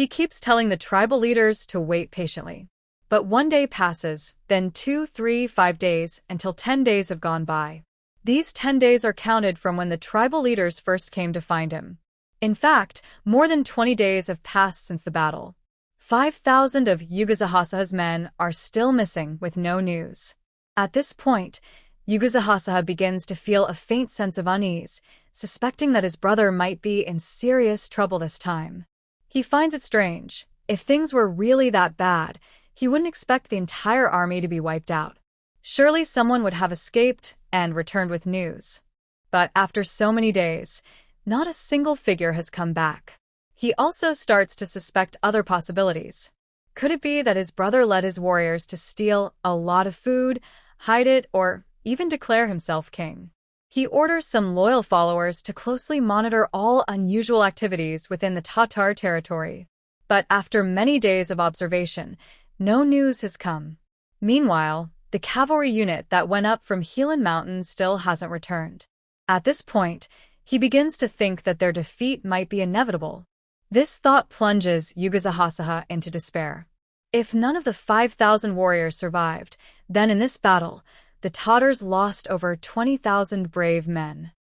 He keeps telling the tribal leaders to wait patiently. But one day passes, then 2, 3, 5 days, until 10 days have gone by. These 10 days are counted from when the tribal leaders first came to find him. In fact, more than 20 days have passed since the battle. 5,000 of Yugazahasa's men are still missing with no news. At this point, Yugazahasa begins to feel a faint sense of unease, suspecting that his brother might be in serious trouble this time. He finds it strange. If things were really that bad, he wouldn't expect the entire army to be wiped out. Surely someone would have escaped and returned with news. But after so many days, not a single figure has come back. He also starts to suspect other possibilities. Could it be that his brother led his warriors to steal a lot of food, hide it, or even declare himself king? He orders some loyal followers to closely monitor all unusual activities within the Tatar territory. But after many days of observation, no news has come. Meanwhile, the cavalry unit that went up from Helan Mountain still hasn't returned. At this point, he begins to think that their defeat might be inevitable. This thought plunges Yugazahasa into despair. If none of the 5,000 warriors survived, then in this battle, the Tatars lost over 20,000 brave men.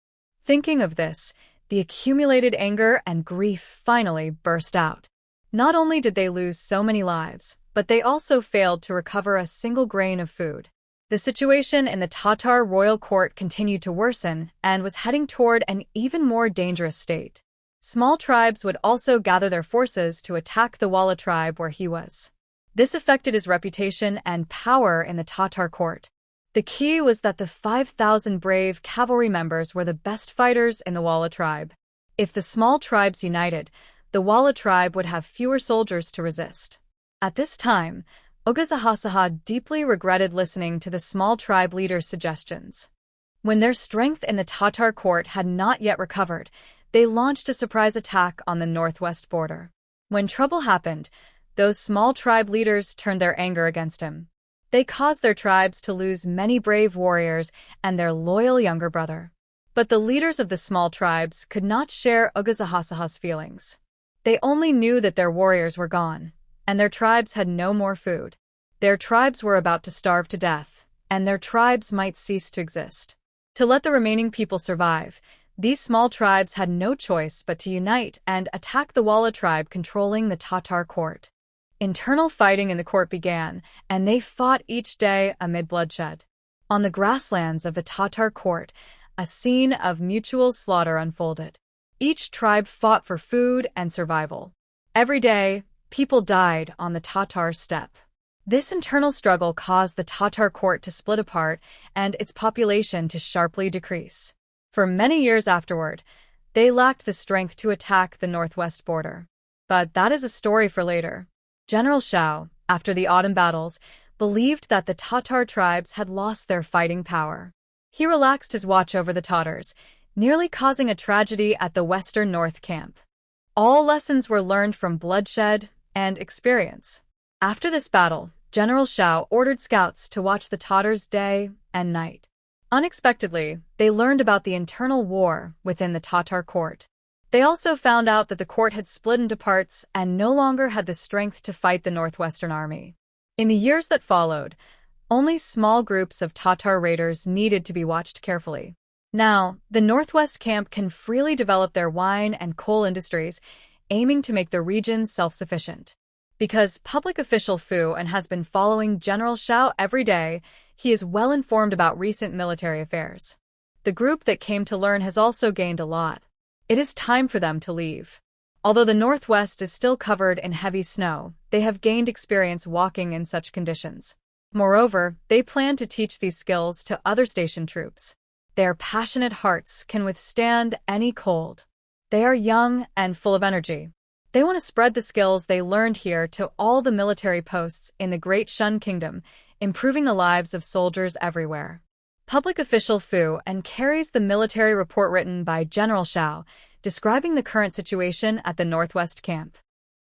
Thinking of this, the accumulated anger and grief finally burst out. Not only did they lose so many lives, but they also failed to recover a single grain of food. The situation in the Tatar royal court continued to worsen and was heading toward an even more dangerous state. Small tribes would also gather their forces to attack the Wala tribe where he was. This affected his reputation and power in the Tatar court. The key was that the 5,000 brave cavalry members were the best fighters in the Wala tribe. If the small tribes united, the Wala tribe would have fewer soldiers to resist. At this time, Ogazahasaha deeply regretted listening to the small tribe leaders' suggestions. When their strength in the Tatar court had not yet recovered, they launched a surprise attack on the northwest border. When trouble happened, those small tribe leaders turned their anger against him. They caused their tribes to lose many brave warriors and their loyal younger brother. But the leaders of the small tribes could not share Ogazahasaha's feelings. They only knew that their warriors were gone, and their tribes had no more food. Their tribes were about to starve to death, and their tribes might cease to exist. To let the remaining people survive, these small tribes had no choice but to unite and attack the Wala tribe controlling the Tatar court. Internal fighting in the court began, and they fought each day amid bloodshed. On the grasslands of the Tatar court, a scene of mutual slaughter unfolded. Each tribe fought for food and survival. Every day, people died on the Tatar steppe. This internal struggle caused the Tatar court to split apart and its population to sharply decrease. For many years afterward, they lacked the strength to attack the northwest border. But that is a story for later. General Shao, after the autumn battles, believed that the Tatar tribes had lost their fighting power. He relaxed his watch over the Tatars, nearly causing a tragedy at the western north camp. All lessons were learned from bloodshed and experience. After this battle, General Shao ordered scouts to watch the Tatars day and night. Unexpectedly, they learned about the internal war within the Tatar court. They also found out that the court had split into parts and no longer had the strength to fight the northwestern army. In the years that followed, only small groups of Tatar raiders needed to be watched carefully. Now, the northwest camp can freely develop their wine and coal industries, aiming to make the region self-sufficient. Because public official Fu and has been following General Shao every day, he is well informed about recent military affairs. The group that came to learn has also gained a lot. It is time for them to leave. Although the northwest is still covered in heavy snow, they have gained experience walking in such conditions. Moreover, they plan to teach these skills to other station troops. Their passionate hearts can withstand any cold. They are young and full of energy. They want to spread the skills they learned here to all the military posts in the Great Shun Kingdom, improving the lives of soldiers everywhere. Public official Fu and carries the military report written by General Shao, describing the current situation at the Northwest camp.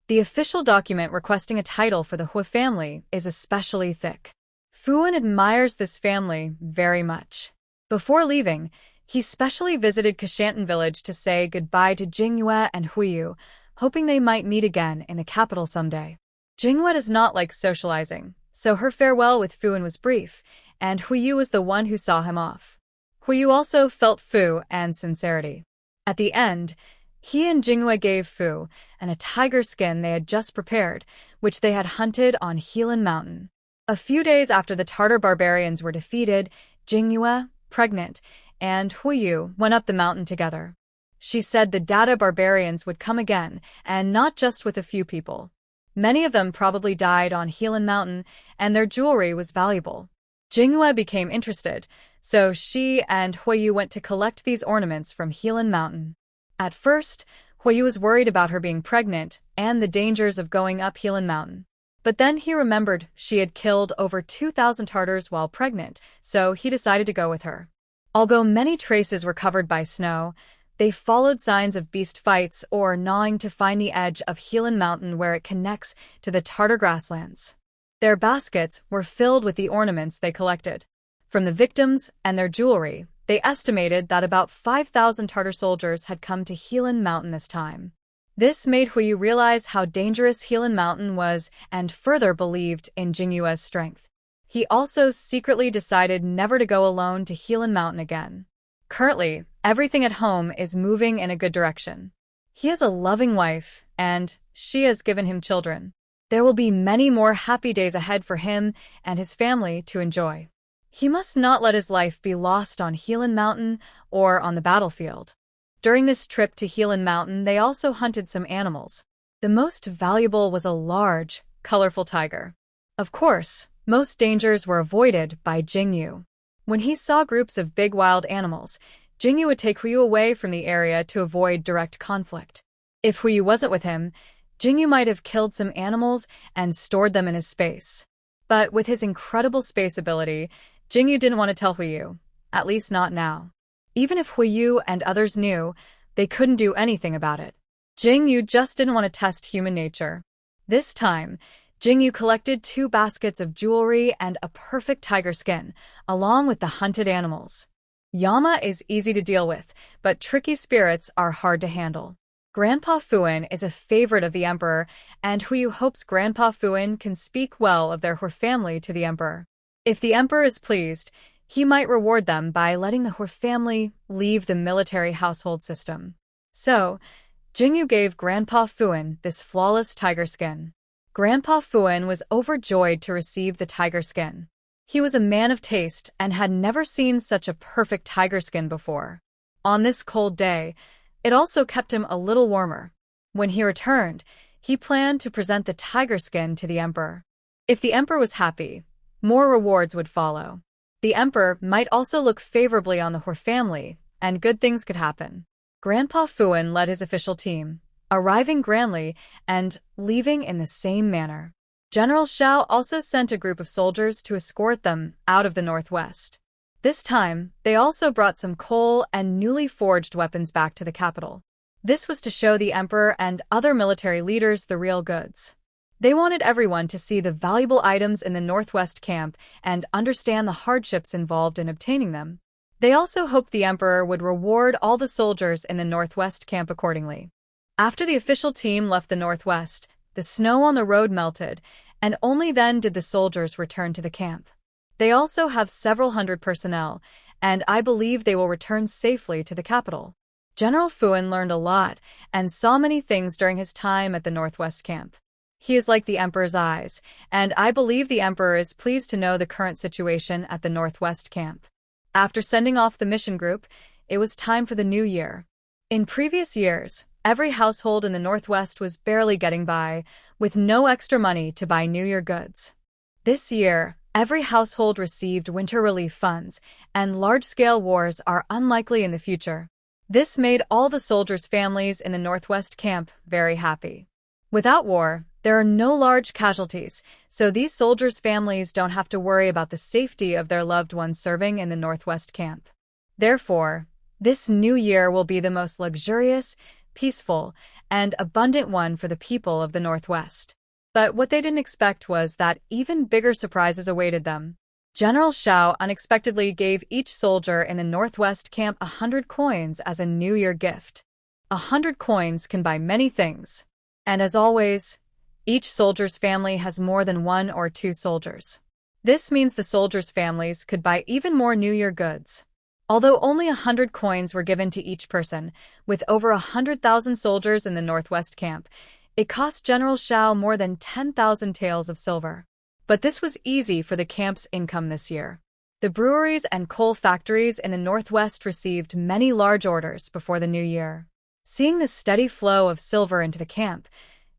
The official document requesting a title for the Hua family is especially thick. Fuan admires this family very much. Before leaving, he specially visited Kashantan village to say goodbye to Jingyue and Huiyu, hoping they might meet again in the capital someday. Jinghua does not like socializing, so her farewell with Fuan was brief, and Huiyu was the one who saw him off. Huiyu also felt Fu and sincerity. At the end, he and Jinghua gave Fu a tiger skin they had just prepared, which they had hunted on Helan Mountain. A few days after the Tartar barbarians were defeated, Jinghua, pregnant, and Huiyu went up the mountain together. She said the Dada barbarians would come again, and not just with a few people. Many of them probably died on Helan Mountain, and their jewelry was valuable. Jinghua became interested, so she and Huiyu went to collect these ornaments from Helan Mountain. At first, Huiyu was worried about her being pregnant and the dangers of going up Helan Mountain. But then he remembered she had killed over 2,000 Tartars while pregnant, so he decided to go with her. Although many traces were covered by snow, they followed signs of beast fights or gnawing to find the edge of Helan Mountain where it connects to the Tartar grasslands. Their baskets were filled with the ornaments they collected. From the victims and their jewelry, they estimated that about 5,000 Tartar soldiers had come to Helan Mountain this time. This made Huiyu realize how dangerous Helan Mountain was and further believed in Jinghua's strength. He also secretly decided never to go alone to Helan Mountain again. Currently, everything at home is moving in a good direction. He has a loving wife, and she has given him children. There will be many more happy days ahead for him and his family to enjoy. He must not let his life be lost on Helan Mountain or on the battlefield. During this trip to Helan Mountain, they also hunted some animals. The most valuable was a large, colorful tiger. Of course, most dangers were avoided by Jingyu. When he saw groups of big wild animals, Jingyu would take Huiyu away from the area to avoid direct conflict. If Huiyu wasn't with him, Jingyu might have killed some animals and stored them in his space. But with his incredible space ability, Jingyu didn't want to tell Huiyu, at least not now. Even if Huiyu and others knew, they couldn't do anything about it. Jingyu just didn't want to test human nature. This time, Jingyu collected 2 baskets of jewelry and a perfect tiger skin, along with the hunted animals. Yama is easy to deal with, but tricky spirits are hard to handle. Grandpa Fuan is a favorite of the Emperor, and Huiyu hopes Grandpa Fuan can speak well of their Hor family to the Emperor. If the Emperor is pleased, he might reward them by letting the Hor family leave the military household system. So, Jingyu gave Grandpa Fuan this flawless tiger skin. Grandpa Fuan was overjoyed to receive the tiger skin. He was a man of taste and had never seen such a perfect tiger skin before. On this cold day, it also kept him a little warmer. When he returned, he planned to present the tiger skin to the Emperor. If the Emperor was happy, more rewards would follow. The Emperor might also look favorably on the Hor family, and good things could happen. Grandpa Fuan led his official team, arriving grandly and leaving in the same manner. General Xiao also sent a group of soldiers to escort them out of the northwest. This time, they also brought some coal and newly forged weapons back to the capital. This was to show the Emperor and other military leaders the real goods. They wanted everyone to see the valuable items in the Northwest camp and understand the hardships involved in obtaining them. They also hoped the Emperor would reward all the soldiers in the Northwest camp accordingly. After the official team left the Northwest, the snow on the road melted, and only then did the soldiers return to the camp. They also have several hundred personnel, and I believe they will return safely to the capital. General Fuan learned a lot and saw many things during his time at the Northwest camp. He is like the Emperor's eyes, and I believe the Emperor is pleased to know the current situation at the Northwest camp. After sending off the mission group, it was time for the new year. In previous years, every household in the Northwest was barely getting by, with no extra money to buy New Year goods. This year, every household received winter relief funds, and large-scale wars are unlikely in the future. This made all the soldiers' families in the Northwest camp very happy. Without war, there are no large casualties, so these soldiers' families don't have to worry about the safety of their loved ones serving in the Northwest camp. Therefore, this new year will be the most luxurious, peaceful, and abundant one for the people of the Northwest. But what they didn't expect was that even bigger surprises awaited them. General Xiao unexpectedly gave each soldier in the Northwest camp 100 coins as a New Year gift. 100 coins can buy many things. And as always, each soldier's family has more than 1 or 2 soldiers. This means the soldiers' families could buy even more New Year goods. Although only 100 coins were given to each person, with over 100,000 soldiers in the Northwest camp, it cost General Shao more than 10,000 taels of silver. But this was easy for the camp's income this year. The breweries and coal factories in the Northwest received many large orders before the new year. Seeing the steady flow of silver into the camp,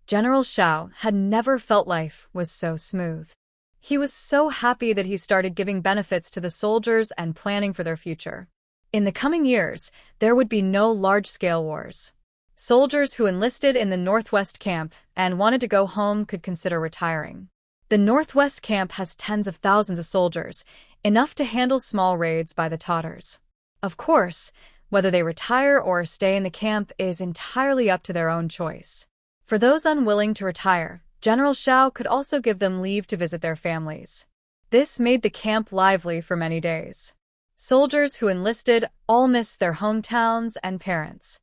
General Shao had never felt life was so smooth. He was so happy that he started giving benefits to the soldiers and planning for their future. In the coming years, there would be no large-scale wars. Soldiers who enlisted in the Northwest camp and wanted to go home could consider retiring. The Northwest camp has tens of thousands of soldiers, enough to handle small raids by the Tatars. Of course, whether they retire or stay in the camp is entirely up to their own choice. For those unwilling to retire, General Shao could also give them leave to visit their families. This made the camp lively for many days. Soldiers who enlisted all miss their hometowns and parents.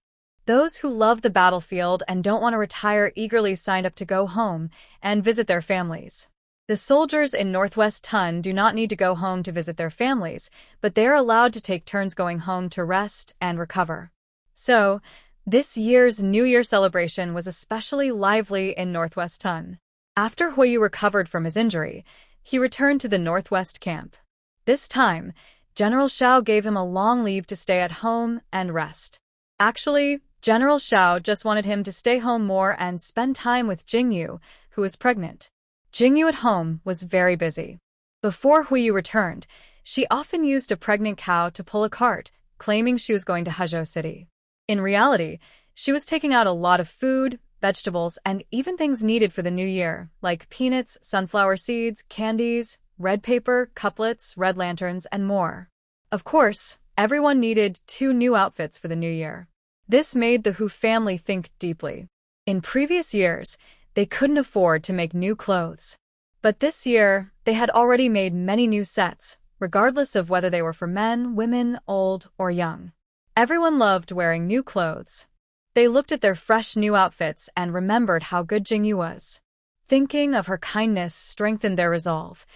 Those who love the battlefield and don't want to retire eagerly signed up to go home and visit their families. The soldiers in Northwest Tun do not need to go home to visit their families, but they are allowed to take turns going home to rest and recover. So, this year's New Year celebration was especially lively in Northwest Tun. After Huiyu recovered from his injury, he returned to the Northwest camp. This time, General Shao gave him a long leave to stay at home and rest. Actually, General Shao just wanted him to stay home more and spend time with Jingyu, who was pregnant. Jingyu at home was very busy. Before Huiyu returned, she often used a pregnant cow to pull a cart, claiming she was going to Huzhou City. In reality, she was taking out a lot of food, vegetables, and even things needed for the new year, like peanuts, sunflower seeds, candies, red paper, couplets, red lanterns, and more. Of course, everyone needed 2 new outfits for the new year. This made the Hu family think deeply. In previous years, they couldn't afford to make new clothes. But this year, they had already made many new sets, regardless of whether they were for men, women, old, or young. Everyone loved wearing new clothes. They looked at their fresh new outfits and remembered how good Jingyu was. Thinking of her kindness strengthened their resolve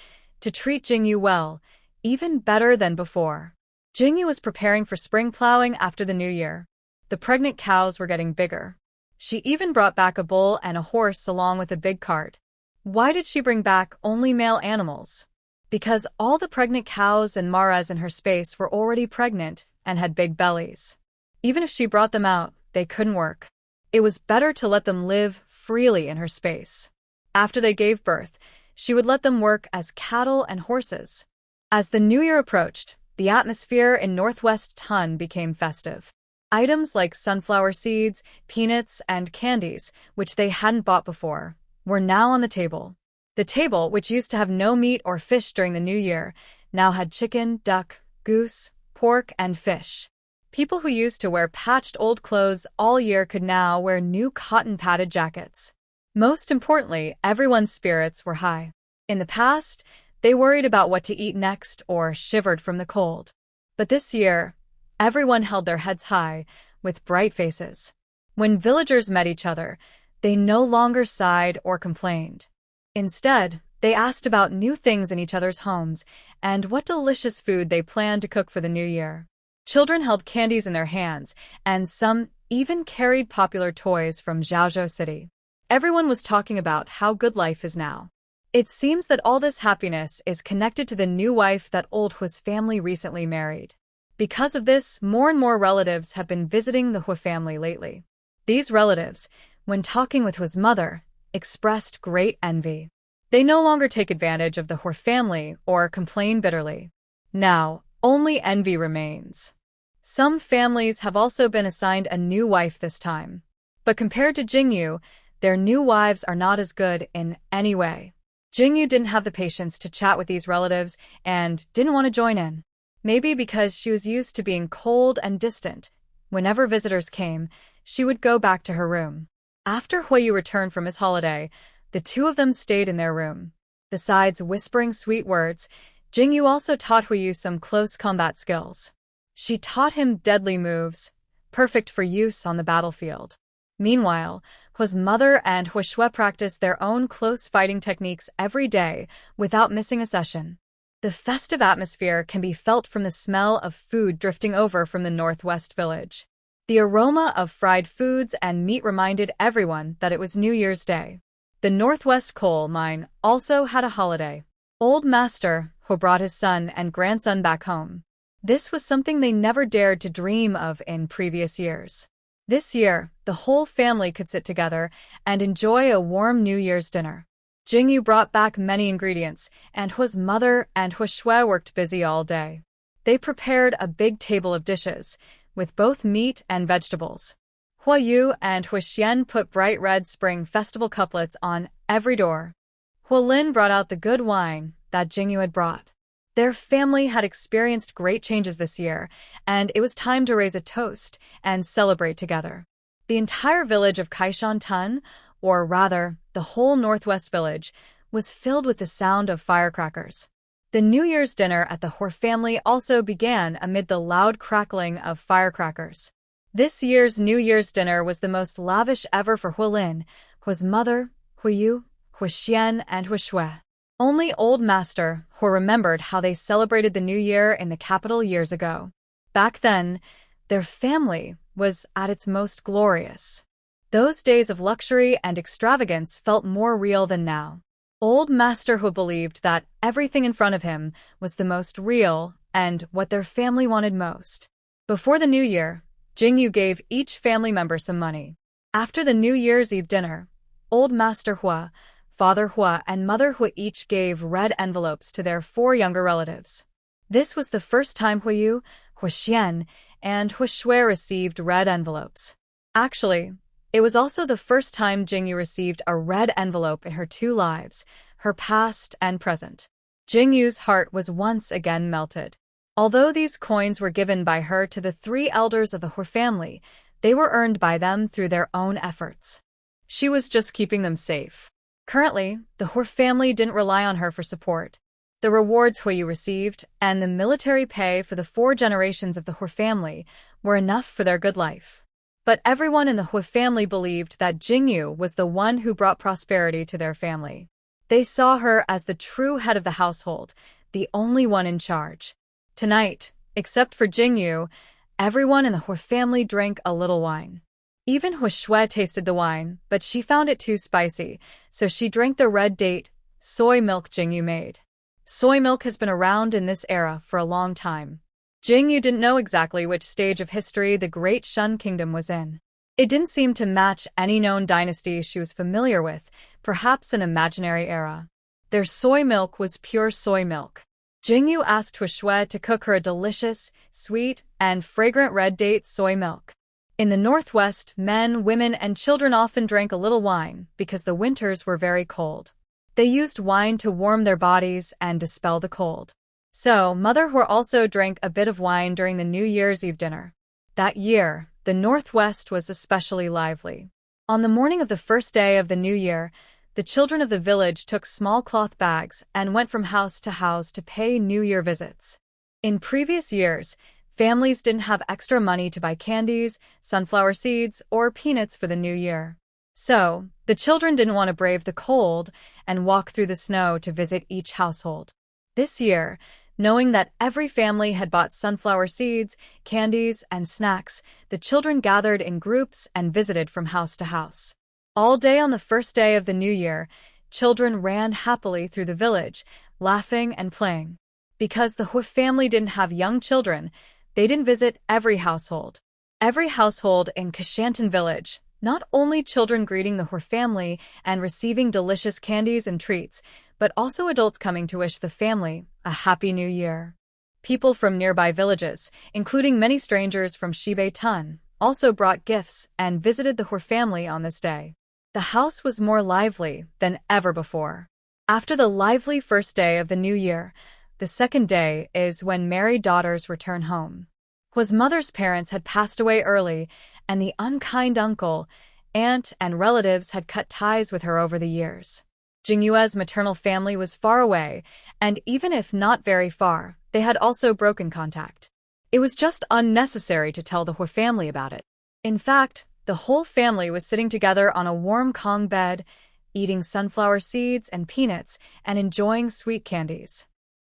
to treat Jingyu well, even better than before. Jingyu was preparing for spring plowing after the new year. The pregnant cows were getting bigger. She even brought back a bull and a horse along with a big cart. Why did she bring back only male animals? Because all the pregnant cows and maras in her space were already pregnant and had big bellies. Even if she brought them out, they couldn't work. It was better to let them live freely in her space. After they gave birth, she would let them work as cattle and horses. As the new year approached, the atmosphere in Northwest Tun became festive. Items like sunflower seeds, peanuts, and candies, which they hadn't bought before, were now on the table. The table, which used to have no meat or fish during the new year, now had chicken, duck, goose, pork, and fish. People who used to wear patched old clothes all year could now wear new cotton-padded jackets. Most importantly, everyone's spirits were high. In the past, they worried about what to eat next or shivered from the cold. But this year, everyone held their heads high, with bright faces. When villagers met each other, they no longer sighed or complained. Instead, they asked about new things in each other's homes and what delicious food they planned to cook for the new year. Children held candies in their hands, and some even carried popular toys from Zhaozhou City. Everyone was talking about how good life is now. It seems that all this happiness is connected to the new wife that Old Hu's family recently married. Because of this, more and more relatives have been visiting the Hu family lately. These relatives, when talking with Hu's mother, expressed great envy. They no longer take advantage of the Hu family or complain bitterly. Now, only envy remains. Some families have also been assigned a new wife this time. But compared to Jingyu, their new wives are not as good in any way. Jingyu didn't have the patience to chat with these relatives and didn't want to join in. Maybe because she was used to being cold and distant. Whenever visitors came, she would go back to her room. After Huiyu returned from his holiday, the two of them stayed in their room. Besides whispering sweet words, Jingyu also taught Huiyu some close combat skills. She taught him deadly moves, perfect for use on the battlefield. Meanwhile, Hua's mother and Hua Shui practiced their own close fighting techniques every day without missing a session. The festive atmosphere can be felt from the smell of food drifting over from the northwest village. The aroma of fried foods and meat reminded everyone that it was New Year's Day. The Northwest coal mine also had a holiday. Old Master Hua brought his son and grandson back home. This was something they never dared to dream of in previous years. This year, the whole family could sit together and enjoy a warm New Year's dinner. Jingyu brought back many ingredients, and Hua's mother and Hua Shui worked busy all day. They prepared a big table of dishes, with both meat and vegetables. Hua Yu and Hua Xian put bright red Spring Festival couplets on every door. Hua Lin brought out the good wine that Jingyu had brought. Their family had experienced great changes this year, and it was time to raise a toast and celebrate together. The entire village of Kaishan, or rather, the whole Northwest village, was filled with the sound of firecrackers. The New Year's dinner at the Hua family also began amid the loud crackling of firecrackers. This year's New Year's dinner was the most lavish ever for Hua Lin, Hua's mother, Hua Yu, Hua Xian, and Hua Shui. Only Old Master Hua remembered how they celebrated the New Year in the capital years ago. Back then, their family was at its most glorious. Those days of luxury and extravagance felt more real than now. Old Master Hua believed that everything in front of him was the most real and what their family wanted most. Before the New Year, Jingyu gave each family member some money. After the New Year's Eve dinner, Old Master Hua, Father Hua, and Mother Hua each gave red envelopes to their 4 younger relatives. This was the first time Hua Yu, Hua Xian, and Hua Shui received red envelopes. Actually, it was also the first time Jingyu received a red envelope in her 2 lives, her past and present. Jingyu's heart was once again melted. Although these coins were given by her to the 3 elders of the Hua family, they were earned by them through their own efforts. She was just keeping them safe. Currently, the Hua family didn't rely on her for support. The rewards Hua Yu received and the military pay for the 4 generations of the Hua family were enough for their good life. But everyone in the Hua family believed that Jingyu was the one who brought prosperity to their family. They saw her as the true head of the household, the only one in charge. Tonight, except for Jingyu, everyone in the Hua family drank a little wine. Even Hua Shui tasted the wine, but she found it too spicy, so she drank the red date, soy milk Jingyu made. Soy milk has been around in this era for a long time. Jingyu didn't know exactly which stage of history the Great Shun Kingdom was in. It didn't seem to match any known dynasty she was familiar with, perhaps an imaginary era. Their soy milk was pure soy milk. Jingyu asked Hua Shui to cook her a delicious, sweet, and fragrant red date soy milk. In the Northwest, men, women, and children often drank a little wine because the winters were very cold. They used wine to warm their bodies and dispel the cold. So, Mother Hua also drank a bit of wine during the New Year's Eve dinner. That year, the Northwest was especially lively. On the morning of the first day of the New Year, the children of the village took small cloth bags and went from house to pay New Year visits. In previous years, families didn't have extra money to buy candies, sunflower seeds, or peanuts for the New Year. So, the children didn't want to brave the cold and walk through the snow to visit each household. This year, knowing that every family had bought sunflower seeds, candies, and snacks, the children gathered in groups and visited from house to house. All day on the first day of the New Year, children ran happily through the village, laughing and playing. Because the Hua family didn't have young children, they didn't visit every household. Every household in Kashantan village, not only children greeting the Hua family and receiving delicious candies and treats, but also adults coming to wish the family a happy new year. People from nearby villages, including many strangers from Shibei, also brought gifts and visited the Hua family on this day. The house was more lively than ever before. After the lively first day of the new year, the second day is when married daughters return home. Hua's mother's parents had passed away early, and the unkind uncle, aunt, and relatives had cut ties with her over the years. Jingyue's maternal family was far away, and even if not very far, they had also broken contact. It was just unnecessary to tell the Hua family about it. In fact, the whole family was sitting together on a warm Kong bed, eating sunflower seeds and peanuts and enjoying sweet candies.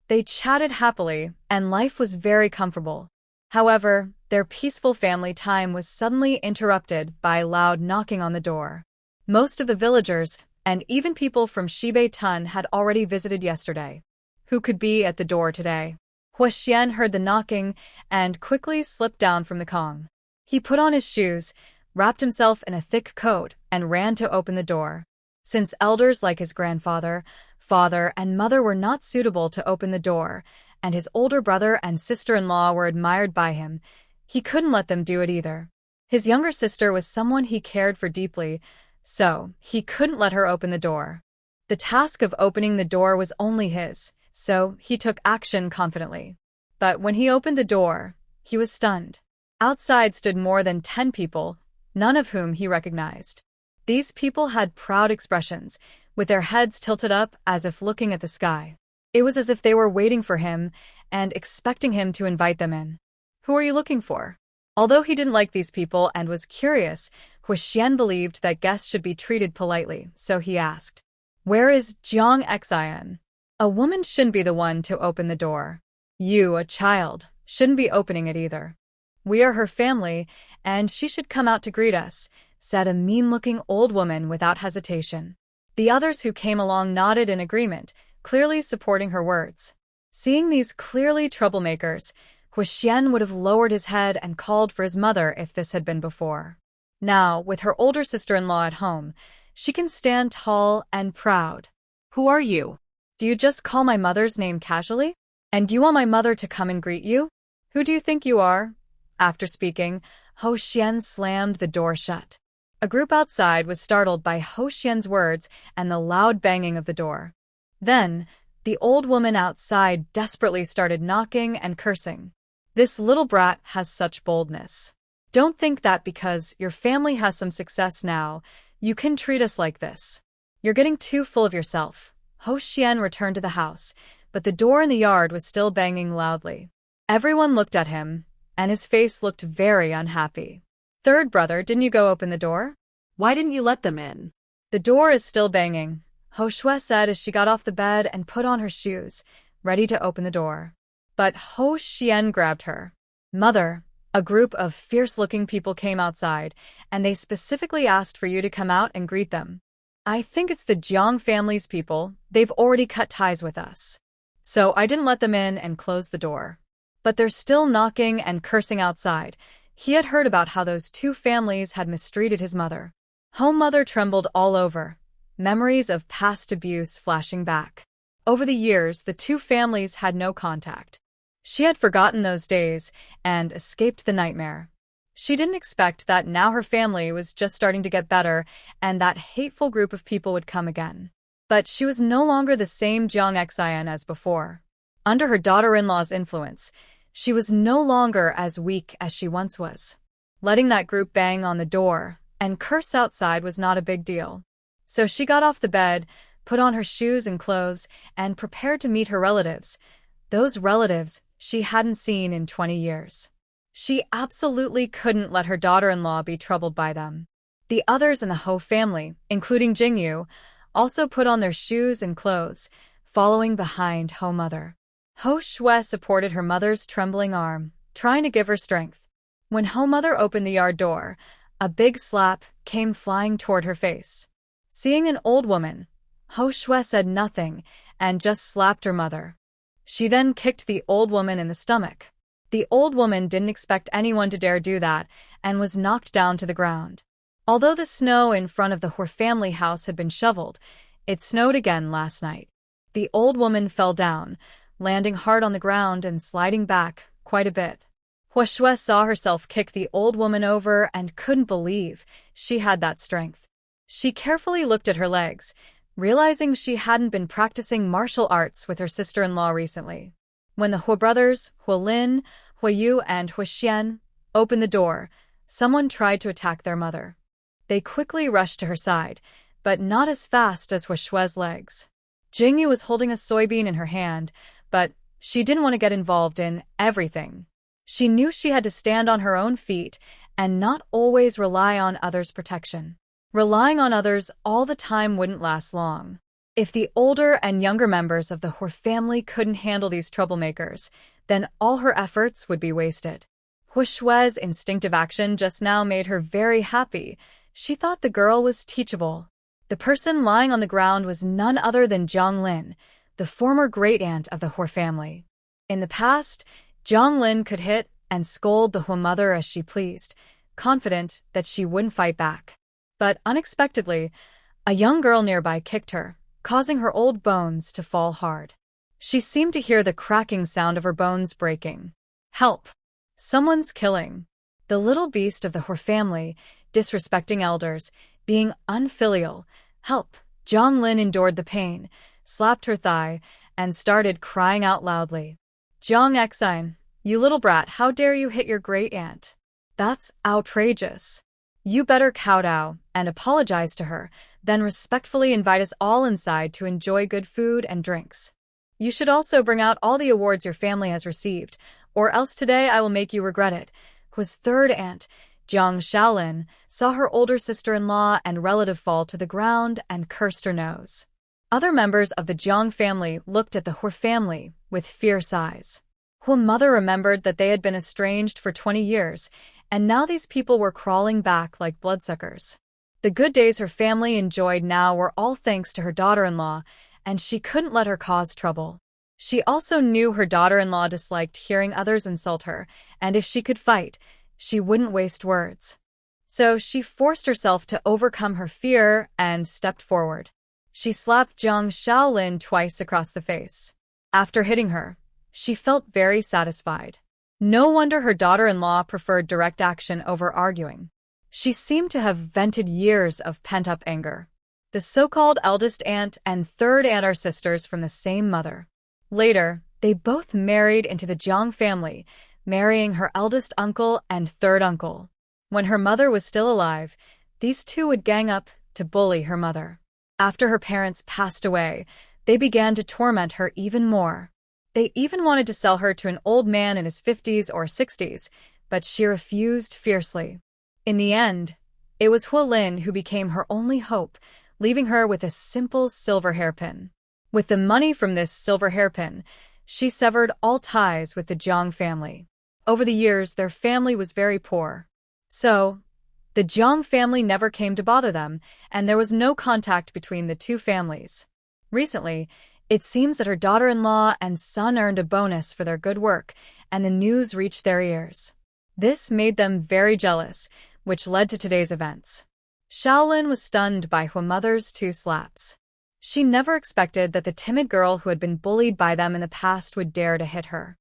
They chatted happily, and life was very comfortable. However, their peaceful family time was suddenly interrupted by loud knocking on the door. Most of the villagers, and even people from Shibei Tun, had already visited yesterday. Who could be at the door today? Hua Xian heard the knocking and quickly slipped down from the Kong. He put on his shoes, wrapped himself in a thick coat, and ran to open the door. Since elders like his grandfather, father, and mother were not suitable to open the door, and his older brother and sister-in-law were admired by him, he couldn't let them do it either. His younger sister was someone he cared for deeply, so he couldn't let her open the door. The task of opening the door was only his, so he took action confidently. But when he opened the door, he was stunned. Outside stood more than 10 people, none of whom he recognized. These people had proud expressions, with their heads tilted up as if looking at the sky. It was as if they were waiting for him and expecting him to invite them in. Who are you looking for? Although he didn't like these people and was curious, Hua Xian believed that guests should be treated politely, so he asked, "Where is Jiang Xian? A woman shouldn't be the one to open the door. You, a child, shouldn't be opening it either. We are her family, and she should come out to greet us," said a mean-looking old woman without hesitation. The others who came along nodded in agreement, clearly supporting her words. Seeing these clearly troublemakers, Hua Xian would have lowered his head and called for his mother if this had been before. Now, with her older sister-in-law at home, she can stand tall and proud. "Who are you? Do you just call my mother's name casually? And do you want my mother to come and greet you? Who do you think you are?" After speaking, Hua Xian slammed the door shut. A group outside was startled by Hua Xian's words and the loud banging of the door. Then, the old woman outside desperately started knocking and cursing. "This little brat has such boldness. Don't think that because your family has some success now, you can treat us like this. You're getting too full of yourself." Hua Xian returned to the house, but the door in the yard was still banging loudly. Everyone looked at him, and his face looked very unhappy. "Third brother, didn't you go open the door? Why didn't you let them in?" "The door is still banging," Hou Shui said as she got off the bed and put on her shoes, ready to open the door. But Hou Xian grabbed her. "Mother, a group of fierce-looking people came outside, and they specifically asked for you to come out and greet them. I think it's the Jiang family's people. They've already cut ties with us. So I didn't let them in and closed the door. But they're still knocking and cursing outside." He had heard about how those two families had mistreated his mother. Home mother trembled all over, memories of past abuse flashing back. Over the years, the two families had no contact. She had forgotten those days and escaped the nightmare. She didn't expect that now her family was just starting to get better and that hateful group of people would come again. But she was no longer the same Jiang Xian as before. Under her daughter-in-law's influence, she was no longer as weak as she once was. Letting that group bang on the door and curse outside was not a big deal. So she got off the bed, put on her shoes and clothes, and prepared to meet her relatives. Those relatives she hadn't seen in 20 years. She absolutely couldn't let her daughter-in-law be troubled by them. The others in the Hou family, including Jingyu, also put on their shoes and clothes, following behind Hou mother. Hou Shui supported her mother's trembling arm, trying to give her strength. When Hou mother opened the yard door, a big slap came flying toward her face. Seeing an old woman, Hou Shui said nothing and just slapped her mother. She then kicked the old woman in the stomach. The old woman didn't expect anyone to dare do that and was knocked down to the ground. Although the snow in front of the Hua family house had been shoveled, it snowed again last night. The old woman fell down, landing hard on the ground and sliding back quite a bit. Hua Shui saw herself kick the old woman over and couldn't believe she had that strength. She carefully looked at her legs, realizing she hadn't been practicing martial arts with her sister-in-law recently. When the Hua brothers, Hua Lin, Hua Yu, and Hua Xian opened the door, someone tried to attack their mother. They quickly rushed to her side, but not as fast as Hua Shui's legs. Jingyu was holding a soybean in her hand, but she didn't want to get involved in everything. She knew she had to stand on her own feet and not always rely on others' protection. Relying on others all the time wouldn't last long. If the older and younger members of the Hor family couldn't handle these troublemakers, then all her efforts would be wasted. Hu Shui's instinctive action just now made her very happy. She thought the girl was teachable. The person lying on the ground was none other than Zhang Lin, the former great-aunt of the Hor family. In the past, Zhang Lin could hit and scold the Hua mother as she pleased, confident that she wouldn't fight back. But unexpectedly, a young girl nearby kicked her, causing her old bones to fall hard. She seemed to hear the cracking sound of her bones breaking. Help! Someone's killing. The little beast of the Hor family, disrespecting elders, being unfilial. Help! Zhang Lin endured the pain, slapped her thigh, and started crying out loudly. Zhang Exine, you little brat, how dare you hit your great-aunt? That's outrageous. You better kowtow and apologize to her, then respectfully invite us all inside to enjoy good food and drinks. You should also bring out all the awards your family has received, or else today I will make you regret it. Hua's third aunt, Jiang Shaolin, saw her older sister-in-law and relative fall to the ground and cursed her nose. Other members of the Jiang family looked at the Hor family with fierce eyes. Hua's mother remembered that they had been estranged for 20 years, and now these people were crawling back like bloodsuckers. The good days her family enjoyed now were all thanks to her daughter-in-law, and she couldn't let her cause trouble. She also knew her daughter-in-law disliked hearing others insult her, and if she could fight, she wouldn't waste words. So she forced herself to overcome her fear and stepped forward. She slapped Jiang Shaolin twice across the face. After hitting her, she felt very satisfied. No wonder her daughter-in-law preferred direct action over arguing. She seemed to have vented years of pent-up anger. The so-called eldest aunt and third aunt are sisters from the same mother. Later, they both married into the Jiang family, marrying her eldest uncle and third uncle. When her mother was still alive, these two would gang up to bully her mother. After her parents passed away, they began to torment her even more. They even wanted to sell her to an old man in his 50s or 60s, but she refused fiercely. In the end, it was Hua Lin who became her only hope, leaving her with a simple silver hairpin. With the money from this silver hairpin, she severed all ties with the Jiang family. Over the years, their family was very poor. So, the Jiang family never came to bother them, and there was no contact between the two families. Recently, it seems that her daughter-in-law and son earned a bonus for their good work, and the news reached their ears. This made them very jealous, which led to today's events. Shaolin was stunned by Hua mother's 2 slaps. She never expected that the timid girl who had been bullied by them in the past would dare to hit her.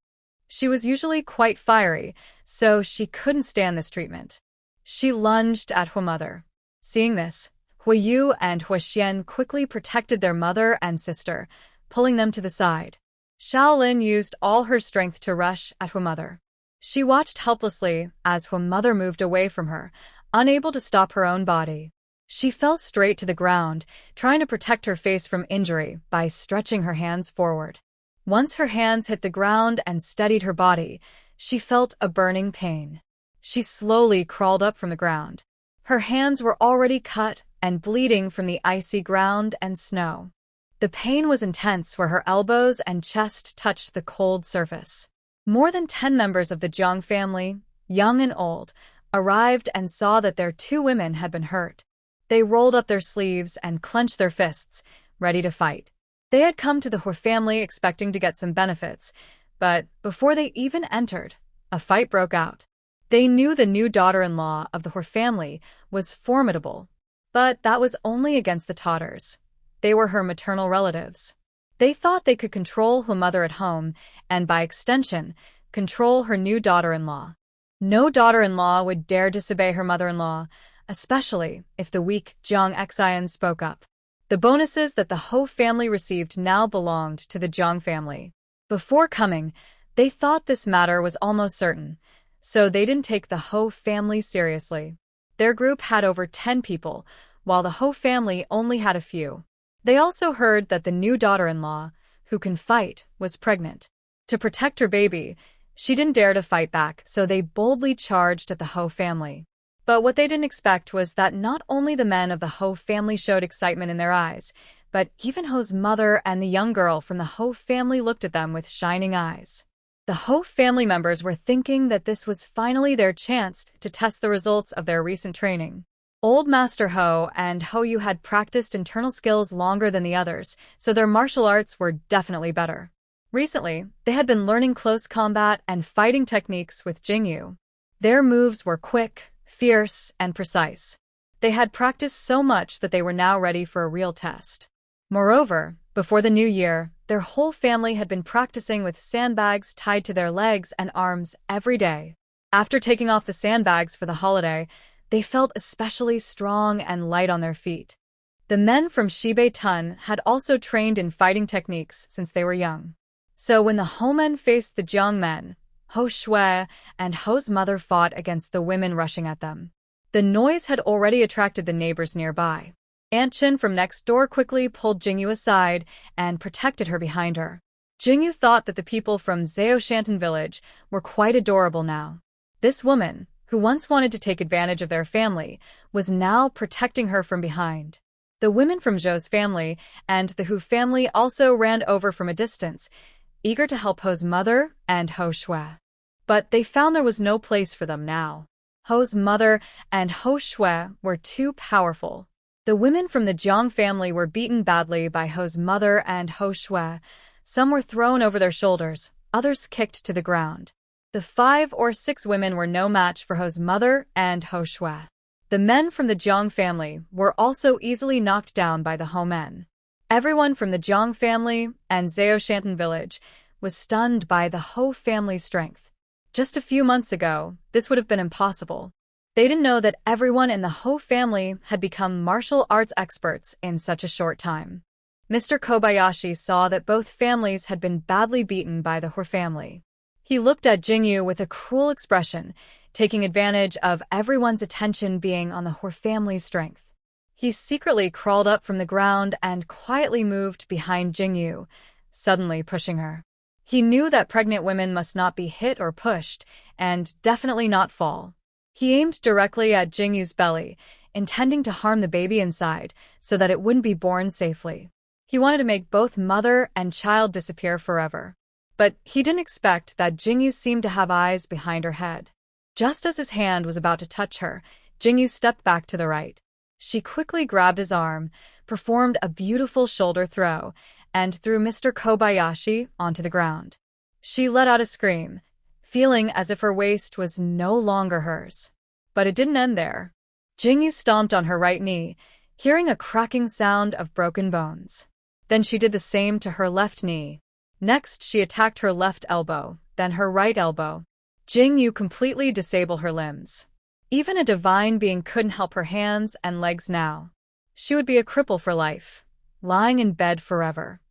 She was usually quite fiery, so she couldn't stand this treatment. She lunged at Hua mother. Seeing this, Hua Yu and Hua Xian quickly protected their mother and sister, pulling them to the side. Shaolin used all her strength to rush at Hua mother. She watched helplessly as Hua mother moved away from her, unable to stop her own body. She fell straight to the ground, trying to protect her face from injury by stretching her hands forward. Once her hands hit the ground and steadied her body, she felt a burning pain. She slowly crawled up from the ground. Her hands were already cut and bleeding from the icy ground and snow. The pain was intense where her elbows and chest touched the cold surface. More than 10 members of the Jiang family, young and old, arrived and saw that their 2 women had been hurt. They rolled up their sleeves and clenched their fists, ready to fight. They had come to the Hor family expecting to get some benefits, but before they even entered, a fight broke out. They knew the new daughter-in-law of the Hor family was formidable, but that was only against the Totters. They were her maternal relatives. They thought they could control Hua mother at home and, by extension, control her new daughter-in-law. No daughter-in-law would dare disobey her mother-in-law, especially if the weak Jiang Xian spoke up. The bonuses that the Ho family received now belonged to the Jiang family. Before coming, they thought this matter was almost certain, so they didn't take the Ho family seriously. Their group had over 10 people, while the Ho family only had a few. They also heard that the new daughter-in-law, who can fight, was pregnant. To protect her baby, She didn't dare to fight back, so they boldly charged at the Ho family. But what they didn't expect was that not only the men of the Ho family showed excitement in their eyes, but even Ho's mother and the young girl from the Ho family looked at them with shining eyes. The Ho family members were thinking that this was finally their chance to test the results of their recent training. Old Master Ho and Ho Yu had practiced internal skills longer than the others, so their martial arts were definitely better. Recently, they had been learning close combat and fighting techniques with Jingyu. Their moves were quick, fierce, and precise. They had practiced so much that they were now ready for a real test. Moreover, before the new year, their whole family had been practicing with sandbags tied to their legs and arms every day. After taking off the sandbags for the holiday, they felt especially strong and light on their feet. The men from Shibei Tun had also trained in fighting techniques since they were young. So when the Ho men faced the Jiang men, Ho Shui and Ho's mother fought against the women rushing at them. The noise had already attracted the neighbors nearby. Aunt Chin from next door quickly pulled Jingyu aside and protected her behind her. Jingyu thought that the people from Zaoshantan village were quite adorable now. This woman, who once wanted to take advantage of their family, was now protecting her from behind. The women from Zhou's family and the Hu family also ran over from a distance, eager to help Ho's mother and Ho Shui. But they found there was no place for them now. Ho's mother and Ho Shui were too powerful. The women from the Jiang family were beaten badly by Ho's mother and Ho Shui. Some were thrown over their shoulders, others kicked to the ground. The 5 or 6 women were no match for Ho's mother and Ho Shui. The men from the Jiang family were also easily knocked down by the Ho men. Everyone from the Jiang family and Zaoshantan village was stunned by the Ho family's strength. Just a few months ago, this would have been impossible. They didn't know that everyone in the Ho family had become martial arts experts in such a short time. Mr. Kobayashi saw that both families had been badly beaten by the Ho family. He looked at Jingyu with a cruel expression, taking advantage of everyone's attention being on the Ho family's strength. He secretly crawled up from the ground and quietly moved behind Jingyu, suddenly pushing her. He knew that pregnant women must not be hit or pushed, and definitely not fall. He aimed directly at Jingyu's belly, intending to harm the baby inside so that it wouldn't be born safely. He wanted to make both mother and child disappear forever. But he didn't expect that Jingyu seemed to have eyes behind her head. Just as his hand was about to touch her, Jingyu stepped back to the right. She quickly grabbed his arm, performed a beautiful shoulder throw, and threw Mr. Kobayashi onto the ground. She let out a scream, feeling as if her waist was no longer hers. But it didn't end there. Jingyu stomped on her right knee, hearing a cracking sound of broken bones. Then she did the same to her left knee. Next, she attacked her left elbow, then her right elbow. Jingyu completely disabled her limbs. Even a divine being couldn't help her hands and legs now. She would be a cripple for life, lying in bed forever.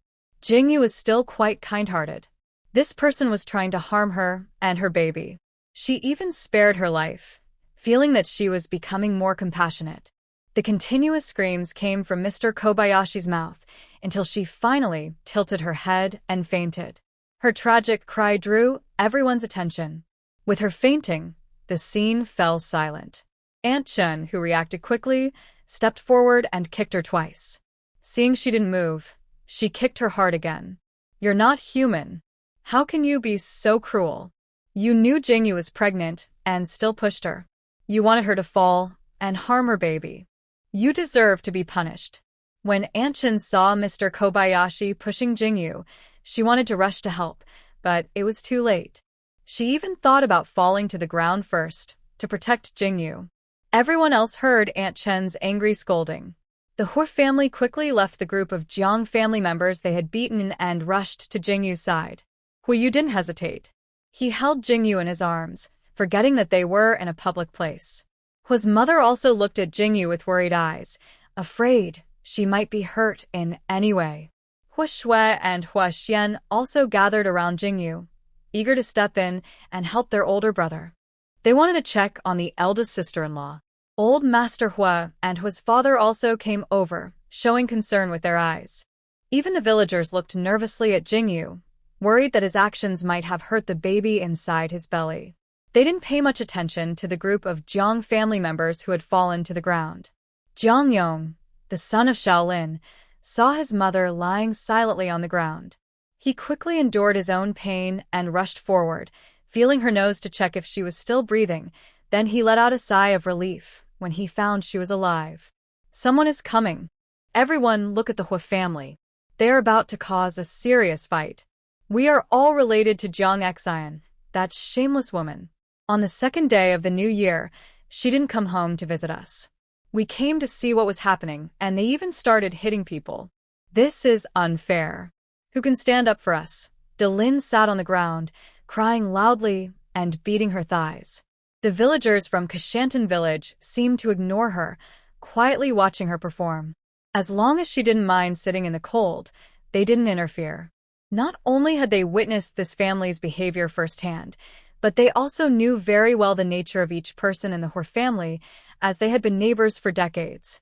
Jingyu was still quite kind-hearted. This person was trying to harm her and her baby. She even spared her life, feeling that she was becoming more compassionate. The continuous screams came from Mr. Kobayashi's mouth until she finally tilted her head and fainted. Her tragic cry drew everyone's attention. With her fainting, the scene fell silent. Aunt Chen, who reacted quickly, stepped forward and kicked her twice. Seeing she didn't move, she kicked her hard again. "You're not human. How can you be so cruel? You knew Jingyu was pregnant and still pushed her. You wanted her to fall and harm her baby. You deserve to be punished." When Aunt Chen saw Mr. Kobayashi pushing Jingyu, she wanted to rush to help, but it was too late. She even thought about falling to the ground first, to protect Jingyu. Everyone else heard Aunt Chen's angry scolding. The Ho family quickly left the group of Jiang family members they had beaten and rushed to Jingyu's side. Hu Yu didn't hesitate. He held Jingyu in his arms, forgetting that they were in a public place. Hu's mother also looked at Jingyu with worried eyes, afraid she might be hurt in any way. Hu Shui and Hu Xian also gathered around Jingyu, eager to step in and help their older brother. They wanted to check on the eldest sister-in-law. Old Master Hua and Hu's father also came over, showing concern with their eyes. Even the villagers looked nervously at Jingyu, worried that his actions might have hurt the baby inside his belly. They didn't pay much attention to the group of Jiang family members who had fallen to the ground. Jiang Yong, the son of Shaolin, saw his mother lying silently on the ground. He quickly endured his own pain and rushed forward, feeling her nose to check if she was still breathing. Then he let out a sigh of relief when he found she was alive. Someone is coming. Everyone look at the Hua family. They are about to cause a serious fight. We are all related to Jiang Xian, that shameless woman. On the second day of the new year, she didn't come home to visit us. We came to see what was happening, and they even started hitting people. This is unfair. Who can stand up for us? Delin sat on the ground, crying loudly and beating her thighs. The villagers from Kashantan village seemed to ignore her, quietly watching her perform. As long as she didn't mind sitting in the cold, they didn't interfere. Not only had they witnessed this family's behavior firsthand, but they also knew very well the nature of each person in the Hua family, as they had been neighbors for decades.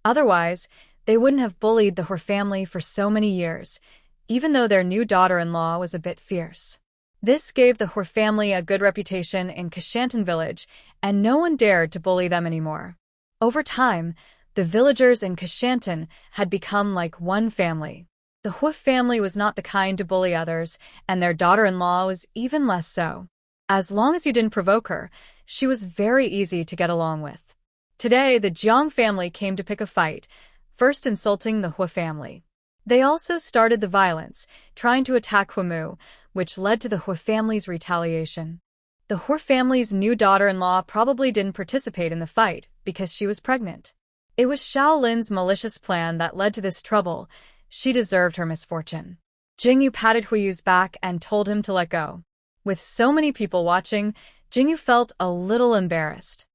Otherwise, they wouldn't have bullied the Hua family for so many years, even though their new daughter-in-law was a bit fierce. This gave the Hua family a good reputation in Kashantan village, and no one dared to bully them anymore. Over time, the villagers in Kashantan had become like one family. The Hua family was not the kind to bully others, and their daughter-in-law was even less so. As long as you didn't provoke her, she was very easy to get along with. Today, the Jiang family came to pick a fight, first insulting the Hua family. They also started the violence, trying to attack Huamu, which led to the Hua family's retaliation. The Hua family's new daughter-in-law probably didn't participate in the fight because she was pregnant. It was Shaolin's malicious plan that led to this trouble. She deserved her misfortune. Jingyu patted Huayu's back and told him to let go. With so many people watching, Jingyu felt a little embarrassed.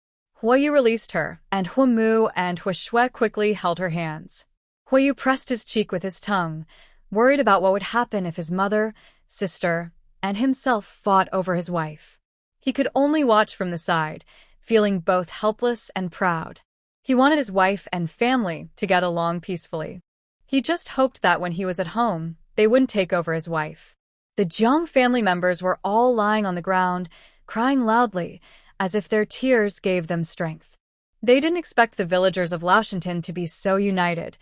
Huayu released her, and Huamu and Huashui quickly held her hands. Huayu pressed his cheek with his tongue, worried about what would happen if his mother, sister, and himself fought over his wife. He could only watch from the side, feeling both helpless and proud. He wanted his wife and family to get along peacefully. He just hoped that when he was at home, they wouldn't take over his wife. The Jiang family members were all lying on the ground, crying loudly, as if their tears gave them strength. They didn't expect the villagers of Laoshantan to be so united.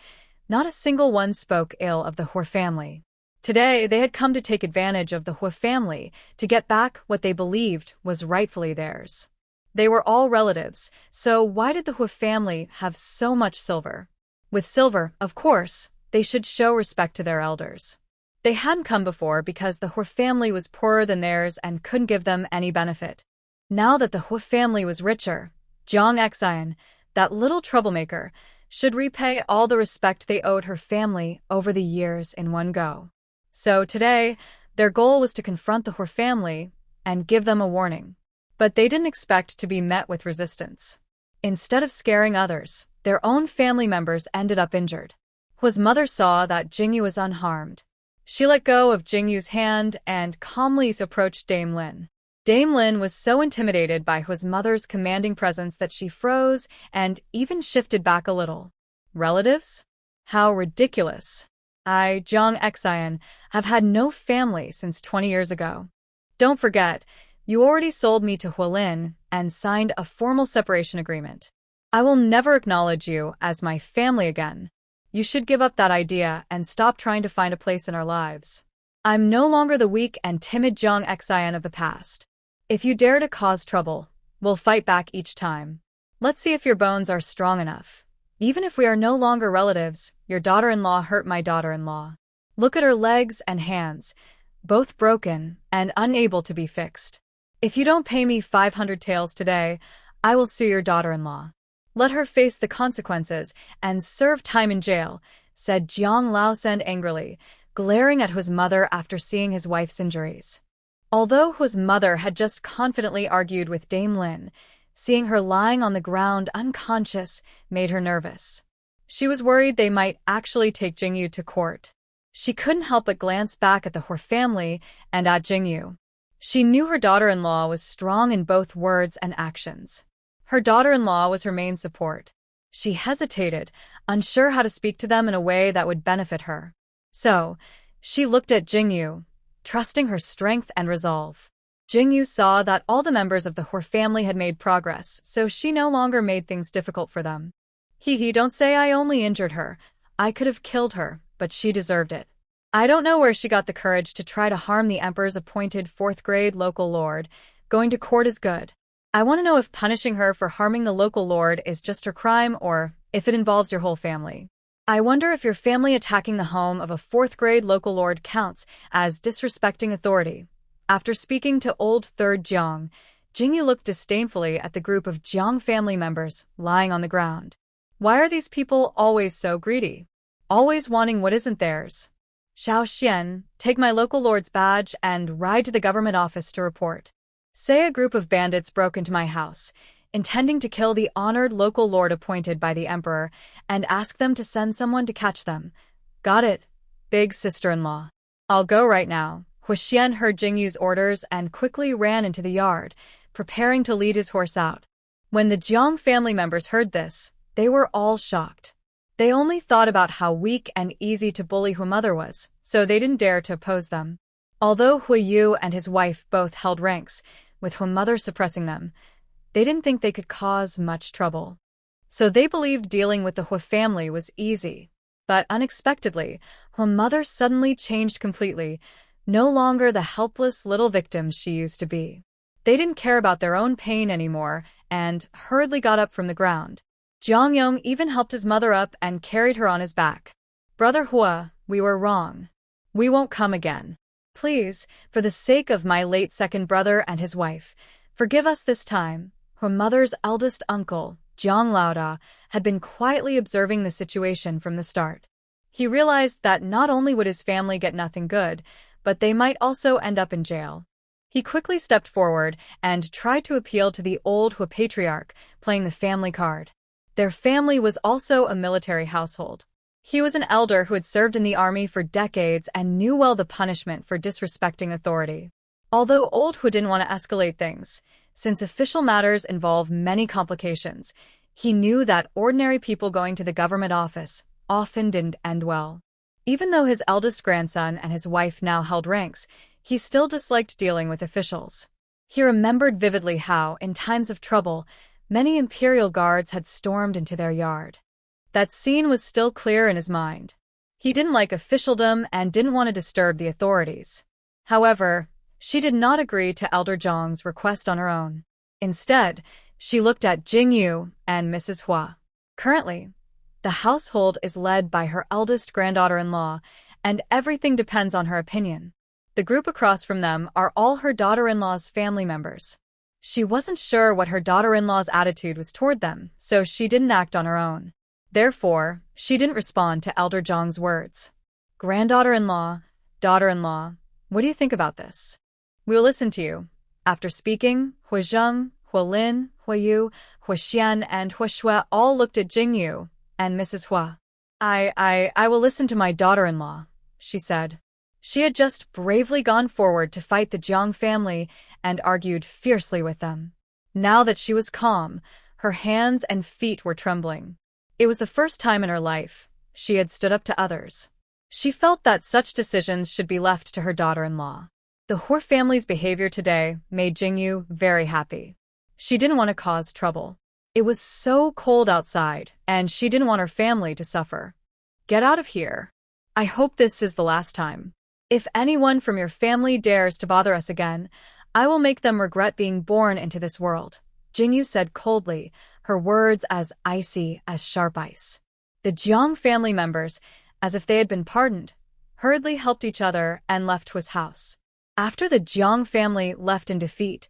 Not a single one spoke ill of the Hua family. Today, they had come to take advantage of the Hua family to get back what they believed was rightfully theirs. They were all relatives, so why did the Hua family have so much silver? With silver, of course, they should show respect to their elders. They hadn't come before because the Hua family was poorer than theirs and couldn't give them any benefit. Now that the Hua family was richer, Jiang Xian, that little troublemaker, should repay all the respect they owed her family over the years in one go. So today, their goal was to confront the Hua family and give them a warning. But they didn't expect to be met with resistance. Instead of scaring others, their own family members ended up injured. Hua's mother saw that Jingyu was unharmed. She let go of Jingyu's hand and calmly approached Dame Lin. Dame Lin was so intimidated by Hua's mother's commanding presence that she froze and even shifted back a little. Relatives? How ridiculous. I, Jiang Xian, have had no family since 20 years ago. Don't forget, you already sold me to Hualin and signed a formal separation agreement. I will never acknowledge you as my family again. You should give up that idea and stop trying to find a place in our lives. I'm no longer the weak and timid Jiang Xian of the past. If you dare to cause trouble, we'll fight back each time. Let's see if your bones are strong enough. Even if we are no longer relatives, your daughter-in-law hurt my daughter-in-law. Look at her legs and hands, both broken and unable to be fixed. If you don't pay me 500 taels today, I will sue your daughter-in-law. Let her face the consequences and serve time in jail, said Jiang Laosen angrily, glaring at Hua's mother after seeing his wife's injuries. Although Hua's mother had just confidently argued with Dame Lin, seeing her lying on the ground unconscious made her nervous. She was worried they might actually take Jingyu to court. She couldn't help but glance back at the Hua family and at Jingyu. She knew her daughter-in-law was strong in both words and actions. Her daughter-in-law was her main support. She hesitated, unsure how to speak to them in a way that would benefit her. So, she looked at Jingyu, trusting her strength and resolve. Jingyu saw that all the members of the Hua family had made progress, so she no longer made things difficult for them. Hee, don't say I only injured her. I could have killed her, but she deserved it. I don't know where she got the courage to try to harm the emperor's appointed 4th-grade local lord. Going to court is good. I want to know if punishing her for harming the local lord is just her crime or if it involves your whole family. I wonder if your family attacking the home of a 4th-grade local lord counts as disrespecting authority. After speaking to old 3rd Jiang, Jingyu looked disdainfully at the group of Jiang family members lying on the ground. Why are these people always so greedy? Always wanting what isn't theirs? Xiao Xian, take my local lord's badge and ride to the government office to report. Say a group of bandits broke into my house, intending to kill the honored local lord appointed by the emperor, and ask them to send someone to catch them. Got it, big sister-in-law. I'll go right now. Hua Xian heard Jingyu's orders and quickly ran into the yard, preparing to lead his horse out. When the Jiang family members heard this, they were all shocked. They only thought about how weak and easy to bully Hua mother was, so they didn't dare to oppose them. Although Hua Yu and his wife both held ranks, with Hua mother suppressing them, they didn't think they could cause much trouble. So they believed dealing with the Hua family was easy. But unexpectedly, Hua mother suddenly changed completely, no longer the helpless little victim she used to be. They didn't care about their own pain anymore and hurriedly got up from the ground. Jiang Yong even helped his mother up and carried her on his back. Brother Hua, we were wrong. We won't come again. Please, for the sake of my late second brother and his wife, forgive us this time. Her mother's eldest uncle, Jiang Laoda, had been quietly observing the situation from the start. He realized that not only would his family get nothing good, but they might also end up in jail. He quickly stepped forward and tried to appeal to the old Hua patriarch, playing the family card. Their family was also a military household. He was an elder who had served in the army for decades and knew well the punishment for disrespecting authority. Although old Hua didn't want to escalate things, since official matters involve many complications, he knew that ordinary people going to the government office often didn't end well. Even though his eldest grandson and his wife now held ranks, he still disliked dealing with officials. He remembered vividly how, in times of trouble, many imperial guards had stormed into their yard. That scene was still clear in his mind. He didn't like officialdom and didn't want to disturb the authorities. However, she did not agree to Elder Zhang's request on her own. Instead, she looked at Jingyu and Mrs. Hua. Currently, the household is led by her eldest granddaughter-in-law, and everything depends on her opinion. The group across from them are all her daughter-in-law's family members. She wasn't sure what her daughter-in-law's attitude was toward them, so she didn't act on her own. Therefore, she didn't respond to Elder Zhang's words. Granddaughter-in-law, daughter-in-law, what do you think about this? We'll listen to you. After speaking, Hua Zheng, Hua Lin, Hua Yu, Hua Xian, and Hua Shui all looked at Jingyu and Mrs. Hua. I will listen to my daughter-in-law, she said. She had just bravely gone forward to fight the Jiang family and argued fiercely with them. Now that she was calm, her hands and feet were trembling. It was the first time in her life she had stood up to others. She felt that such decisions should be left to her daughter-in-law. The Hua family's behavior today made Jingyu very happy. She didn't want to cause trouble. It was so cold outside, and she didn't want her family to suffer. Get out of here. I hope this is the last time. If anyone from your family dares to bother us again, I will make them regret being born into this world, Jingyu said coldly, her words as icy as sharp ice. The Jiang family members, as if they had been pardoned, hurriedly helped each other and left Hua's house. After the Jiang family left in defeat,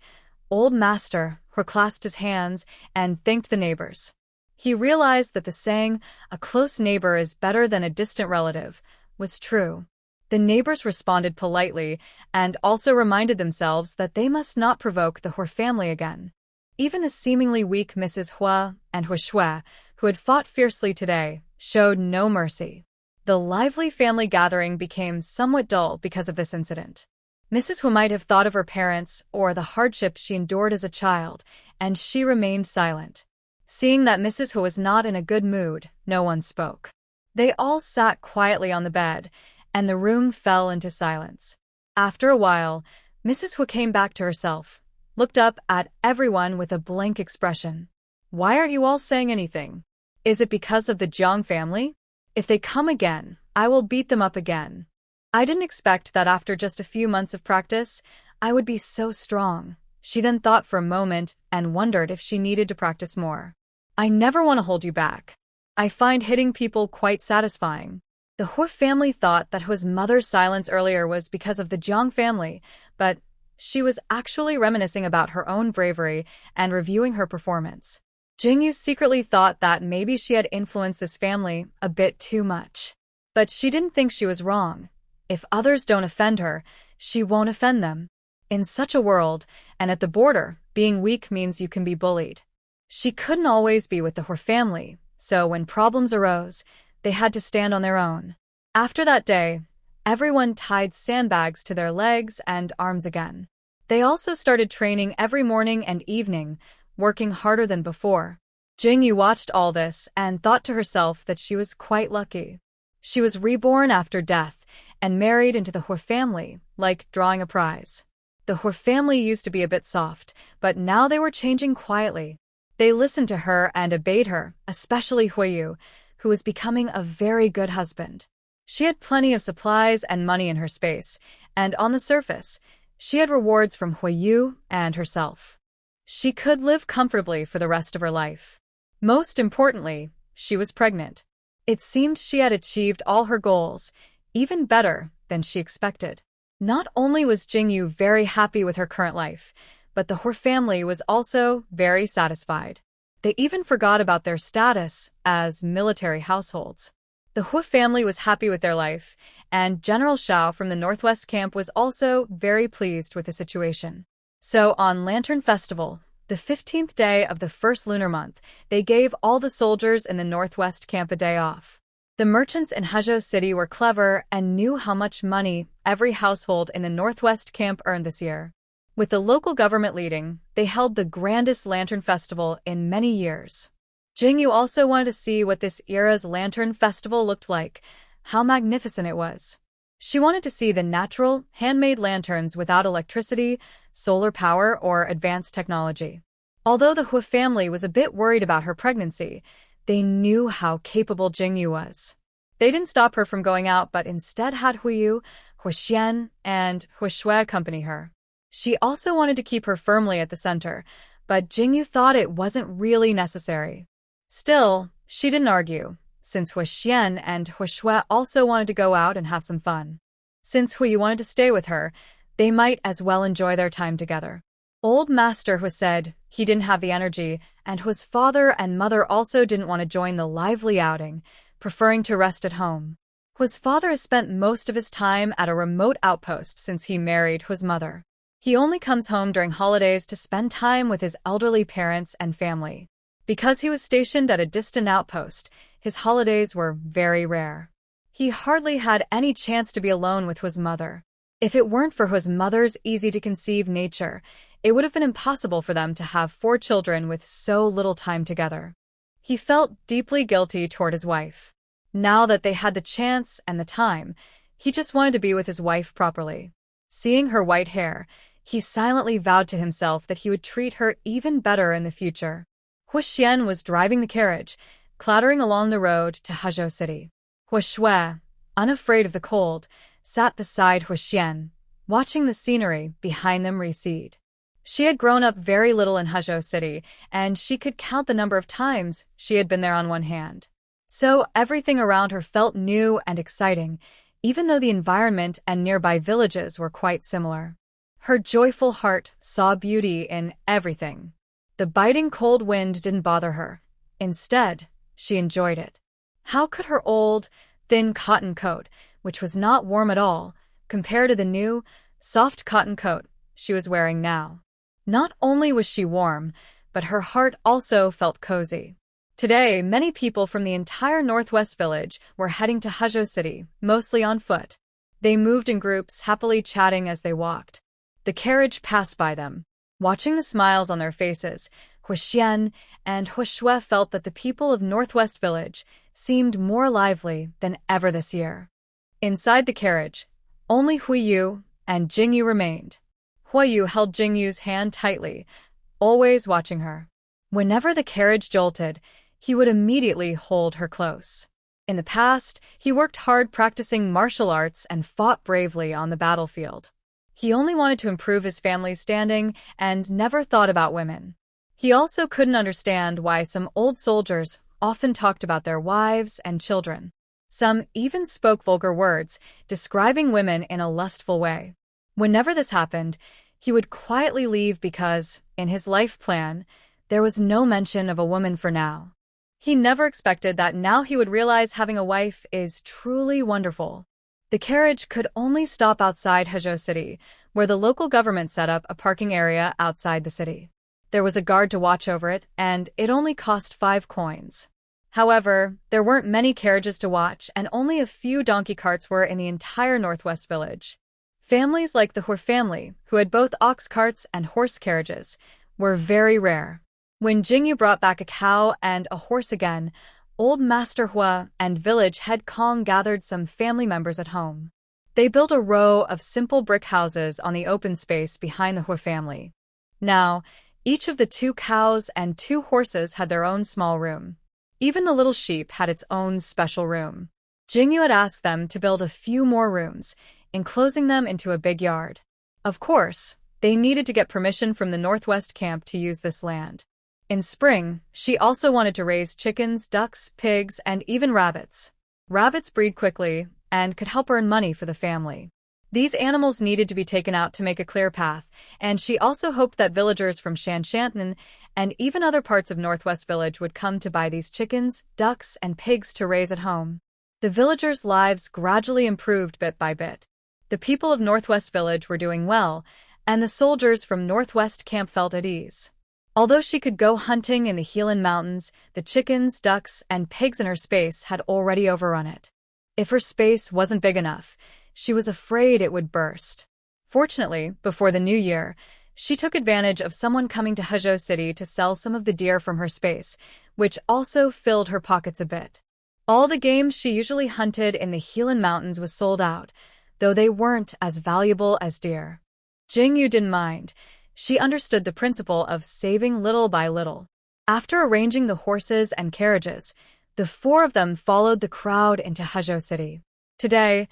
Old Master Hua clasped his hands and thanked the neighbors. He realized that the saying, "a close neighbor is better than a distant relative," was true. The neighbors responded politely and also reminded themselves that they must not provoke the Hua family again. Even the seemingly weak Mrs. Hua and Hua Shui, who had fought fiercely today, showed no mercy. The lively family gathering became somewhat dull because of this incident. Mrs. Hua might have thought of her parents or the hardships she endured as a child, and she remained silent. Seeing that Mrs. Hua was not in a good mood, no one spoke. They all sat quietly on the bed, and the room fell into silence. After a while, Mrs. Hu came back to herself, looked up at everyone with a blank expression. Why aren't you all saying anything? Is it because of the Jiang family? If they come again, I will beat them up again. I didn't expect that after just a few months of practice, I would be so strong. She then thought for a moment and wondered if she needed to practice more. I never want to hold you back. I find hitting people quite satisfying. The Hu family thought that Hu's mother's silence earlier was because of the Jiang family, but she was actually reminiscing about her own bravery and reviewing her performance. Jingyu secretly thought that maybe she had influenced this family a bit too much. But she didn't think she was wrong. If others don't offend her, she won't offend them. In such a world, and at the border, being weak means you can be bullied. She couldn't always be with the Hu family, so when problems arose, they had to stand on their own. After that day, everyone tied sandbags to their legs and arms again. They also started training every morning and evening, working harder than before. Jingyu watched all this and thought to herself that she was quite lucky. She was reborn after death and married into the Hu family, like drawing a prize. The Hu family used to be a bit soft, but now they were changing quietly. They listened to her and obeyed her, especially Huiyu, who was becoming a very good husband. She had plenty of supplies and money in her space, and on the surface, she had rewards from Huiyu and herself. She could live comfortably for the rest of her life. Most importantly, she was pregnant. It seemed she had achieved all her goals, even better than she expected. Not only was Jingyu very happy with her current life, but the Hu family was also very satisfied. They even forgot about their status as military households. The Hu family was happy with their life, and General Shao from the Northwest Camp was also very pleased with the situation. So on Lantern Festival, the 15th day of the first lunar month, they gave all the soldiers in the Northwest Camp a day off. The merchants in Huzhou City were clever and knew how much money every household in the Northwest Camp earned this year. With the local government leading, they held the grandest Lantern Festival in many years. Jingyu also wanted to see what this era's Lantern Festival looked like, how magnificent it was. She wanted to see the natural, handmade lanterns without electricity, solar power, or advanced technology. Although the Hu family was a bit worried about her pregnancy, they knew how capable Jingyu was. They didn't stop her from going out, but instead had Huiyu, Huxian, and Huishui accompany her. She also wanted to keep her firmly at the center, but Jingyu thought it wasn't really necessary. Still, she didn't argue, since Huxian and Huishui also wanted to go out and have some fun. Since Huiyu wanted to stay with her, they might as well enjoy their time together. Old Master Hu said he didn't have the energy, and Hu's father and mother also didn't want to join the lively outing, preferring to rest at home. Hu's father has spent most of his time at a remote outpost since he married Hu's mother. He only comes home during holidays to spend time with his elderly parents and family. Because he was stationed at a distant outpost, his holidays were very rare. He hardly had any chance to be alone with Hu's mother. If it weren't for Hu's mother's easy-to-conceive nature, it would have been impossible for them to have 4 children with so little time together. He felt deeply guilty toward his wife. Now that they had the chance and the time, he just wanted to be with his wife properly. Seeing her white hair, he silently vowed to himself that he would treat her even better in the future. Huxian was driving the carriage, clattering along the road to Huzhou City. Huishui, unafraid of the cold, sat beside Huxian, watching the scenery behind them recede. She had grown up very little in Huzhou City, and she could count the number of times she had been there on one hand. So everything around her felt new and exciting, even though the environment and nearby villages were quite similar. Her joyful heart saw beauty in everything. The biting cold wind didn't bother her. Instead, she enjoyed it. How could her old, thin cotton coat, which was not warm at all, compare to the new, soft cotton coat she was wearing now? Not only was she warm, but her heart also felt cozy. Today, many people from the entire Northwest Village were heading to Huzhou City, mostly on foot. They moved in groups, happily chatting as they walked. The carriage passed by them. Watching the smiles on their faces, Huxian and Huishui felt that the people of Northwest Village seemed more lively than ever this year. Inside the carriage, only Huiyu and Jingyu remained. Huiyu held Jingyu's hand tightly, always watching her. Whenever the carriage jolted, he would immediately hold her close. In the past, he worked hard practicing martial arts and fought bravely on the battlefield. He only wanted to improve his family's standing and never thought about women. He also couldn't understand why some old soldiers often talked about their wives and children. Some even spoke vulgar words, describing women in a lustful way. Whenever this happened, he would quietly leave because, in his life plan, there was no mention of a woman for now. He never expected that now he would realize having a wife is truly wonderful. The carriage could only stop outside Hezhou City, where the local government set up a parking area outside the city. There was a guard to watch over it, and it only cost 5 coins. However, there weren't many carriages to watch, and only a few donkey carts were in the entire Northwest village. Families like the Hu family, who had both ox carts and horse carriages, were very rare. When Jingyu brought back a cow and a horse again, old Master Hua and village head Kong gathered some family members at home. They built a row of simple brick houses on the open space behind the Hu family. Now, each of the 2 cows and 2 horses had their own small room. Even the little sheep had its own special room. Jingyu had asked them to build a few more rooms, enclosing them into a big yard. Of course, they needed to get permission from the Northwest camp to use this land. In spring, she also wanted to raise chickens, ducks, pigs, and even rabbits. Rabbits breed quickly and could help earn money for the family. These animals needed to be taken out to make a clear path, and she also hoped that villagers from Shanshantan and even other parts of Northwest Village would come to buy these chickens, ducks, and pigs to raise at home. The villagers' lives gradually improved bit by bit. The people of Northwest Village were doing well, and the soldiers from Northwest Camp felt at ease. Although she could go hunting in the Helan Mountains, the chickens, ducks, and pigs in her space had already overrun it. If her space wasn't big enough, she was afraid it would burst. Fortunately, before the new year, she took advantage of someone coming to Hezhou City to sell some of the deer from her space, which also filled her pockets a bit. All the game she usually hunted in the Helan Mountains was sold out, though they weren't as valuable as deer. Jingyu didn't mind. She understood the principle of saving little by little. After arranging the horses and carriages, the 4 of them followed the crowd into Hezhou City. Today,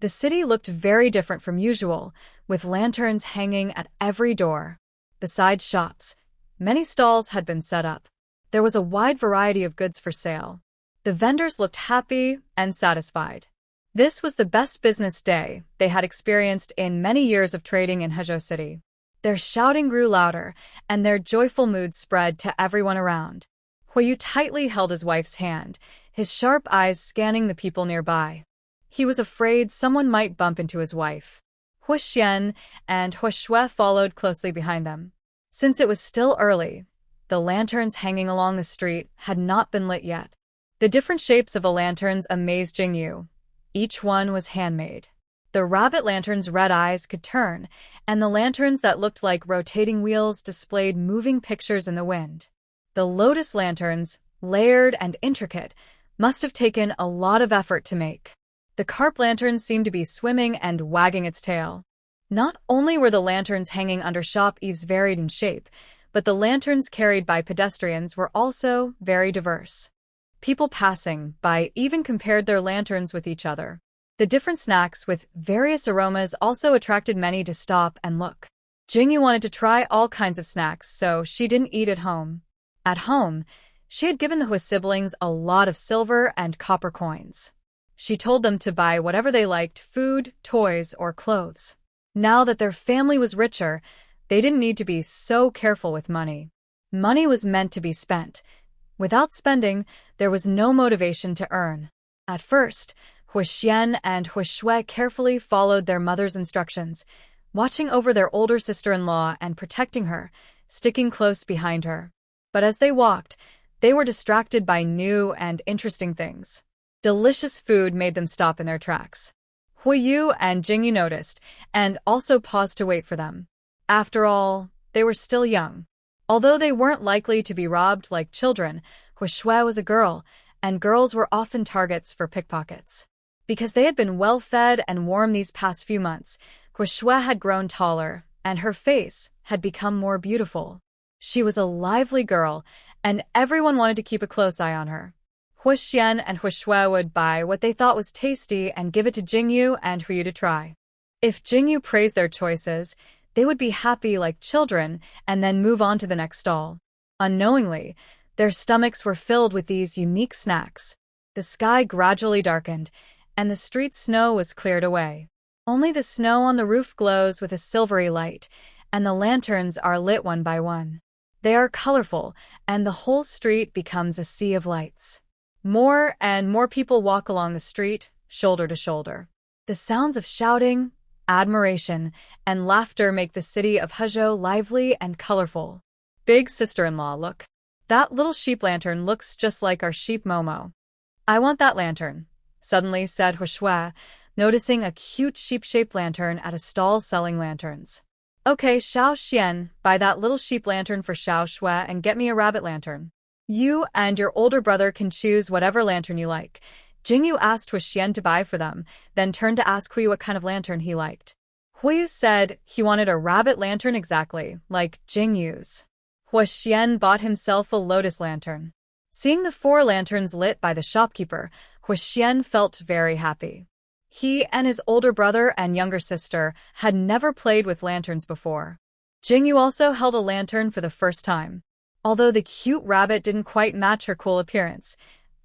the city looked very different from usual, with lanterns hanging at every door. Besides shops, many stalls had been set up. There was a wide variety of goods for sale. The vendors looked happy and satisfied. This was the best business day they had experienced in many years of trading in Hezhou City. Their shouting grew louder, and their joyful mood spread to everyone around. Huiyu tightly held his wife's hand, his sharp eyes scanning the people nearby. He was afraid someone might bump into his wife. Hu Xian and Hu Shui followed closely behind them. Since it was still early, the lanterns hanging along the street had not been lit yet. The different shapes of the lanterns amazed Jingyu. Each one was handmade. The rabbit lantern's red eyes could turn, and the lanterns that looked like rotating wheels displayed moving pictures in the wind. The lotus lanterns, layered and intricate, must have taken a lot of effort to make. The carp lantern seemed to be swimming and wagging its tail. Not only were the lanterns hanging under shop eaves varied in shape, but the lanterns carried by pedestrians were also very diverse. People passing by even compared their lanterns with each other. The different snacks with various aromas also attracted many to stop and look. Jingyu wanted to try all kinds of snacks, so she didn't eat at home. At home, she had given the Hu siblings a lot of silver and copper coins. She told them to buy whatever they liked, food, toys, or clothes. Now that their family was richer, they didn't need to be so careful with money. Money was meant to be spent. Without spending, there was no motivation to earn. At first, Hu Xian and Hu Shui carefully followed their mother's instructions, watching over their older sister-in-law and protecting her, sticking close behind her. But as they walked, they were distracted by new and interesting things. Delicious food made them stop in their tracks. Huiyu and Jingyu noticed, and also paused to wait for them. After all, they were still young. Although they weren't likely to be robbed like children, Hu Shui was a girl, and girls were often targets for pickpockets. Because they had been well-fed and warm these past few months, Huishue had grown taller, and her face had become more beautiful. She was a lively girl, and everyone wanted to keep a close eye on her. Huixian and Huishue would buy what they thought was tasty and give it to Jingyu and Huiyu to try. If Jingyu praised their choices, they would be happy like children and then move on to the next stall. Unknowingly, their stomachs were filled with these unique snacks. The sky gradually darkened, and the street snow was cleared away. Only the snow on the roof glows with a silvery light, and the lanterns are lit one by one. They are colorful, and the whole street becomes a sea of lights. More and more people walk along the street, shoulder to shoulder. The sounds of shouting, admiration, and laughter make the city of Huzhou lively and colorful. Big sister-in-law, look. That little sheep lantern looks just like our sheep Momo. I want that lantern, suddenly said Huishue, noticing a cute sheep-shaped lantern at a stall selling lanterns. Okay, Xiao Xian, buy that little sheep lantern for Xiao Shui and get me a rabbit lantern. You and your older brother can choose whatever lantern you like. Jingyu asked Huixian to buy for them, then turned to ask Huiyu what kind of lantern he liked. Huiyu said he wanted a rabbit lantern exactly, like Jingyu's. Huixian bought himself a lotus lantern. Seeing the 4 lanterns lit by the shopkeeper, Huixian felt very happy. He and his older brother and younger sister had never played with lanterns before. Jingyu also held a lantern for the first time. Although the cute rabbit didn't quite match her cool appearance,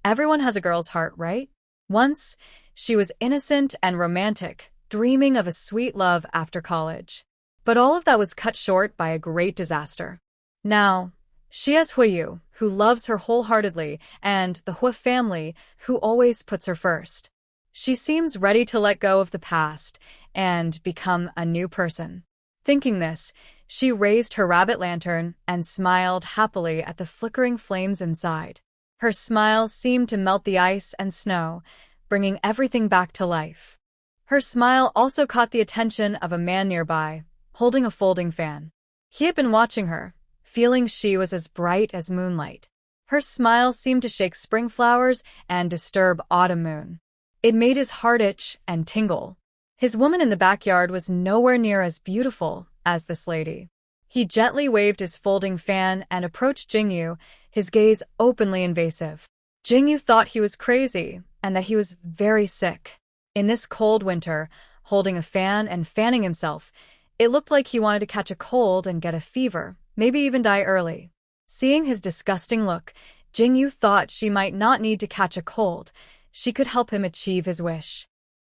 everyone has a girl's heart, right? Once, she was innocent and romantic, dreaming of a sweet love after college. But all of that was cut short by a great disaster. Now, she has Huiyu, who loves her wholeheartedly, and the Hu family, who always puts her first. She seems ready to let go of the past and become a new person. Thinking this, she raised her rabbit lantern and smiled happily at the flickering flames inside. Her smile seemed to melt the ice and snow, bringing everything back to life. Her smile also caught the attention of a man nearby, holding a folding fan. He had been watching her, feeling she was as bright as moonlight. Her smile seemed to shake spring flowers and disturb autumn moon. It made his heart itch and tingle. His woman in the backyard was nowhere near as beautiful as this lady. He gently waved his folding fan and approached Jingyu, his gaze openly invasive. Jingyu thought he was crazy and that he was very sick. In this cold winter, holding a fan and fanning himself, it looked like he wanted to catch a cold and get a fever, maybe even die early. Seeing his disgusting look, Jingyu thought she might not need to catch a cold. She could help him achieve his wish.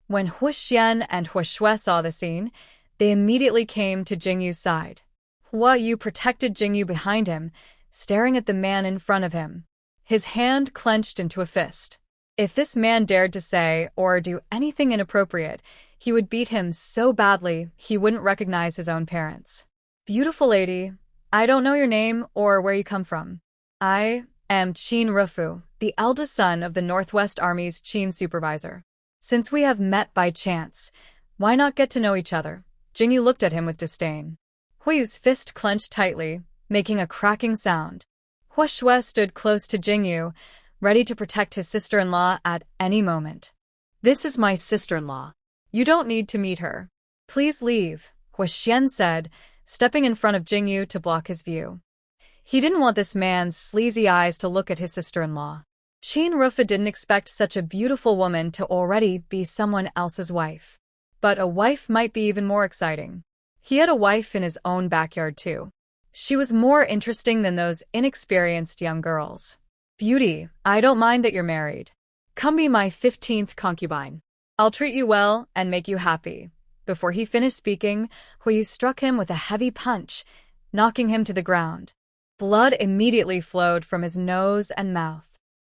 When Huixian and Huishue saw the scene, they immediately came to Jingyu's side. Huiyu protected Jingyu behind him, staring at the man in front of him. His hand clenched into a fist. If this man dared to say or do anything inappropriate, he would beat him so badly he wouldn't recognize his own parents. Beautiful lady, I don't know your name or where you come from. I am Qin Rufu, the eldest son of the Northwest Army's Qin supervisor. Since we have met by chance, why not get to know each other? Jingyu looked at him with disdain. Huiyu's fist clenched tightly, making a cracking sound. Huishue stood close to Jingyu, ready to protect his sister-in-law at any moment. This is my sister-in-law. You don't need to meet her. Please leave, Huixian said, stepping in front of Jingyu to block his view. He didn't want this man's sleazy eyes to look at his sister-in-law. Qin Rufa didn't expect such a beautiful woman to already be someone else's wife. But a wife might be even more exciting. He had a wife in his own backyard too. She was more interesting than those inexperienced young girls. Beauty, I don't mind that you're married. Come be my 15th concubine. I'll treat you well and make you happy. Before he finished speaking, Huiyu struck him with a heavy punch, knocking him to the ground. Blood immediately flowed from his nose and mouth.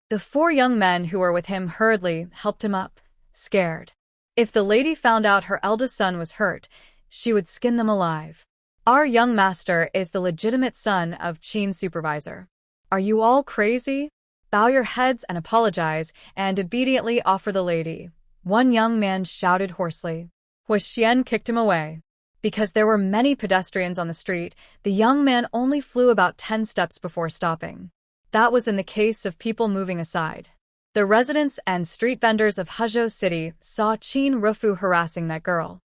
The 4 young men who were with him hurriedly helped him up, scared. If the lady found out her eldest son was hurt, she would skin them alive. Our young master is the legitimate son of Qin's supervisor. Are you all crazy? Bow your heads and apologize, and obediently offer the lady. One young man shouted hoarsely. Huixian kicked him away. Because there were many pedestrians on the street, the young man only flew about 10 steps before stopping. That was in the case of people moving aside. The residents and street vendors of Huzhou City saw Qin Rufu harassing that girl.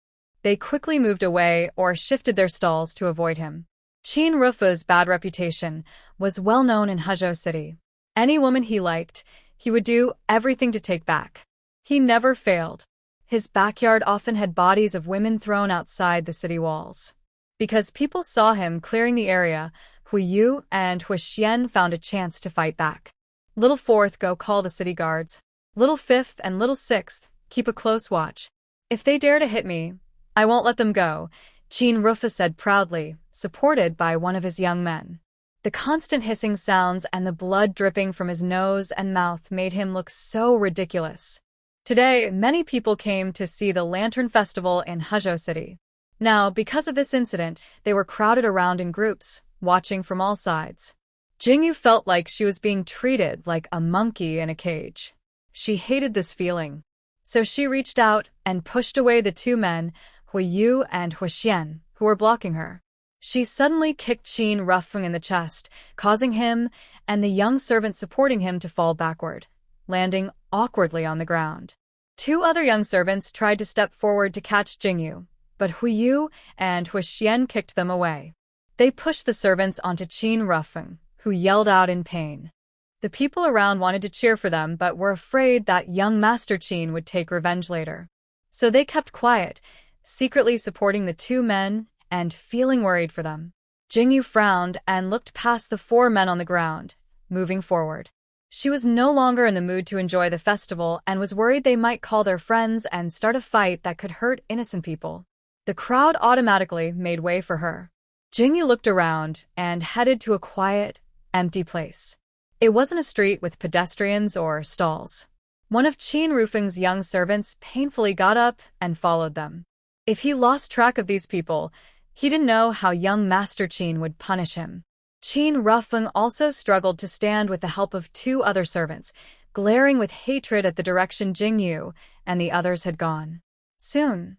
They quickly moved away or shifted their stalls to avoid him. Qin Rufa's bad reputation was well known in Huzhou City. Any woman he liked, he would do everything to take back. He never failed. His backyard often had bodies of women thrown outside the city walls. Because people saw him clearing the area, Hu Yu and Hu Xian found a chance to fight back. Little Fourth, go call the city guards. Little Fifth and Little Sixth, keep a close watch. If they dare to hit me, I won't let them go, Qin Rufa said proudly, supported by one of his young men. The constant hissing sounds and the blood dripping from his nose and mouth made him look so ridiculous. Today, many people came to see the Lantern Festival in Huzhou City. Now, because of this incident, they were crowded around in groups, watching from all sides. Jingyu felt like she was being treated like a monkey in a cage. She hated this feeling. So she reached out and pushed away the two men, Hu Yu and Hu Xian, who were blocking her. She suddenly kicked Qin Rufa in the chest, causing him and the young servant supporting him to fall backward, landing awkwardly on the ground. Two other young servants tried to step forward to catch Jingyu, but Hu Yu and Hu Xian kicked them away. They pushed the servants onto Qin Rufa, who yelled out in pain. The people around wanted to cheer for them but were afraid that young Master Qin would take revenge later. So they kept quiet, secretly supporting the two men and feeling worried for them. Jingyu frowned and looked past the four men on the ground, moving forward. She was no longer in the mood to enjoy the festival and was worried they might call their friends and start a fight that could hurt innocent people. The crowd automatically made way for her. Jingyu looked around and headed to a quiet, empty place. It wasn't a street with pedestrians or stalls. One of Qin Rufeng's young servants painfully got up and followed them. If he lost track of these people, he didn't know how young Master Qin would punish him. Qin Rufeng also struggled to stand with the help of two other servants, glaring with hatred at the direction Jingyu and the others had gone. Soon,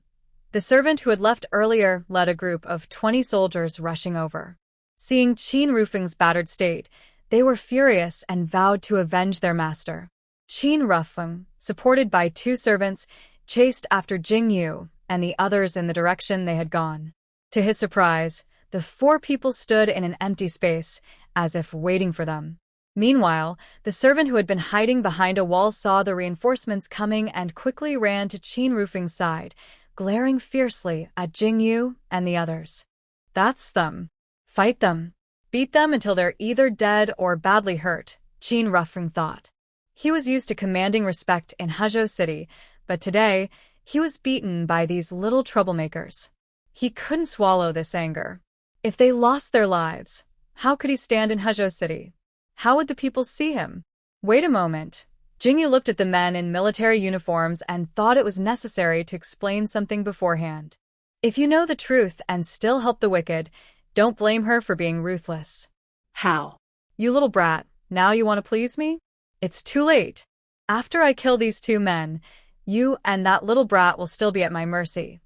the servant who had left earlier led a group of 20 soldiers rushing over. Seeing Qin Rufeng's battered state, they were furious and vowed to avenge their master. Qin Rufeng, supported by two servants, chased after Jingyu and the others in the direction they had gone. To his surprise, the four people stood in an empty space, as if waiting for them. Meanwhile, the servant who had been hiding behind a wall saw the reinforcements coming and quickly ran to Qin Rufeng's side, glaring fiercely at Jingyu and the others. That's them. Fight them. Beat them until they're either dead or badly hurt, Qin Rufeng thought. He was used to commanding respect in Huzhou City, but today, he was beaten by these little troublemakers. He couldn't swallow this anger. If they lost their lives, how could he stand in Huzhou City? How would the people see him? Wait a moment. Jingyu looked at the men in military uniforms and thought it was necessary to explain something beforehand. If you know the truth and still help the wicked, don't blame her for being ruthless. How? You little brat, now you want to please me? It's too late. After I kill these two men, you and that little brat will still be at my mercy.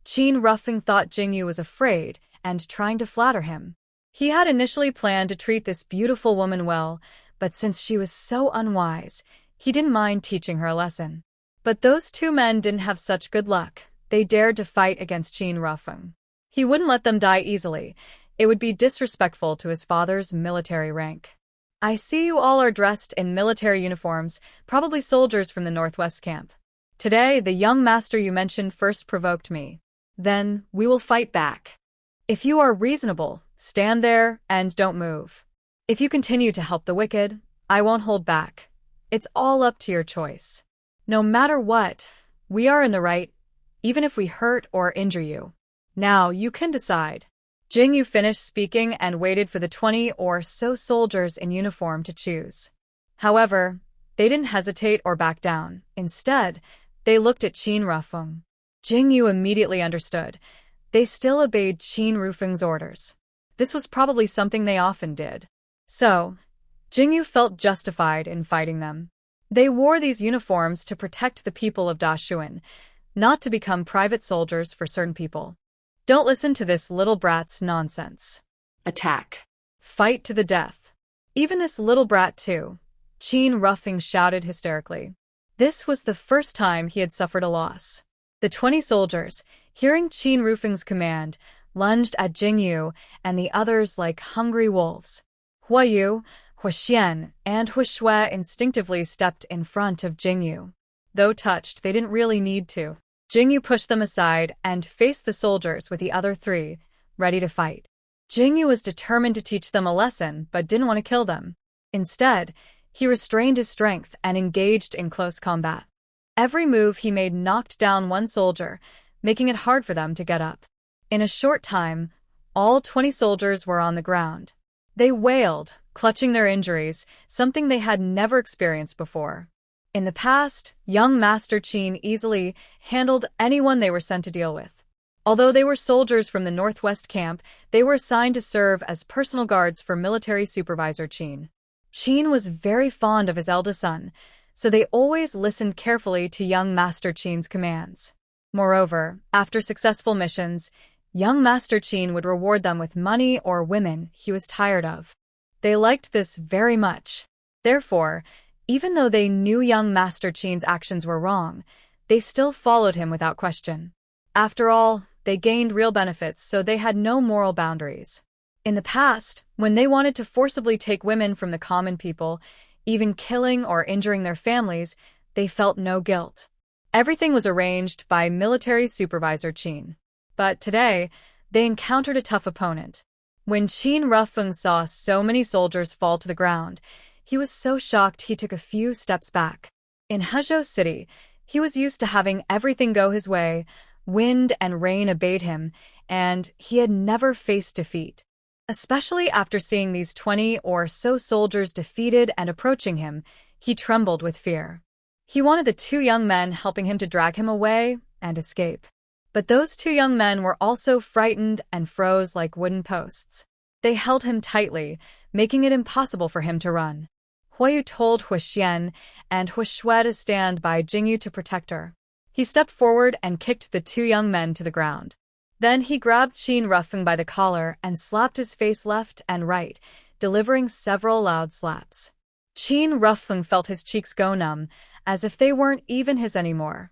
Qin Rufeng thought Jingyu was afraid and trying to flatter him. He had initially planned to treat this beautiful woman well, but since she was so unwise, he didn't mind teaching her a lesson. But those two men didn't have such good luck. They dared to fight against Qin Rufeng. He wouldn't let them die easily. It would be disrespectful to his father's military rank. I see you all are dressed in military uniforms, probably soldiers from the Northwest camp. Today, the young master you mentioned first provoked me. Then, we will fight back. If you are reasonable, stand there and don't move. If you continue to help the wicked, I won't hold back. It's all up to your choice. No matter what, we are in the right, even if we hurt or injure you. Now, you can decide. Jingyu finished speaking and waited for the 20 or so soldiers in uniform to choose. However, they didn't hesitate or back down. Instead, they looked at Qin Rufeng. Jingyu immediately understood. They still obeyed Qin Rufeng's orders. This was probably something they often did. So, Jingyu felt justified in fighting them. They wore these uniforms to protect the people of Dashuan, not to become private soldiers for certain people. Don't listen to this little brat's nonsense. Attack. Fight to the death. Even this little brat too, Qin Rufeng shouted hysterically. This was the first time he had suffered a loss. The 20 soldiers, Hearing Qin Rufeng's command, lunged at Jingyu and the others like hungry wolves. Huayu, Huaxian, and Huashui instinctively stepped in front of Jingyu. Though touched, they didn't really need to. Jingyu pushed them aside and faced the soldiers with the other three, ready to fight. Jingyu was determined to teach them a lesson, but didn't want to kill them. Instead, he restrained his strength and engaged in close combat. Every move he made knocked down one soldier, making it hard for them to get up. In a short time, all 20 soldiers were on the ground. They wailed, clutching their injuries, something they had never experienced before. In the past, young Master Qin easily handled anyone they were sent to deal with. Although they were soldiers from the Northwest camp, they were assigned to serve as personal guards for military supervisor Qin. Qin was very fond of his eldest son, so they always listened carefully to young Master Qin's commands. Moreover, after successful missions, young Master Qin would reward them with money or women he was tired of. They liked this very much. Therefore, even though they knew young Master Qin's actions were wrong, they still followed him without question. After all, they gained real benefits, so they had no moral boundaries. In the past, when they wanted to forcibly take women from the common people, even killing or injuring their families, they felt no guilt. Everything was arranged by military supervisor Qin. But today, they encountered a tough opponent. When Qin Rufeng saw so many soldiers fall to the ground, he was so shocked he took a few steps back. In Hezhou City, he was used to having everything go his way. Wind and rain obeyed him, and he had never faced defeat. Especially after seeing these 20 or so soldiers defeated and approaching him, he trembled with fear. He wanted the two young men helping him to drag him away and escape. But those two young men were also frightened and froze like wooden posts. They held him tightly, making it impossible for him to run. Huayu told Huaxian and Huashui to stand by Jingyu to protect her. He stepped forward and kicked the two young men to the ground. Then he grabbed Qin Rufeng by the collar and slapped his face left and right, delivering several loud slaps. Qin Rufeng felt his cheeks go numb, as if they weren't even his anymore.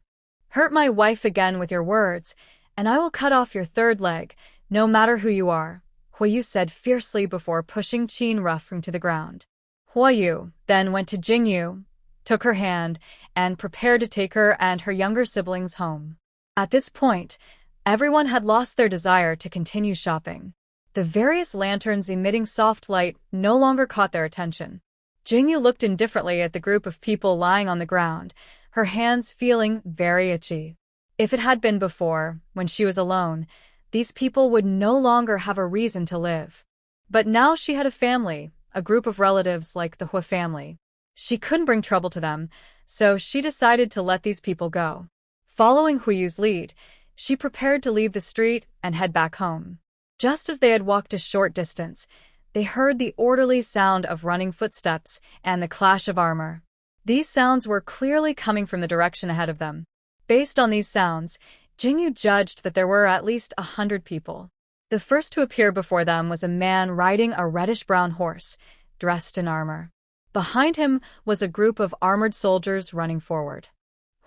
"Hurt my wife again with your words, and I will cut off your third leg, no matter who you are," Huayu said fiercely before pushing Qin Rufeng to the ground. Huayu then went to Jingyu, took her hand, and prepared to take her and her younger siblings home. At this point, everyone had lost their desire to continue shopping. The various lanterns emitting soft light no longer caught their attention. Jingyu looked indifferently at the group of people lying on the ground, her hands feeling very itchy. If it had been before, when she was alone, these people would no longer have a reason to live. But now she had a family, a group of relatives like the Hua family. She couldn't bring trouble to them, so she decided to let these people go. Following Huyu's lead, she prepared to leave the street and head back home. Just as they had walked a short distance, they heard the orderly sound of running footsteps and the clash of armor. These sounds were clearly coming from the direction ahead of them. Based on these sounds, Jingyu judged that there were at least 100 people. The first to appear before them was a man riding a reddish-brown horse, dressed in armor. Behind him was a group of armored soldiers running forward.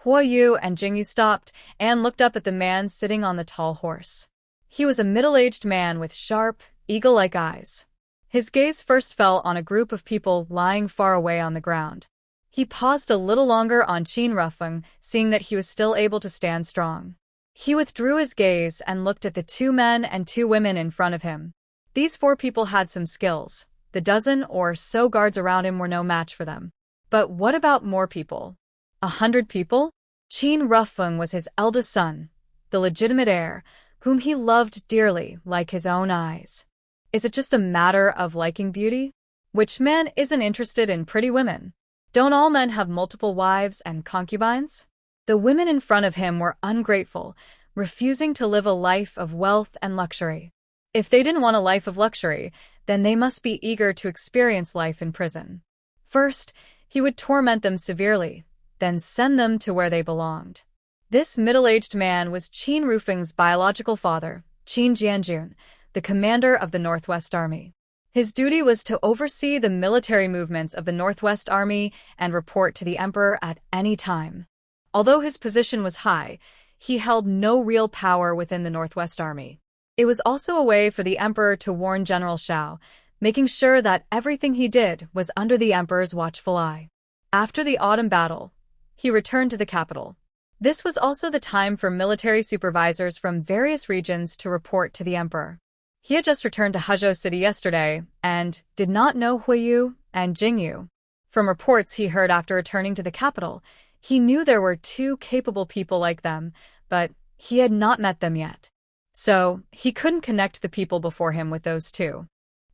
Huayu and Jingyu stopped and looked up at the man sitting on the tall horse. He was a middle-aged man with sharp, eagle-like eyes. His gaze first fell on a group of people lying far away on the ground. He paused a little longer on Qin Rufeng, seeing that he was still able to stand strong. He withdrew his gaze and looked at the 2 men and 2 women in front of him. These 4 people had some skills. The dozen or so guards around him were no match for them. But what about more people? 100 people? Qin Rufeng was his eldest son, the legitimate heir, whom he loved dearly like his own eyes. Is it just a matter of liking beauty? Which man isn't interested in pretty women? Don't all men have multiple wives and concubines? The women in front of him were ungrateful, refusing to live a life of wealth and luxury. If they didn't want a life of luxury, then they must be eager to experience life in prison. First, he would torment them severely, then send them to where they belonged. This middle-aged man was Qin Rufeng's biological father, Qin Jianjun, the commander of the Northwest Army. His duty was to oversee the military movements of the Northwest Army and report to the emperor at any time. Although his position was high, he held no real power within the Northwest Army. It was also a way for the emperor to warn General Shao, making sure that everything he did was under the emperor's watchful eye. After the autumn battle, he returned to the capital. This was also the time for military supervisors from various regions to report to the emperor. He had just returned to Huzhou City yesterday and did not know Huiyu and Jingyu. From reports he heard after returning to the capital, he knew there were two capable people like them, but he had not met them yet. So, he couldn't connect the people before him with those two.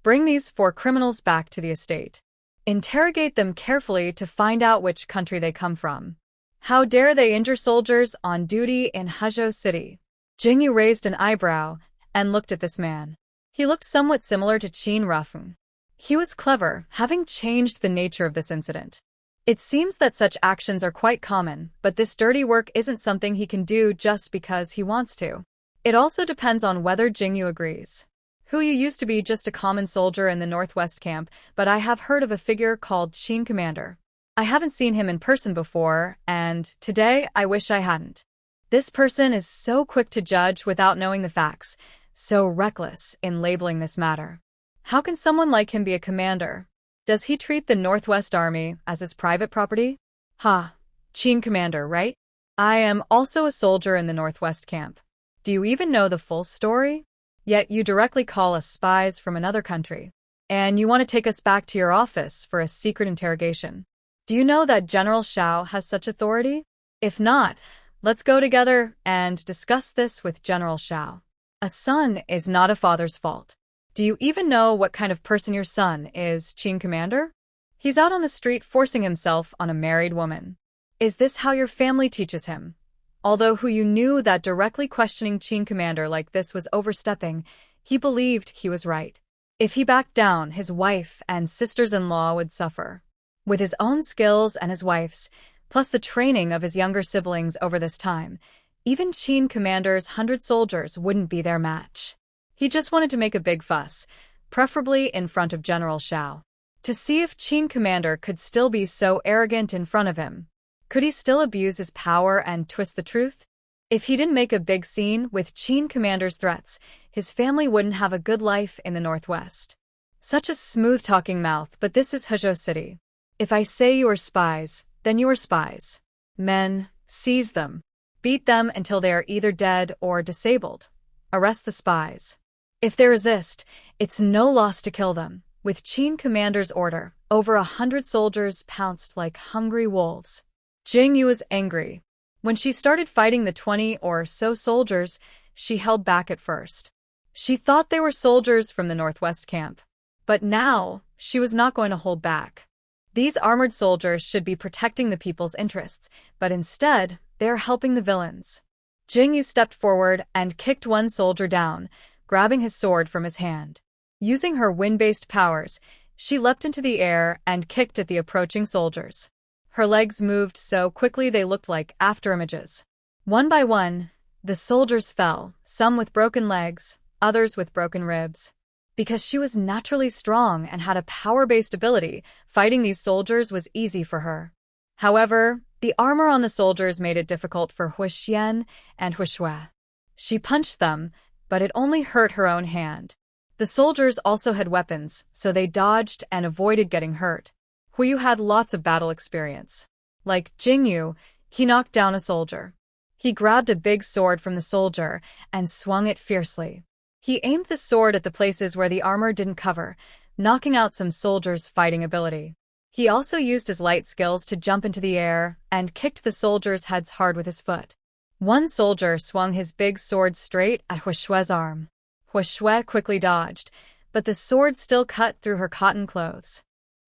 Bring these 4 criminals back to the estate. Interrogate them carefully to find out which country they come from. How dare they injure soldiers on duty in Huzhou City? Jingyu raised an eyebrow and looked at this man. He looked somewhat similar to Qin Rufeng. He was clever, having changed the nature of this incident. It seems that such actions are quite common, but this dirty work isn't something he can do just because he wants to. It also depends on whether Jingyu agrees. Huiyu used to be just a common soldier in the Northwest camp, but I have heard of a figure called Qin Commander. I haven't seen him in person before, and today I wish I hadn't. This person is so quick to judge without knowing the facts, so reckless in labeling this matter. How can someone like him be a commander? Does he treat the Northwest Army as his private property? Qin Commander, right? I am also a soldier in the Northwest camp. Do you even know the full story? Yet you directly call us spies from another country. And you want to take us back to your office for a secret interrogation. Do you know that General Shao has such authority? If not, let's go together and discuss this with General Shao. A son is not a father's fault. Do you even know what kind of person your son is, Qin Commander? He's out on the street forcing himself on a married woman. Is this how your family teaches him? Although Huiyu knew that directly questioning Qin Commander like this was overstepping, he believed he was right. If he backed down, his wife and sisters-in-law would suffer. With his own skills and his wife's, plus the training of his younger siblings over this time, even Qin Commander's 100 soldiers wouldn't be their match. He just wanted to make a big fuss, preferably in front of General Shao, to see if Qin Commander could still be so arrogant in front of him. Could he still abuse his power and twist the truth? If he didn't make a big scene with Qin Commander's threats, his family wouldn't have a good life in the Northwest. Such a smooth-talking mouth, but this is Huzhou City. If I say you are spies, then you are spies. Men, seize them. Beat them until they are either dead or disabled. Arrest the spies. If they resist, it's no loss to kill them. With Qin Commander's order, over 100 soldiers pounced like hungry wolves. Jingyu was angry. When she started fighting the 20 or so soldiers, she held back at first. She thought they were soldiers from the Northwest camp. But now, she was not going to hold back. These armored soldiers should be protecting the people's interests, but instead, they are helping the villains. Jingyu stepped forward and kicked one soldier down, grabbing his sword from his hand. Using her wind-based powers, she leapt into the air and kicked at the approaching soldiers. Her legs moved so quickly they looked like afterimages. One by one, the soldiers fell, some with broken legs, others with broken ribs. Because she was naturally strong and had a power-based ability, fighting these soldiers was easy for her. However, the armor on the soldiers made it difficult for Huixian and Huishue. She punched them, but it only hurt her own hand. The soldiers also had weapons, so they dodged and avoided getting hurt. Huiyu had lots of battle experience. Like Jingyu, he knocked down a soldier. He grabbed a big sword from the soldier and swung it fiercely. He aimed the sword at the places where the armor didn't cover, knocking out some soldiers' fighting ability. He also used his light skills to jump into the air and kicked the soldiers' heads hard with his foot. One soldier swung his big sword straight at Huishue's arm. Huishue quickly dodged, but the sword still cut through her cotton clothes.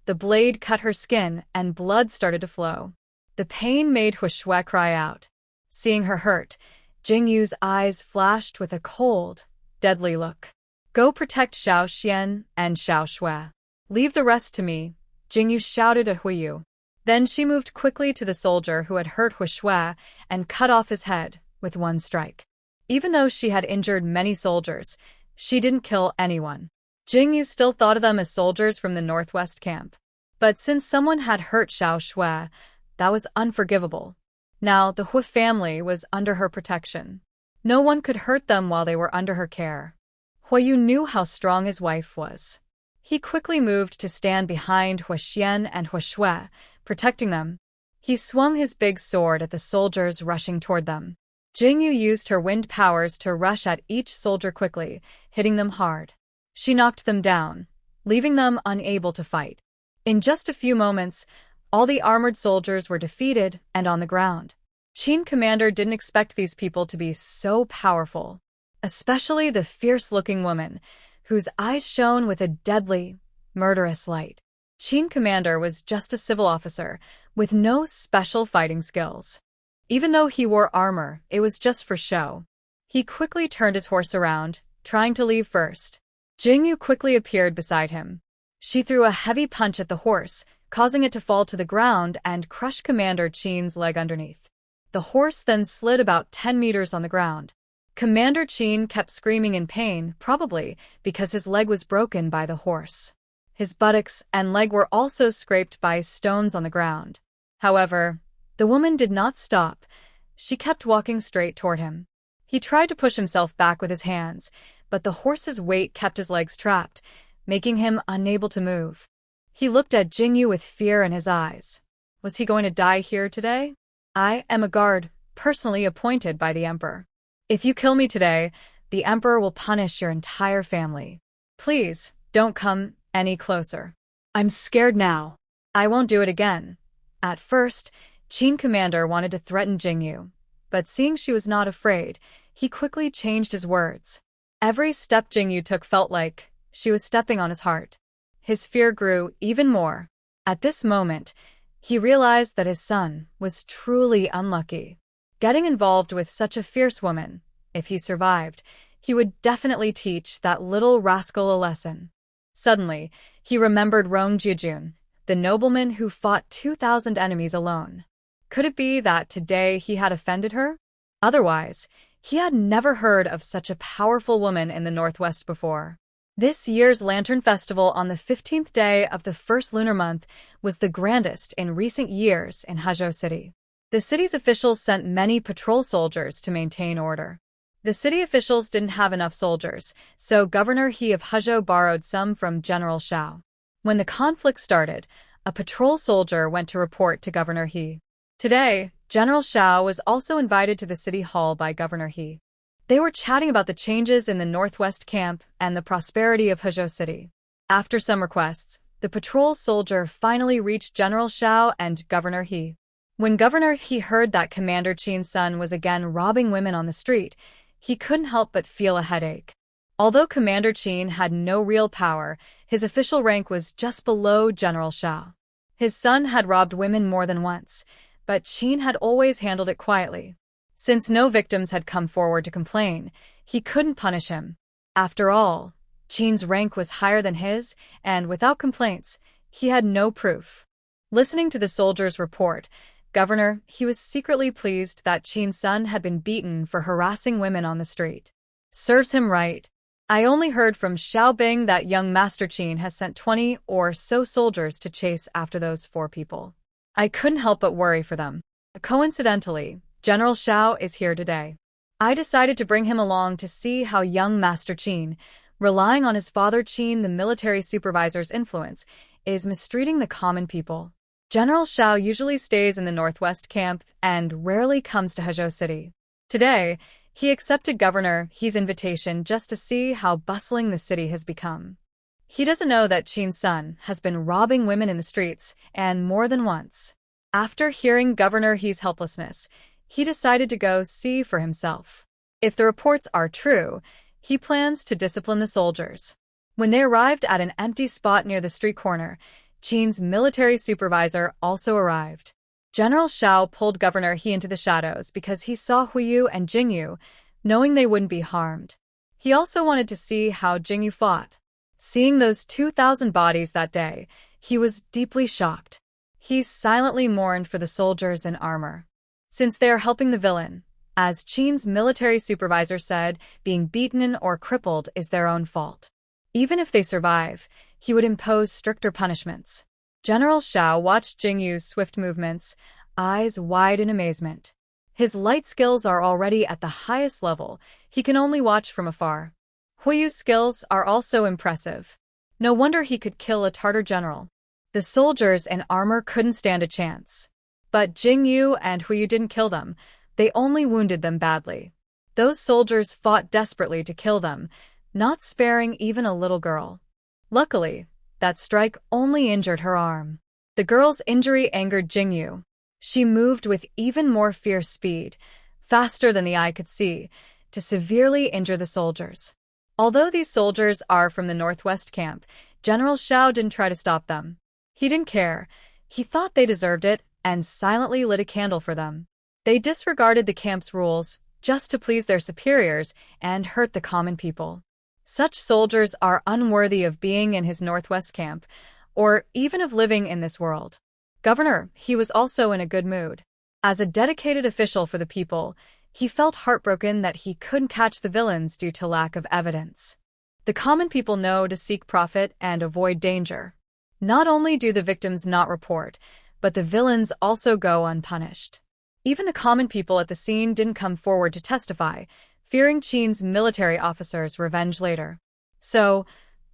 The blade cut her skin and blood started to flow. The pain made Huishue cry out. Seeing her hurt, Jingyu's eyes flashed with a cold, deadly look. Go protect Xiao Xian and Xiao Shui. Leave the rest to me, Jingyu shouted at Huiyu. Then she moved quickly to the soldier who had hurt Huishue and cut off his head with one strike. Even though she had injured many soldiers, she didn't kill anyone. Jingyu still thought of them as soldiers from the Northwest camp. But since someone had hurt Xiao Shui, that was unforgivable. Now, the Hui family was under her protection. No one could hurt them while they were under her care. Huiyu knew how strong his wife was. He quickly moved to stand behind Hui Xian and Hui Shui, protecting them. He swung his big sword at the soldiers rushing toward them. Jingyu used her wind powers to rush at each soldier quickly, hitting them hard. She knocked them down, leaving them unable to fight. In just a few moments, all the armored soldiers were defeated and on the ground. Qin commander didn't expect these people to be so powerful, especially the fierce-looking woman, whose eyes shone with a deadly, murderous light. Qin commander was just a civil officer, with no special fighting skills. Even though he wore armor, it was just for show. He quickly turned his horse around, trying to leave first. Jingyu quickly appeared beside him. She threw a heavy punch at the horse, causing it to fall to the ground and crush Commander Qin's leg underneath. The horse then slid about 10 meters on the ground. Commander Qin kept screaming in pain, probably because his leg was broken by the horse. His buttocks and leg were also scraped by stones on the ground. However, the woman did not stop. She kept walking straight toward him. He tried to push himself back with his hands, but the horse's weight kept his legs trapped, making him unable to move. He looked at Jingyu with fear in his eyes. Was he going to die here today? I am a guard, personally appointed by the emperor. If you kill me today, the emperor will punish your entire family. Please, don't come any closer. I'm scared now. I won't do it again. At first, Qin commander wanted to threaten Jingyu, but seeing she was not afraid, he quickly changed his words. Every step Jingyu took felt like she was stepping on his heart. His fear grew even more. At this moment, he realized that his son was truly unlucky. Getting involved with such a fierce woman, if he survived, he would definitely teach that little rascal a lesson. Suddenly, he remembered Rong Jiujun, the nobleman who fought 2,000 enemies alone. Could it be that today he had offended her? Otherwise, he had never heard of such a powerful woman in the Northwest before. This year's Lantern Festival on the 15th day of the first lunar month was the grandest in recent years in Hezhou City. The city's officials sent many patrol soldiers to maintain order. The city officials didn't have enough soldiers, so Governor He of Hezhou borrowed some from General Xiao. When the conflict started, a patrol soldier went to report to Governor He. Today, General Xiao was also invited to the city hall by Governor He. They were chatting about the changes in the Northwest camp and the prosperity of Hezhou City. After some requests, the patrol soldier finally reached General Xiao and Governor He. When Governor He heard that Commander Qin's son was again robbing women on the street, he couldn't help but feel a headache. Although Commander Qin had no real power, his official rank was just below General Xiao. His son had robbed women more than once, but Qin had always handled it quietly. Since no victims had come forward to complain, he couldn't punish him. After all, Qin's rank was higher than his, and without complaints, he had no proof. Listening to the soldier's report, Governor, he was secretly pleased that Qin's son had been beaten for harassing women on the street. Serves him right. I only heard from Xiaobing that young Master Qin has sent 20 or so soldiers to chase after those 4 people. I couldn't help but worry for them. Coincidentally, General Xiao is here today. I decided to bring him along to see how young Master Qin, relying on his father Qin, the military supervisor's influence, is mistreating the common people. General Xiao usually stays in the Northwest camp and rarely comes to Hezhou City. Today, he accepted Governor He's invitation just to see how bustling the city has become. He doesn't know that Qin's son has been robbing women in the streets, and more than once. After hearing Governor He's helplessness, he decided to go see for himself. If the reports are true, he plans to discipline the soldiers. When they arrived at an empty spot near the street corner, Qin's military supervisor also arrived. General Xiao pulled Governor He into the shadows because he saw Huiyu and Jingyu, knowing they wouldn't be harmed. He also wanted to see how Jingyu fought. Seeing those 2,000 bodies that day, he was deeply shocked. He silently mourned for the soldiers in armor. Since they are helping the villain, as Qin's military supervisor said, being beaten or crippled is their own fault. Even if they survive, he would impose stricter punishments. General Xiao watched Jingyu's swift movements, eyes wide in amazement. His light skills are already at the highest level. He can only watch from afar. Huiyu's skills are also impressive. No wonder he could kill a Tartar general. The soldiers in armor couldn't stand a chance. But Jingyu and Huiyu didn't kill them. They only wounded them badly. Those soldiers fought desperately to kill them, not sparing even a little girl. Luckily, that strike only injured her arm. The girl's injury angered Jingyu. She moved with even more fierce speed, faster than the eye could see, to severely injure the soldiers. Although these soldiers are from the Northwest camp, General Shao didn't try to stop them. He didn't care. He thought they deserved it and silently lit a candle for them. They disregarded the camp's rules just to please their superiors and hurt the common people. Such soldiers are unworthy of being in his Northwest camp, or even of living in this world. Governor, he was also in a good mood. As a dedicated official for the people, he felt heartbroken that he couldn't catch the villains due to lack of evidence. The common people know to seek profit and avoid danger. Not only do the victims not report, but the villains also go unpunished. Even the common people at the scene didn't come forward to testify, fearing Qin's military officers' revenge later. So,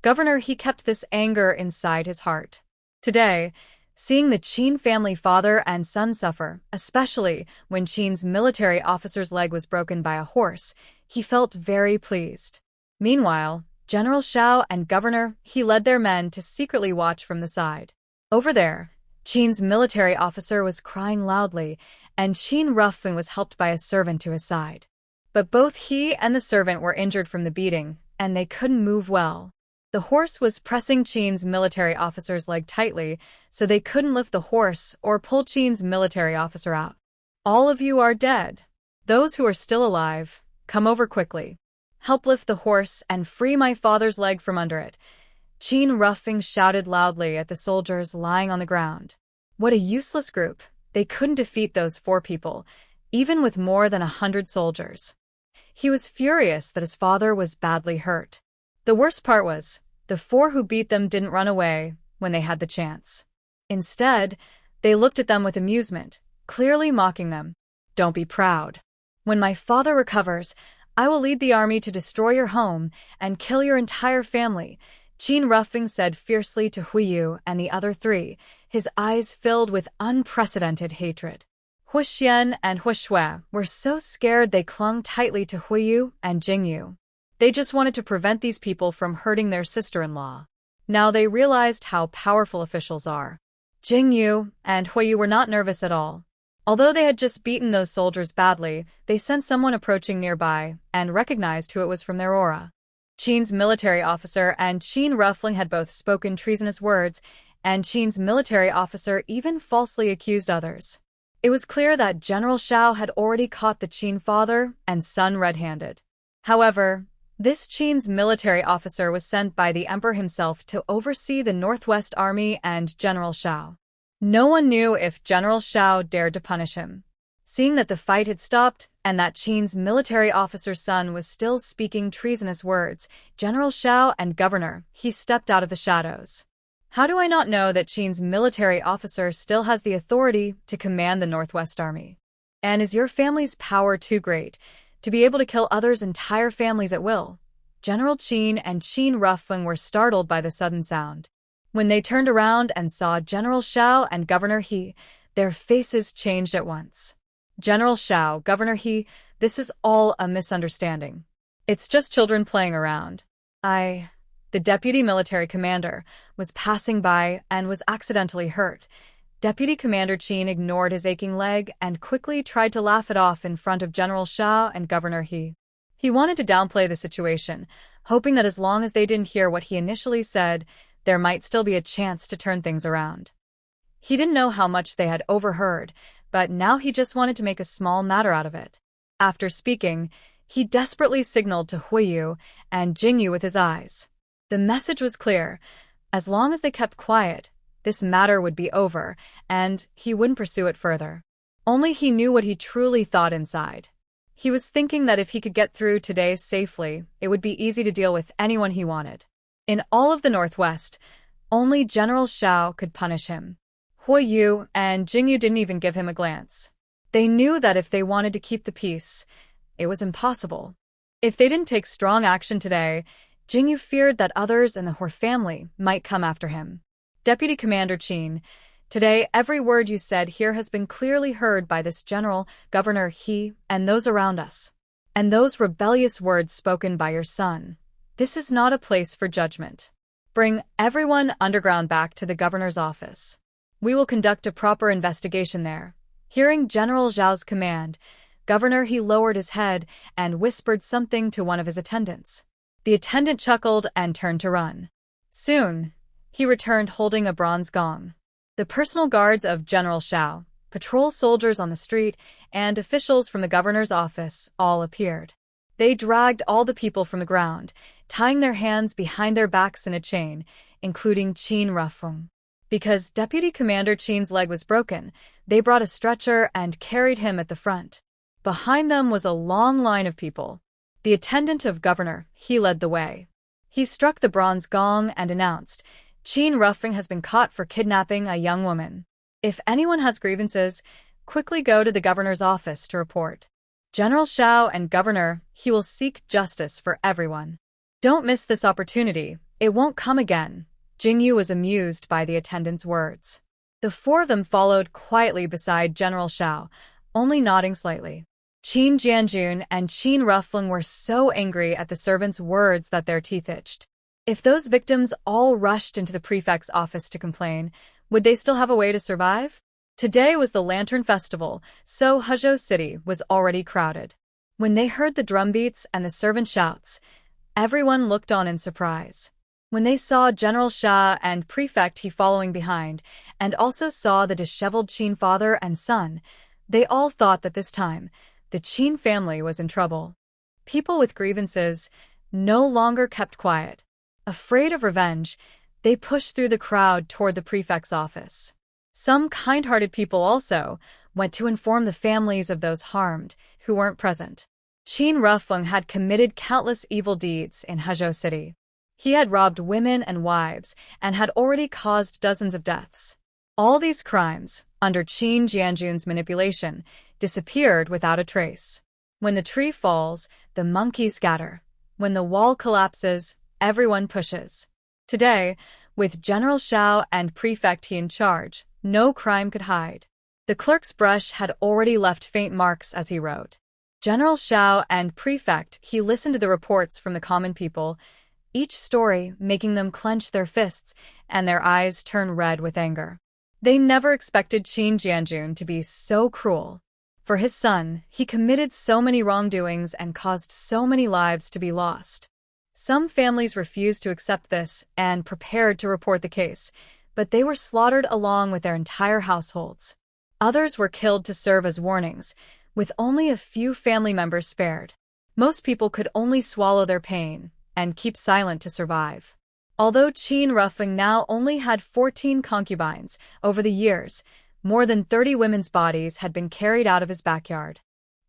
Governor, he kept this anger inside his heart. Today, seeing the Qin family father and son suffer, especially when Qin's military officer's leg was broken by a horse, he felt very pleased. Meanwhile, General Shao and Governor, he led their men to secretly watch from the side. Over there, Qin's military officer was crying loudly, and Qin Rufeng was helped by a servant to his side. But both he and the servant were injured from the beating, and they couldn't move well. The horse was pressing Qin's military officer's leg tightly, so they couldn't lift the horse or pull Qin's military officer out. All of you are dead. Those who are still alive, come over quickly. Help lift the horse and free my father's leg from under it. Qin Rufeng shouted loudly at the soldiers lying on the ground. What a useless group. They couldn't defeat those 4 people, even with more than 100 soldiers. He was furious that his father was badly hurt. The worst part was, the 4 who beat them didn't run away when they had the chance. Instead, they looked at them with amusement, clearly mocking them. Don't be proud. When my father recovers, I will lead the army to destroy your home and kill your entire family, Qin Rufeng said fiercely to Huiyu and the other 3, his eyes filled with unprecedented hatred. Huixian and Huishui were so scared they clung tightly to Huiyu and Jingyu. They just wanted to prevent these people from hurting their sister-in-law. Now they realized how powerful officials are. Jingyu and Huiyu were not nervous at all. Although they had just beaten those soldiers badly, they sensed someone approaching nearby and recognized who it was from their aura. Qin's military officer and Qin Rufeng had both spoken treasonous words, and Qin's military officer even falsely accused others. It was clear that General Shao had already caught the Qin father and son red-handed. However, this Qin's military officer was sent by the emperor himself to oversee the Northwest Army and General Shao. No one knew if General Shao dared to punish him. Seeing that the fight had stopped and that Qin's military officer's son was still speaking treasonous words, General Shao and Governor, he stepped out of the shadows. How do I not know that Qin's military officer still has the authority to command the Northwest Army? And is your family's power too great to be able to kill others' entire families at will? General Qin and Qin Rufeng were startled by the sudden sound. When they turned around and saw General Shao and Governor He, their faces changed at once. General Shao, Governor He, this is all a misunderstanding. It's just children playing around. The deputy military commander, was passing by and was accidentally hurt. Deputy Commander Qin ignored his aching leg and quickly tried to laugh it off in front of General Shao and Governor He. He wanted to downplay the situation, hoping that as long as they didn't hear what he initially said, there might still be a chance to turn things around. He didn't know how much they had overheard, but now he just wanted to make a small matter out of it. After speaking, he desperately signaled to Huiyu and Jingyu with his eyes. The message was clear. As long as they kept quiet, this matter would be over, and he wouldn't pursue it further. Only he knew what he truly thought inside. He was thinking that if he could get through today safely, it would be easy to deal with anyone he wanted. In all of the Northwest, only General Shao could punish him. Yu and Jingyu didn't even give him a glance. They knew that if they wanted to keep the peace, it was impossible. If they didn't take strong action today, Jingyu feared that others in the Hor family might come after him. Deputy Commander Qin, today every word you said here has been clearly heard by this general, Governor He, and those around us. And those rebellious words spoken by your son. This is not a place for judgment. Bring everyone underground back to the governor's office. We will conduct a proper investigation there. Hearing General Zhao's command, Governor He lowered his head and whispered something to one of his attendants. The attendant chuckled and turned to run. Soon, he returned holding a bronze gong. The personal guards of General Zhao, patrol soldiers on the street, and officials from the governor's office all appeared. They dragged all the people from the ground, tying their hands behind their backs in a chain, including Qin Rufeng. Because Deputy Commander Qin's leg was broken, they brought a stretcher and carried him at the front. Behind them was a long line of people. The attendant of Governor, he led the way. He struck the bronze gong and announced, Qin Rufeng has been caught for kidnapping a young woman. If anyone has grievances, quickly go to the governor's office to report. General Zhao and Governor, he will seek justice for everyone. Don't miss this opportunity, it won't come again. Jingyu was amused by the attendant's words. The four of them followed quietly beside General Zhao, only nodding slightly. Qin Jianjun and Qin Rufeng were so angry at the servant's words that their teeth itched. If those victims all rushed into the prefect's office to complain, would they still have a way to survive? Today was the Lantern Festival, so Huzhou City was already crowded. When they heard the drumbeats and the servant shouts, everyone looked on in surprise. When they saw General Xia and Prefect He following behind, and also saw the disheveled Qin father and son, they all thought that this time, the Qin family was in trouble. People with grievances no longer kept quiet. Afraid of revenge, they pushed through the crowd toward the prefect's office. Some kind-hearted people also went to inform the families of those harmed who weren't present. Qin Rufeng had committed countless evil deeds in Huzhou City. He had robbed women and wives and had already caused dozens of deaths. All these crimes, under Qin Jianjun's manipulation, disappeared without a trace. When the tree falls, the monkeys scatter. When the wall collapses, everyone pushes. Today, with General Zhao and Prefect He in charge, no crime could hide. The clerk's brush had already left faint marks as he wrote. General Zhao and Prefect He listened to the reports from the common people, each story making them clench their fists and their eyes turn red with anger. They never expected Qin Jianjun to be so cruel. For his son, he committed so many wrongdoings and caused so many lives to be lost. Some families refused to accept this and prepared to report the case, but they were slaughtered along with their entire households. Others were killed to serve as warnings, with only a few family members spared. Most people could only swallow their pain and keep silent to survive. Although Qin Rufeng now only had 14 concubines, over the years, more than 30 women's bodies had been carried out of his backyard.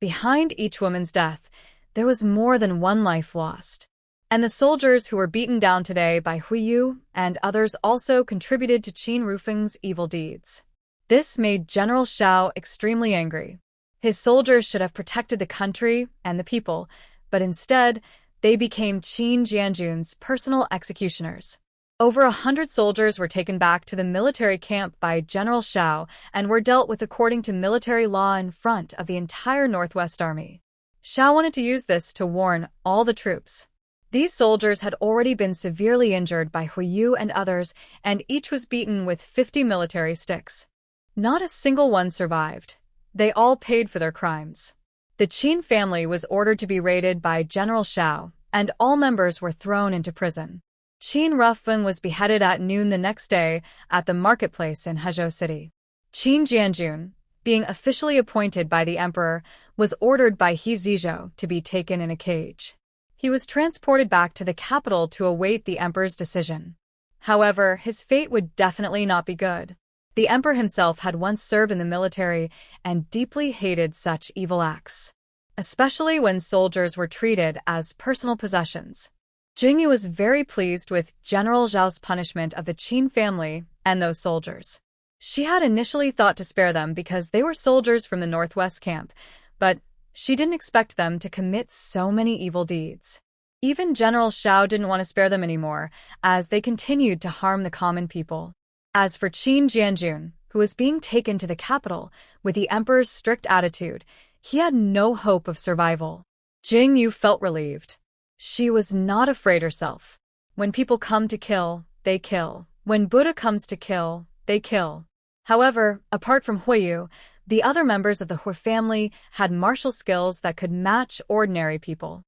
Behind each woman's death, there was more than one life lost. And the soldiers who were beaten down today by Yu and others also contributed to Qin Rufeng's evil deeds. This made General Zhao extremely angry. His soldiers should have protected the country and the people, but instead, they became Qin Jianjun's personal executioners. Over 100 soldiers were taken back to the military camp by General Zhao and were dealt with according to military law in front of the entire Northwest Army. Zhao wanted to use this to warn all the troops. These soldiers had already been severely injured by Yu and others, and each was beaten with 50 military sticks. Not a single one survived. They all paid for their crimes. The Qin family was ordered to be raided by General Zhao, and all members were thrown into prison. Qin Rufeng was beheaded at noon the next day at the marketplace in Huzhou City. Qin Jianjun, being officially appointed by the emperor, was ordered by He Zizhou to be taken in a cage. He was transported back to the capital to await the emperor's decision. However, his fate would definitely not be good. The emperor himself had once served in the military and deeply hated such evil acts, especially when soldiers were treated as personal possessions. Jingyu was very pleased with General Zhao's punishment of the Qin family and those soldiers. She had initially thought to spare them because they were soldiers from the Northwest camp, but she didn't expect them to commit so many evil deeds. Even General Xiao didn't want to spare them anymore, as they continued to harm the common people. As for Qin Jianjun, who was being taken to the capital with the emperor's strict attitude, he had no hope of survival. Jing Yu felt relieved. She was not afraid herself. When people come to kill, they kill. When Buddha comes to kill, they kill. However, apart from Huiyu, the other members of the Hui family had martial skills that could match ordinary people.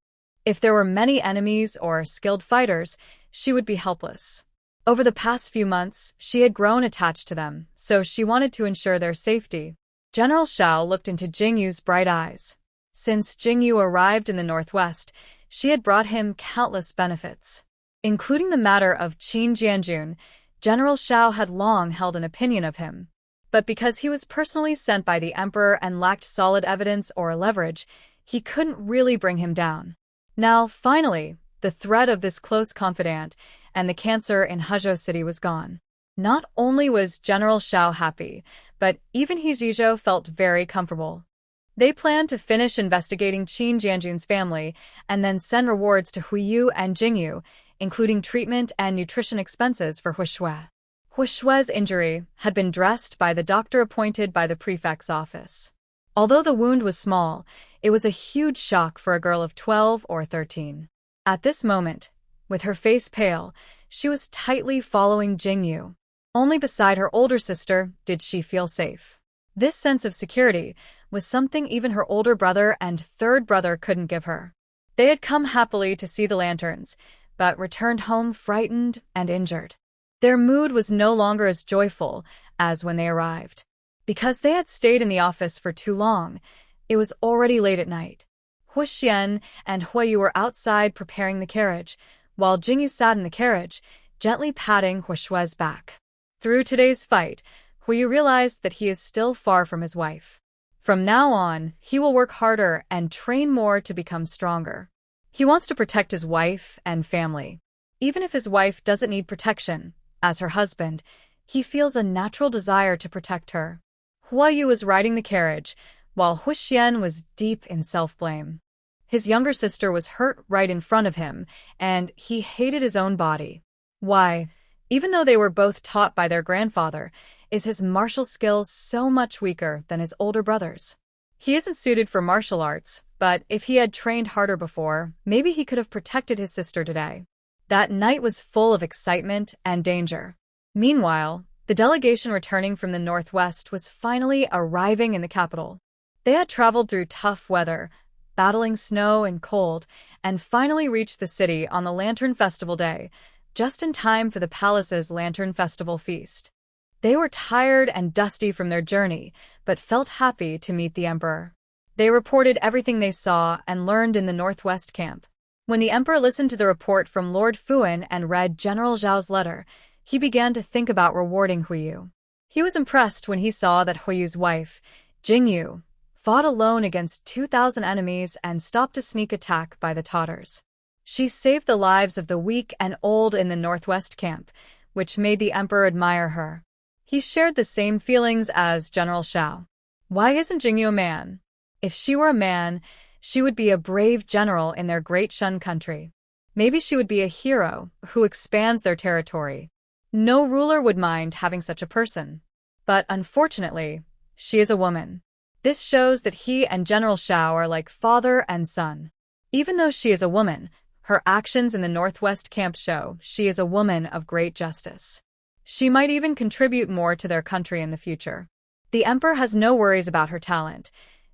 If there were many enemies or skilled fighters, she would be helpless. Over the past few months, she had grown attached to them, so she wanted to ensure their safety. General Xiao looked into Jingyu's bright eyes. Since Jingyu arrived in the Northwest, she had brought him countless benefits. Including the matter of Qin Jianjun, General Xiao had long held an opinion of him. But because he was personally sent by the emperor and lacked solid evidence or leverage, he couldn't really bring him down. Now, finally, the threat of this close confidant and the cancer in Hezhou City was gone. Not only was General Xiao happy, but even He Zhizhou felt very comfortable. They planned to finish investigating Qin Jianjun's family and then send rewards to Huiyu and Jingyu, including treatment and nutrition expenses for Hui Shui. Hui Shui's injury had been dressed by the doctor appointed by the prefect's office. Although the wound was small, it was a huge shock for a girl of 12 or 13. At this moment, with her face pale, she was tightly following Jingyu. Only beside her older sister did she feel safe. This sense of security was something even her older brother and third brother couldn't give her. They had come happily to see the lanterns, but returned home frightened and injured. Their mood was no longer as joyful as when they arrived. Because they had stayed in the office for too long, it was already late at night. Hu Xian and Huiyu were outside preparing the carriage, while Jingyu sat in the carriage, gently patting Hui Shui's back. Through today's fight, Huiyu realized that he is still far from his wife. From now on, he will work harder and train more to become stronger. He wants to protect his wife and family. Even if his wife doesn't need protection, as her husband, he feels a natural desire to protect her. Huiyu was riding the carriage, while Hu Xian was deep in self-blame. His younger sister was hurt right in front of him, and he hated his own body. Why, even though they were both taught by their grandfather, is his martial skills so much weaker than his older brother's? He isn't suited for martial arts, but if he had trained harder before, maybe he could have protected his sister today. That night was full of excitement and danger. Meanwhile, the delegation returning from the Northwest was finally arriving in the capital. They had traveled through tough weather, battling snow and cold, and finally reached the city on the Lantern Festival Day, just in time for the palace's Lantern Festival feast. They were tired and dusty from their journey, but felt happy to meet the emperor. They reported everything they saw and learned in the Northwest camp. When the emperor listened to the report from Lord Fuan and read General Zhao's letter, he began to think about rewarding Huiyu. He was impressed when he saw that Huiyu's wife, Jingyu, fought alone against 2,000 enemies and stopped a sneak attack by the Tatars. She saved the lives of the weak and old in the Northwest camp, which made the emperor admire her. He shared the same feelings as General Xiao. Why isn't Jingyu a man? If she were a man, she would be a brave general in their great Shun country. Maybe she would be a hero who expands their territory. No ruler would mind having such a person. But unfortunately, she is a woman. This shows that he and General Xiao are like father and son. Even though she is a woman, her actions in the Northwest camp show she is a woman of great justice. She might even contribute more to their country in the future. The emperor has no worries about her talent.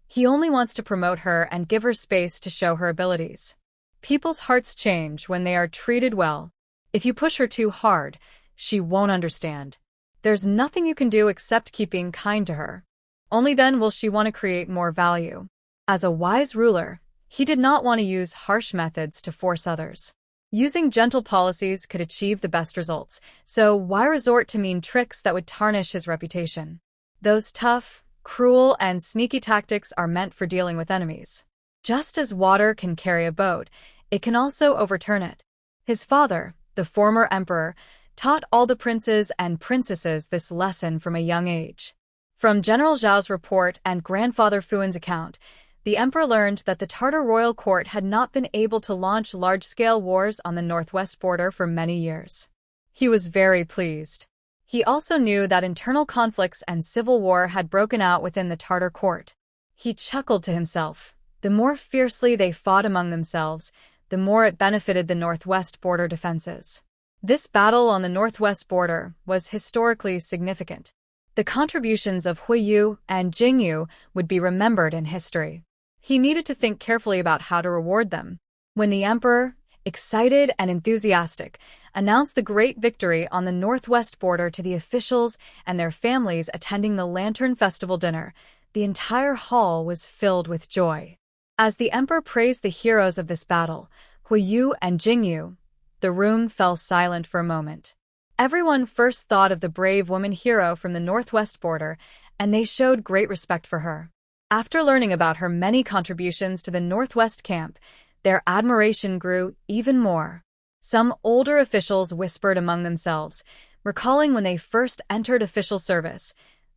He only wants to promote her and give her space to show her abilities. People's hearts change when they are treated well. If you push her too hard, she won't understand. There's nothing you can do except keeping kind to her. Only then will she want to create more value. As a wise ruler, he did not want to use harsh methods to force others. Using gentle policies could achieve the best results, so why resort to mean tricks that would tarnish his reputation? Those tough, cruel, and sneaky tactics are meant for dealing with enemies. Just as water can carry a boat, it can also overturn it. His father, the former emperor, taught all the princes and princesses this lesson from a young age. From General Zhao's report and Grandfather Fuan's account, the emperor learned that the Tartar royal court had not been able to launch large-scale wars on the northwest border for many years. He was very pleased. He also knew that internal conflicts and civil war had broken out within the Tartar court. He chuckled to himself. The more fiercely they fought among themselves, the more it benefited the northwest border defenses. This battle on the northwest border was historically significant. The contributions of Huiyu and Jingyu would be remembered in history. He needed to think carefully about how to reward them. When the emperor, excited and enthusiastic, announced the great victory on the northwest border to the officials and their families attending the Lantern Festival dinner, the entire hall was filled with joy. As the emperor praised the heroes of this battle, Huiyu and Jingyu, the room fell silent for a moment. Everyone first thought of the brave woman hero from the northwest border, and they showed great respect for her. After learning about her many contributions to the northwest camp, their admiration grew even more. Some older officials whispered among themselves, recalling when they first entered official service.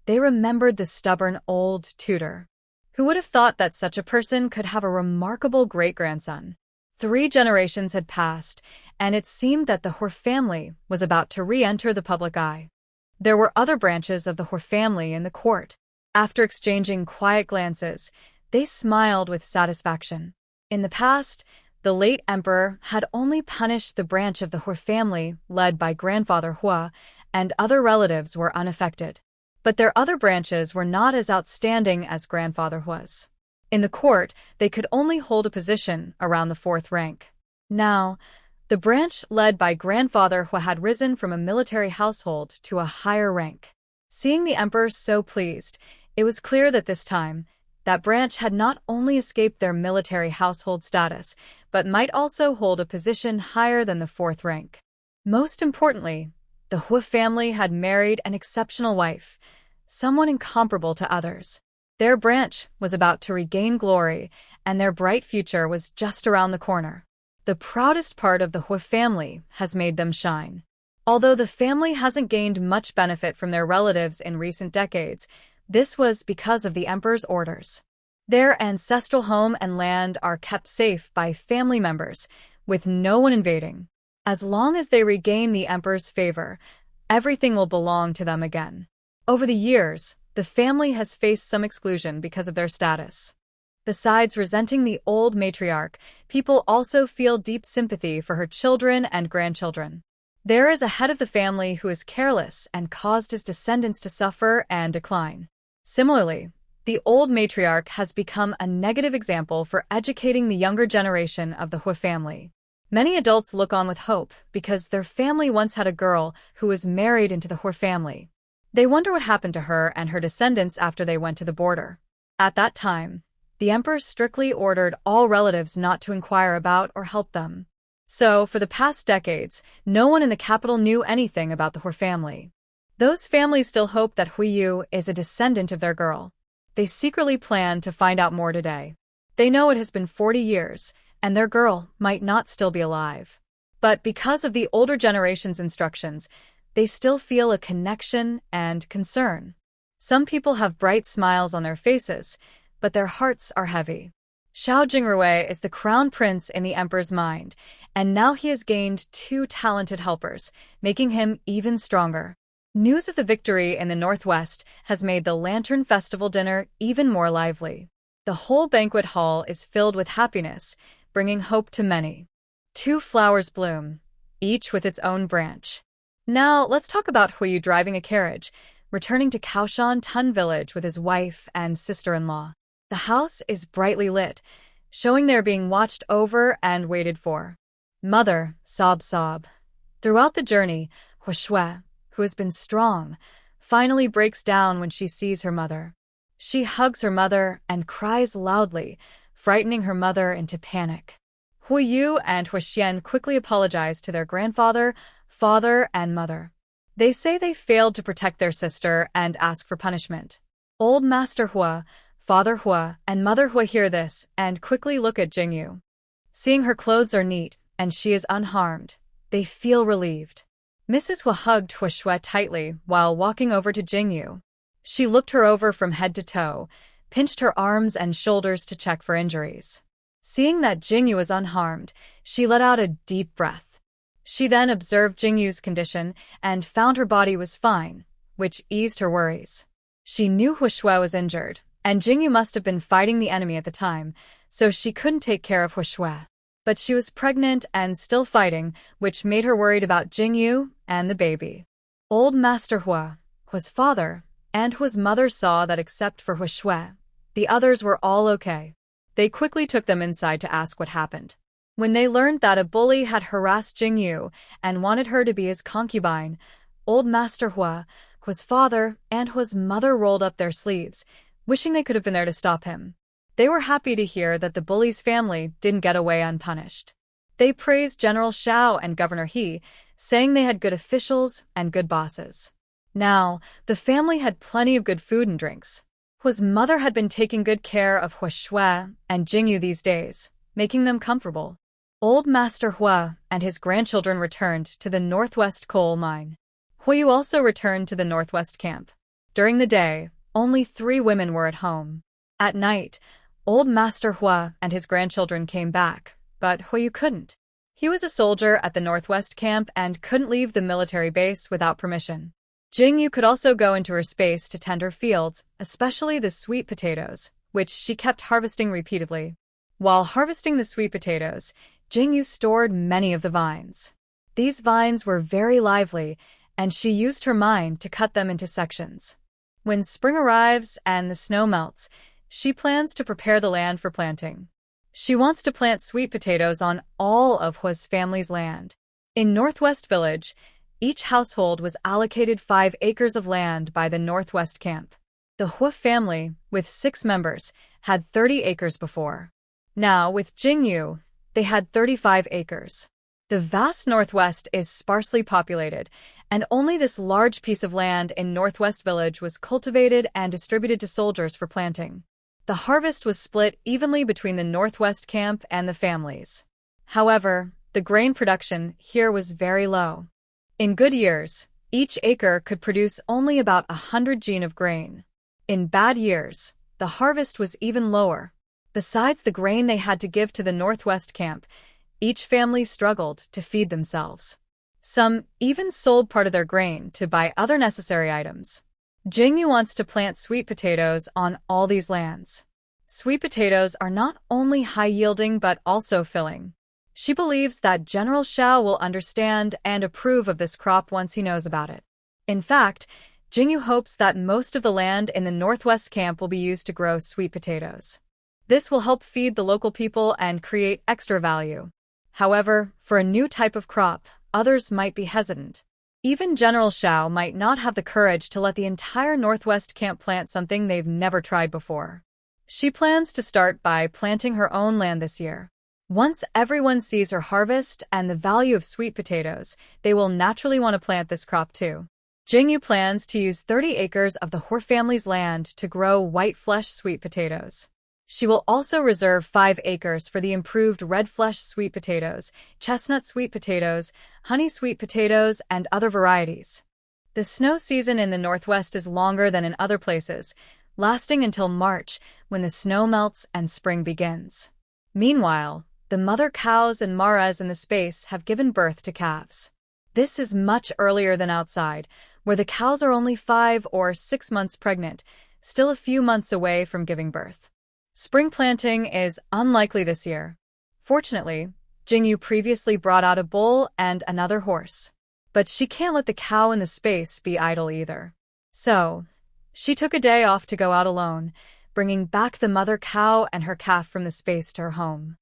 They remembered the stubborn old tutor. Who would have thought that such a person could have a remarkable great-grandson? 3 generations had passed, and it seemed that the Hor family was about to re-enter the public eye. There were other branches of the Hor family in the court. After exchanging quiet glances, they smiled with satisfaction. In the past, the late emperor had only punished the branch of the Hor family led by Grandfather Hua, and other relatives were unaffected. But their other branches were not as outstanding as Grandfather Hua's. In the court, they could only hold a position around the 4th rank. Now, the branch led by Grandfather Hua had risen from a military household to a higher rank. Seeing the emperor so pleased, it was clear that this time, that branch had not only escaped their military household status, but might also hold a position higher than the 4th rank. Most importantly, the Hua family had married an exceptional wife, someone incomparable to others. Their branch was about to regain glory, and their bright future was just around the corner. The proudest part of the Hua family has made them shine. Although the family hasn't gained much benefit from their relatives in recent decades, this was because of the emperor's orders. Their ancestral home and land are kept safe by family members, with no one invading. As long as they regain the emperor's favor, everything will belong to them again. Over the years, the family has faced some exclusion because of their status. Besides resenting the old matriarch, people also feel deep sympathy for her children and grandchildren. There is a head of the family who is careless and caused his descendants to suffer and decline. Similarly, the old matriarch has become a negative example for educating the younger generation of the Hua family. Many adults look on with hope because their family once had a girl who was married into the Hua family. They wonder what happened to her and her descendants after they went to the border. At that time, the emperor strictly ordered all relatives not to inquire about or help them. So, for the past decades, no one in the capital knew anything about the Hua family. Those families still hope that Huiyu is a descendant of their girl. They secretly plan to find out more today. They know it has been 40 years, and their girl might not still be alive. But because of the older generation's instructions, they still feel a connection and concern. Some people have bright smiles on their faces, but their hearts are heavy. Xiao Jingrui is the crown prince in the emperor's mind, and now he has gained 2 talented helpers, making him even stronger. News of the victory in the northwest has made the Lantern Festival dinner even more lively. The whole banquet hall is filled with happiness, bringing hope to many. 2 flowers bloom, each with its own branch. Now, let's talk about Huiyu driving a carriage, returning to Kaoshan Tun village with his wife and sister-in-law. The house is brightly lit, showing they're being watched over and waited for. Mother, sob. Throughout the journey, Huashui, who has been strong, finally breaks down when she sees her mother. She hugs her mother and cries loudly, frightening her mother into panic. Huiyu and Huaxian quickly apologize to their grandfather, father, and mother. They say they failed to protect their sister and ask for punishment. Old Master Hua, Father Hua, and Mother Hua hear this and quickly look at Jingyu. Seeing her clothes are neat and she is unharmed, they feel relieved. Mrs. Hua hugged Huishue tightly while walking over to Jingyu. She looked her over from head to toe, pinched her arms and shoulders to check for injuries. Seeing that Jingyu was unharmed, she let out a deep breath. She then observed Jingyu's condition and found her body was fine, which eased her worries. She knew Huishue was injured, and Jingyu must have been fighting the enemy at the time, so she couldn't take care of Huishue. But she was pregnant and still fighting, which made her worried about Jingyu and the baby. Old Master Hua, Hua's father, and Hua's mother saw that except for Huishue, the others were all okay. They quickly took them inside to ask what happened. When they learned that a bully had harassed Jingyu and wanted her to be his concubine, Old Master Hua, Hua's father, and Hua's mother rolled up their sleeves, wishing they could have been there to stop him. They were happy to hear that the bully's family didn't get away unpunished. They praised General Shao and Governor He, saying they had good officials and good bosses. Now, the family had plenty of good food and drinks. Hua's mother had been taking good care of Huishue and Jingyu these days, making them comfortable. Old Master Hua and his grandchildren returned to the northwest coal mine. Huiyu also returned to the northwest camp. During the day, only 3 women were at home. At night, Old Master Hua and his grandchildren came back, but Huiyu couldn't. He was a soldier at the northwest camp and couldn't leave the military base without permission. Jingyu could also go into her space to tend her fields, especially the sweet potatoes, which she kept harvesting repeatedly. While harvesting the sweet potatoes, Jingyu stored many of the vines. These vines were very lively, and she used her mind to cut them into sections. When spring arrives and the snow melts, she plans to prepare the land for planting. She wants to plant sweet potatoes on all of Hua's family's land. In Northwest Village, each household was allocated 5 acres of land by the Northwest Camp. The Hua family, with 6 members, had 30 acres before. Now, with Jingyu, they had 35 acres. The vast Northwest is sparsely populated, and only this large piece of land in Northwest Village was cultivated and distributed to soldiers for planting. The harvest was split evenly between the Northwest Camp and the families. However, the grain production here was very low. In good years, each acre could produce only about 100 gen of grain. In bad years, the harvest was even lower. Besides the grain they had to give to the Northwest Camp, each family struggled to feed themselves. Some even sold part of their grain to buy other necessary items. Jingyu wants to plant sweet potatoes on all these lands. Sweet potatoes are not only high-yielding but also filling. She believes that General Shao will understand and approve of this crop once he knows about it. In fact, Jingyu hopes that most of the land in the Northwest Camp will be used to grow sweet potatoes. This will help feed the local people and create extra value. However, for a new type of crop, others might be hesitant. Even General Shao might not have the courage to let the entire Northwest Camp plant something they've never tried before. She plans to start by planting her own land this year. Once everyone sees her harvest and the value of sweet potatoes, they will naturally want to plant this crop too. Jingyu plans to use 30 acres of the Hua family's land to grow white flesh sweet potatoes. She will also reserve 5 acres for the improved red flesh sweet potatoes, chestnut sweet potatoes, honey sweet potatoes, and other varieties. The snow season in the Northwest is longer than in other places, lasting until March when the snow melts and spring begins. Meanwhile, the mother cows and maras in the space have given birth to calves. This is much earlier than outside, where the cows are only 5 or 6 months pregnant, still a few months away from giving birth. Spring planting is unlikely this year. Fortunately, Jingyu previously brought out a bull and another horse. But she can't let the cow in the space be idle either. So, she took a day off to go out alone, bringing back the mother cow and her calf from the space to her home.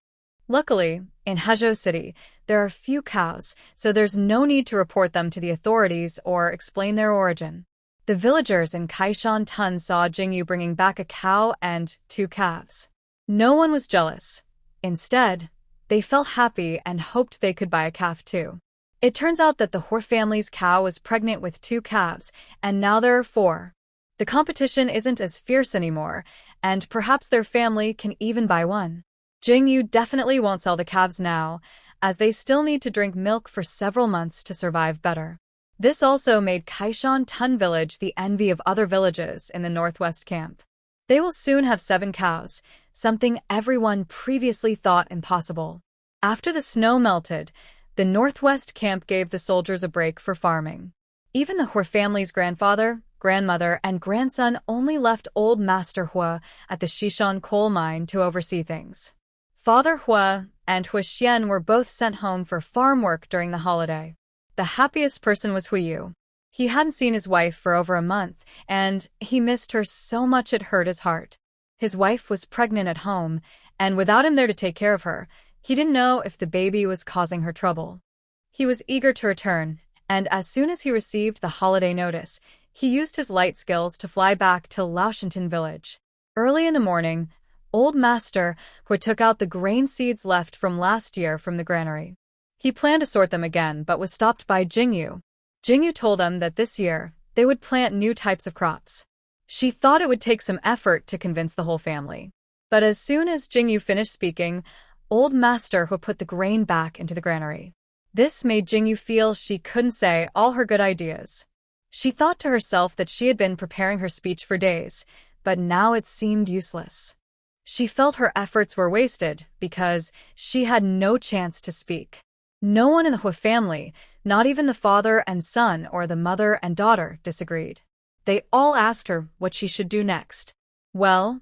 Luckily, in Hezhou City, there are few cows, so there's no need to report them to the authorities or explain their origin. The villagers in Kaishan Tun saw Jingyu bringing back a cow and 2 calves. No one was jealous. Instead, they felt happy and hoped they could buy a calf too. It turns out that the Hua family's cow was pregnant with 2 calves, and now there are 4. The competition isn't as fierce anymore, and perhaps their family can even buy one. Jingyu definitely won't sell the calves now, as they still need to drink milk for several months to survive better. This also made Kaishan Tun village the envy of other villages in the northwest camp. They will soon have 7 cows, something everyone previously thought impossible. After the snow melted, the northwest camp gave the soldiers a break for farming. Even the Hua family's grandfather, grandmother, and grandson only left old Master Hua at the Shishan coal mine to oversee things. Father Hua and Hua Xian were both sent home for farm work during the holiday. The happiest person was Huiyu. He hadn't seen his wife for over a month, and he missed her so much it hurt his heart. His wife was pregnant at home, and without him there to take care of her, he didn't know if the baby was causing her trouble. He was eager to return, and as soon as he received the holiday notice, he used his light skills to fly back to Laoshantan village. Early in the morning, old Master Hua took out the grain seeds left from last year from the granary. He planned to sort them again, but was stopped by Jingyu. Jingyu told him that this year, they would plant new types of crops. She thought it would take some effort to convince the whole family. But as soon as Jingyu finished speaking, old Master Hua put the grain back into the granary. This made Jingyu feel she couldn't say all her good ideas. She thought to herself that she had been preparing her speech for days, but now it seemed useless. She felt her efforts were wasted because she had no chance to speak. No one in the Hua family, not even the father and son or the mother and daughter, disagreed. They all asked her what she should do next. Well,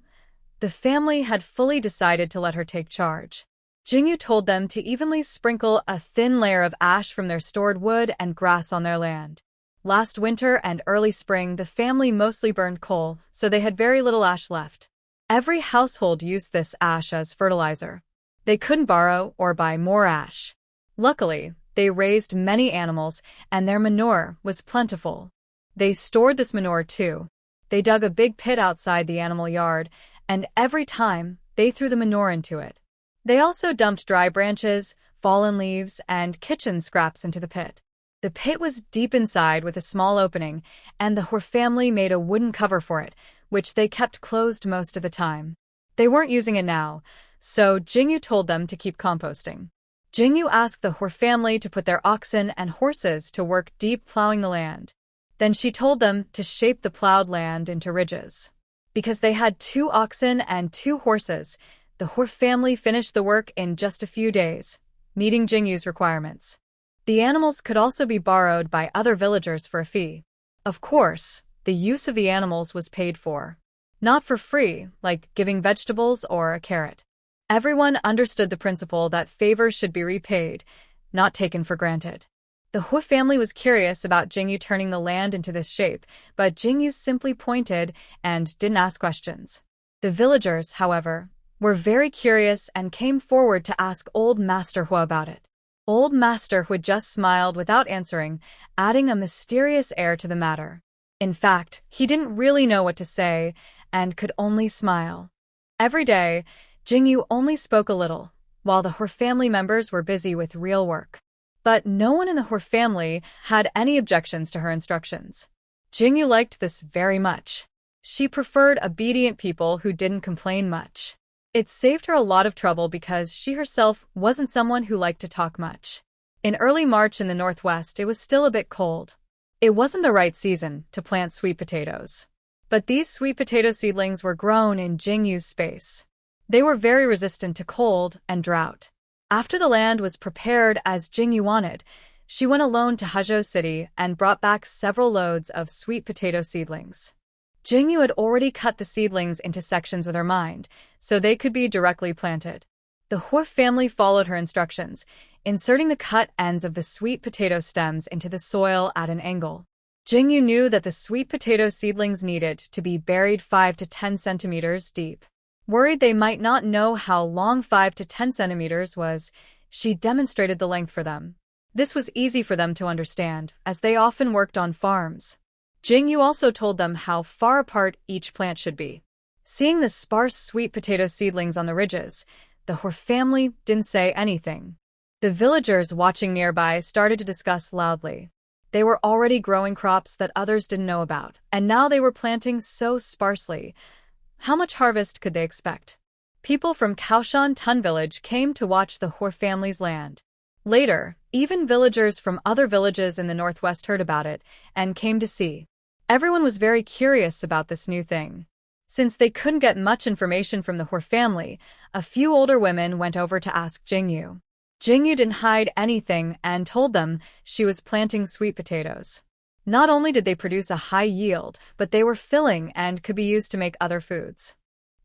the family had fully decided to let her take charge. Jingyu told them to evenly sprinkle a thin layer of ash from their stored wood and grass on their land. Last winter and early spring, the family mostly burned coal, so they had very little ash left. Every household used this ash as fertilizer. They couldn't borrow or buy more ash. Luckily, they raised many animals, and their manure was plentiful. They stored this manure too. They dug a big pit outside the animal yard, and every time, they threw the manure into it. They also dumped dry branches, fallen leaves, and kitchen scraps into the pit. The pit was deep inside with a small opening, and the Hua family made a wooden cover for it, which they kept closed most of the time. They weren't using it now, so Jingyu told them to keep composting. Jingyu asked the Hua family to put their oxen and horses to work deep plowing the land. Then she told them to shape the plowed land into ridges. Because they had 2 oxen and 2 horses, the Hua family finished the work in just a few days, meeting Jingyu's requirements. The animals could also be borrowed by other villagers for a fee. Of course, the use of the animals was paid for. Not for free, like giving vegetables or a carrot. Everyone understood the principle that favors should be repaid, not taken for granted. The Hua family was curious about Jingyu turning the land into this shape, but Jingyu simply pointed and didn't ask questions. The villagers, however, were very curious and came forward to ask old Master Hua about it. Old Master Hua just smiled without answering, adding a mysterious air to the matter. In fact, he didn't really know what to say and could only smile. Every day, Jingyu only spoke a little, while the Hua family members were busy with real work. But no one in the Hua family had any objections to her instructions. Jingyu liked this very much. She preferred obedient people who didn't complain much. It saved her a lot of trouble because she herself wasn't someone who liked to talk much. In early March in the northwest, it was still a bit cold. It wasn't the right season to plant sweet potatoes. But these sweet potato seedlings were grown in Jingyu's space. They were very resistant to cold and drought. After the land was prepared as Jingyu wanted, she went alone to Huzhou City and brought back several loads of sweet potato seedlings. Jingyu had already cut the seedlings into sections with her mind, so they could be directly planted. The Hua family followed her instructions, inserting the cut ends of the sweet potato stems into the soil at an angle. Jingyu knew that the sweet potato seedlings needed to be buried 5 to 10 centimeters deep. Worried they might not know how long 5 to 10 centimeters was, she demonstrated the length for them. This was easy for them to understand, as they often worked on farms. Jingyu also told them how far apart each plant should be. Seeing the sparse sweet potato seedlings on the ridges, the Hua family didn't say anything. The villagers watching nearby started to discuss loudly. They were already growing crops that others didn't know about, and now they were planting so sparsely. How much harvest could they expect? People from Kaoshan Tun village came to watch the Hua family's land. Later, even villagers from other villages in the northwest heard about it and came to see. Everyone was very curious about this new thing. Since they couldn't get much information from the Hor family, a few older women went over to ask Jingyu. Jingyu didn't hide anything and told them she was planting sweet potatoes. Not only did they produce a high yield, but they were filling and could be used to make other foods.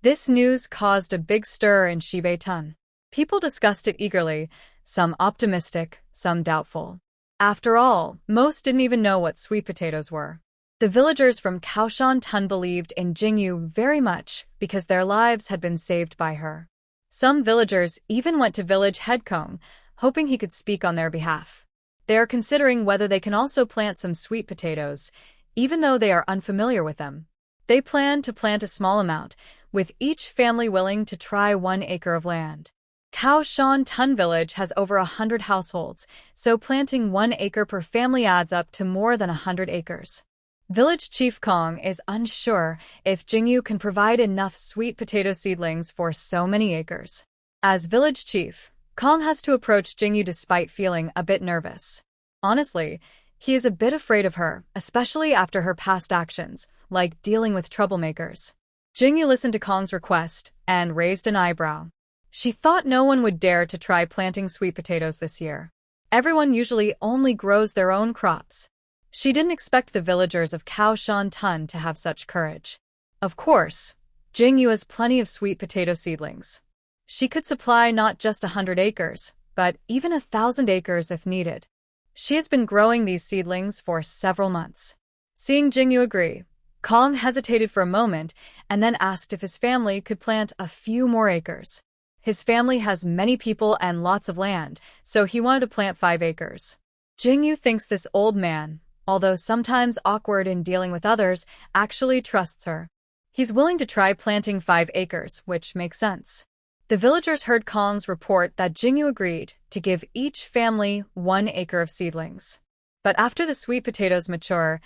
This news caused a big stir in Shibei-tun. People discussed it eagerly, some optimistic, some doubtful. After all, most didn't even know what sweet potatoes were. The villagers from Kaoshan-tun believed in Jingyu very much because their lives had been saved by her. Some villagers even went to village head Kong, hoping he could speak on their behalf. They are considering whether they can also plant some sweet potatoes, even though they are unfamiliar with them. They plan to plant a small amount, with each family willing to try 1 acre of land. Kaoshan-tun village has over 100 households, so planting 1 acre per family adds up to more than 100 acres. Village Chief Kong is unsure if Jingyu can provide enough sweet potato seedlings for so many acres. As village chief, Kong has to approach Jingyu despite feeling a bit nervous. Honestly, he is a bit afraid of her, especially after her past actions, like dealing with troublemakers. Jingyu listened to Kong's request and raised an eyebrow. She thought no one would dare to try planting sweet potatoes this year. Everyone usually only grows their own crops. She didn't expect the villagers of Kaoshan-tun to have such courage. Of course, Jingyu has plenty of sweet potato seedlings. She could supply not just 100 acres, but even 1,000 acres if needed. She has been growing these seedlings for several months. Seeing Jingyu agree, Kong hesitated for a moment and then asked if his family could plant a few more acres. His family has many people and lots of land, so he wanted to plant 5 acres. Jingyu thinks this old man, although sometimes awkward in dealing with others, actually trusts her. He's willing to try planting 5 acres, which makes sense. The villagers heard Kong's report that Jingyu agreed to give each family 1 acre of seedlings. But after the sweet potatoes mature,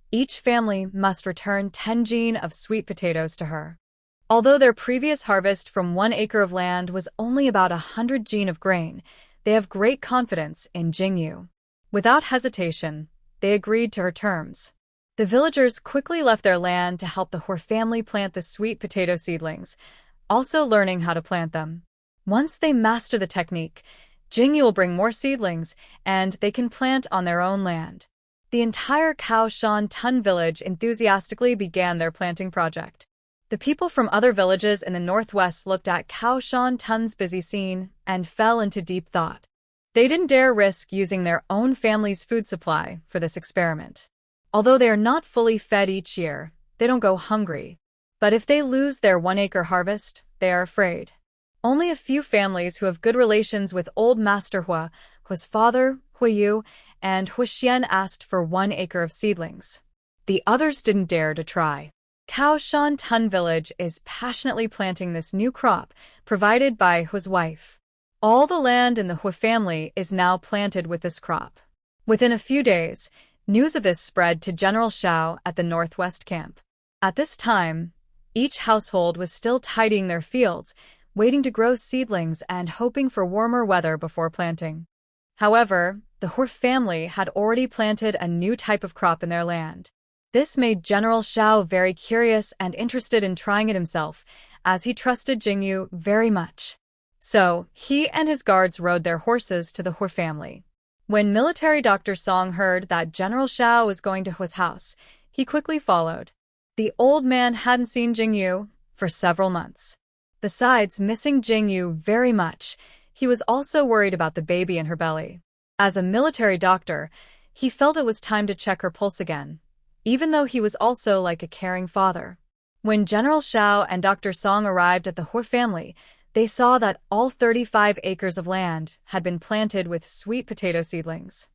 each family must return 10 jin of sweet potatoes to her. Although their previous harvest from 1 acre of land was only about 100 jin of grain, they have great confidence in Jingyu. Without hesitation, they agreed to her terms. The villagers quickly left their land to help the Hor family plant the sweet potato seedlings, also learning how to plant them. Once they master the technique, Jingyu will bring more seedlings, and they can plant on their own land. The entire Kaoshan-tun village enthusiastically began their planting project. The people from other villages in the northwest looked at Kaoshan-tun's busy scene and fell into deep thought. They didn't dare risk using their own family's food supply for this experiment. Although they are not fully fed each year, they don't go hungry. But if they lose their 1 acre harvest, they are afraid. Only a few families who have good relations with old Master Hua's father, Huiyu, and Huixian asked for 1 acre of seedlings. The others didn't dare to try. Kaoshan-tun village is passionately planting this new crop, provided by Hua's wife. All the land in the Hua family is now planted with this crop. Within a few days, news of this spread to General Shao at the Northwest camp. At this time, each household was still tidying their fields, waiting to grow seedlings and hoping for warmer weather before planting. However, the Hua family had already planted a new type of crop in their land. This made General Shao very curious and interested in trying it himself, as he trusted Jingyu very much. So, he and his guards rode their horses to the Hua family. When military Dr. Song heard that General Shao was going to Hua's house, he quickly followed. The old man hadn't seen Jingyu for several months. Besides missing Jingyu very much, he was also worried about the baby in her belly. As a military doctor, he felt it was time to check her pulse again, even though he was also like a caring father. When General Shao and Dr. Song arrived at the Hua family, they saw that all 35 acres of land had been planted with sweet potato seedlings.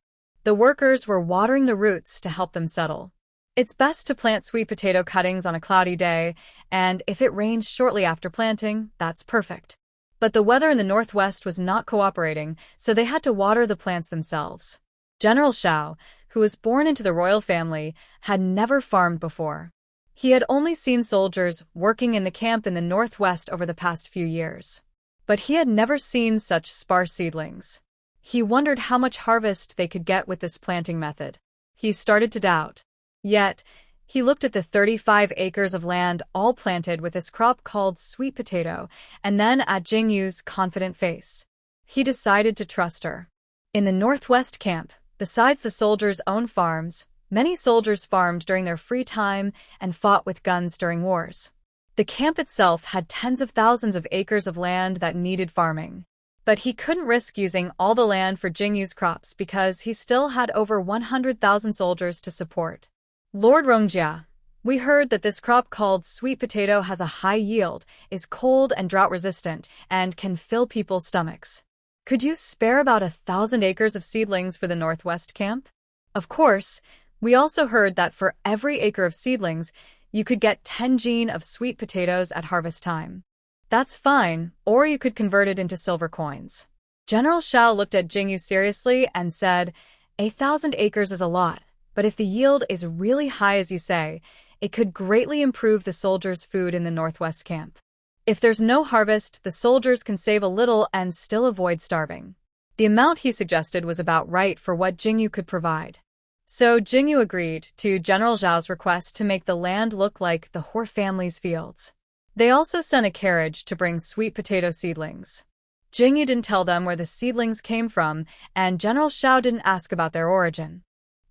The workers were watering the roots to help them settle. It's best to plant sweet potato cuttings on a cloudy day, and if it rains shortly after planting, that's perfect. But the weather in the northwest was not cooperating, so they had to water the plants themselves. General Shao, who was born into the royal family, had never farmed before. He had only seen soldiers working in the camp in the northwest over the past few years. But he had never seen such sparse seedlings. He wondered how much harvest they could get with this planting method. He started to doubt. Yet, he looked at the 35 acres of land all planted with this crop called sweet potato, and then at Jingyu's confident face. He decided to trust her. In the Northwest camp, besides the soldiers' own farms, many soldiers farmed during their free time and fought with guns during wars. The camp itself had tens of thousands of acres of land that needed farming. But he couldn't risk using all the land for Jingyu's crops because he still had over 100,000 soldiers to support. Lord Rongjia, we heard that this crop called sweet potato has a high yield, is cold and drought-resistant, and can fill people's stomachs. Could you spare about 1,000 acres of seedlings for the Northwest camp? Of course, we also heard that for every acre of seedlings, you could get 10 gen of sweet potatoes at harvest time. That's fine, or you could convert it into silver coins. General Shao looked at Jingyu seriously and said, 1,000 acres is a lot, but if the yield is really high as you say, it could greatly improve the soldiers' food in the Northwest camp. If there's no harvest, the soldiers can save a little and still avoid starving. The amount he suggested was about right for what Jingyu could provide. So Jingyu agreed to General Zhao's request to make the land look like the Hor family's fields. They also sent a carriage to bring sweet potato seedlings. Jingyu didn't tell them where the seedlings came from, and General Shao didn't ask about their origin.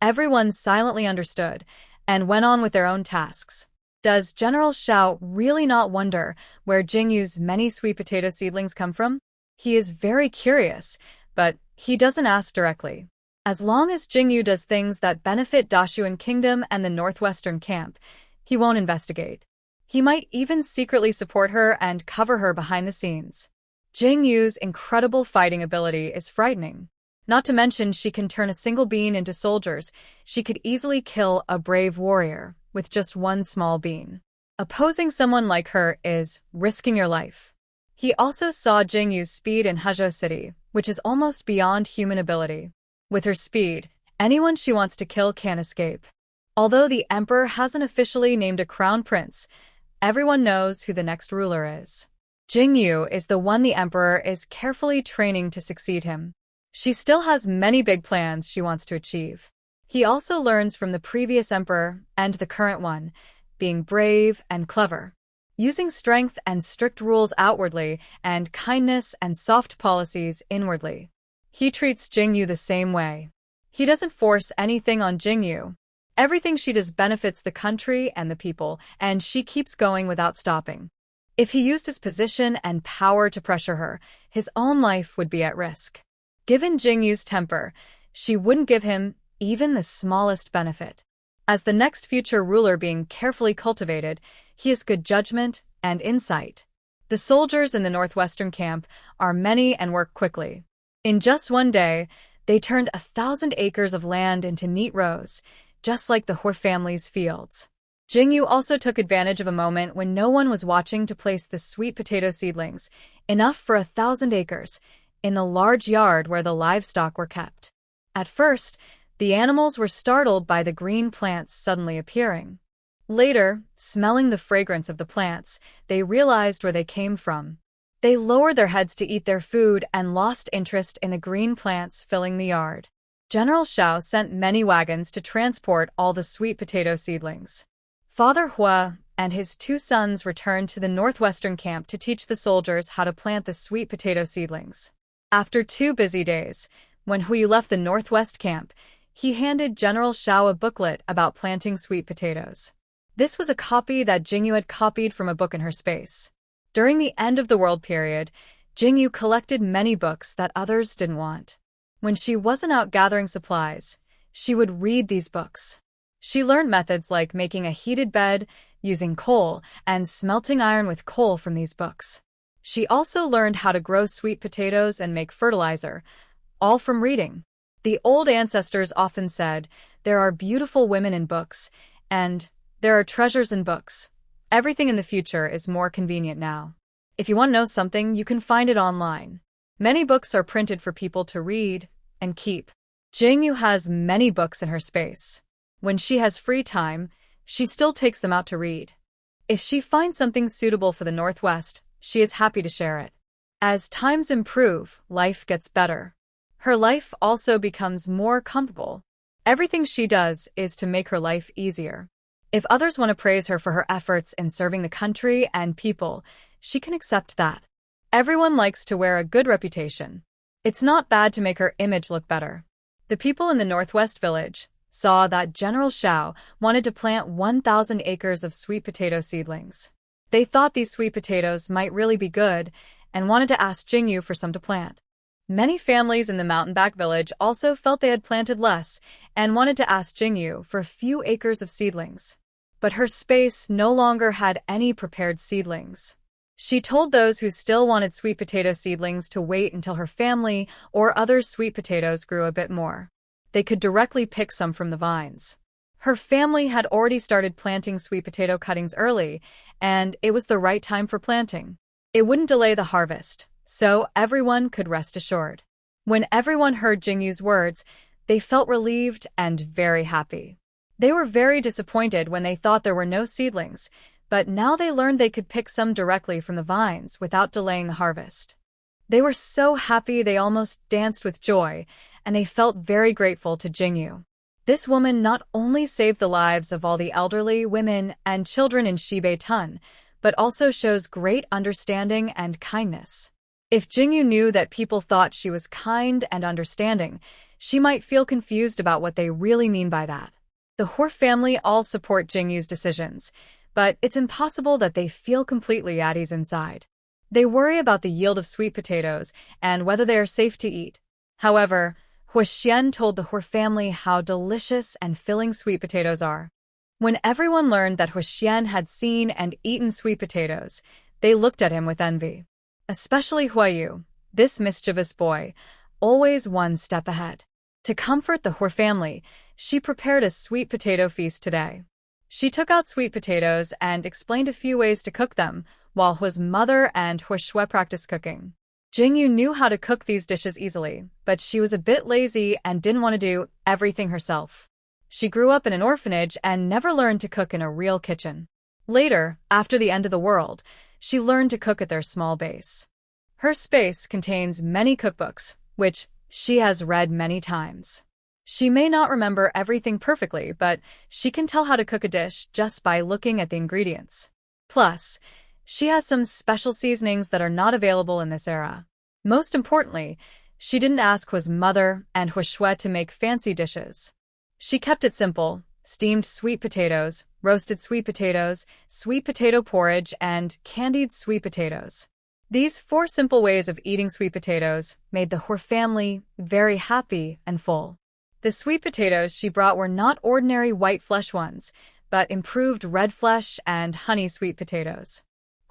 Everyone silently understood and went on with their own tasks. Does General Shao really not wonder where Jingyu's many sweet potato seedlings come from? He is very curious, but he doesn't ask directly. As long as Jingyu does things that benefit Dashuan Kingdom and the Northwestern camp, he won't investigate. He might even secretly support her and cover her behind the scenes. Jingyu's incredible fighting ability is frightening. Not to mention she can turn a single bean into soldiers. She could easily kill a brave warrior with just one small bean. Opposing someone like her is risking your life. He also saw Jingyu's speed in Huzhou City, which is almost beyond human ability. With her speed, anyone she wants to kill can't escape. Although the emperor hasn't officially named a crown prince, everyone knows who the next ruler is. Jingyu is the one the emperor is carefully training to succeed him. She still has many big plans she wants to achieve. He also learns from the previous emperor and the current one, being brave and clever. Using strength and strict rules outwardly and kindness and soft policies inwardly. He treats Jingyu the same way. He doesn't force anything on Jingyu. Everything she does benefits the country and the people, and she keeps going without stopping. If he used his position and power to pressure her, his own life would be at risk. Given Jingyu's temper, she wouldn't give him even the smallest benefit. As the next future ruler being carefully cultivated, he has good judgment and insight. The soldiers in the Northwestern camp are many and work quickly. In just one day, they turned 1,000 acres of land into neat rows, just like the Hor family's fields. Jingyu also took advantage of a moment when no one was watching to place the sweet potato seedlings, enough for 1,000 acres, in the large yard where the livestock were kept. At first, the animals were startled by the green plants suddenly appearing. Later, smelling the fragrance of the plants, they realized where they came from. They lowered their heads to eat their food and lost interest in the green plants filling the yard. General Shao sent many wagons to transport all the sweet potato seedlings. Father Hua and his 2 sons returned to the Northwestern camp to teach the soldiers how to plant the sweet potato seedlings. After 2 busy days, when Hui left the Northwest camp, he handed General Shao a booklet about planting sweet potatoes. This was a copy that Jingyu had copied from a book in her space. During the end of the world period, Jingyu collected many books that others didn't want. When she wasn't out gathering supplies, she would read these books. She learned methods like making a heated bed, using coal, and smelting iron with coal from these books. She also learned how to grow sweet potatoes and make fertilizer, all from reading. The old ancestors often said, there are beautiful women in books, and there are treasures in books. Everything in the future is more convenient now. If you want to know something, you can find it online. Many books are printed for people to read and keep. Jingyu has many books in her space. When she has free time, she still takes them out to read. If she finds something suitable for the Northwest, she is happy to share it. As times improve, life gets better. Her life also becomes more comfortable. Everything she does is to make her life easier. If others want to praise her for her efforts in serving the country and people, she can accept that. Everyone likes to wear a good reputation. It's not bad to make her image look better. The people in the Northwest Village saw that General Shao wanted to plant 1,000 acres of sweet potato seedlings. They thought these sweet potatoes might really be good and wanted to ask Jingyu for some to plant. Many families in the mountain-back village also felt they had planted less and wanted to ask Jingyu for a few acres of seedlings. But her space no longer had any prepared seedlings. She told those who still wanted sweet potato seedlings to wait until her family or other sweet potatoes grew a bit more. They could directly pick some from the vines. Her family had already started planting sweet potato cuttings early, and it was the right time for planting. It wouldn't delay the harvest, so everyone could rest assured. When everyone heard Jingyu's words, they felt relieved and very happy. They were very disappointed when they thought there were no seedlings, but now they learned they could pick some directly from the vines without delaying the harvest. They were so happy they almost danced with joy, and they felt very grateful to Jingyu. This woman not only saved the lives of all the elderly, women, and children in Shibei-tun, but also shows great understanding and kindness. If Jingyu knew that people thought she was kind and understanding, she might feel confused about what they really mean by that. The Hor family all support Jingyu's decisions, but it's impossible that they feel completely at ease inside. They worry about the yield of sweet potatoes and whether they are safe to eat. However, Huoxian told the Hor family how delicious and filling sweet potatoes are. When everyone learned that Huoxian had seen and eaten sweet potatoes, they looked at him with envy. Especially Huayu, this mischievous boy, always one step ahead. To comfort the Hor family, she prepared a sweet potato feast today. She took out sweet potatoes and explained a few ways to cook them, while Hua's mother and Huoshue practiced cooking. Jingyu knew how to cook these dishes easily, but she was a bit lazy and didn't want to do everything herself. She grew up in an orphanage and never learned to cook in a real kitchen. Later, after the end of the world, she learned to cook at their small base. Her space contains many cookbooks, which she has read many times. She may not remember everything perfectly, but she can tell how to cook a dish just by looking at the ingredients. Plus, she has some special seasonings that are not available in this era. Most importantly, she didn't ask Hua's mother and Huoshue to make fancy dishes. She kept it simple: steamed sweet potatoes, roasted sweet potato porridge, and candied sweet potatoes. These 4 simple ways of eating sweet potatoes made the Hor family very happy and full. The sweet potatoes she brought were not ordinary white flesh ones, but improved red flesh and honey sweet potatoes.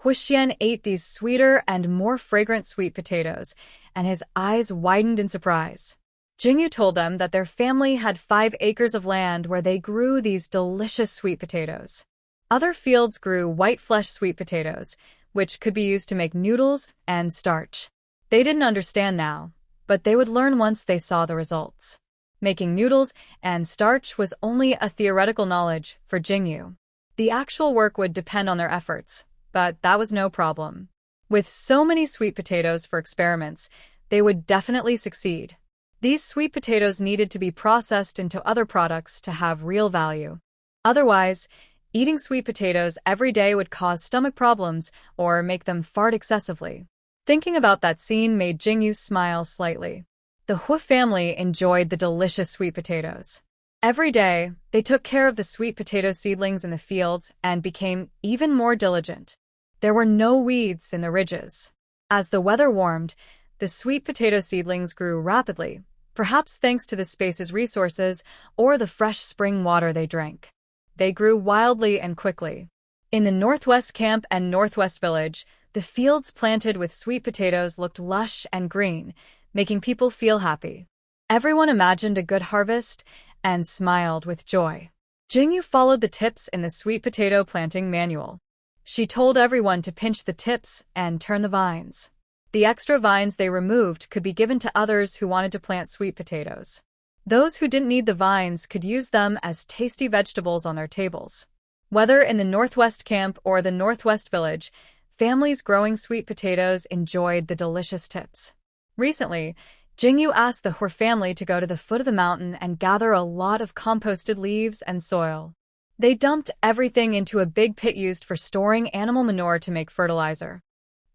Huoxian ate these sweeter and more fragrant sweet potatoes, and his eyes widened in surprise. Jingyu told them that their family had 5 acres of land where they grew these delicious sweet potatoes. Other fields grew white flesh sweet potatoes, which could be used to make noodles and starch. They didn't understand now, but they would learn once they saw the results. Making noodles and starch was only a theoretical knowledge for Jingyu. The actual work would depend on their efforts, but that was no problem. With so many sweet potatoes for experiments, they would definitely succeed. These sweet potatoes needed to be processed into other products to have real value. Otherwise, eating sweet potatoes every day would cause stomach problems or make them fart excessively. Thinking about that scene made Jingyu smile slightly. The Hu family enjoyed the delicious sweet potatoes. Every day, they took care of the sweet potato seedlings in the fields and became even more diligent. There were no weeds in the ridges. As the weather warmed, the sweet potato seedlings grew rapidly, perhaps thanks to the space's resources or the fresh spring water they drank. They grew wildly and quickly. In the Northwest Camp and Northwest Village, the fields planted with sweet potatoes looked lush and green, making people feel happy. Everyone imagined a good harvest and smiled with joy. Jingyu followed the tips in the sweet potato planting manual. She told everyone to pinch the tips and turn the vines. The extra vines they removed could be given to others who wanted to plant sweet potatoes. Those who didn't need the vines could use them as tasty vegetables on their tables. Whether in the Northwest Camp or the Northwest Village, families growing sweet potatoes enjoyed the delicious tips. Recently, Jingyu asked the Hor family to go to the foot of the mountain and gather a lot of composted leaves and soil. They dumped everything into a big pit used for storing animal manure to make fertilizer.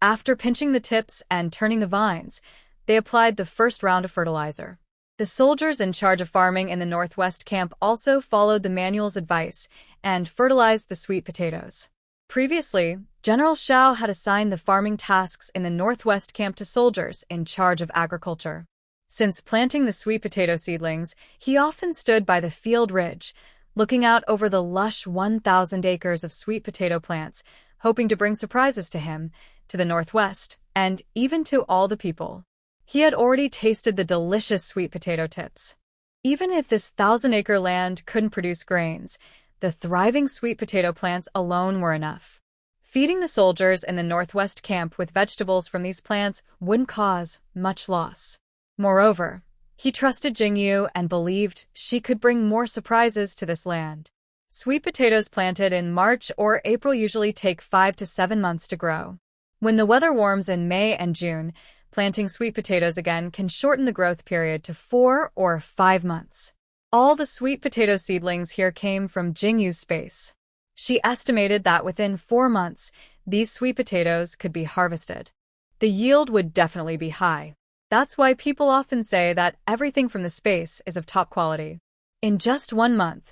After pinching the tips and turning the vines, they applied the first round of fertilizer. The soldiers in charge of farming in the Northwest camp also followed the manual's advice and fertilized the sweet potatoes. Previously, General Shao had assigned the farming tasks in the Northwest camp to soldiers in charge of agriculture. Since planting the sweet potato seedlings, he often stood by the field ridge, looking out over the lush 1,000 acres of sweet potato plants, hoping to bring surprises to him, to the Northwest, and even to all the people. He had already tasted the delicious sweet potato tips. Even if this 1,000-acre land couldn't produce grains, the thriving sweet potato plants alone were enough. Feeding the soldiers in the Northwest camp with vegetables from these plants wouldn't cause much loss. Moreover, he trusted Jingyu and believed she could bring more surprises to this land. Sweet potatoes planted in March or April usually take 5 to 7 months to grow. When the weather warms in May and June, planting sweet potatoes again can shorten the growth period to 4 or 5 months. All the sweet potato seedlings here came from Jingyu's space. She estimated that within 4 months, these sweet potatoes could be harvested. The yield would definitely be high. That's why people often say that everything from the space is of top quality. In just 1 month,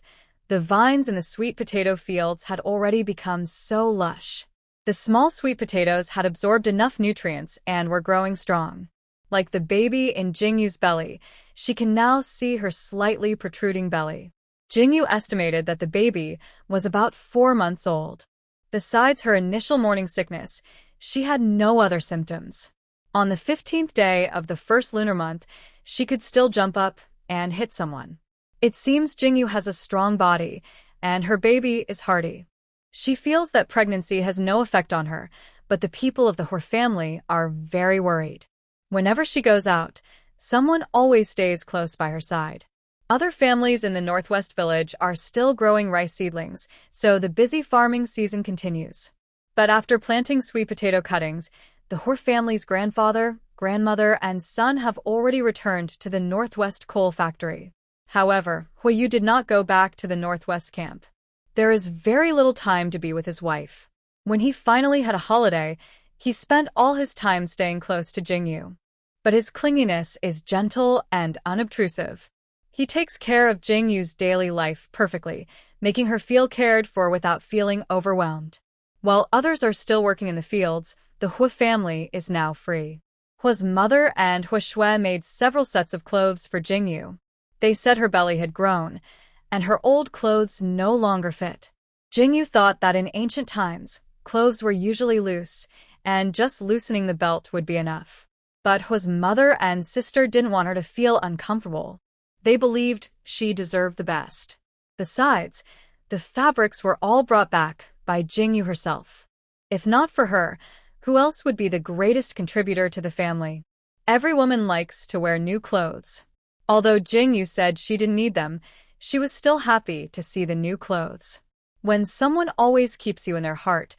the vines in the sweet potato fields had already become so lush. The small sweet potatoes had absorbed enough nutrients and were growing strong. Like the baby in Jingyu's belly, she can now see her slightly protruding belly. Jingyu estimated that the baby was about 4 months old. Besides her initial morning sickness, she had no other symptoms. On the 15th day of the first lunar month, she could still jump up and hit someone. It seems Jingyu has a strong body, and her baby is hardy. She feels that pregnancy has no effect on her, but the people of the Hor family are very worried. Whenever she goes out, someone always stays close by her side. Other families in the Northwest village are still growing rice seedlings, so the busy farming season continues. But after planting sweet potato cuttings, the Hor family's grandfather, grandmother, and son have already returned to the Northwest coal factory. However, Huiyu did not go back to the Northwest camp. There is very little time to be with his wife. When he finally had a holiday, he spent all his time staying close to Jingyu. But his clinginess is gentle and unobtrusive. He takes care of Jingyu's daily life perfectly, making her feel cared for without feeling overwhelmed. While others are still working in the fields, the Hu family is now free. Hu's mother and Hu Shui made several sets of clothes for Jingyu. They said her belly had grown, and her old clothes no longer fit. Jingyu thought that in ancient times, clothes were usually loose, and just loosening the belt would be enough. But Hu's mother and sister didn't want her to feel uncomfortable. They believed she deserved the best. Besides, the fabrics were all brought back by Jingyu herself. If not for her, who else would be the greatest contributor to the family? Every woman likes to wear new clothes. Although Jingyu said she didn't need them, she was still happy to see the new clothes. When someone always keeps you in their heart,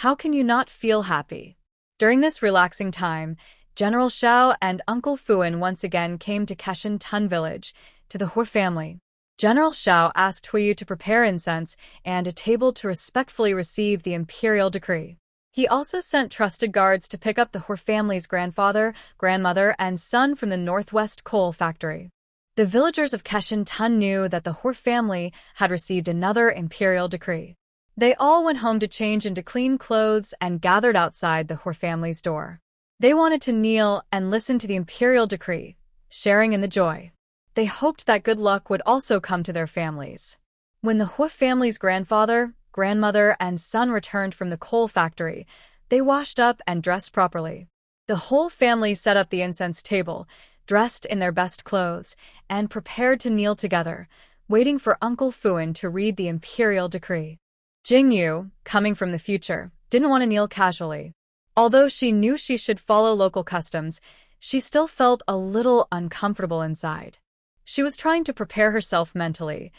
how can you not feel happy? During this relaxing time, General Shao and Uncle Fuan once again came to Keshan Tun village, to the Hu family. General Shao asked Huiyu to prepare incense and a table to respectfully receive the imperial decree. He also sent trusted guards to pick up the Hu family's grandfather, grandmother, and son from the Northwest coal factory. The villagers of Keshan Tun knew that the Hu family had received another imperial decree. They all went home to change into clean clothes and gathered outside the Hu family's door. They wanted to kneel and listen to the imperial decree, sharing in the joy. They hoped that good luck would also come to their families. When the Hu family's grandfather, grandmother, and son returned from the coal factory, they washed up and dressed properly. The whole family set up the incense table, dressed in their best clothes, and prepared to kneel together, waiting for Uncle Fuan to read the imperial decree. Jingyu, coming from the future, didn't want to kneel casually. Although she knew she should follow local customs, she still felt a little uncomfortable inside. She was trying to prepare herself mentally,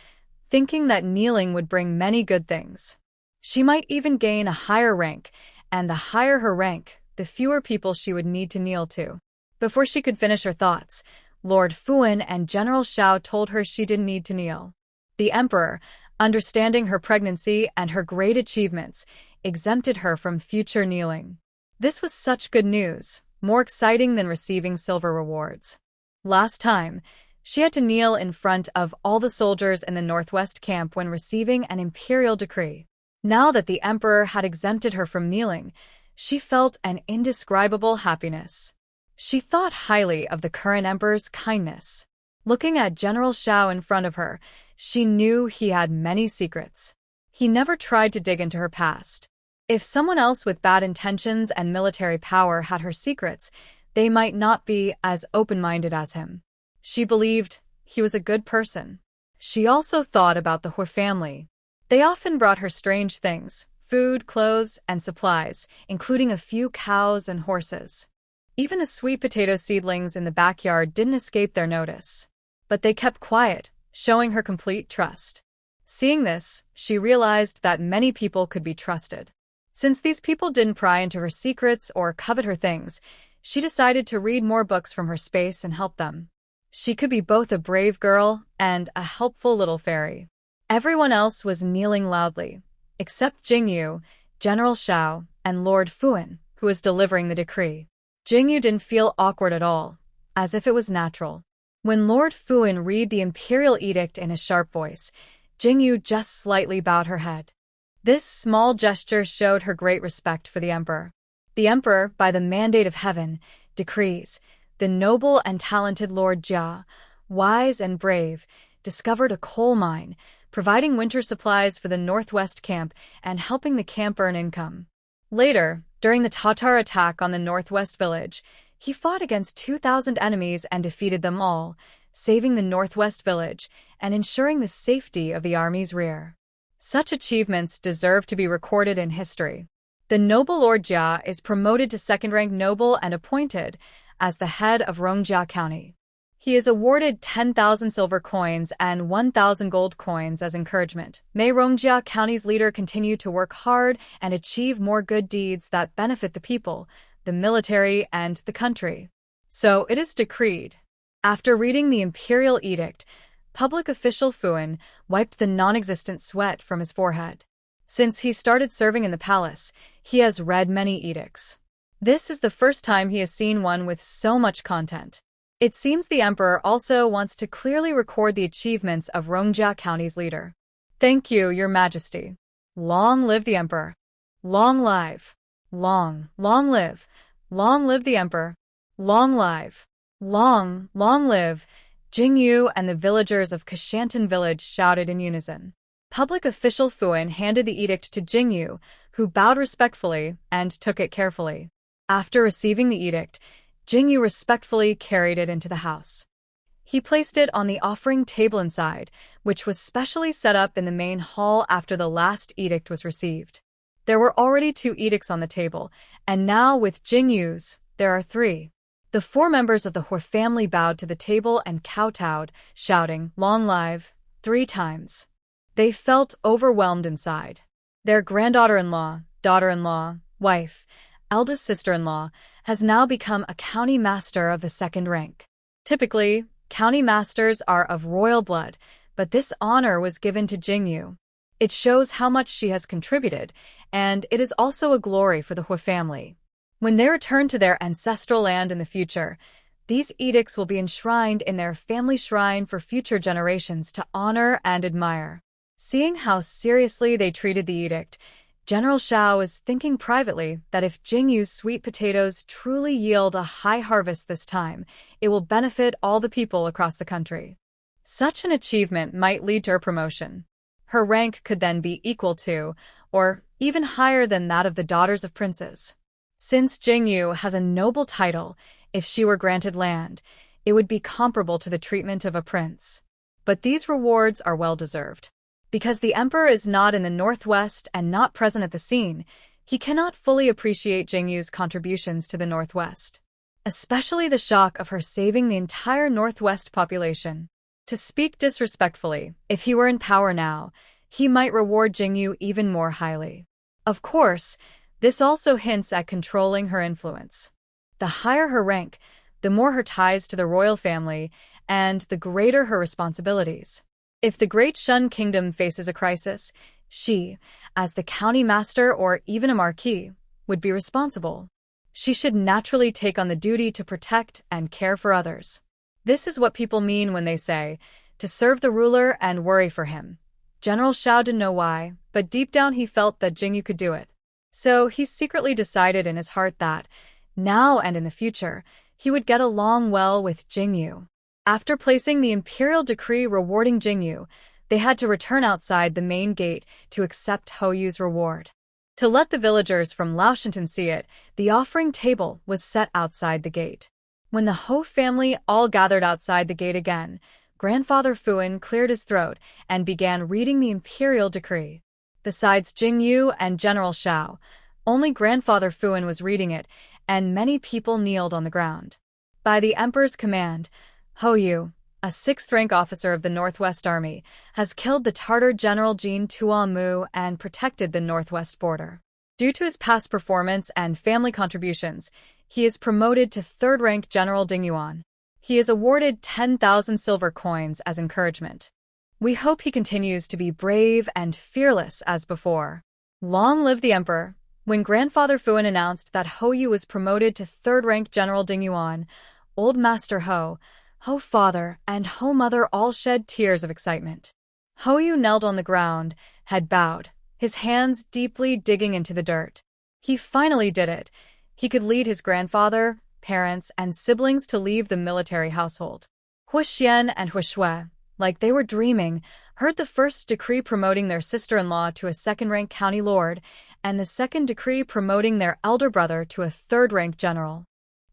thinking that kneeling would bring many good things. She might even gain a higher rank, and the higher her rank, the fewer people she would need to kneel to. Before she could finish her thoughts, Lord Fuan and General Shao told her she didn't need to kneel. The emperor, understanding her pregnancy and her great achievements, exempted her from future kneeling. This was such good news, more exciting than receiving silver rewards. Last time, she had to kneel in front of all the soldiers in the Northwest camp when receiving an imperial decree. Now that the emperor had exempted her from kneeling, she felt an indescribable happiness. She thought highly of the current emperor's kindness. Looking at General Shao in front of her, she knew he had many secrets. He never tried to dig into her past. If someone else with bad intentions and military power had her secrets, they might not be as open-minded as him. She believed he was a good person. She also thought about the Hua family. They often brought her strange things, food, clothes, and supplies, including a few cows and horses. Even the sweet potato seedlings in the backyard didn't escape their notice. But they kept quiet, showing her complete trust. Seeing this, she realized that many people could be trusted. Since these people didn't pry into her secrets or covet her things, she decided to read more books from her space and help them. She could be both a brave girl and a helpful little fairy. Everyone else was kneeling loudly, except Jingyu, General Shao, and Lord Fuan, who was delivering the decree. Jingyu didn't feel awkward at all, as if it was natural. When Lord Fuan read the imperial edict in a sharp voice, Jingyu just slightly bowed her head. This small gesture showed her great respect for the emperor. The emperor, by the mandate of heaven, decrees, the noble and talented Lord Jia, wise and brave, discovered a coal mine, providing winter supplies for the Northwest camp and helping the camp earn income. Later, during the Tatar attack on the Northwest village, he fought against 2,000 enemies and defeated them all, saving the Northwest village and ensuring the safety of the army's rear. Such achievements deserve to be recorded in history. The noble Lord Jia is promoted to second-rank noble and appointed as the head of Rongjia County. He is awarded 10,000 silver coins and 1,000 gold coins as encouragement. May Rongjia County's leader continue to work hard and achieve more good deeds that benefit the people, the military, and the country. So it is decreed. After reading the imperial edict, public official Fuan wiped the non-existent sweat from his forehead. Since he started serving in the palace, he has read many edicts. This is the first time he has seen one with so much content. It seems the emperor also wants to clearly record the achievements of Rongjia County's leader. Thank you, your majesty. Long live the emperor. Long live. Long live. Long live the emperor. Long live. Long live. Jingyu and the villagers of Kashantan village shouted in unison. Public official Fuan handed the edict to Jingyu, who bowed respectfully and took it carefully. After receiving the edict, Jingyu respectfully carried it into the house. He placed it on the offering table inside, which was specially set up in the main hall after the last edict was received. There were already 2 edicts on the table, and now with Jingyu's, there are 3. The 4 members of the Hua family bowed to the table and kowtowed, shouting, "Long live," 3 times. They felt overwhelmed inside. Their granddaughter-in-law, daughter-in-law, wife, eldest sister-in-law, has now become a county master of the 2nd rank. Typically, county masters are of royal blood, but this honor was given to Jingyu. It shows how much she has contributed, and it is also a glory for the Hua family. When they return to their ancestral land in the future, these edicts will be enshrined in their family shrine for future generations to honor and admire. Seeing how seriously they treated the edict, General Shao was thinking privately that if Jingyu's sweet potatoes truly yield a high harvest this time, it will benefit all the people across the country. Such an achievement might lead to her promotion. Her rank could then be equal to, or even higher than that of the daughters of princes. Since Jingyu has a noble title, if she were granted land, it would be comparable to the treatment of a prince. But these rewards are well-deserved. Because the emperor is not in the Northwest and not present at the scene, he cannot fully appreciate Jingyu's contributions to the Northwest. Especially the shock of her saving the entire Northwest population. To speak disrespectfully, if he were in power now, he might reward Jingyu even more highly. Of course, this also hints at controlling her influence. The higher her rank, the more her ties to the royal family, and the greater her responsibilities. If the Great Shun Kingdom faces a crisis, she, as the county master or even a marquis, would be responsible. She should naturally take on the duty to protect and care for others. This is what people mean when they say, to serve the ruler and worry for him. General Shao didn't know why, but deep down he felt that Jingyu could do it. So he secretly decided in his heart that, now and in the future, he would get along well with Jingyu. After placing the imperial decree rewarding Jingyu, they had to return outside the main gate to accept Hoyu's reward. To let the villagers from Laoshantan see it, the offering table was set outside the gate. When the Ho family all gathered outside the gate again, Grandfather Fuan cleared his throat and began reading the imperial decree. Besides Jingyu and General Shao, only Grandfather Fuan was reading it, and many people kneeled on the ground. By the emperor's command, Hoyu, a sixth-rank officer of the Northwest Army, has killed the Tartar General Jin Tuamu and protected the Northwest border. Due to his past performance and family contributions, he is promoted to third-rank General Dingyuan. He is awarded 10,000 silver coins as encouragement. We hope he continues to be brave and fearless as before. Long live the Emperor! When Grandfather Fuan announced that Hoyu was promoted to third-rank General Dingyuan, Old Master Ho father, and Ho mother all shed tears of excitement. Hoyu knelt on the ground, head bowed, his hands deeply digging into the dirt. He finally did it. He could lead his grandfather, parents, and siblings to leave the military household. Huxian and Huixue, like they were dreaming, heard the first decree promoting their sister-in-law to a second-rank county lord, and the second decree promoting their elder brother to a third-rank general.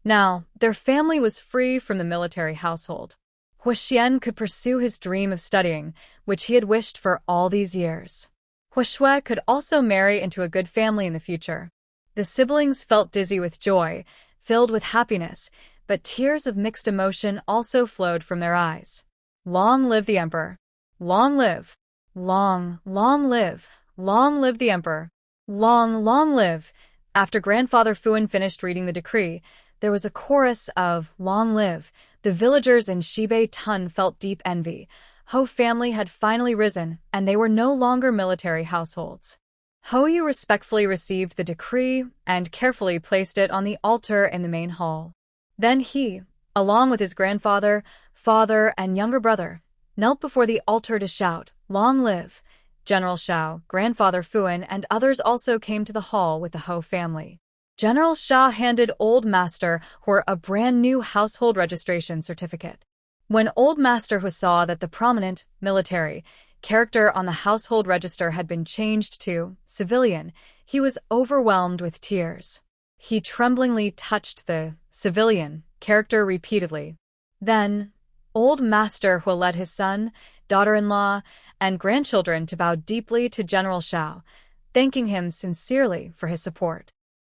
Now, their family was free from the military household. Huxian could pursue his dream of studying, which he had wished for all these years. Huixue could also marry into a good family in the future. The siblings felt dizzy with joy, filled with happiness, but tears of mixed emotion also flowed from their eyes. Long live the Emperor! Long live! Long live! Long live the Emperor! Long live! After Grandfather Fuan finished reading the decree, there was a chorus of "Long live." The villagers in Shibei Tun felt deep envy. Ho family had finally risen, and they were no longer military households. Hoyu respectfully received the decree and carefully placed it on the altar in the main hall. Then he, along with his grandfather, father, and younger brother, knelt before the altar to shout, "Long live!" General Shao, Grandfather Fuan, and others also came to the hall with the Ho family. General Shao handed Old Master Hua a brand-new household registration certificate. When Old Master Hua saw that the prominent, military, character on the household register had been changed to civilian, he was overwhelmed with tears. He tremblingly touched the civilian character repeatedly. Then, Old Master Hua led his son, daughter-in-law, and grandchildren to bow deeply to General Shao, thanking him sincerely for his support.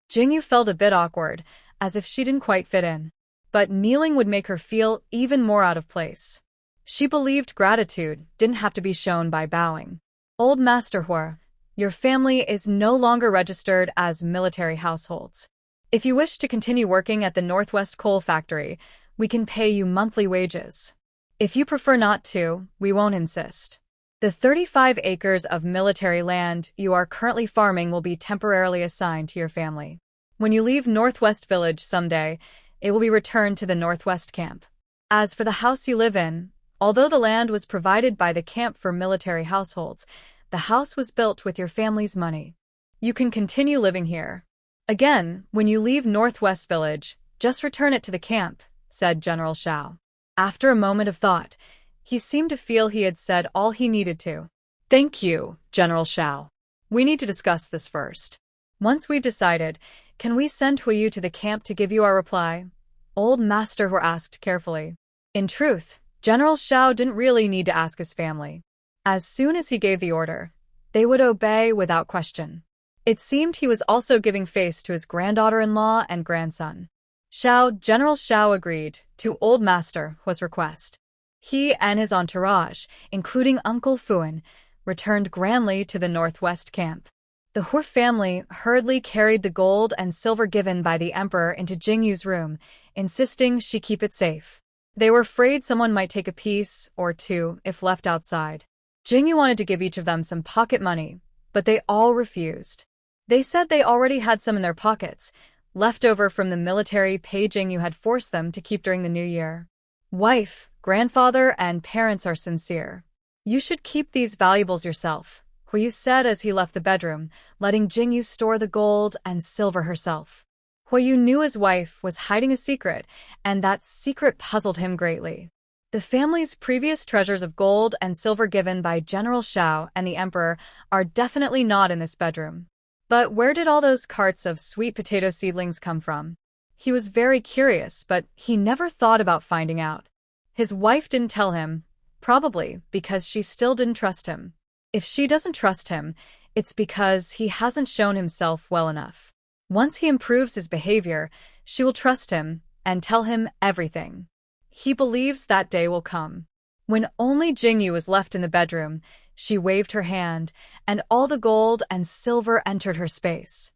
Jingyu felt a bit awkward, as if she didn't quite fit in. But kneeling would make her feel even more out of place. She believed gratitude didn't have to be shown by bowing. Old Master Hua, your family is no longer registered as military households. If you wish to continue working at the Northwest Coal Factory, we can pay you monthly wages. If you prefer not to, we won't insist. The 35 acres of military land you are currently farming will be temporarily assigned to your family. When you leave Northwest Village someday, it will be returned to the Northwest Camp. As for the house you live in, although the land was provided by the camp for military households, the house was built with your family's money. You can continue living here. Again, when you leave Northwest Village, just return it to the camp, said General Shao. After a moment of thought, he seemed to feel he had said all he needed to. Thank you, General Shao. We need to discuss this first. Once we've decided, can we send Huiyu to the camp to give you our reply? Old Master Hua asked carefully. In truth, General Shao didn't really need to ask his family. As soon as he gave the order, they would obey without question. It seemed he was also giving face to his granddaughter-in-law and grandson. General Shao agreed to Old Master Hua's request. He and his entourage, including Uncle Fuan, returned grandly to the Northwest Camp. The Hua family hurriedly carried the gold and silver given by the Emperor into Jingyu's room, insisting she keep it safe. They were afraid someone might take a piece or two if left outside. Jingyu wanted to give each of them some pocket money, but they all refused. They said they already had some in their pockets, left over from the military pay Jingyu had forced them to keep during the new year. Wife, grandfather, and parents are sincere. You should keep these valuables yourself, Huiyu said as he left the bedroom, letting Jingyu store the gold and silver herself. Huiyu knew his wife was hiding a secret, and that secret puzzled him greatly. The family's previous treasures of gold and silver given by General Shao and the Emperor are definitely not in this bedroom. But where did all those carts of sweet potato seedlings come from? He was very curious, but he never thought about finding out. His wife didn't tell him, probably because she still didn't trust him. If she doesn't trust him, it's because he hasn't shown himself well enough. Once he improves his behavior, she will trust him and tell him everything. He believes that day will come. When only Jingyu was left in the bedroom, she waved her hand, and all the gold and silver entered her space.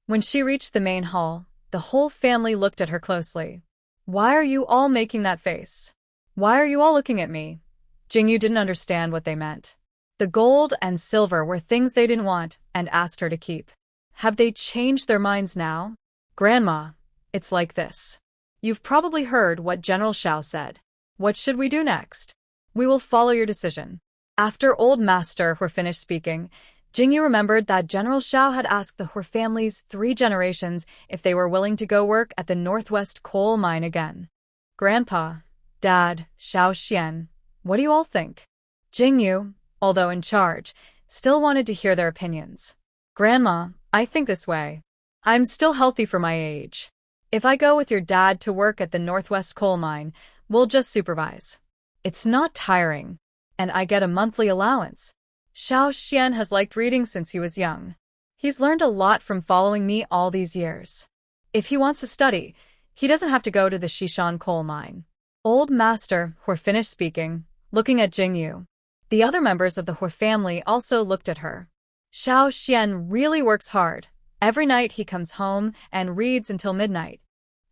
When she reached the main hall, the whole family looked at her closely. Why are you all making that face? Why are you all looking at me? Jingyu didn't understand what they meant. The gold and silver were things they didn't want and asked her to keep. Have they changed their minds now? Grandma, it's like this. You've probably heard what General Shao said. What should we do next? We will follow your decision. After Old Master Hui finished speaking, Jingyu remembered that General Shao had asked the Hui family's 3 generations if they were willing to go work at the Northwest coal mine again. Grandpa, Dad, Shao Xian, what do you all think? Jingyu, although in charge, still wanted to hear their opinions. Grandma, I think this way. I'm still healthy for my age. If I go with your dad to work at the Northwest coal mine, we'll just supervise. It's not tiring, and I get a monthly allowance. Shao Xian has liked reading since he was young. He's learned a lot from following me all these years. If he wants to study, he doesn't have to go to the Shishan coal mine. Old Master Hui finished speaking, looking at Jingyu. The other members of the Hui family also looked at her. Shao Xian really works hard. Every night he comes home and reads until midnight.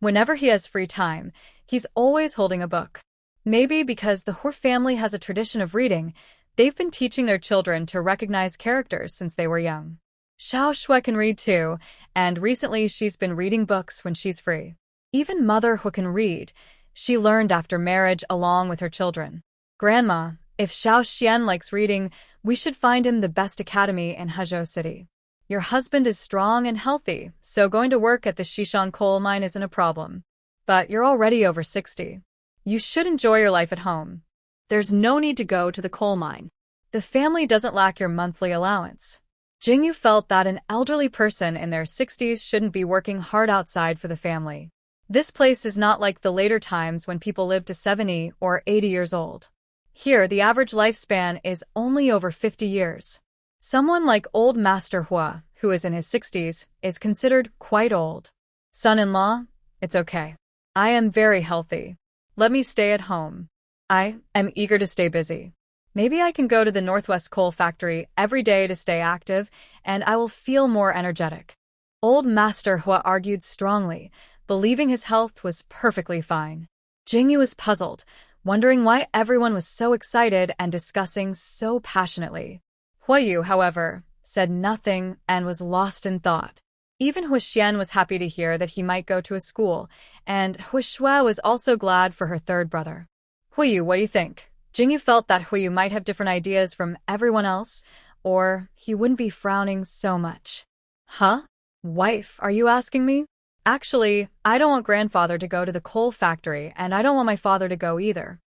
Whenever he has free time, he's always holding a book. Maybe because the Hui family has a tradition of reading, they've been teaching their children to recognize characters since they were young. Xiao Shui can read too, and recently she's been reading books when she's free. Even Mother Hui can read. She learned after marriage along with her children. Grandma, if Shao Xian likes reading, we should find him the best academy in Hezhou City. Your husband is strong and healthy, so going to work at the Shishan coal mine isn't a problem. But you're already over 60. You should enjoy your life at home. There's no need to go to the coal mine. The family doesn't lack your monthly allowance. Jingyu felt that an elderly person in their 60s shouldn't be working hard outside for the family. This place is not like the later times when people lived to 70 or 80 years old. Here, the average lifespan is only over 50 years. Someone like Old Master Hua, who is in his 60s, is considered quite old. Son-in-law, it's okay. I am very healthy. Let me stay at home. I am eager to stay busy. Maybe I can go to the Northwest Coal Factory every day to stay active, and I will feel more energetic. Old Master Hua argued strongly, believing his health was perfectly fine. Jingyu was puzzled, wondering why everyone was so excited and discussing so passionately. Huiyu, however, said nothing and was lost in thought. Even Hui Xian was happy to hear that he might go to a school, and Hui Shui was also glad for her third brother. Huiyu, what do you think? Jingyu felt that Huiyu might have different ideas from everyone else, or he wouldn't be frowning so much. Huh? Wife, are you asking me? Actually, I don't want grandfather to go to the coal factory, and I don't want my father to go either.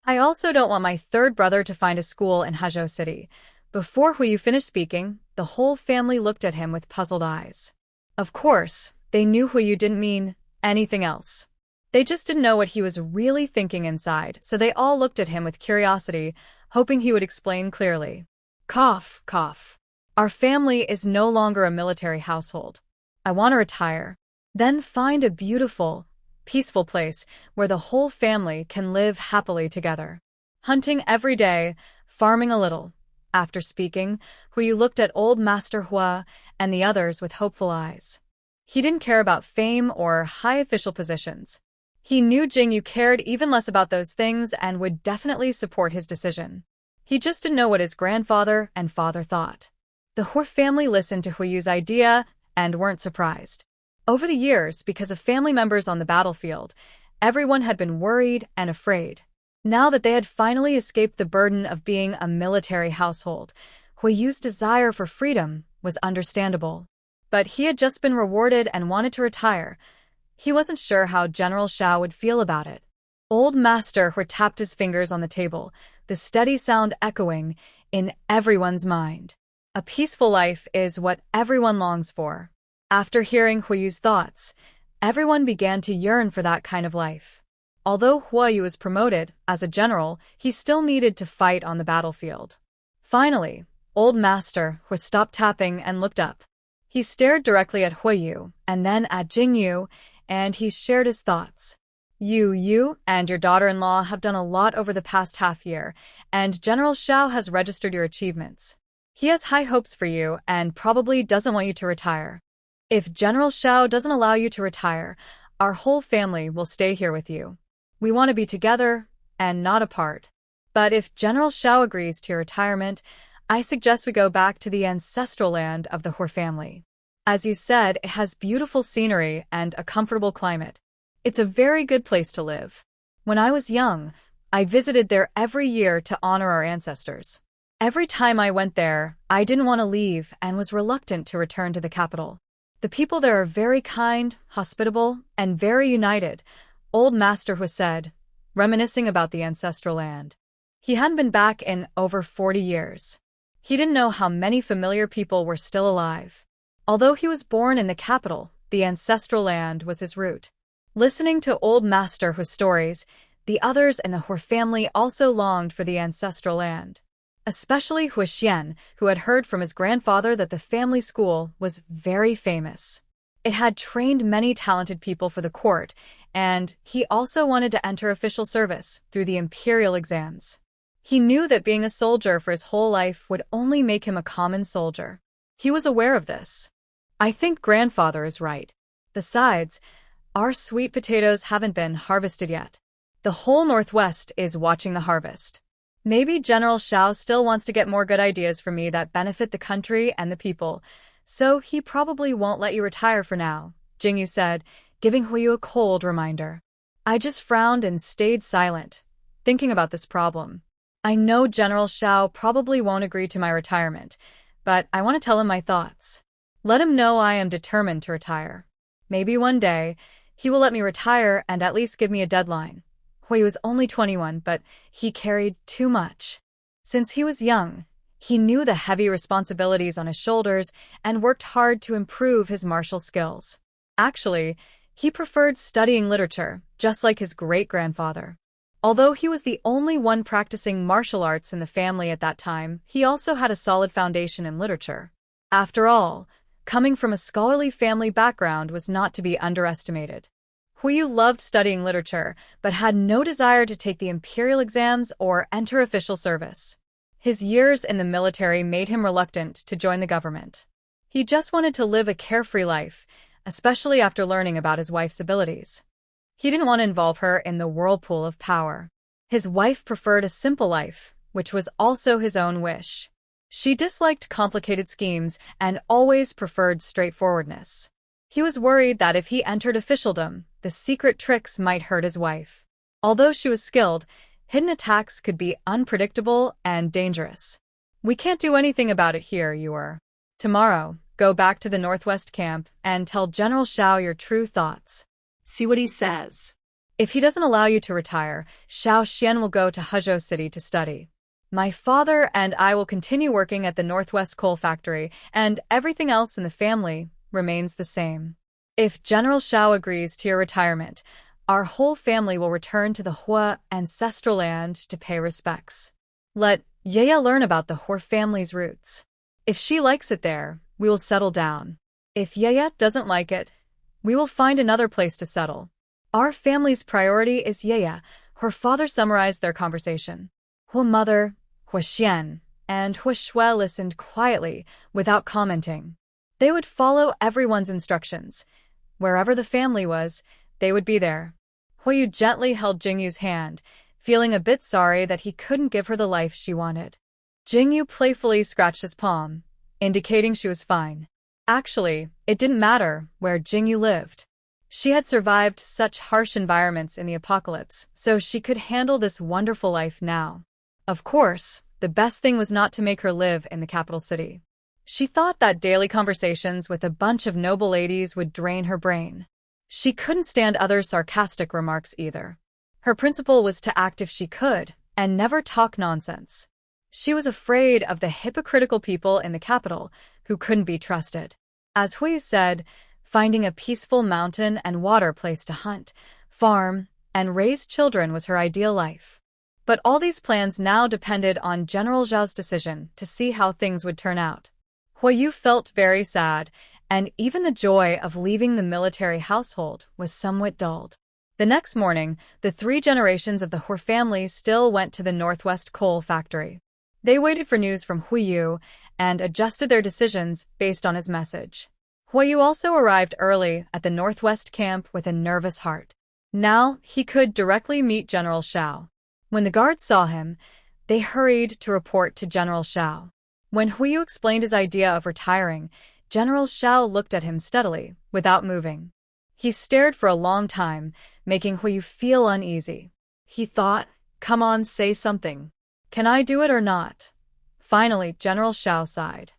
I also don't want my third brother to find a school in Hezhou City. Before Huiyu finished speaking, the whole family looked at him with puzzled eyes. Of course, they knew Huiyu didn't mean anything else. They just didn't know what he was really thinking inside, so they all looked at him with curiosity, hoping he would explain clearly. Cough, cough. Our family is no longer a military household. I want to retire. Then find a beautiful, peaceful place where the whole family can live happily together. Hunting every day, farming a little. After speaking, Huiyu looked at Old Master Hua and the others with hopeful eyes. He didn't care about fame or high official positions. He knew Jingyu cared even less about those things and would definitely support his decision. He just didn't know what his grandfather and father thought. The Hua family listened to Huiyu's idea and weren't surprised. Over the years, because of family members on the battlefield, everyone had been worried and afraid. Now that they had finally escaped the burden of being a military household, Huiyu's desire for freedom was understandable. But he had just been rewarded and wanted to retire. He wasn't sure how General Shao would feel about it. Old Master Hui tapped his fingers on the table, the steady sound echoing in everyone's mind. A peaceful life is what everyone longs for. After hearing Huiyu's thoughts, everyone began to yearn for that kind of life. Although Huiyu was promoted as a general, he still needed to fight on the battlefield. Finally, Old Master Hui stopped tapping and looked up. He stared directly at Huiyu and then at Jingyu, and he shared his thoughts. You and your daughter-in-law have done a lot over the past half year, and General Shao has registered your achievements. He has high hopes for you and probably doesn't want you to retire. If General Shao doesn't allow you to retire, our whole family will stay here with you. We want to be together and not apart. But if General Shao agrees to your retirement, I suggest we go back to the ancestral land of the Hua family. As you said, it has beautiful scenery and a comfortable climate. It's a very good place to live. When I was young, I visited there every year to honor our ancestors. Every time I went there, I didn't want to leave and was reluctant to return to the capital. The people there are very kind, hospitable, and very united, Old Master Hui said, reminiscing about the ancestral land. He hadn't been back in over 40 years. He didn't know how many familiar people were still alive. Although he was born in the capital, the ancestral land was his root. Listening to Old Master Hui's stories, the others in the Hua family also longed for the ancestral land. Especially Hui Xian, who had heard from his grandfather that the family school was very famous. It had trained many talented people for the court, and he also wanted to enter official service through the imperial exams. He knew that being a soldier for his whole life would only make him a common soldier. He was aware of this. I think grandfather is right. Besides, our sweet potatoes haven't been harvested yet. The whole Northwest is watching the harvest. Maybe General Shao still wants to get more good ideas from me that benefit the country and the people, so he probably won't let you retire for now, Jingyu said, giving Huiyu a cold reminder. I just frowned and stayed silent, thinking about this problem. I know General Shao probably won't agree to my retirement, but I want to tell him my thoughts. Let him know I am determined to retire. Maybe one day, he will let me retire and at least give me a deadline. Huiyu was only 21, but he carried too much. Since he was young, he knew the heavy responsibilities on his shoulders and worked hard to improve his martial skills. Actually, he preferred studying literature, just like his great-grandfather. Although he was the only one practicing martial arts in the family at that time, he also had a solid foundation in literature. After all, coming from a scholarly family background was not to be underestimated. Huiyu loved studying literature, but had no desire to take the imperial exams or enter official service. His years in the military made him reluctant to join the government. He just wanted to live a carefree life, especially after learning about his wife's abilities. He didn't want to involve her in the whirlpool of power. His wife preferred a simple life, which was also his own wish. She disliked complicated schemes and always preferred straightforwardness. He was worried that if he entered officialdom, the secret tricks might hurt his wife. Although she was skilled, hidden attacks could be unpredictable and dangerous. We can't do anything about it here, Yuer. Tomorrow, go back to the Northwest camp and tell General Shao your true thoughts. See what he says. If he doesn't allow you to retire, Shao Xian will go to Hezhou City to study. My father and I will continue working at the Northwest Coal Factory, and everything else in the family remains the same. If General Shao agrees to your retirement, our whole family will return to the Hua ancestral land to pay respects. Let Yaya learn about the Hua family's roots. If she likes it there, we will settle down. If Yaya doesn't like it, we will find another place to settle. Our family's priority is Yaya. Her father summarized their conversation. Hua mother, Hua Xian, and Hua Shui listened quietly, without commenting. They would follow everyone's instructions. Wherever the family was, they would be there. Huiyu gently held Jingyu's hand, feeling a bit sorry that he couldn't give her the life she wanted. Jingyu playfully scratched his palm, indicating she was fine. Actually, it didn't matter where Jingyu lived. She had survived such harsh environments in the apocalypse, so she could handle this wonderful life now. Of course, the best thing was not to make her live in the capital city. She thought that daily conversations with a bunch of noble ladies would drain her brain. She couldn't stand others' sarcastic remarks either. Her principle was to act if she could, and never talk nonsense. She was afraid of the hypocritical people in the capital who couldn't be trusted. As Huiyu said, finding a peaceful mountain and water place to hunt, farm, and raise children was her ideal life. But all these plans now depended on General Zhao's decision to see how things would turn out. Huiyu felt very sad, and even the joy of leaving the military household was somewhat dulled. The next morning, the 3 generations of the Hor family still went to the Northwest coal factory. They waited for news from Huiyu and adjusted their decisions based on his message. Huiyu also arrived early at the Northwest camp with a nervous heart. Now he could directly meet General Zhao. When the guards saw him, they hurried to report to General Zhao. When Huiyu explained his idea of retiring, General Zhao looked at him steadily, without moving. He stared for a long time, making Huiyu feel uneasy. He thought, "Come on, say something. Can I do it or not?" Finally, General Zhao sighed.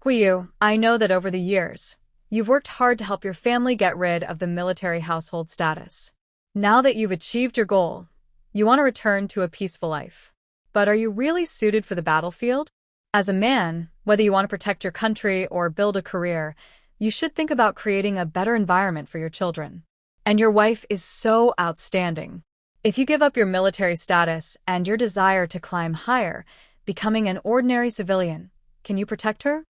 "Huiyu, I know that over the years, you've worked hard to help your family get rid of the military household status. Now that you've achieved your goal, you want to return to a peaceful life. But are you really suited for the battlefield? As a man, whether you want to protect your country or build a career, you should think about creating a better environment for your children. And your wife is so outstanding. If you give up your military status and your desire to climb higher, becoming an ordinary civilian, can you protect her?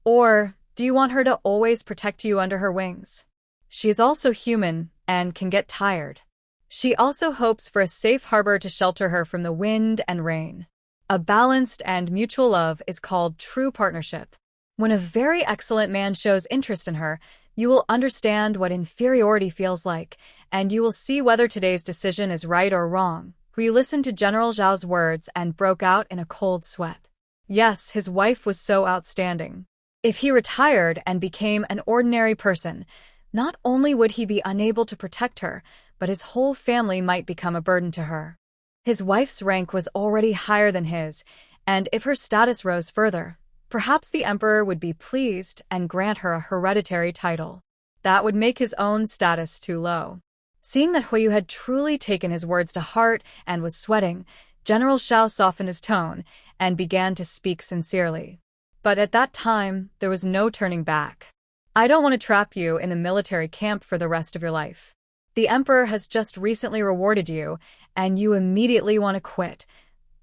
Or do you want her to always protect you under her wings? She is also human and can get tired. She also hopes for a safe harbor to shelter her from the wind and rain. A balanced and mutual love is called true partnership. When a very excellent man shows interest in her, you will understand what inferiority feels like, and you will see whether today's decision is right or wrong." Hui listened to General Zhao's words and broke out in a cold sweat. Yes, his wife was so outstanding. If he retired and became an ordinary person, not only would he be unable to protect her, but his whole family might become a burden to her. His wife's rank was already higher than his, and if her status rose further, perhaps the emperor would be pleased and grant her a hereditary title. That would make his own status too low. Seeing that Huiyu had truly taken his words to heart and was sweating, General Zhao softened his tone and began to speak sincerely. But at that time, there was no turning back. "I don't want to trap you in the military camp for the rest of your life. The emperor has just recently rewarded you, and you immediately want to quit.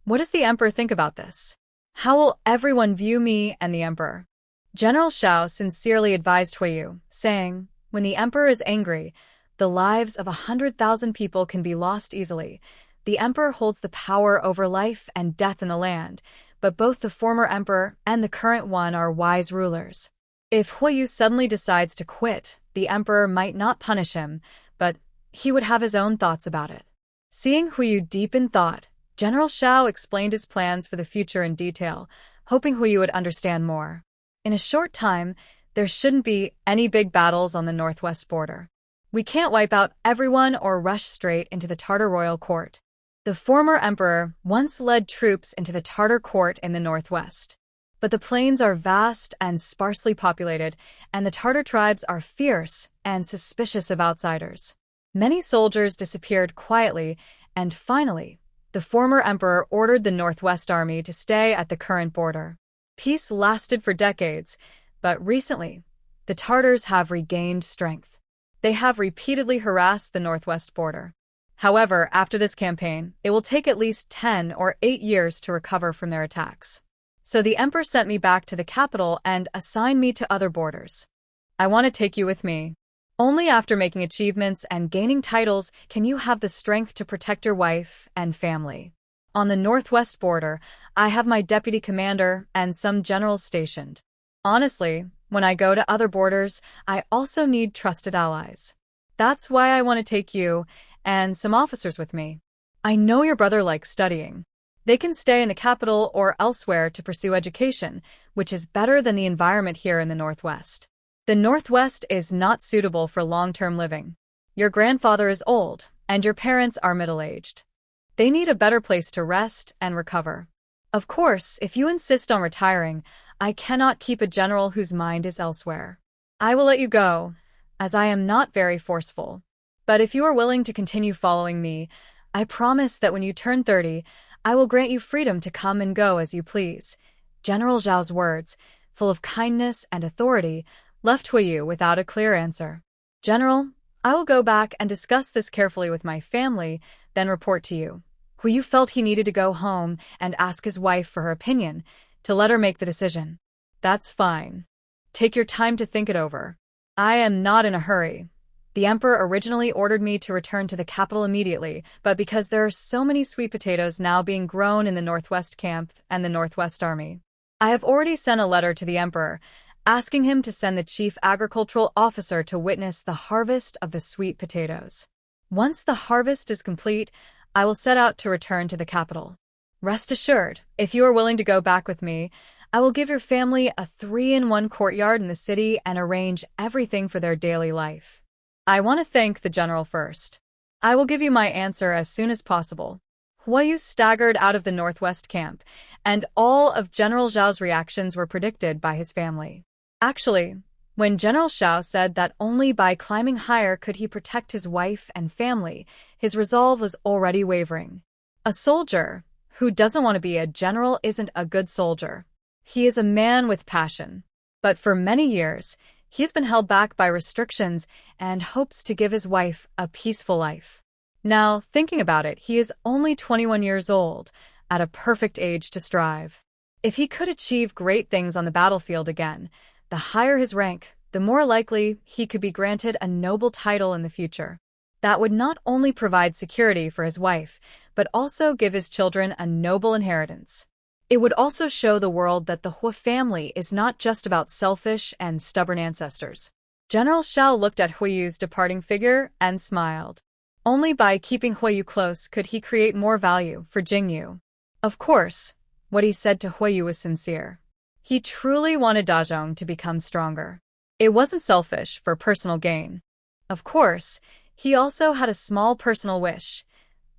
What does the emperor think about this? How will everyone view me and the emperor?" General Zhao sincerely advised Huiyu, saying, "When the emperor is angry, the lives of 100,000 people can be lost easily. The emperor holds the power over life and death in the land, but both the former emperor and the current one are wise rulers. If Huiyu suddenly decides to quit, the emperor might not punish him, but he would have his own thoughts about it." Seeing Huiyu deep in thought, General Zhao explained his plans for the future in detail, hoping Huiyu would understand more. In a short time, there shouldn't be any big battles on the northwest border. We can't wipe out everyone or rush straight into the Tartar royal court. The former emperor once led troops into the Tartar court in the northwest. But the plains are vast and sparsely populated, and the Tartar tribes are fierce and suspicious of outsiders. Many soldiers disappeared quietly, and finally, the former emperor ordered the Northwest Army to stay at the current border. Peace lasted for decades, but recently, the Tartars have regained strength. They have repeatedly harassed the Northwest border. However, after this campaign, it will take at least 10 or 8 years to recover from their attacks. So the emperor sent me back to the capital and assigned me to other borders. I want to take you with me. Only after making achievements and gaining titles can you have the strength to protect your wife and family. On the northwest border, I have my deputy commander and some generals stationed. Honestly, when I go to other borders, I also need trusted allies. That's why I want to take you, and some officers with me. I know your brother likes studying. They can stay in the capital or elsewhere to pursue education, which is better than the environment here in the Northwest. The Northwest is not suitable for long-term living. Your grandfather is old, and your parents are middle-aged. They need a better place to rest and recover. Of course, if you insist on retiring, I cannot keep a general whose mind is elsewhere. I will let you go, as I am not very forceful. But if you are willing to continue following me, I promise that when you turn 30, I will grant you freedom to come and go as you please. General Zhao's words, full of kindness and authority, left Huiyu without a clear answer. General, I will go back and discuss this carefully with my family, then report to you. Huiyu felt he needed to go home and ask his wife for her opinion, to let her make the decision. That's fine. Take your time to think it over. I am not in a hurry. The emperor originally ordered me to return to the capital immediately, but because there are so many sweet potatoes now being grown in the Northwest Camp and the Northwest Army, I have already sent a letter to the emperor, asking him to send the chief agricultural officer to witness the harvest of the sweet potatoes. Once the harvest is complete, I will set out to return to the capital. Rest assured, if you are willing to go back with me, I will give your family a 3-in-1 courtyard in the city and arrange everything for their daily life. I want to thank the general first. I will give you my answer as soon as possible. Huiyu staggered out of the Northwest Camp, and all of General Zhao's reactions were predicted by his family. Actually, when General Zhao said that only by climbing higher could he protect his wife and family, his resolve was already wavering. A soldier who doesn't want to be a general isn't a good soldier. He is a man with passion. But for many years, he has been held back by restrictions and hopes to give his wife a peaceful life. Now, thinking about it, he is only 21 years old, at a perfect age to strive. If he could achieve great things on the battlefield again, the higher his rank, the more likely he could be granted a noble title in the future. That would not only provide security for his wife, but also give his children a noble inheritance. It would also show the world that the Hua family is not just about selfish and stubborn ancestors. General Xiao looked at Huiyu's departing figure and smiled. Only by keeping Huiyu close could he create more value for Jingyu. Of course, what he said to Huiyu was sincere. He truly wanted Dazhong to become stronger. It wasn't selfish for personal gain. Of course, he also had a small personal wish.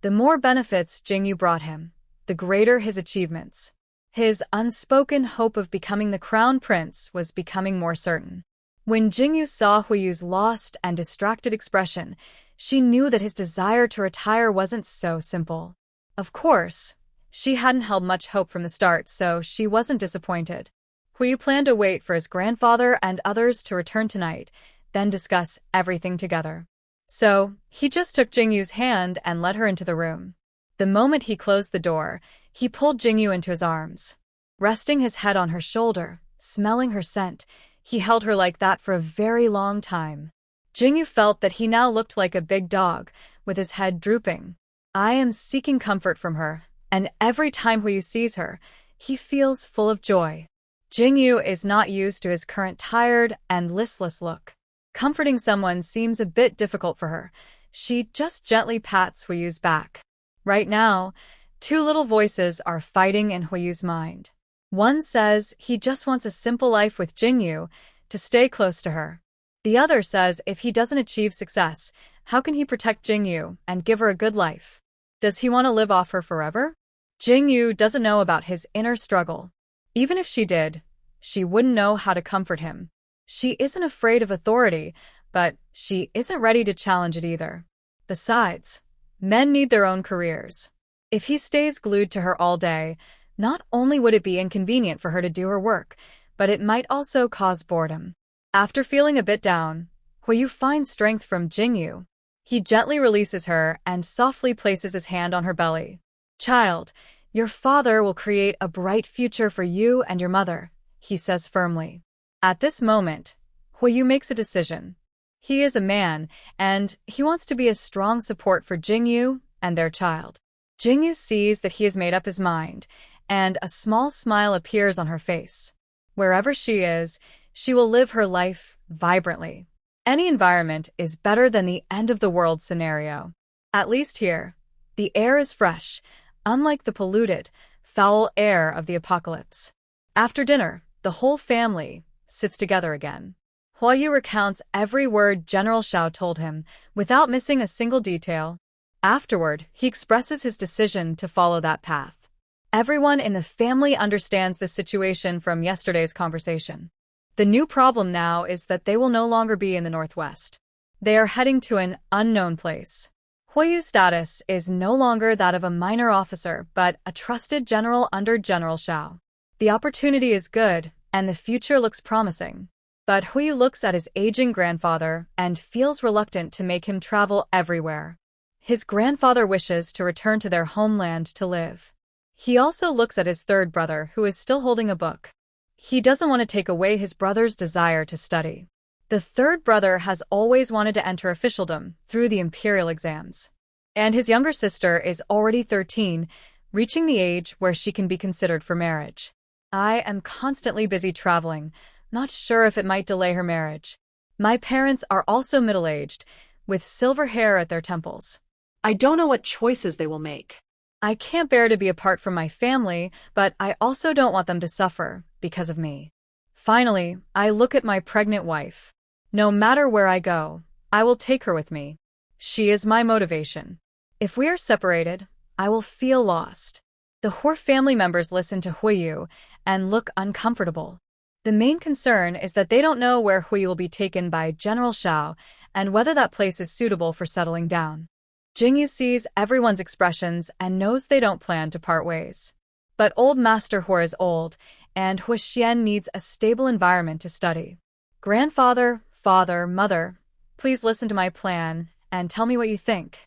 The more benefits Jingyu brought him, the greater his achievements. His unspoken hope of becoming the crown prince was becoming more certain. When Jingyu saw Huiyu's lost and distracted expression, she knew that his desire to retire wasn't so simple. Of course, she hadn't held much hope from the start, so she wasn't disappointed. Huiyu planned to wait for his grandfather and others to return tonight, then discuss everything together. So, he just took Jingyu's hand and led her into the room. The moment he closed the door, he pulled Jingyu into his arms. Resting his head on her shoulder, smelling her scent, he held her like that for a very long time. Jingyu felt that he now looked like a big dog, with his head drooping. I am seeking comfort from her, and every time Huiyu sees her, he feels full of joy. Jingyu is not used to his current tired and listless look. Comforting someone seems a bit difficult for her. She just gently pats Huiyu's back. Right now, two little voices are fighting in Huiyu's mind. One says he just wants a simple life with Jingyu, to stay close to her. The other says if he doesn't achieve success, how can he protect Jingyu and give her a good life? Does he want to live off her forever? Jingyu doesn't know about his inner struggle. Even if she did, she wouldn't know how to comfort him. She isn't afraid of authority, but she isn't ready to challenge it either. Besides, men need their own careers. If he stays glued to her all day, not only would it be inconvenient for her to do her work, but it might also cause boredom. After feeling a bit down, Huiyu finds strength from Jingyu. He gently releases her and softly places his hand on her belly. Child, your father will create a bright future for you and your mother, he says firmly. At this moment, Huiyu makes a decision. He is a man, and he wants to be a strong support for Jingyu and their child. Jingyu sees that he has made up his mind, and a small smile appears on her face. Wherever she is, she will live her life vibrantly. Any environment is better than the end-of-the-world scenario. At least here, the air is fresh, unlike the polluted, foul air of the apocalypse. After dinner, the whole family sits together again. Huayu recounts every word General Xiao told him, without missing a single detail. Afterward, he expresses his decision to follow that path. Everyone in the family understands the situation from yesterday's conversation. The new problem now is that they will no longer be in the northwest. They are heading to an unknown place. Huayu's status is no longer that of a minor officer, but a trusted general under General Xiao. The opportunity is good, and the future looks promising. But Huayu looks at his aging grandfather and feels reluctant to make him travel everywhere. His grandfather wishes to return to their homeland to live. He also looks at his third brother, who is still holding a book. He doesn't want to take away his brother's desire to study. The third brother has always wanted to enter officialdom through the imperial exams. And his younger sister is already 13, reaching the age where she can be considered for marriage. I am constantly busy traveling, not sure if it might delay her marriage. My parents are also middle-aged, with silver hair at their temples. I don't know what choices they will make. I can't bear to be apart from my family, but I also don't want them to suffer because of me. Finally, I look at my pregnant wife. No matter where I go, I will take her with me. She is my motivation. If we are separated, I will feel lost. The Hor family members listen to Huayu and look uncomfortable. The main concern is that they don't know where Huayu will be taken by General Xiao and whether that place is suitable for settling down. Jingyu sees everyone's expressions and knows they don't plan to part ways. But old Master Hor is old, and Huaxian needs a stable environment to study. Grandfather, father, mother, please listen to my plan and tell me what you think.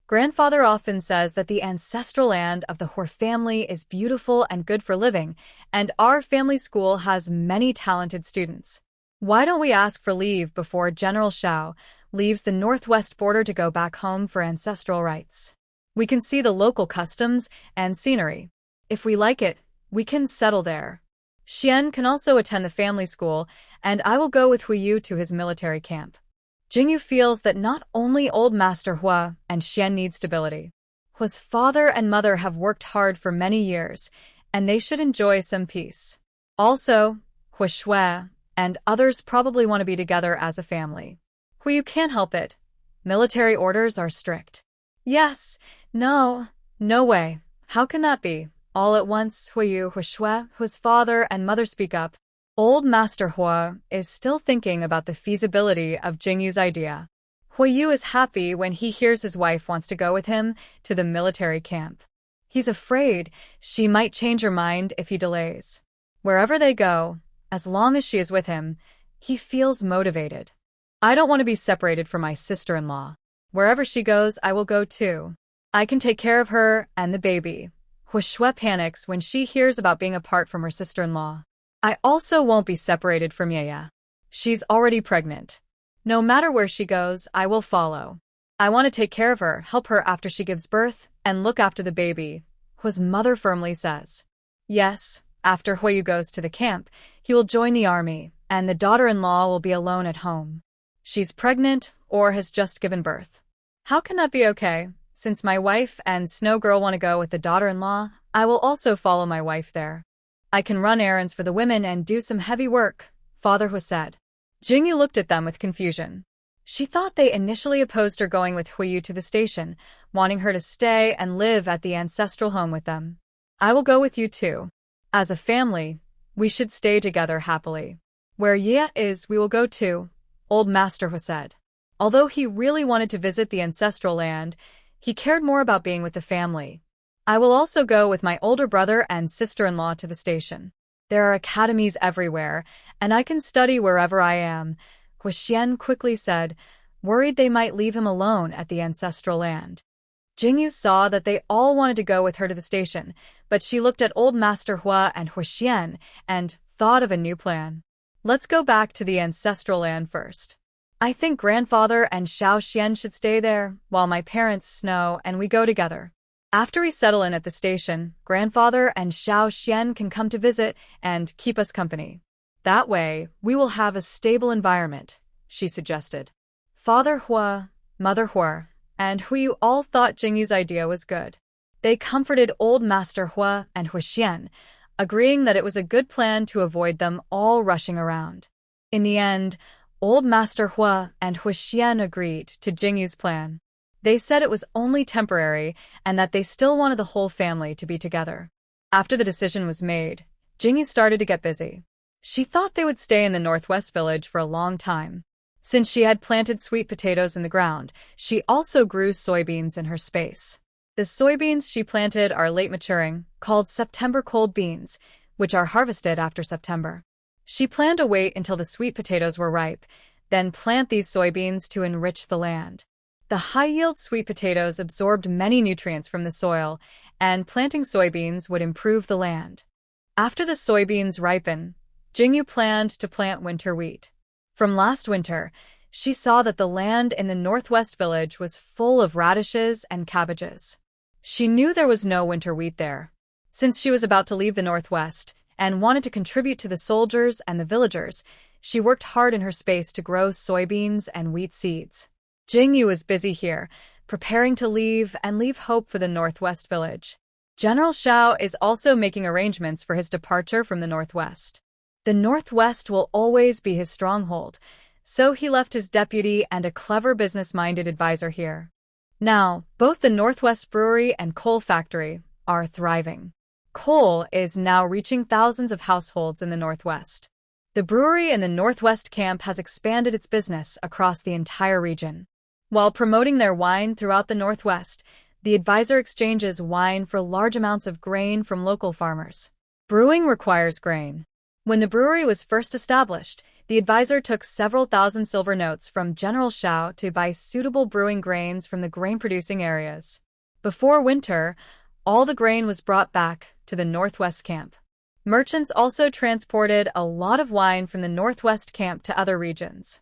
Grandfather often says that the ancestral land of the Hor family is beautiful and good for living, and our family school has many talented students. Why don't we ask for leave before General Xiao leaves the northwest border to go back home for ancestral rites? We can see the local customs and scenery. If we like it, we can settle there. Xian can also attend the family school, and I will go with Huiyu to his military camp. Jingyu feels that not only old Master Hua and Xian need stability. Hua's father and mother have worked hard for many years, and they should enjoy some peace. Also, Hua Shui and others probably want to be together as a family. Huiyu can't help it. Military orders are strict. Yes, no way. How can that be? All at once, Huiyu, Hua Shui, Hua's father and mother speak up. Old Master Hua is still thinking about the feasibility of Jingyu's idea. Huiyu is happy when he hears his wife wants to go with him to the military camp. He's afraid she might change her mind if he delays. Wherever they go, as long as she is with him, he feels motivated. I don't want to be separated from my sister-in-law. Wherever she goes, I will go too. I can take care of her and the baby. Hua Shui panics when she hears about being apart from her sister-in-law. I also won't be separated from Yaya. She's already pregnant. No matter where she goes, I will follow. I want to take care of her, help her after she gives birth, and look after the baby, Hua's mother firmly says. Yes, after Huayu goes to the camp, he will join the army, and the daughter-in-law will be alone at home. She's pregnant or has just given birth. How can that be okay? Since my wife and Snow Girl want to go with the daughter-in-law, I will also follow my wife there. I can run errands for the women and do some heavy work, Father Hua said. Jingyu looked at them with confusion. She thought they initially opposed her going with Huiyu to the station, wanting her to stay and live at the ancestral home with them. I will go with you too. As a family, we should stay together happily. Where Yaya is, we will go too, old Master Hua said. Although he really wanted to visit the ancestral land, he cared more about being with the family. I will also go with my older brother and sister-in-law to the station. There are academies everywhere, and I can study wherever I am, Hua Xian quickly said, worried they might leave him alone at the ancestral land. Jingyu saw that they all wanted to go with her to the station, but she looked at old Master Hua and Hua Xian and thought of a new plan. Let's go back to the ancestral land first. I think grandfather and Xiao Xian should stay there, while my parents Snow and we go together. After we settle in at the station, grandfather and Xiao Xian can come to visit and keep us company. That way, we will have a stable environment, she suggested. Father Hua, Mother Hua, and Huiyu all thought Jingyu's idea was good. They comforted old Master Hua and Huixian, agreeing that it was a good plan to avoid them all rushing around. In the end, old Master Hua and Huixian agreed to Jingyu's plan. They said it was only temporary and that they still wanted the whole family to be together. After the decision was made, Jingyu started to get busy. She thought they would stay in the Northwest Village for a long time. Since she had planted sweet potatoes in the ground, she also grew soybeans in her space. The soybeans she planted are late maturing, called September cold beans, which are harvested after September. She planned to wait until the sweet potatoes were ripe, then plant these soybeans to enrich the land. The high-yield sweet potatoes absorbed many nutrients from the soil, and planting soybeans would improve the land. After the soybeans ripen, Jingyu planned to plant winter wheat. From last winter, she saw that the land in the Northwest Village was full of radishes and cabbages. She knew there was no winter wheat there. Since she was about to leave the Northwest and wanted to contribute to the soldiers and the villagers, she worked hard in her space to grow soybeans and wheat seeds. Jingyu was busy here, preparing to leave and leave hope for the Northwest Village. General Xiao is also making arrangements for his departure from the Northwest. The Northwest will always be his stronghold, so he left his deputy and a clever business-minded advisor here. Now, both the Northwest Brewery and coal factory are thriving. Coal is now reaching thousands of households in the Northwest. The brewery in the Northwest camp has expanded its business across the entire region. While promoting their wine throughout the Northwest, the advisor exchanges wine for large amounts of grain from local farmers. Brewing requires grain. When the brewery was first established, the advisor took several thousand silver notes from General Xiao to buy suitable brewing grains from the grain-producing areas. Before winter, all the grain was brought back to the Northwest camp. Merchants also transported a lot of wine from the Northwest camp to other regions.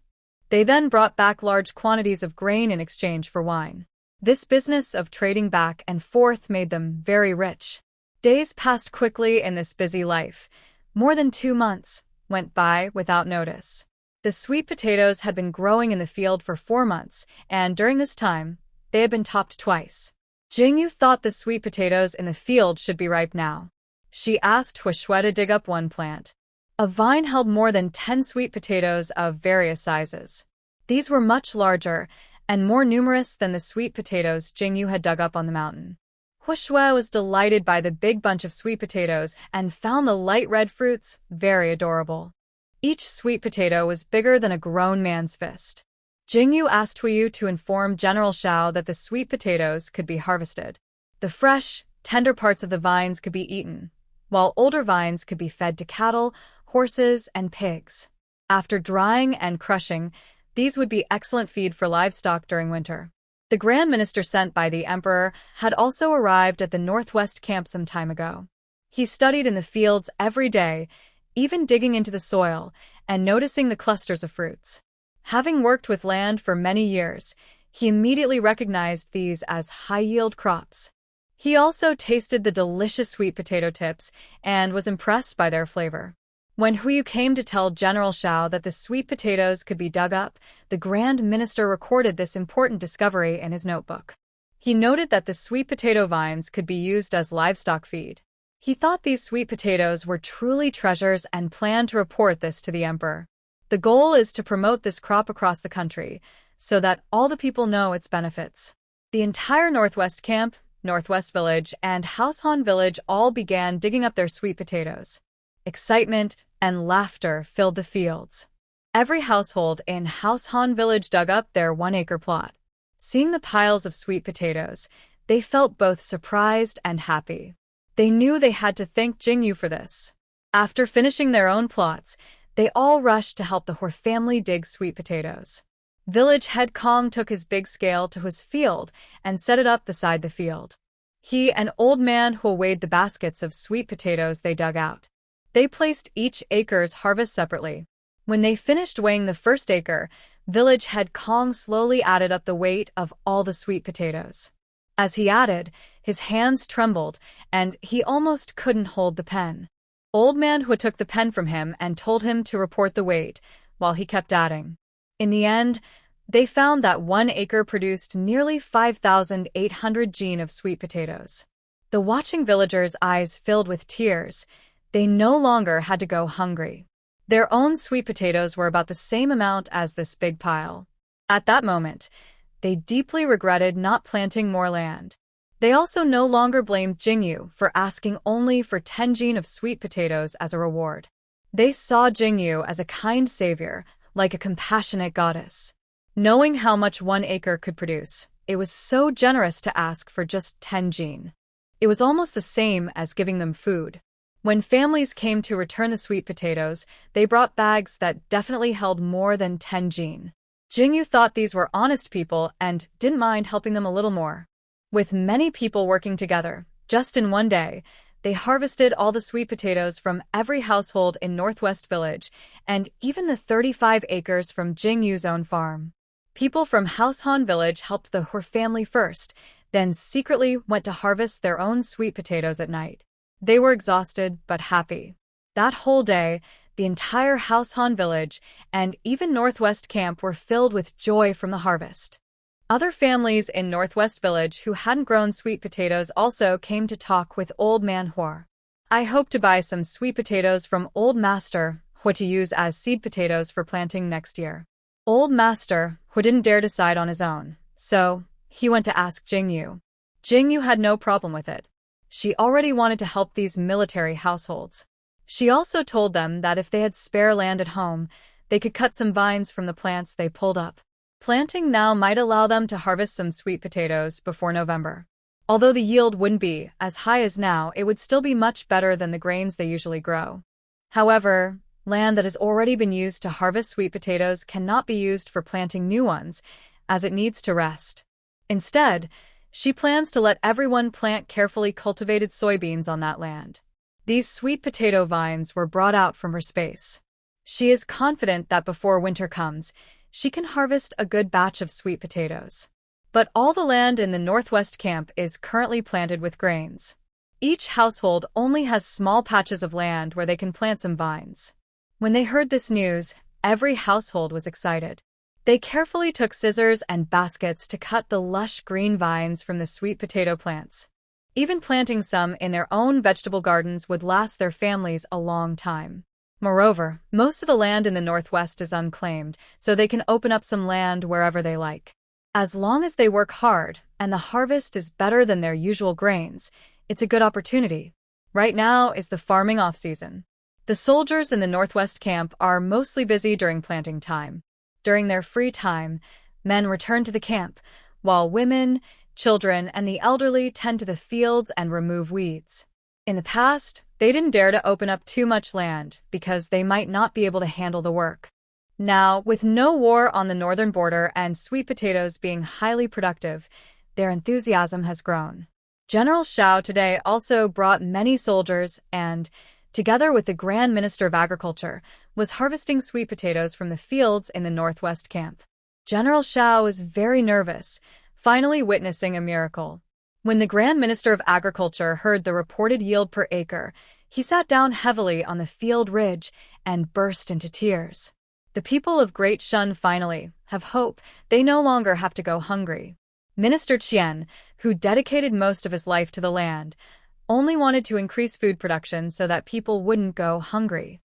They then brought back large quantities of grain in exchange for wine. This business of trading back and forth made them very rich. Days passed quickly in this busy life. More than 2 months went by without notice. The sweet potatoes had been growing in the field for 4 months, and during this time, they had been topped twice. Jingyu thought the sweet potatoes in the field should be ripe now. She asked Huishue to dig up one plant. A vine held more than 10 sweet potatoes of various sizes. These were much larger and more numerous than the sweet potatoes Jingyu had dug up on the mountain. Huishue was delighted by the big bunch of sweet potatoes and found the light red fruits very adorable. Each sweet potato was bigger than a grown man's fist. Jingyu asked Huiyu to inform General Xiao that the sweet potatoes could be harvested. The fresh, tender parts of the vines could be eaten, while older vines could be fed to cattle, horses, and pigs. After drying and crushing, these would be excellent feed for livestock during winter. The Grand Minister sent by the Emperor had also arrived at the Northwest camp some time ago. He studied in the fields every day, even digging into the soil and noticing the clusters of fruits. Having worked with land for many years, he immediately recognized these as high-yield crops. He also tasted the delicious sweet potato tips and was impressed by their flavor. When Huiyu came to tell General Xiao that the sweet potatoes could be dug up, the Grand Minister recorded this important discovery in his notebook. He noted that the sweet potato vines could be used as livestock feed. He thought these sweet potatoes were truly treasures and planned to report this to the Emperor. The goal is to promote this crop across the country, so that all the people know its benefits. The entire Northwest Camp, Northwest Village, and Househan Village all began digging up their sweet potatoes. Excitement and laughter filled the fields. Every household in Househan Village dug up their 1-acre plot. Seeing the piles of sweet potatoes, they felt both surprised and happy. They knew they had to thank Jingyu for this. After finishing their own plots, they all rushed to help the Hor family dig sweet potatoes. Village head Kong took his big scale to his field and set it up beside the field. He and Old Man Hu weighed the baskets of sweet potatoes they dug out. They placed each acre's harvest separately. When they finished weighing the first acre, Village head Kong slowly added up the weight of all the sweet potatoes. As he added, his hands trembled, and he almost couldn't hold the pen. Old Man Hu took the pen from him and told him to report the weight, while he kept adding. In the end, They found that 1 acre produced nearly 5,800 gen of sweet potatoes. The watching villagers' eyes filled with tears. They no longer had to go hungry. Their own sweet potatoes were about the same amount as this big pile. At that moment, they deeply regretted not planting more land. They also no longer blamed Jingyu for asking only for 10 gen of sweet potatoes as a reward. They saw Jingyu as a kind savior, like a compassionate goddess. Knowing how much 1 acre could produce, it was so generous to ask for just 10 gen. It was almost the same as giving them food. When families came to return the sweet potatoes, they brought bags that definitely held more than 10 gen. Jingyu thought these were honest people and didn't mind helping them a little more. With many people working together, just in one day, they harvested all the sweet potatoes from every household in Northwest Village and even the 35 acres from Jingyu's own farm. People from Househan Village helped the Hur family first, then secretly went to harvest their own sweet potatoes at night. They were exhausted but happy. That whole day, the entire Househan Village and even Northwest Camp were filled with joy from the harvest. Other families in Northwest Village who hadn't grown sweet potatoes also came to talk with Old Manhwa. I hope to buy some sweet potatoes from Old Master Hua to use as seed potatoes for planting next year. Old Master Hua didn't dare decide on his own, so he went to ask Jingyu. Jingyu had no problem with it. She already wanted to help these military households. She also told them that if they had spare land at home, they could cut some vines from the plants they pulled up. Planting now might allow them to harvest some sweet potatoes before November. Although the yield wouldn't be as high as now, it would still be much better than the grains they usually grow. However, land that has already been used to harvest sweet potatoes cannot be used for planting new ones, as it needs to rest. Instead, she plans to let everyone plant carefully cultivated soybeans on that land. These sweet potato vines were brought out from her space. She is confident that before winter comes, she can harvest a good batch of sweet potatoes. But all the land in the Northwest Camp is currently planted with grains. Each household only has small patches of land where they can plant some vines. When they heard this news, every household was excited. They carefully took scissors and baskets to cut the lush green vines from the sweet potato plants. Even planting some in their own vegetable gardens would last their families a long time. Moreover, most of the land in the Northwest is unclaimed, so they can open up some land wherever they like. As long as they work hard and the harvest is better than their usual grains, it's a good opportunity. Right now is the farming off-season. The soldiers in the Northwest Camp are mostly busy during planting time. During their free time, men return to the camp, while women, children, and the elderly tend to the fields and remove weeds. In the past, they didn't dare to open up too much land because they might not be able to handle the work. Now, with no war on the northern border and sweet potatoes being highly productive, their enthusiasm has grown. General Shao today also brought many soldiers and, together with the Grand Minister of Agriculture, was harvesting sweet potatoes from the fields in the Northwest Camp. General Shao was very nervous, finally witnessing a miracle. When the Grand Minister of Agriculture heard the reported yield per acre, he sat down heavily on the field ridge and burst into tears. The people of Great Shun finally have hope. They no longer have to go hungry. Minister Qian, who dedicated most of his life to the land, only wanted to increase food production so that people wouldn't go hungry.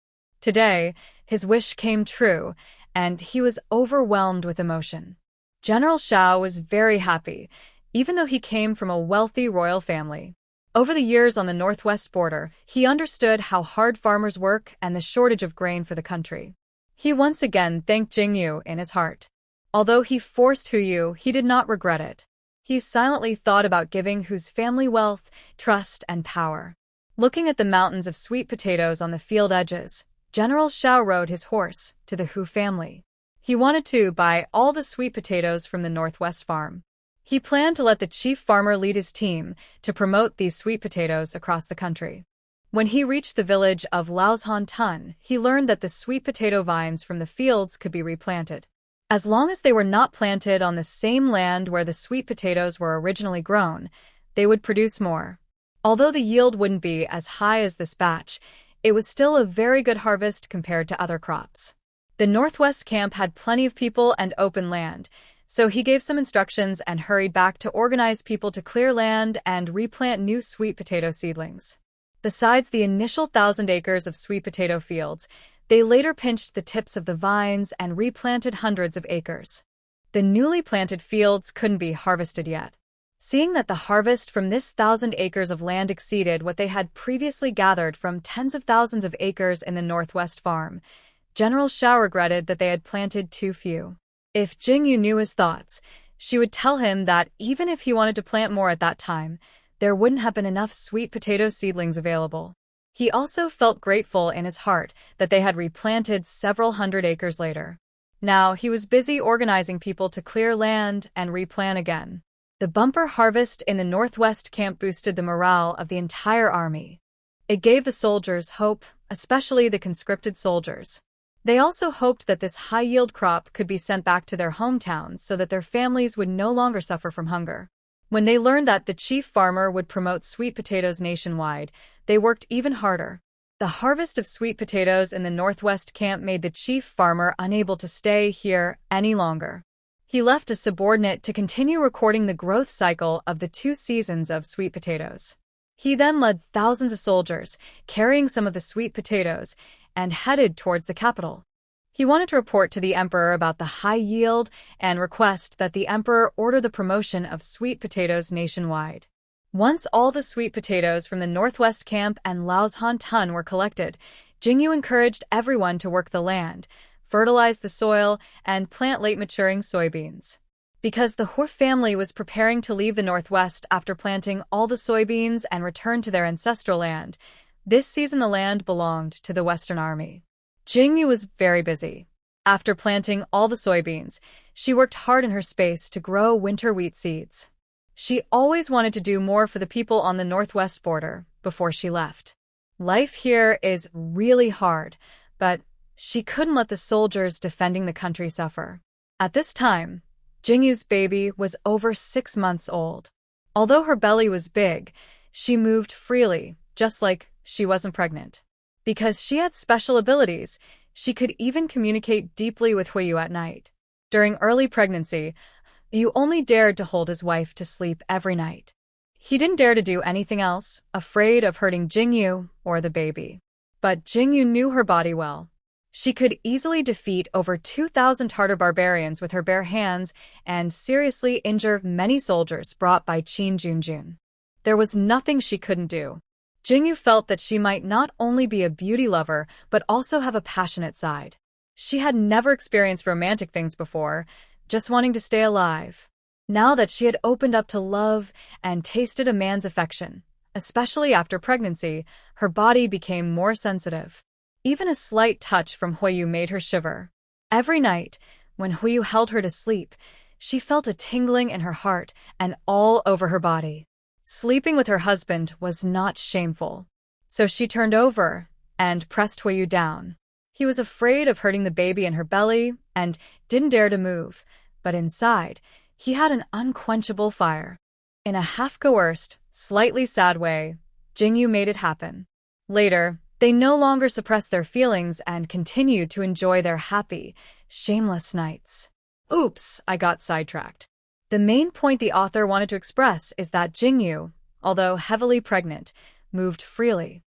Today, his wish came true, and he was overwhelmed with emotion. General Shao was very happy, even though he came from a wealthy royal family. Over the years on the northwest border, he understood how hard farmers work and the shortage of grain for the country. He once again thanked Jingyu in his heart. Although he forced Huyu, he did not regret it. He silently thought about giving Hu's family wealth, trust, and power. Looking at the mountains of sweet potatoes on the field edges, General Shao rode his horse to the Hu family. He wanted to buy all the sweet potatoes from the Northwest farm. He planned to let the chief farmer lead his team to promote these sweet potatoes across the country. When he reached the village of Laoshan Tun, he learned that the sweet potato vines from the fields could be replanted. As long as they were not planted on the same land where the sweet potatoes were originally grown, they would produce more. Although the yield wouldn't be as high as this batch, it was still a very good harvest compared to other crops. The northwest camp had plenty of people and open land, so he gave some instructions and hurried back to organize people to clear land and replant new sweet potato seedlings. Besides the initial 1,000 acres of sweet potato fields, they later pinched the tips of the vines and replanted hundreds of acres. The newly planted fields couldn't be harvested yet. Seeing that the harvest from this 1,000 acres of land exceeded what they had previously gathered from tens of thousands of acres in the Northwest farm, General Shao regretted that they had planted too few. If Jingyu knew his thoughts, she would tell him that even if he wanted to plant more at that time, there wouldn't have been enough sweet potato seedlings available. He also felt grateful in his heart that they had replanted several hundred acres later. Now he was busy organizing people to clear land and replant again. The bumper harvest in the Northwest camp boosted the morale of the entire army. It gave the soldiers hope, especially the conscripted soldiers. They also hoped that this high-yield crop could be sent back to their hometowns so that their families would no longer suffer from hunger. When they learned that the chief farmer would promote sweet potatoes nationwide, they worked even harder. The harvest of sweet potatoes in the Northwest camp made the chief farmer unable to stay here any longer. He left a subordinate to continue recording the growth cycle of the 2 seasons of sweet potatoes. He then led thousands of soldiers, carrying some of the sweet potatoes, and headed towards the capital. He wanted to report to the emperor about the high yield and request that the emperor order the promotion of sweet potatoes nationwide. Once all the sweet potatoes from the Northwest camp and Lao's Tun were collected, Jingyu encouraged everyone to work the land, fertilize the soil, and plant late-maturing soybeans. Because the Hu family was preparing to leave the Northwest after planting all the soybeans and return to their ancestral land, this season the land belonged to the Western Army. Jingyu was very busy. After planting all the soybeans, she worked hard in her space to grow winter wheat seeds. She always wanted to do more for the people on the Northwest border before she left. Life here is really hard, but she couldn't let the soldiers defending the country suffer. At this time, Jingyu's baby was over 6 months old. Although her belly was big, she moved freely, just like she wasn't pregnant. Because she had special abilities, she could even communicate deeply with Huiyu at night. During early pregnancy, Yu only dared to hold his wife to sleep every night. He didn't dare to do anything else, afraid of hurting Jingyu or the baby. But Jingyu knew her body well. She could easily defeat over 2,000 Tartar barbarians with her bare hands and seriously injure many soldiers brought by Qin Junjun. There was nothing she couldn't do. Jingyu felt that she might not only be a beauty lover but also have a passionate side. She had never experienced romantic things before, just wanting to stay alive. Now that she had opened up to love and tasted a man's affection, especially after pregnancy, her body became more sensitive. Even a slight touch from Huiyu made her shiver. Every night, when Huiyu held her to sleep, she felt a tingling in her heart and all over her body. Sleeping with her husband was not shameful. So she turned over and pressed Huiyu down. He was afraid of hurting the baby in her belly and didn't dare to move, but inside, he had an unquenchable fire. In a half-coerced, slightly sad way, Jingyu made it happen. Later, they no longer suppressed their feelings and continued to enjoy their happy, shameless nights. Oops, I got sidetracked. The main point the author wanted to express is that Jingyu, although heavily pregnant, moved freely.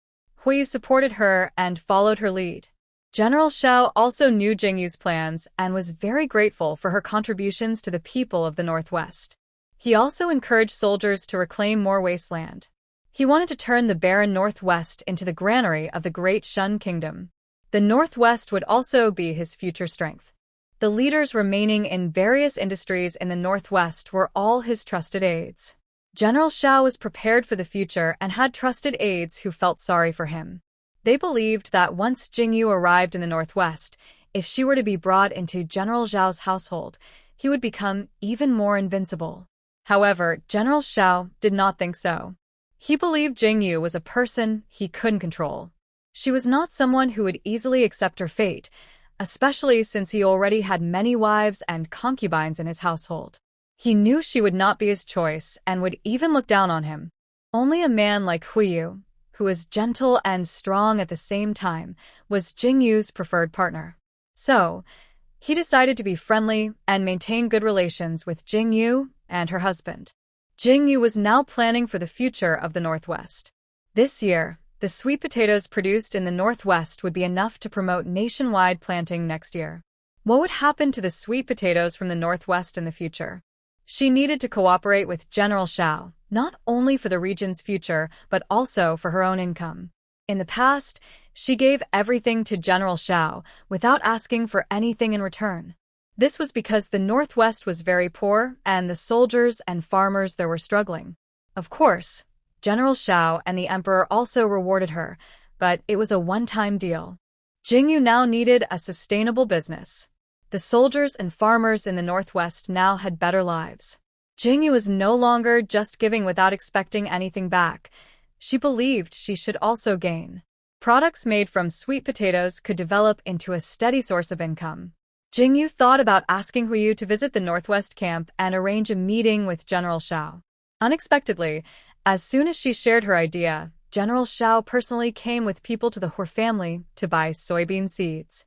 Huiyu supported her and followed her lead. General Shao also knew Jingyu's plans and was very grateful for her contributions to the people of the Northwest. He also encouraged soldiers to reclaim more wasteland. He wanted to turn the barren Northwest into the granary of the Great Shun Kingdom. The Northwest would also be his future strength. The leaders remaining in various industries in the Northwest were all his trusted aides. General Shao was prepared for the future and had trusted aides who felt sorry for him. They believed that once Jingyu arrived in the Northwest, if she were to be brought into General Zhao's household, he would become even more invincible. However, General Shao did not think so. He believed Jingyu was a person he couldn't control. She was not someone who would easily accept her fate, especially since he already had many wives and concubines in his household. He knew she would not be his choice and would even look down on him. Only a man like Huiyu, who was gentle and strong at the same time, was Jingyu's preferred partner. So, he decided to be friendly and maintain good relations with Jingyu and her husband. Jingyu was now planning for the future of the Northwest. This year, the sweet potatoes produced in the Northwest would be enough to promote nationwide planting next year. What would happen to the sweet potatoes from the Northwest in the future? She needed to cooperate with General Shao, not only for the region's future, but also for her own income. In the past, she gave everything to General Shao without asking for anything in return. This was because the Northwest was very poor and the soldiers and farmers there were struggling. Of course, General Shao and the emperor also rewarded her, but it was a one-time deal. Jingyu now needed a sustainable business. The soldiers and farmers in the Northwest now had better lives. Jingyu was no longer just giving without expecting anything back. She believed she should also gain. Products made from sweet potatoes could develop into a steady source of income. Jingyu thought about asking Huiyu to visit the Northwest camp and arrange a meeting with General Shao. Unexpectedly, as soon as she shared her idea, General Shao personally came with people to the Hu family to buy soybean seeds.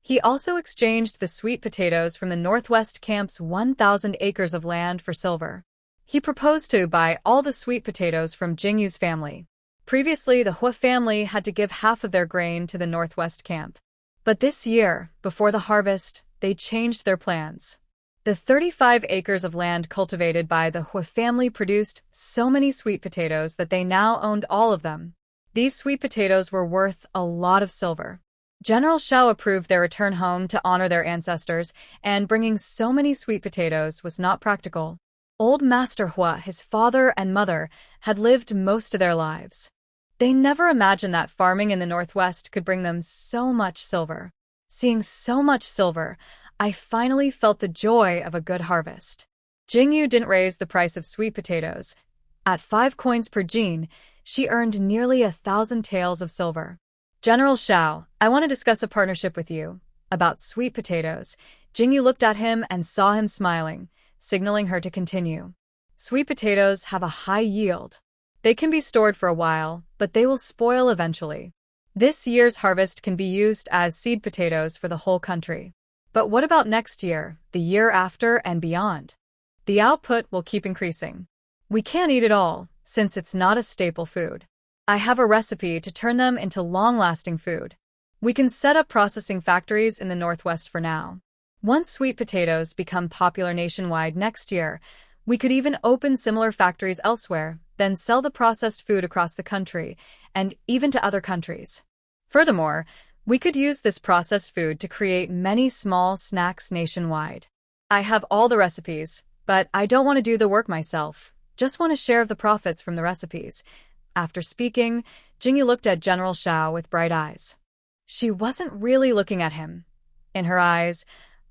He also exchanged the sweet potatoes from the Northwest camp's 1,000 acres of land for silver. He proposed to buy all the sweet potatoes from Jingyu's family. Previously, the Hu family had to give half of their grain to the Northwest camp. But this year, before the harvest, they changed their plans. The 35 acres of land cultivated by the Hu family produced so many sweet potatoes that they now owned all of them. These sweet potatoes were worth a lot of silver. General Shao approved their return home to honor their ancestors, and bringing so many sweet potatoes was not practical. Old Master Hua, his father and mother, had lived most of their lives. They never imagined that farming in the Northwest could bring them so much silver. Seeing so much silver, I finally felt the joy of a good harvest. Jingyu didn't raise the price of sweet potatoes. At 5 coins per jean, she earned nearly 1,000 taels of silver. General Shao, I want to discuss a partnership with you. About sweet potatoes. Jingyu looked at him and saw him smiling, signaling her to continue. Sweet potatoes have a high yield. They can be stored for a while, but they will spoil eventually. This year's harvest can be used as seed potatoes for the whole country. But what about next year, the year after, and beyond? The output will keep increasing. We can't eat it all, since it's not a staple food. I have a recipe to turn them into long-lasting food. We can set up processing factories in the Northwest for now. Once sweet potatoes become popular nationwide next year, we could even open similar factories elsewhere, then sell the processed food across the country, and even to other countries. Furthermore, we could use this processed food to create many small snacks nationwide. I have all the recipes, but I don't want to do the work myself, just want a share of the profits from the recipes. After speaking, Jingyu looked at General Shao with bright eyes. She wasn't really looking at him. In her eyes,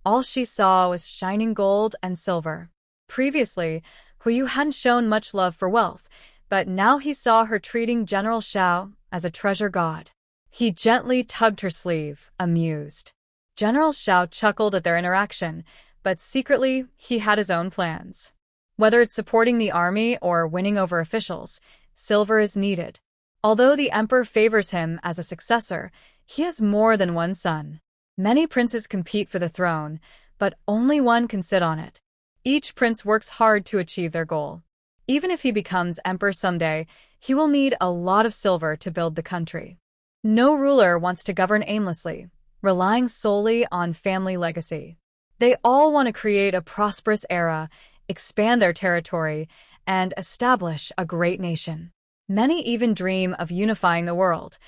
all she saw was shining gold and silver. Previously, Huiyu hadn't shown much love for wealth, but now he saw her treating General Shao as a treasure god. He gently tugged her sleeve, amused. General Shao chuckled at their interaction, but secretly he had his own plans. Whether it's supporting the army or winning over officials, silver is needed. Although the emperor favors him as a successor, he has more than one son. Many princes compete for the throne, but only one can sit on it. Each prince works hard to achieve their goal. Even if he becomes emperor someday, he will need a lot of silver to build the country. No ruler wants to govern aimlessly, relying solely on family legacy. They all want to create a prosperous era, expand their territory, and establish a great nation. Many even dream of unifying the world.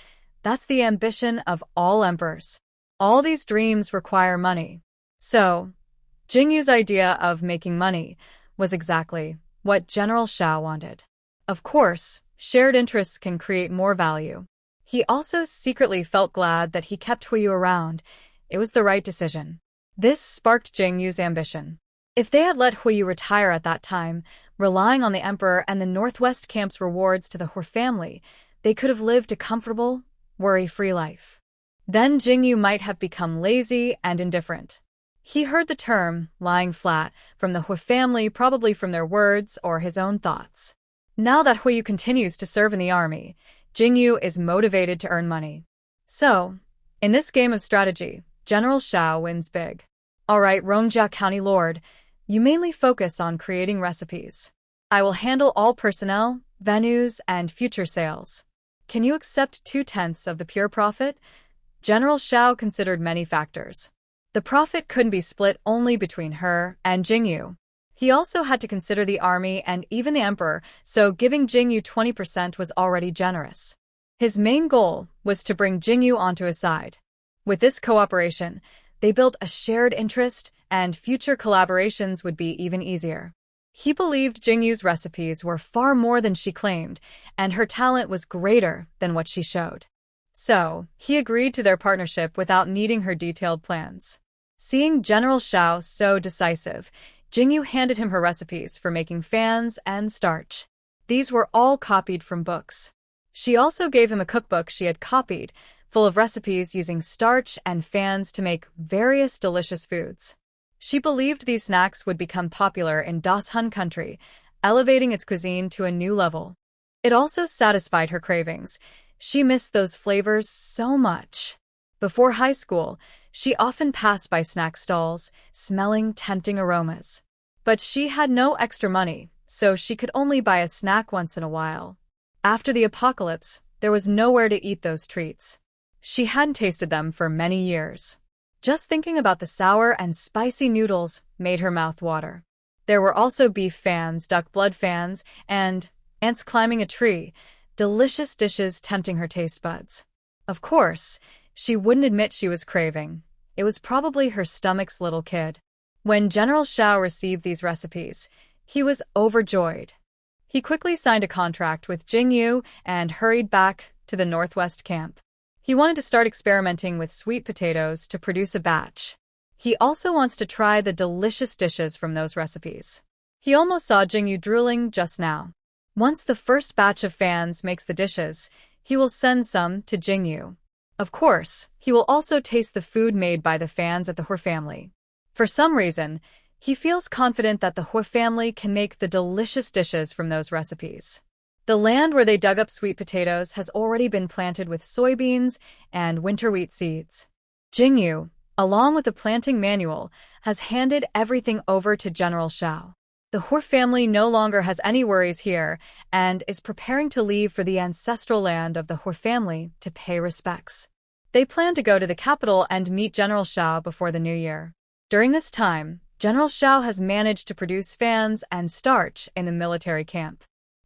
That's the ambition of all emperors. All these dreams require money. So, Jingyu's idea of making money was exactly what General Shao wanted. Of course, shared interests can create more value. He also secretly felt glad that he kept Huiyu around. It was the right decision. This sparked Jingyu's ambition. If they had let Huiyu retire at that time, relying on the emperor and the Northwest camp's rewards to the Hu family, they could have lived a comfortable, worry-free life. Then Jingyu might have become lazy and indifferent. He heard the term, lying flat, from the Hu family, probably from their words or his own thoughts. Now that Huiyu continues to serve in the army, Jingyu is motivated to earn money. So, in this game of strategy, General Shao wins big. Alright, Romjia County Lord, you mainly focus on creating recipes. I will handle all personnel, venues, and future sales. Can you accept 2/10 of the pure profit? General Shao considered many factors. The profit couldn't be split only between her and Jingyu. He also had to consider the army and even the emperor, so giving Jingyu 20% was already generous. His main goal was to bring Jingyu onto his side. With this cooperation, they built a shared interest, and future collaborations would be even easier. He believed Jingyu's recipes were far more than she claimed, and her talent was greater than what she showed. So, he agreed to their partnership without needing her detailed plans. Seeing General Shao so decisive, Jingyu handed him her recipes for making fans and starch. These were all copied from books. She also gave him a cookbook she had copied, full of recipes using starch and fans to make various delicious foods. She believed these snacks would become popular in Dashun country, elevating its cuisine to a new level. It also satisfied her cravings. She missed those flavors so much. Before high school, she often passed by snack stalls, smelling tempting aromas. But she had no extra money, so she could only buy a snack once in a while. After the apocalypse, there was nowhere to eat those treats. She hadn't tasted them for many years. Just thinking about the sour and spicy noodles made her mouth water. There were also beef fans, duck blood fans, and ants climbing a tree, delicious dishes tempting her taste buds. Of course, she wouldn't admit she was craving. It was probably her stomach's little kid. When General Shao received these recipes, he was overjoyed. He quickly signed a contract with Jingyu and hurried back to the Northwest camp. He wanted to start experimenting with sweet potatoes to produce a batch. He also wants to try the delicious dishes from those recipes. He almost saw Jingyu drooling just now. Once the first batch of fans makes the dishes, he will send some to Jingyu. Of course, he will also taste the food made by the fans at the Hu family. For some reason, he feels confident that the Hu family can make the delicious dishes from those recipes. The land where they dug up sweet potatoes has already been planted with soybeans and winter wheat seeds. Jingyu, along with the planting manual, has handed everything over to General Shao. The Hu family no longer has any worries here and is preparing to leave for the ancestral land of the Hu family to pay respects. They plan to go to the capital and meet General Shao before the new year. During this time, General Shao has managed to produce fans and starch in the military camp.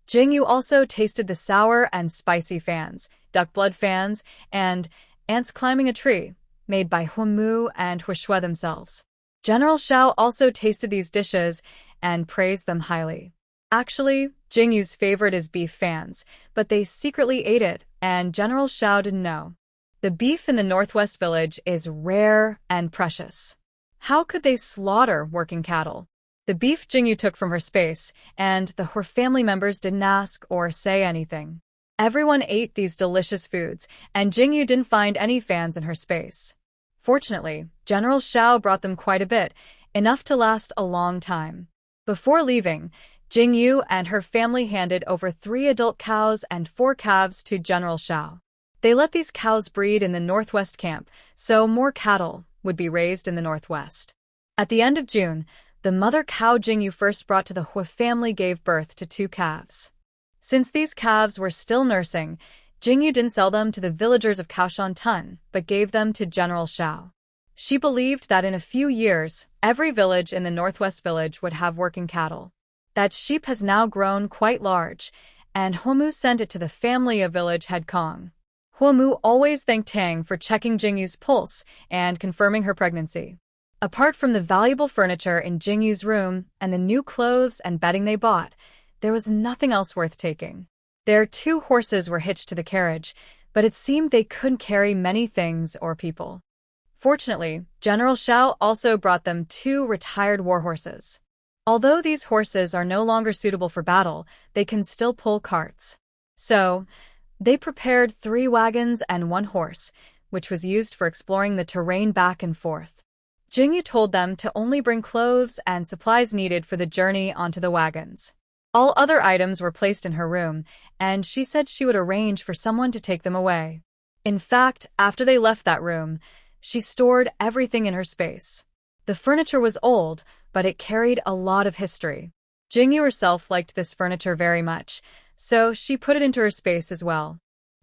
Jingyu also tasted the sour and spicy fans, duck blood fans, and ants climbing a tree, made by Humu and Huishue themselves. General Shao also tasted these dishes and praised them highly. Actually, Jingyu's favorite is beef fans, but they secretly ate it, and General Shao didn't know. The beef in the Northwest village is rare and precious. How could they slaughter working cattle? The beef Jingyu took from her space, and the Hu family members didn't ask or say anything. Everyone ate these delicious foods, and Jingyu didn't find any fans in her space. Fortunately, General Shao brought them quite a bit, enough to last a long time. Before leaving, Jingyu and her family handed over 3 adult cows and 4 calves to General Shao. They let these cows breed in the Northwest camp, so more cattle would be raised in the Northwest. At the end of June, the mother cow Jingyu first brought to the Hu family gave birth to 2 calves. Since these calves were still nursing, Jingyu didn't sell them to the villagers of Kaoshan, but gave them to General Shao. She believed that in a few years, every village in the Northwest village would have working cattle. That sheep has now grown quite large, and Humu sent it to the family of village head Kong. Humu always thanked Tang for checking Jingyu's pulse and confirming her pregnancy. Apart from the valuable furniture in Jingyu's room and the new clothes and bedding they bought, there was nothing else worth taking. Their 2 horses were hitched to the carriage, but it seemed they couldn't carry many things or people. Fortunately, General Shao also brought them 2 retired war horses. Although these horses are no longer suitable for battle, they can still pull carts. So, they prepared 3 wagons and 1 horse, which was used for exploring the terrain back and forth. Jingyu told them to only bring clothes and supplies needed for the journey onto the wagons. All other items were placed in her room, and she said she would arrange for someone to take them away. In fact, after they left that room, she stored everything in her space. The furniture was old, but it carried a lot of history. Jingyu herself liked this furniture very much, so she put it into her space as well.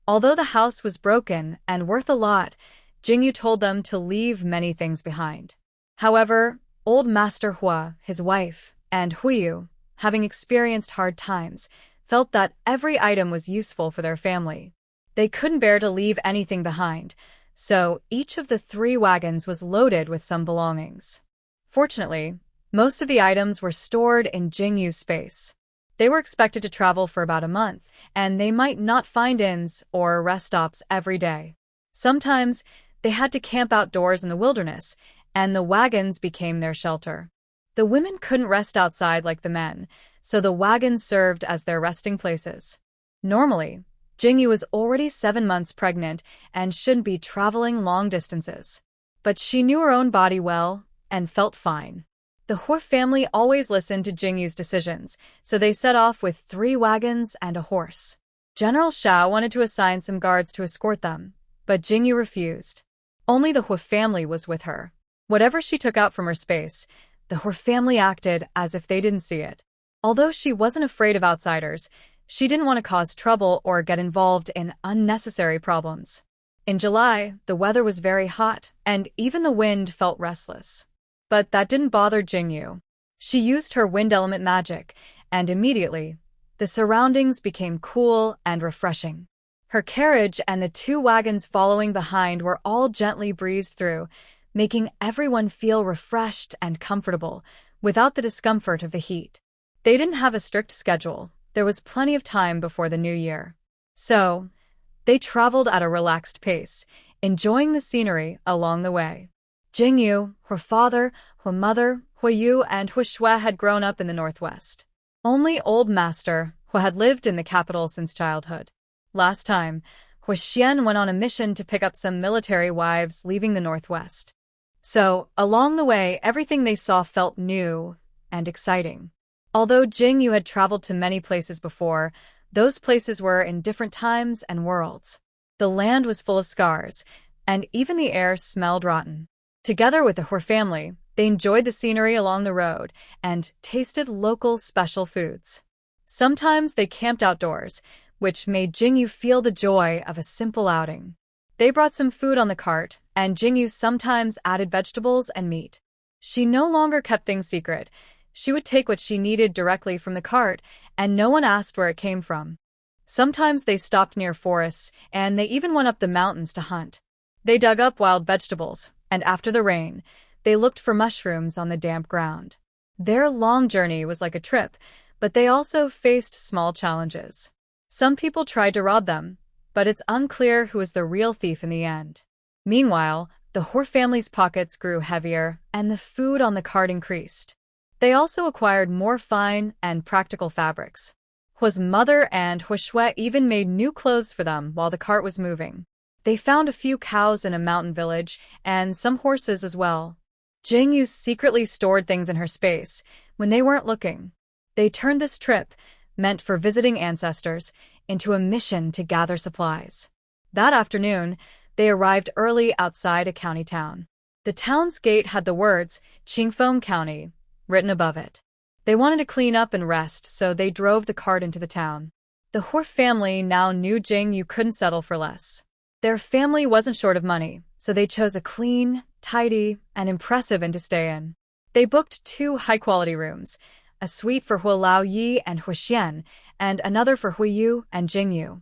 Although the house was broken and worth a lot, Jingyu told them to leave many things behind. However, old Master Hua, his wife, and Huiyu, having experienced hard times, felt that every item was useful for their family. They couldn't bear to leave anything behind, so each of the 3 wagons was loaded with some belongings. Fortunately, most of the items were stored in Jingyu's space. They were expected to travel for about a month, and they might not find inns or rest stops every day. Sometimes, they had to camp outdoors in the wilderness, and the wagons became their shelter. The women couldn't rest outside like the men, so the wagons served as their resting places. Normally, Jingyu was already 7 months pregnant and shouldn't be traveling long distances. But she knew her own body well and felt fine. The Hua family always listened to Jingyu's decisions, so they set off with 3 wagons and a horse. General Xiao wanted to assign some guards to escort them, but Jingyu refused. Only the Hua family was with her. Whatever she took out from her space, the Hua family acted as if they didn't see it. Although she wasn't afraid of outsiders, she didn't want to cause trouble or get involved in unnecessary problems. In July, the weather was very hot, and even the wind felt restless. But that didn't bother Jingyu. She used her wind element magic, and immediately, the surroundings became cool and refreshing. Her carriage and the 2 wagons following behind were all gently breezed through, making everyone feel refreshed and comfortable, without the discomfort of the heat. They didn't have a strict schedule. There was plenty of time before the new year. So, they traveled at a relaxed pace, enjoying the scenery along the way. Jingyu, her father, her mother, Huiyu, and Huishue had grown up in the northwest. Only old Master, who had lived in the capital since childhood. Last time, Huixian went on a mission to pick up some military wives leaving the northwest. So, along the way, everything they saw felt new and exciting. Although Jingyu had traveled to many places before, those places were in different times and worlds. The land was full of scars, and even the air smelled rotten. Together with the Hua family, they enjoyed the scenery along the road and tasted local special foods. Sometimes they camped outdoors, which made Jingyu feel the joy of a simple outing. They brought some food on the cart, and Jingyu sometimes added vegetables and meat. She no longer kept things secret. She would take what she needed directly from the cart, and no one asked where it came from. Sometimes they stopped near forests, and they even went up the mountains to hunt. They dug up wild vegetables, and after the rain, they looked for mushrooms on the damp ground. Their long journey was like a trip, but they also faced small challenges. Some people tried to rob them, but it's unclear who was the real thief in the end. Meanwhile, the Hua family's pockets grew heavier, and the food on the cart increased. They also acquired more fine and practical fabrics. Hua's mother and Huishue even made new clothes for them while the cart was moving. They found a few cows in a mountain village, and some horses as well. Jingyu secretly stored things in her space when they weren't looking. They turned this trip, meant for visiting ancestors, into a mission to gather supplies. That afternoon, they arrived early outside a county town. The town's gate had the words, Qingfeng County, written above it. They wanted to clean up and rest, so they drove the cart into the town. The Hua family now knew Jingyu couldn't settle for less. Their family wasn't short of money, so they chose a clean, tidy, and impressive inn to stay in. They booked 2 high-quality rooms, a suite for Hua Laoyi and Huixian, and another for Huiyu and Jingyu.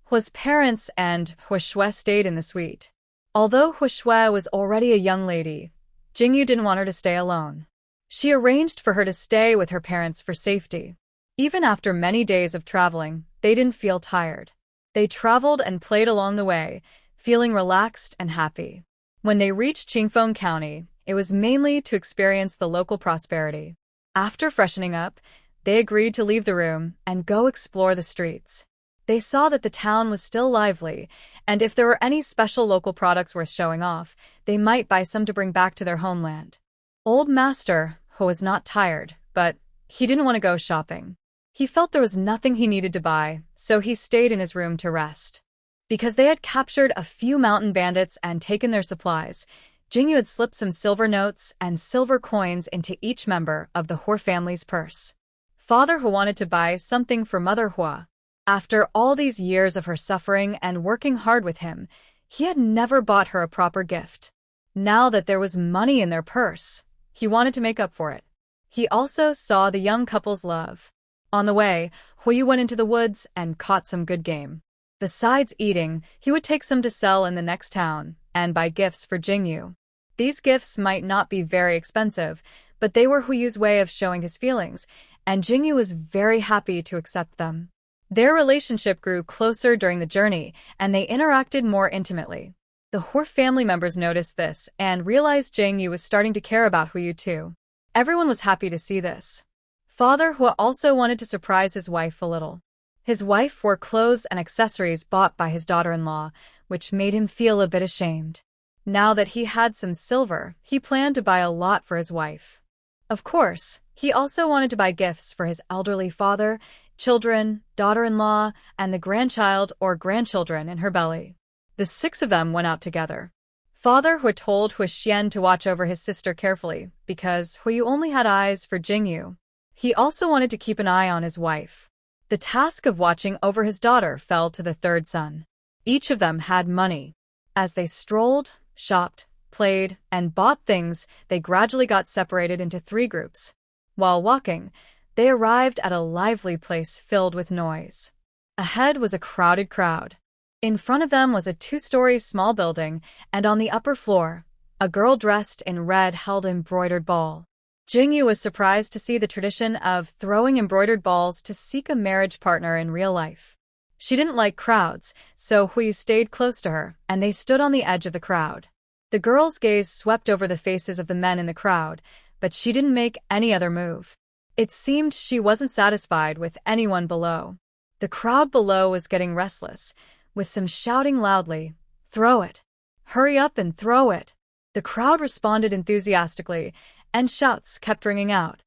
Hua's parents and Huishue stayed in the suite. Although Huishue was already a young lady, Jingyu didn't want her to stay alone. She arranged for her to stay with her parents for safety. Even after many days of traveling, they didn't feel tired. They traveled and played along the way, feeling relaxed and happy. When they reached Qingfeng County, it was mainly to experience the local prosperity. After freshening up, they agreed to leave the room and go explore the streets. They saw that the town was still lively, and if there were any special local products worth showing off, they might buy some to bring back to their homeland. Old Master, who was not tired, but he didn't want to go shopping. He felt there was nothing he needed to buy, so he stayed in his room to rest. Because they had captured a few mountain bandits and taken their supplies, Jingyu had slipped some silver notes and silver coins into each member of the Hua family's purse. Father Hua wanted to buy something for Mother Hua. After all these years of her suffering and working hard with him, he had never bought her a proper gift. Now that there was money in their purse, he wanted to make up for it. He also saw the young couple's love. On the way, Huiyu went into the woods and caught some good game. Besides eating, he would take some to sell in the next town and buy gifts for Jingyu. These gifts might not be very expensive, but they were Huiyu's way of showing his feelings, and Jingyu was very happy to accept them. Their relationship grew closer during the journey, and they interacted more intimately. The Hua family members noticed this and realized Jingyu was starting to care about Huiyu too. Everyone was happy to see this. Father Hua also wanted to surprise his wife a little. His wife wore clothes and accessories bought by his daughter-in-law, which made him feel a bit ashamed. Now that he had some silver, he planned to buy a lot for his wife. Of course, he also wanted to buy gifts for his elderly father, children, daughter-in-law, and the grandchild or grandchildren in her belly. The 6 of them went out together. Father Hua told Hua Xian to watch over his sister carefully, because Huiyu only had eyes for Jingyu. He also wanted to keep an eye on his wife. The task of watching over his daughter fell to the 3rd son. Each of them had money. As they strolled, shopped, played, and bought things, they gradually got separated into 3 groups. While walking, they arrived at a lively place filled with noise. Ahead was a crowded crowd. In front of them was a 2-story small building, and on the upper floor, a girl dressed in red held an embroidered ball. Jingyu was surprised to see the tradition of throwing embroidered balls to seek a marriage partner in real life. She didn't like crowds, so Huiyu stayed close to her, and they stood on the edge of the crowd. The girl's gaze swept over the faces of the men in the crowd, but she didn't make any other move. It seemed she wasn't satisfied with anyone below. The crowd below was getting restless, with some shouting loudly, "Throw it! Hurry up and throw it!" The crowd responded enthusiastically, and shouts kept ringing out.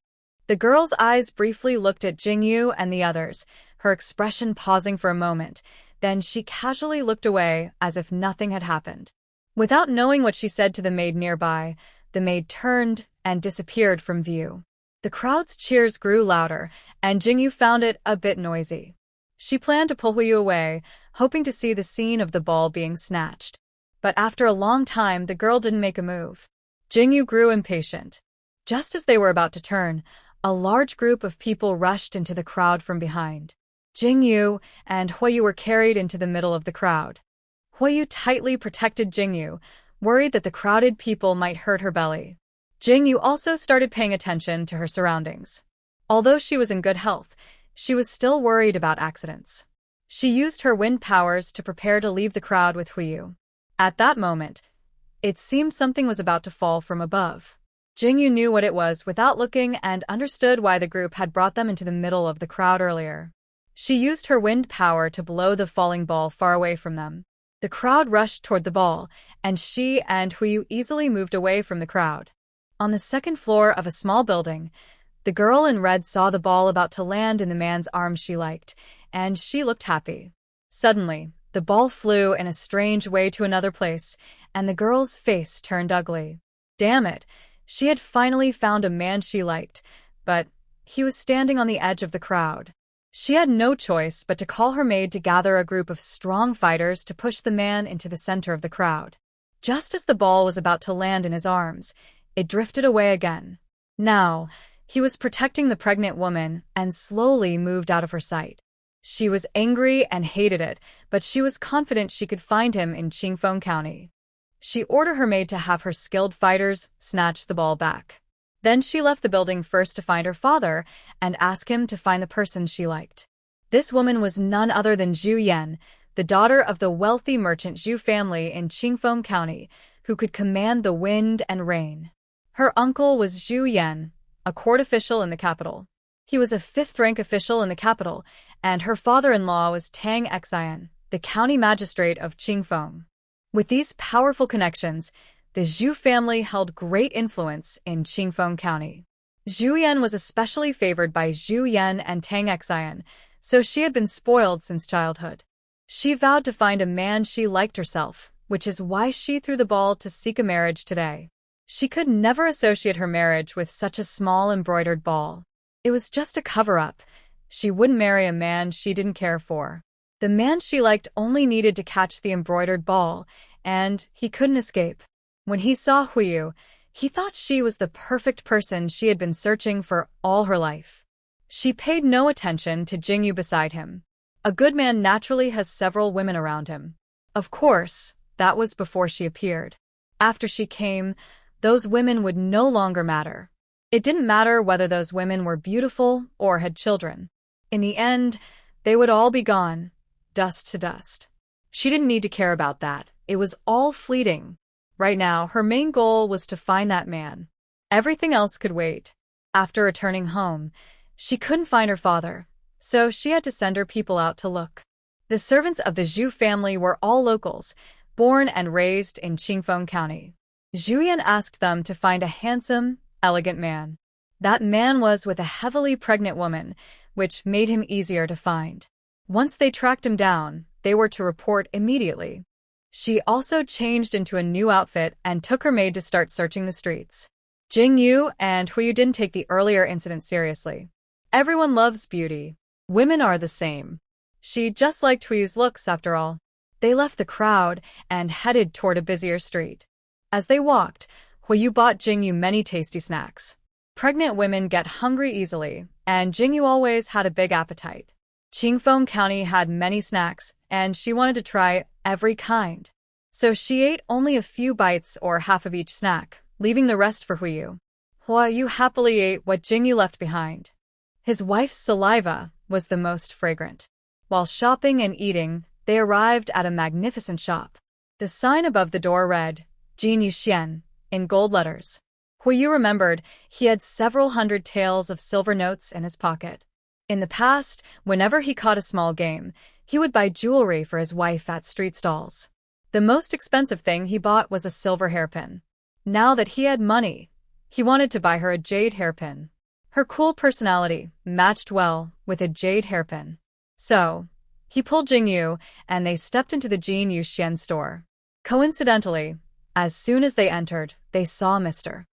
The girl's eyes briefly looked at Jingyu and the others, her expression pausing for a moment. Then she casually looked away as if nothing had happened. Without knowing what she said to the maid nearby, the maid turned and disappeared from view. The crowd's cheers grew louder, and Jingyu found it a bit noisy. She planned to pull Huiyu away, hoping to see the scene of the ball being snatched. But after a long time, the girl didn't make a move. Jingyu grew impatient. Just as they were about to turn, a large group of people rushed into the crowd from behind. Jingyu and Huiyu were carried into the middle of the crowd. Huiyu tightly protected Jingyu, worried that the crowded people might hurt her belly. Jingyu also started paying attention to her surroundings. Although she was in good health, she was still worried about accidents. She used her wind powers to prepare to leave the crowd with Huiyu. At that moment, it seemed something was about to fall from above. Jingyu knew what it was without looking and understood why the group had brought them into the middle of the crowd earlier. She used her wind power to blow the falling ball far away from them. The crowd rushed toward the ball, and she and Huiyu easily moved away from the crowd. On the 2nd floor of a small building, the girl in red saw the ball about to land in the man's arms she liked, and she looked happy. Suddenly, the ball flew in a strange way to another place, and the girl's face turned ugly. Damn it! She had finally found a man she liked, but he was standing on the edge of the crowd. She had no choice but to call her maid to gather a group of strong fighters to push the man into the center of the crowd. Just as the ball was about to land in his arms, it drifted away again. Now, he was protecting the pregnant woman and slowly moved out of her sight. She was angry and hated it, but she was confident she could find him in Qingfeng County. She ordered her maid to have her skilled fighters snatch the ball back. Then she left the building first to find her father and ask him to find the person she liked. This woman was none other than Zhu Yan, the daughter of the wealthy merchant Zhu family in Qingfeng County, who could command the wind and rain. Her uncle was Zhu Yan, a court official in the capital. He was a 5th-rank official in the capital, and her father-in-law was Tang Xian, the county magistrate of Qingfeng. With these powerful connections, the Zhu family held great influence in Qingfeng County. Zhu Yan was especially favored by Zhu Yan and Tang Xian, so she had been spoiled since childhood. She vowed to find a man she liked herself, which is why she threw the ball to seek a marriage today. She could never associate her marriage with such a small embroidered ball. It was just a cover-up. She wouldn't marry a man she didn't care for. The man she liked only needed to catch the embroidered ball, and he couldn't escape. When he saw Huiyu, he thought she was the perfect person she had been searching for all her life. She paid no attention to Jingyu beside him. A good man naturally has several women around him. Of course, that was before she appeared. After she came, those women would no longer matter. It didn't matter whether those women were beautiful or had children. In the end, they would all be gone, dust to dust. She didn't need to care about that. It was all fleeting. Right now, her main goal was to find that man. Everything else could wait. After returning home, she couldn't find her father, so she had to send her people out to look. The servants of the Zhu family were all locals, born and raised in Qingfeng County. Zhu Yan asked them to find a handsome, elegant man. That man was with a heavily pregnant woman, which made him easier to find. Once they tracked him down, they were to report immediately. She also changed into a new outfit and took her maid to start searching the streets. Jingyu and Huiyu didn't take the earlier incident seriously. Everyone loves beauty. Women are the same. She just liked Huiyu's looks after all. They left the crowd and headed toward a busier street. As they walked, Huiyu bought Jingyu many tasty snacks. Pregnant women get hungry easily, and Jingyu always had a big appetite. Qingfeng County had many snacks, and she wanted to try every kind. So she ate only a few bites or half of each snack, leaving the rest for Huiyu. Huiyu happily ate what Jingyu left behind. His wife's saliva was the most fragrant. While shopping and eating, they arrived at a magnificent shop. The sign above the door read, Jin Yu in gold letters. Huiyu remembered he had several hundred taels of silver notes in his pocket. In the past, whenever he caught a small game, he would buy jewelry for his wife at street stalls. The most expensive thing he bought was a silver hairpin. Now that he had money, he wanted to buy her a jade hairpin. Her cool personality matched well with a jade hairpin. So, he pulled Jingyu, and they stepped into the Jin Yu store. Coincidentally, as soon as they entered, they saw Mr.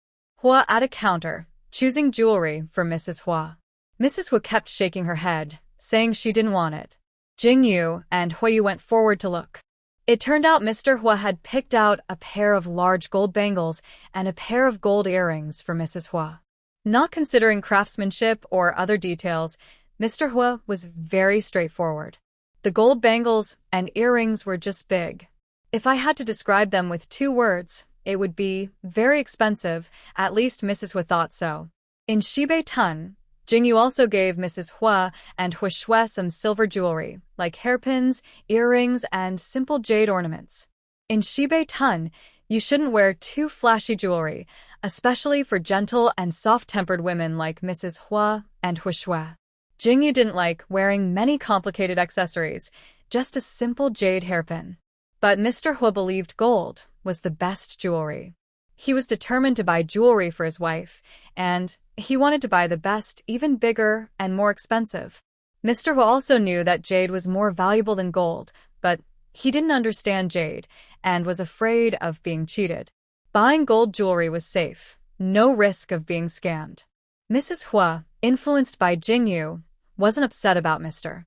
Hua at a counter, choosing jewelry for Mrs. Hua. Mrs. Hua kept shaking her head, saying she didn't want it. Jingyu and Huiyu went forward to look. It turned out Mr. Hua had picked out a pair of large gold bangles and a pair of gold earrings for Mrs. Hua. Not considering craftsmanship or other details, Mr. Hua was very straightforward. The gold bangles and earrings were just big. If I had to describe them with 2 words, it would be very expensive, at least Mrs. Hua thought so. In Shibei Tun, Jingyu also gave Mrs. Hua and Hui Shui some silver jewelry, like hairpins, earrings, and simple jade ornaments. In Shibei Tun, you shouldn't wear too flashy jewelry, especially for gentle and soft-tempered women like Mrs. Hua and Hui Shui. Jingyu didn't like wearing many complicated accessories, just a simple jade hairpin. But Mr. Hua believed gold was the best jewelry. He was determined to buy jewelry for his wife, and he wanted to buy the best, even bigger and more expensive. Mr. Hua also knew that jade was more valuable than gold, but he didn't understand jade and was afraid of being cheated. Buying gold jewelry was safe, no risk of being scammed. Mrs. Hua, influenced by Jingyu, wasn't upset about Mr.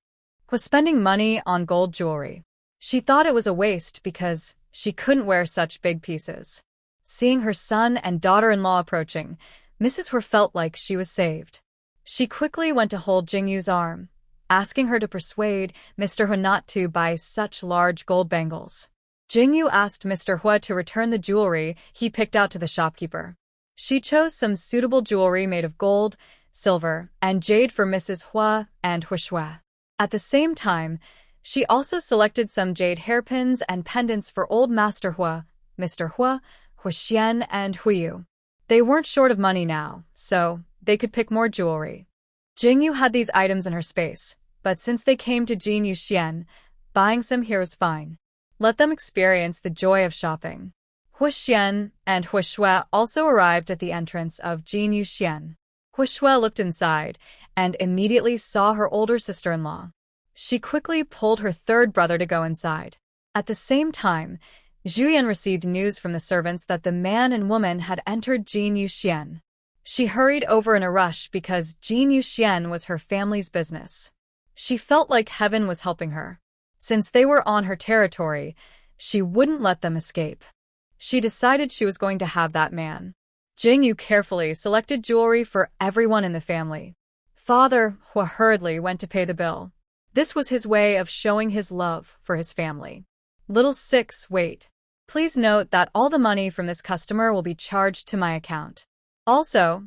Hua spending money on gold jewelry. She thought it was a waste because she couldn't wear such big pieces. Seeing her son and daughter-in-law approaching, Mrs. Hua felt like she was saved. She quickly went to hold Jingyu's arm, asking her to persuade Mr. Hua not to buy such large gold bangles. Jingyu asked Mr. Hua to return the jewelry he picked out to the shopkeeper. She chose some suitable jewelry made of gold, silver, and jade for Mrs. Hua and Hui Shui. At the same time, she also selected some jade hairpins and pendants for Old Master Hua, Mr. Hua, Hui Xian, and Huiyu. They weren't short of money now, so they could pick more jewelry. Jingyu had these items in her space, but since they came to Jin Yu Xian, buying some here was fine. Let them experience the joy of shopping. Hui Xian and Hui Shui also arrived at the entrance of Jin Yu Xian. Hui Shui looked inside and immediately saw her older sister-in-law. She quickly pulled her third brother to go inside. At the same time, Zhu Yan received news from the servants that the man and woman had entered Jin Yuxian. She hurried over in a rush because Jin Yuxian was her family's business. She felt like heaven was helping her. Since they were on her territory, she wouldn't let them escape. She decided she was going to have that man. Jingyu carefully selected jewelry for everyone in the family. Father Hua hurriedly went to pay the bill. This was his way of showing his love for his family. Little 6, wait. Please note that all the money from this customer will be charged to my account. Also,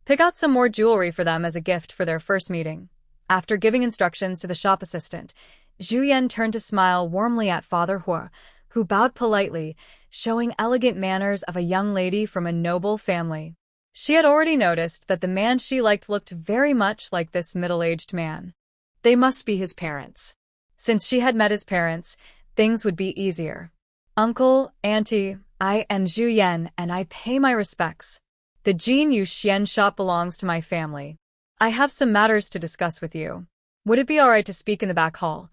pick out some more jewelry for them as a gift for their first meeting. After giving instructions to the shop assistant, Zhu Yan turned to smile warmly at Father Hua, who bowed politely, showing elegant manners of a young lady from a noble family. She had already noticed that the man she liked looked very much like this middle-aged man. They must be his parents. Since she had met his parents, things would be easier. Uncle, Auntie, I am Zhu Yan and I pay my respects. The Jin Yuxian shop belongs to my family. I have some matters to discuss with you. Would it be alright to speak in the back hall?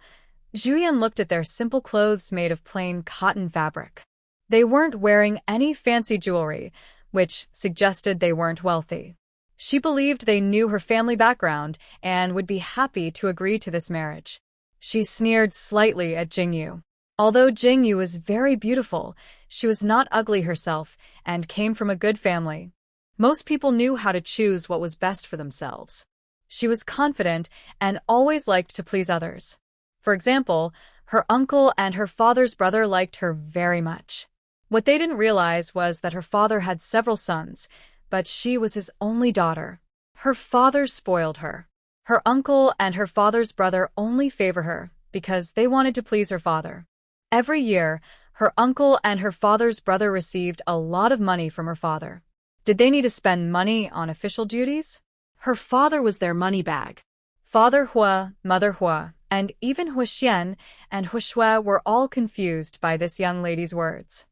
Zhu Yan looked at their simple clothes made of plain cotton fabric. They weren't wearing any fancy jewelry, which suggested they weren't wealthy. She believed they knew her family background and would be happy to agree to this marriage. She sneered slightly at Jingyu. Although Jingyu was very beautiful, she was not ugly herself and came from a good family. Most people knew how to choose what was best for themselves. She was confident and always liked to please others. For example, her uncle and her father's brother liked her very much. What they didn't realize was that her father had several sons, but she was his only daughter. Her father spoiled her. Her uncle and her father's brother only favor her because they wanted to please her father. Every year, her uncle and her father's brother received a lot of money from her father. Did they need to spend money on official duties? Her father was their money bag. Father Hua, Mother Hua, and even Hua Xian and Hua Shui were all confused by this young lady's words.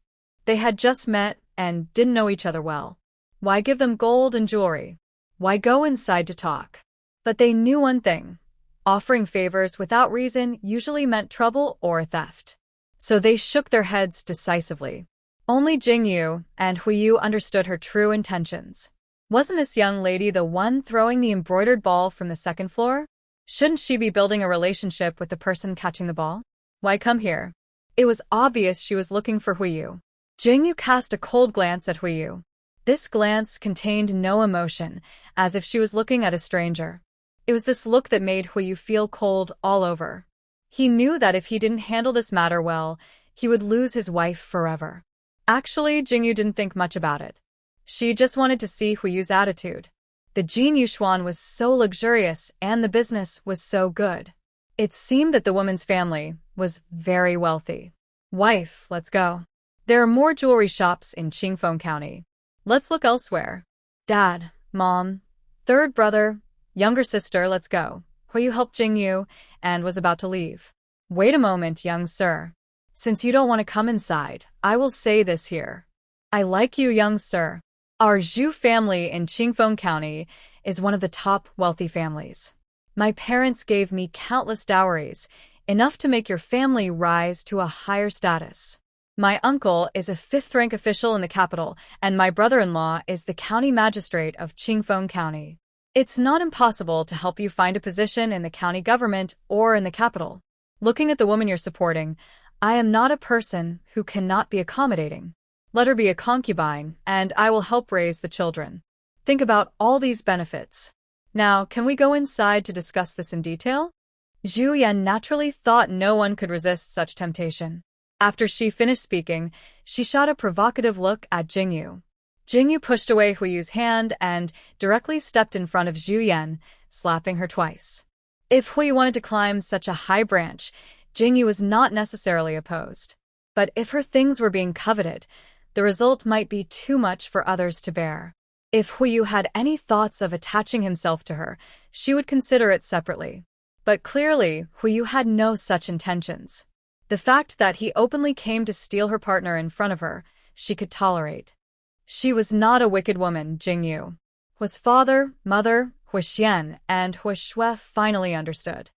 They had just met and didn't know each other well. Why give them gold and jewelry? Why go inside to talk? But they knew one thing. Offering favors without reason usually meant trouble or theft. So they shook their heads decisively. Only Jingyu and Huiyu understood her true intentions. Wasn't this young lady the one throwing the embroidered ball from the second floor? Shouldn't she be building a relationship with the person catching the ball? Why come here? It was obvious she was looking for Huiyu. Jingyu cast a cold glance at Huiyu. This glance contained no emotion, as if she was looking at a stranger. It was this look that made Huiyu feel cold all over. He knew that if he didn't handle this matter well, he would lose his wife forever. Actually, Jingyu didn't think much about it. She just wanted to see Huiyu's attitude. The Jin Yuxuan was so luxurious and the business was so good. It seemed that the woman's family was very wealthy. Wife, let's go. There are more jewelry shops in Qingfeng County. Let's look elsewhere. Dad, Mom, third brother, younger sister, let's go. Huiyu helped Jingyu and was about to leave. Wait a moment, young sir. Since you don't want to come inside, I will say this here. I like you, young sir. Our Zhu family in Qingfeng County is one of the top wealthy families. My parents gave me countless dowries, enough to make your family rise to a higher status. My uncle is a fifth-rank official in the capital, and my brother-in-law is the county magistrate of Qingfeng County. It's not impossible to help you find a position in the county government or in the capital. Looking at the woman you're supporting, I am not a person who cannot be accommodating. Let her be a concubine, and I will help raise the children. Think about all these benefits. Now, can we go inside to discuss this in detail? Zhu Yan naturally thought no one could resist such temptation. After she finished speaking, she shot a provocative look at Jingyu. Jingyu pushed away Huiyu's hand and directly stepped in front of Zhu Yan, slapping her twice. If Huiyu wanted to climb such a high branch, Jingyu was not necessarily opposed. But if her things were being coveted, the result might be too much for others to bear. If Huiyu had any thoughts of attaching himself to her, she would consider it separately. But clearly, Huiyu had no such intentions. The fact that he openly came to steal her partner in front of her, she could tolerate. She was not a wicked woman, Jingyu. Hui's father, mother, Hua Xian, and Hua Shui finally understood.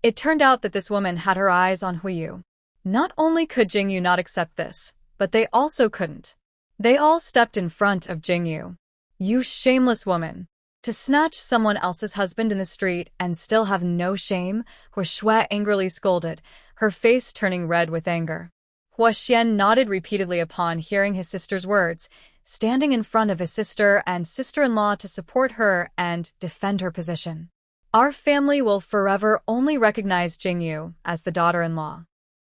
It turned out that this woman had her eyes on Huiyu. Not only could Jingyu not accept this, but they also couldn't. They all stepped in front of Jingyu. You shameless woman. To snatch someone else's husband in the street and still have no shame, Hua Shui angrily scolded, her face turning red with anger. Hua Xian nodded repeatedly upon hearing his sister's words, standing in front of his sister and sister-in-law to support her and defend her position. Our family will forever only recognize Jingyu as the daughter-in-law.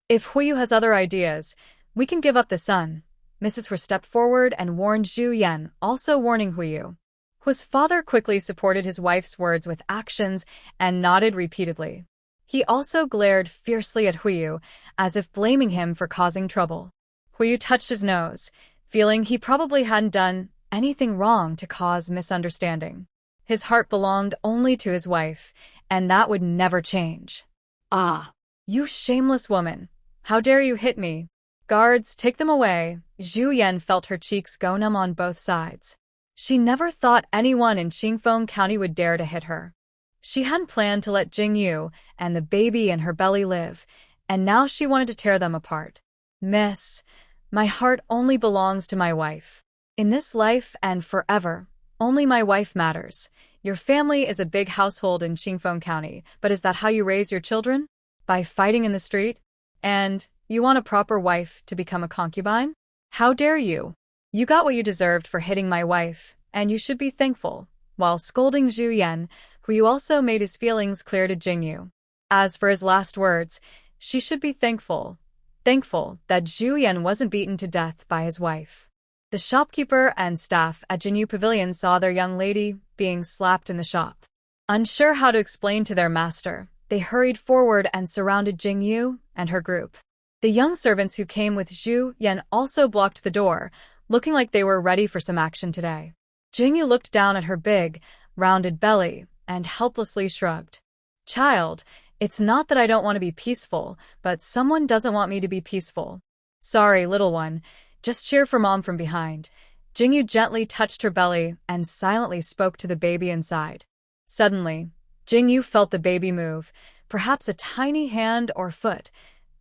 If Huiyu has other ideas, we can give up the son. Mrs. Hu stepped forward and warned Zhu Yan, also warning Huiyu. Hu's father quickly supported his wife's words with actions and nodded repeatedly. He also glared fiercely at Huiyu, as if blaming him for causing trouble. Huiyu touched his nose, feeling he probably hadn't done anything wrong to cause misunderstanding. His heart belonged only to his wife, and that would never change. Ah, You shameless woman! How dare you hit me? Guards, take them away. Zhu Yan felt her cheeks go numb on both sides. She never thought anyone in Qingfeng County would dare to hit her. She hadn't planned to let Jingyu and the baby in her belly live, and now she wanted to tear them apart. Miss, my heart only belongs to my wife. In this life and forever, only my wife matters. Your family is a big household in Qingfeng County, but is that how you raise your children? By fighting in the street? And you want a proper wife to become a concubine? How dare you? You got what you deserved for hitting my wife, and you should be thankful. While scolding Zhu Yan, Huiyu also made his feelings clear to Jingyu. As for his last words, she should be thankful that Zhu Yan wasn't beaten to death by his wife. The shopkeeper and staff at Jinyu Pavilion saw their young lady being slapped in the shop. Unsure how to explain to their master, they hurried forward and surrounded Jingyu and her group. The young servants who came with Zhu Yan also blocked the door, looking like they were ready for some action today. Jingyu looked down at her big, rounded belly and helplessly shrugged. Child, it's not that I don't want to be peaceful, but someone doesn't want me to be peaceful. Sorry, little one. Just cheer for mom from behind. Jingyu gently touched her belly and silently spoke to the baby inside. Suddenly, Jingyu felt the baby move, perhaps a tiny hand or foot,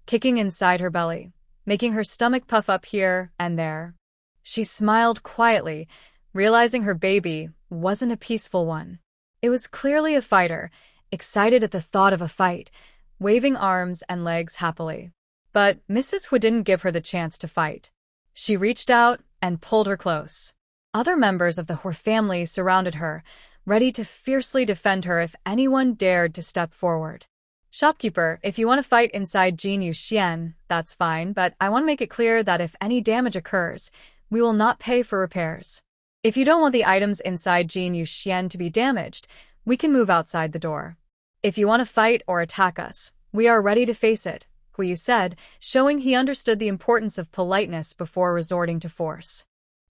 kicking inside her belly, making her stomach puff up here and there. She smiled quietly, realizing her baby wasn't a peaceful one. It was clearly a fighter, excited at the thought of a fight, waving arms and legs happily. But Mrs. Hu didn't give her the chance to fight. She reached out and pulled her close. Other members of the Hu family surrounded her, ready to fiercely defend her if anyone dared to step forward. Shopkeeper, if you want to fight inside Jinyu Xian, that's fine, but I want to make it clear that if any damage occurs, we will not pay for repairs. If you don't want the items inside Jinyu Xian to be damaged, we can move outside the door. If you want to fight or attack us, we are ready to face it, Huiyu said, showing he understood the importance of politeness before resorting to force.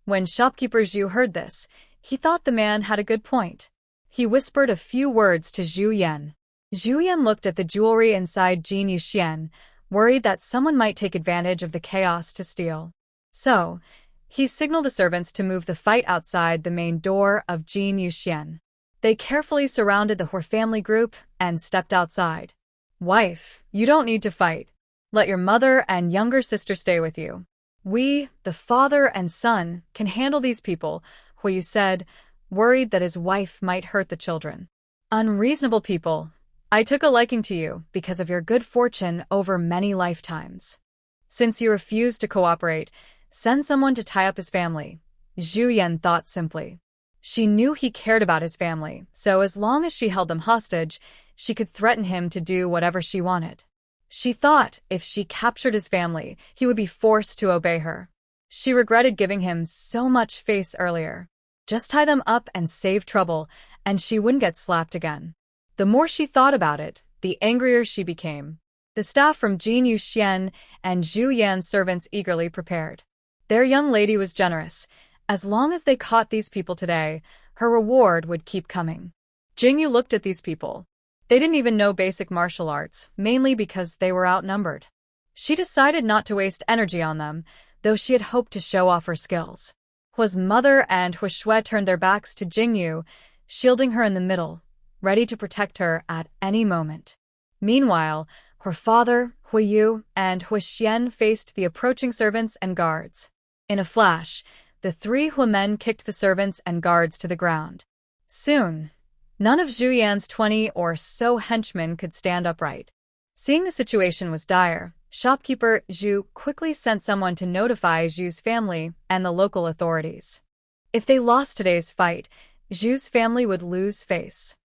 When shopkeeper Zhu heard this, he thought the man had a good point. He whispered a few words to Zhu Yan. Zhu Yan looked at the jewelry inside Jinyu Xian, worried that someone might take advantage of the chaos to steal. So, he signaled the servants to move the fight outside the main door of Jinyu Xian. They carefully surrounded the Hu family group and stepped outside. Wife, you don't need to fight. Let your mother and younger sister stay with you. We, the father and son, can handle these people, Huiyu said, worried that his wife might hurt the children. Unreasonable people. I took a liking to you because of your good fortune over many lifetimes. Since you refused to cooperate, send someone to tie up his family, Zhu Yan thought simply. She knew he cared about his family, so as long as she held them hostage, she could threaten him to do whatever she wanted. She thought if she captured his family, he would be forced to obey her. She regretted giving him so much face earlier. Just tie them up and save trouble, and she wouldn't get slapped again. The more she thought about it, the angrier she became. The staff from Jinyu Xian and Zhu Yan's servants eagerly prepared. Their young lady was generous. As long as they caught these people today, her reward would keep coming. Jingyu looked at these people. They didn't even know basic martial arts, mainly because they were outnumbered. She decided not to waste energy on them, though she had hoped to show off her skills. Hu's mother and Hu Shui turned their backs to Jingyu, shielding her in the middle, ready to protect her at any moment. Meanwhile, her father, Huiyu, and Huixian faced the approaching servants and guards. In a flash, the three Hu men kicked the servants and guards to the ground. Soon, none of Zhu Yan's 20 or so henchmen could stand upright. Seeing the situation was dire, shopkeeper Zhu quickly sent someone to notify Zhu's family and the local authorities. If they lost today's fight, Zhu's family would lose face.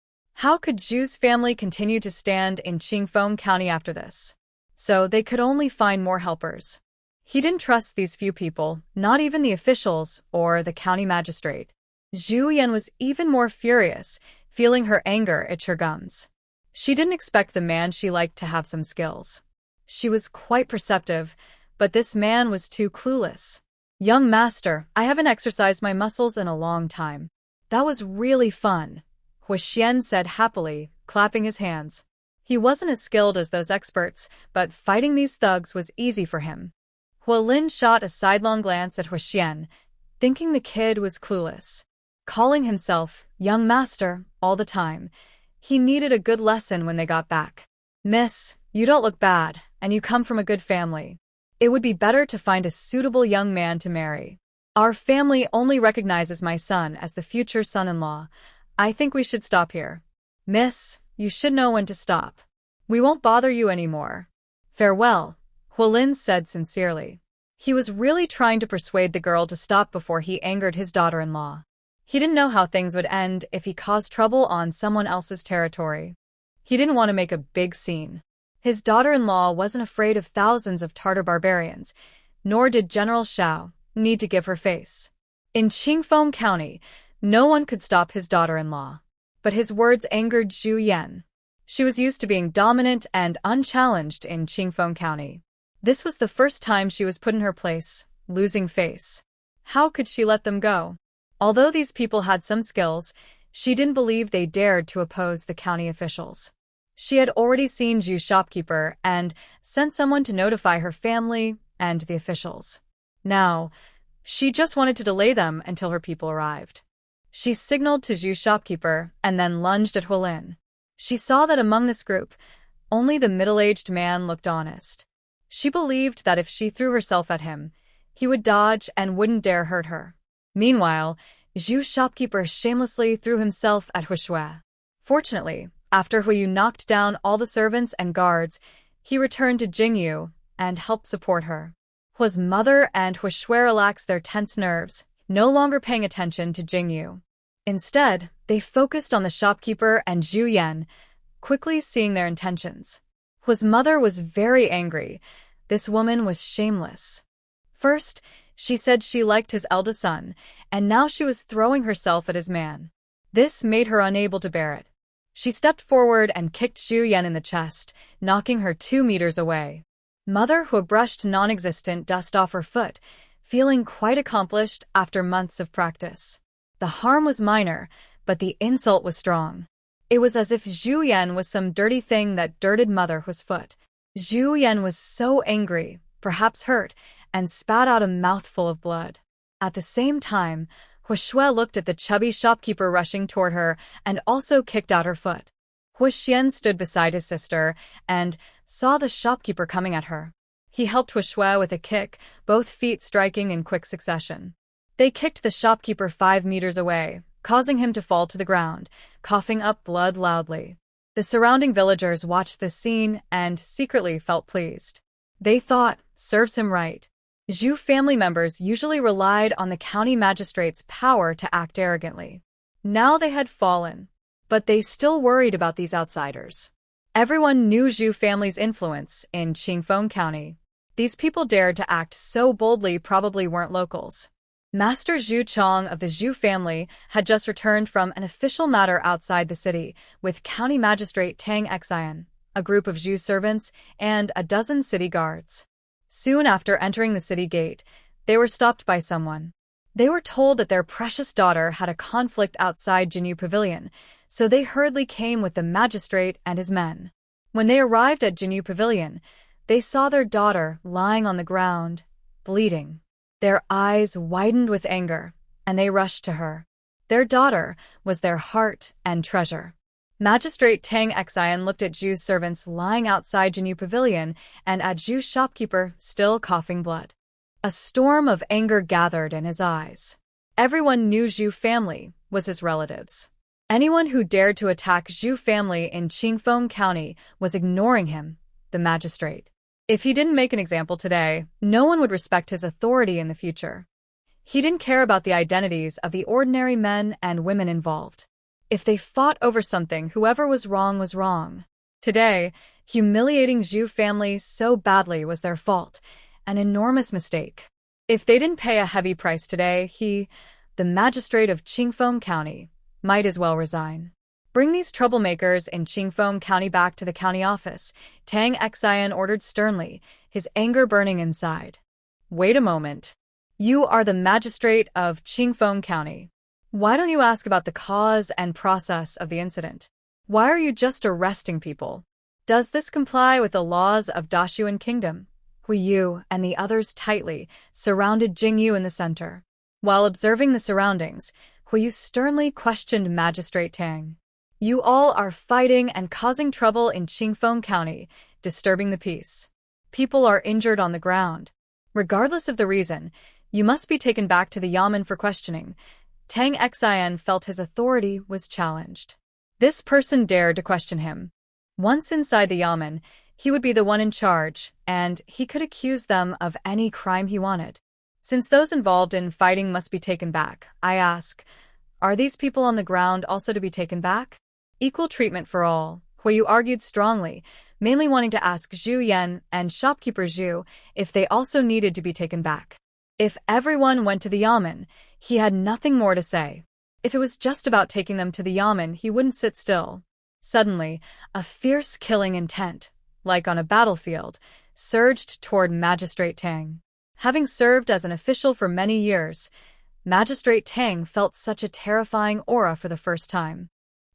How could Zhu's family continue to stand in Qingfeng County after this? So they could only find more helpers. He didn't trust these few people, not even the officials or the county magistrate. Zhu Yan was even more furious, feeling her anger itch her gums. She didn't expect the man she liked to have some skills. She was quite perceptive, but this man was too clueless. "Young master, I haven't exercised my muscles in a long time." "That was really fun," Huixian said happily, clapping his hands. He wasn't as skilled as those experts, but fighting these thugs was easy for him. Huolin shot a sidelong glance at Huixian, thinking the kid was clueless. Calling himself young master all the time, he needed a good lesson when they got back. "Miss, you don't look bad, and you come from a good family. It would be better to find a suitable young man to marry. Our family only recognizes my son as the future son-in-law. I think we should stop here." "Miss, you should know when to stop. We won't bother you anymore. Farewell," Huolin said sincerely. He was really trying to persuade the girl to stop before he angered his daughter-in-law. He didn't know how things would end if he caused trouble on someone else's territory. He didn't want to make a big scene. His daughter-in-law wasn't afraid of thousands of Tartar barbarians, nor did General Xiao need to give her face. In Qingfeng County, no one could stop his daughter-in-law. But his words angered Zhu Yan. She was used to being dominant and unchallenged in Qingfeng County. This was the first time she was put in her place, losing face. How could she let them go? Although these people had some skills, she didn't believe they dared to oppose the county officials. She had already seen Zhu's shopkeeper and sent someone to notify her family and the officials. Now, she just wanted to delay them until her people arrived. She signaled to Zhu's shopkeeper and then lunged at Huolin. She saw that among this group, only the middle-aged man looked honest. She believed that if she threw herself at him, he would dodge and wouldn't dare hurt her. Meanwhile, Zhu's shopkeeper shamelessly threw himself at Huishui. Fortunately, after Huiyu knocked down all the servants and guards, he returned to Jingyu and helped support her. Hui's mother and Huishui relaxed their tense nerves, no longer paying attention to Jingyu. Instead, they focused on the shopkeeper and Zhu Yan, quickly seeing their intentions. Hui's mother was very angry. This woman was shameless. First, she said she liked his eldest son, and now she was throwing herself at his man. This made her unable to bear it. She stepped forward and kicked Zhu Yan in the chest, knocking her 2 meters away. Mother Hu brushed non-existent dust off her foot, feeling quite accomplished after months of practice. The harm was minor, but the insult was strong. It was as if Zhu Yan was some dirty thing that dirted Mother Hu's foot. Zhu Yan was so angry, perhaps hurt, and spat out a mouthful of blood. At the same time, Huishui looked at the chubby shopkeeper rushing toward her and also kicked out her foot. Huixian stood beside his sister and saw the shopkeeper coming at her. He helped Huishui with a kick, both feet striking in quick succession. They kicked the shopkeeper 5 meters away, causing him to fall to the ground, coughing up blood loudly. The surrounding villagers watched this scene and secretly felt pleased. They thought, serves him right. Zhu family members usually relied on the county magistrate's power to act arrogantly. Now they had fallen, but they still worried about these outsiders. Everyone knew Zhu family's influence in Qingfeng County. These people dared to act so boldly probably weren't locals. Master Zhu Chong of the Zhu family had just returned from an official matter outside the city with County Magistrate Tang Xian, a group of Zhu servants, and a dozen city guards. Soon after entering the city gate, they were stopped by someone. They were told that their precious daughter had a conflict outside Jinyu Pavilion, so they hurriedly came with the magistrate and his men. When they arrived at Jinyu Pavilion, they saw their daughter lying on the ground, bleeding. Their eyes widened with anger, and they rushed to her. Their daughter was their heart and treasure. Magistrate Tang Xian looked at Zhu's servants lying outside Jinyu Pavilion and at Zhu's shopkeeper still coughing blood. A storm of anger gathered in his eyes. Everyone knew Zhu family was his relatives. Anyone who dared to attack Zhu family in Qingfeng County was ignoring him, the magistrate. If he didn't make an example today, no one would respect his authority in the future. He didn't care about the identities of the ordinary men and women involved. If they fought over something, whoever was wrong was wrong. Today, humiliating Zhu family so badly was their fault, an enormous mistake. If they didn't pay a heavy price today, he, the magistrate of Qingfeng County, might as well resign. Bring these troublemakers in Qingfeng County back to the county office, Tang Xian ordered sternly, his anger burning inside. Wait a moment. You are the magistrate of Qingfeng County. Why don't you ask about the cause and process of the incident? Why are you just arresting people? Does this comply with the laws of Dashuan Kingdom? Huiyu and the others tightly surrounded Jingyu in the center. While observing the surroundings, Huiyu sternly questioned Magistrate Tang. You all are fighting and causing trouble in Qingfeng County, disturbing the peace. People are injured on the ground. Regardless of the reason, you must be taken back to the yamen for questioning. Tang Xian felt his authority was challenged. This person dared to question him. Once inside the yamen, he would be the one in charge, and he could accuse them of any crime he wanted. Since those involved in fighting must be taken back, I ask, are these people on the ground also to be taken back? Equal treatment for all, Huiyu argued strongly, mainly wanting to ask Zhu Yan and shopkeeper Zhu if they also needed to be taken back. If everyone went to the yamen, he had nothing more to say. If it was just about taking them to the yamen, he wouldn't sit still. Suddenly, a fierce killing intent, like on a battlefield, surged toward Magistrate Tang. Having served as an official for many years, Magistrate Tang felt such a terrifying aura for the first time.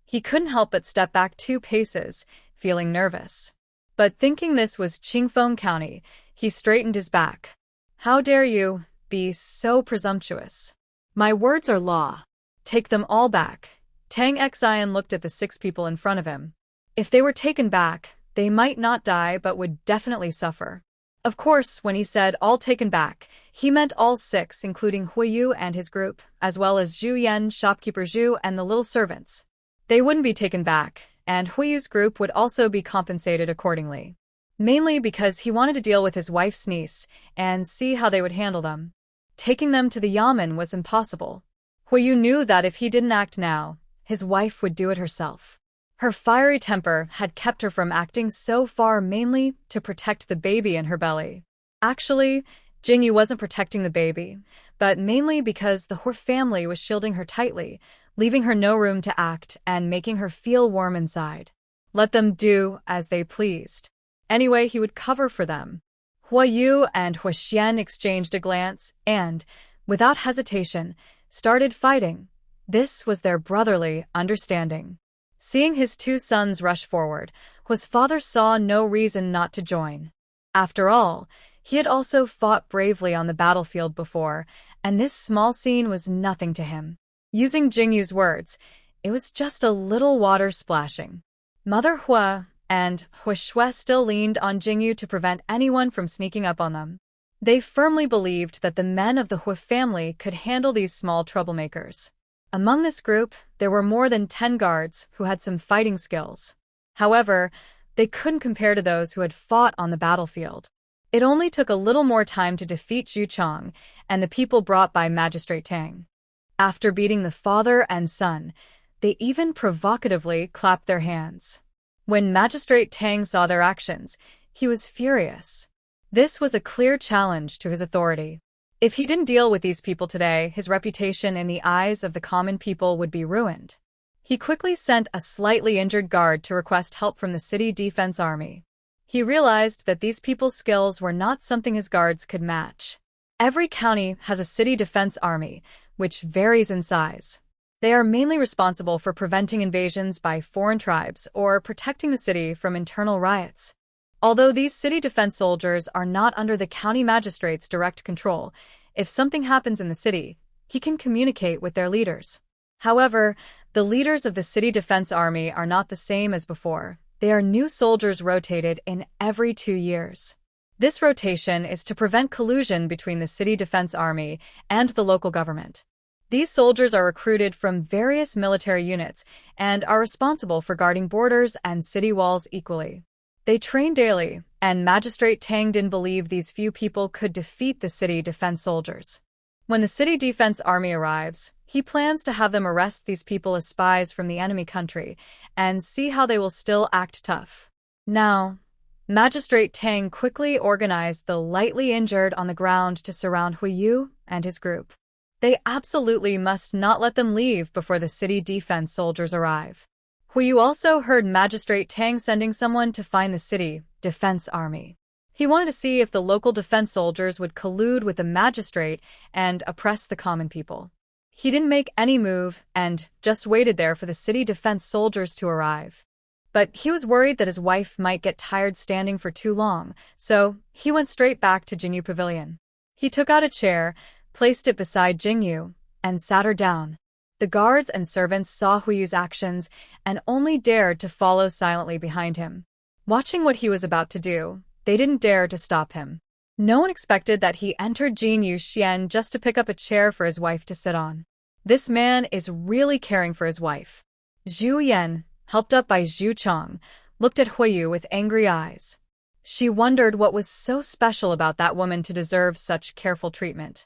He couldn't help but step back 2 paces, feeling nervous. But thinking this was Qingfeng County, he straightened his back. How dare you be so presumptuous? My words are law. Take them all back. Tang Xian looked at the 6 people in front of him. If they were taken back, they might not die but would definitely suffer. Of course, when he said all taken back, he meant all 6, including Huiyu and his group, as well as Zhu Yan, shopkeeper Zhu, and the little servants. They wouldn't be taken back, and Huiyu's group would also be compensated accordingly. Mainly because he wanted to deal with his wife's niece and see how they would handle them. Taking them to the yamen was impossible. Huiyu knew that if he didn't act now, his wife would do it herself. Her fiery temper had kept her from acting so far, mainly to protect the baby in her belly. Actually, Jingyu wasn't protecting the baby, but mainly because the Hor family was shielding her tightly, leaving her no room to act and making her feel warm inside. Let them do as they pleased. Anyway, he would cover for them. Huiyu and Huixian exchanged a glance and, without hesitation, started fighting. This was their brotherly understanding. Seeing his 2 sons rush forward, Hui's father saw no reason not to join. After all, he had also fought bravely on the battlefield before, and this small scene was nothing to him. Using Jingyu's words, it was just a little water splashing. Mother Hua and Hui Shui still leaned on Jingyu to prevent anyone from sneaking up on them. They firmly believed that the men of the Hui family could handle these small troublemakers. Among this group, there were more than 10 guards who had some fighting skills. However, they couldn't compare to those who had fought on the battlefield. It only took a little more time to defeat Zhu Chong and the people brought by Magistrate Tang. After beating the father and son, they even provocatively clapped their hands. When Magistrate Tang saw their actions, he was furious. This was a clear challenge to his authority. If he didn't deal with these people today, his reputation in the eyes of the common people would be ruined. He quickly sent a slightly injured guard to request help from the city defense army. He realized that these people's skills were not something his guards could match. Every county has a city defense army, which varies in size. They are mainly responsible for preventing invasions by foreign tribes or protecting the city from internal riots. Although these city defense soldiers are not under the county magistrate's direct control, if something happens in the city, he can communicate with their leaders. However, The leaders of the City Defense Army are not the same as before. They are new soldiers rotated in every 2 years. This rotation is to prevent collusion between the City Defense Army and the local government. These soldiers are recruited from various military units and are responsible for guarding borders and city walls equally. They train daily, and Magistrate Tang didn't believe these few people could defeat the city defense soldiers. When the City Defense Army arrives, he plans to have them arrest these people as spies from the enemy country and see how they will still act tough. Now, Magistrate Tang quickly organized the lightly injured on the ground to surround Huiyu and his group. They absolutely must not let them leave before the city defense soldiers arrive. Huiyu also heard Magistrate Tang sending someone to find the city defense army. He wanted to see if the local defense soldiers would collude with the magistrate and oppress the common people. He didn't make any move and just waited there for the city defense soldiers to arrive. But he was worried that his wife might get tired standing for too long, so he went straight back to Jingyu Pavilion. He took out a chair, placed it beside Jingyu, and sat her down. The guards and servants saw Huiyu's actions and only dared to follow silently behind him. Watching what he was about to do, they didn't dare to stop him. No one expected that he entered Jingyu Xian just to pick up a chair for his wife to sit on. This man is really caring for his wife. Zhu Yan, helped up by Zhu Chong, looked at Huiyu with angry eyes. She wondered what was so special about that woman to deserve such careful treatment.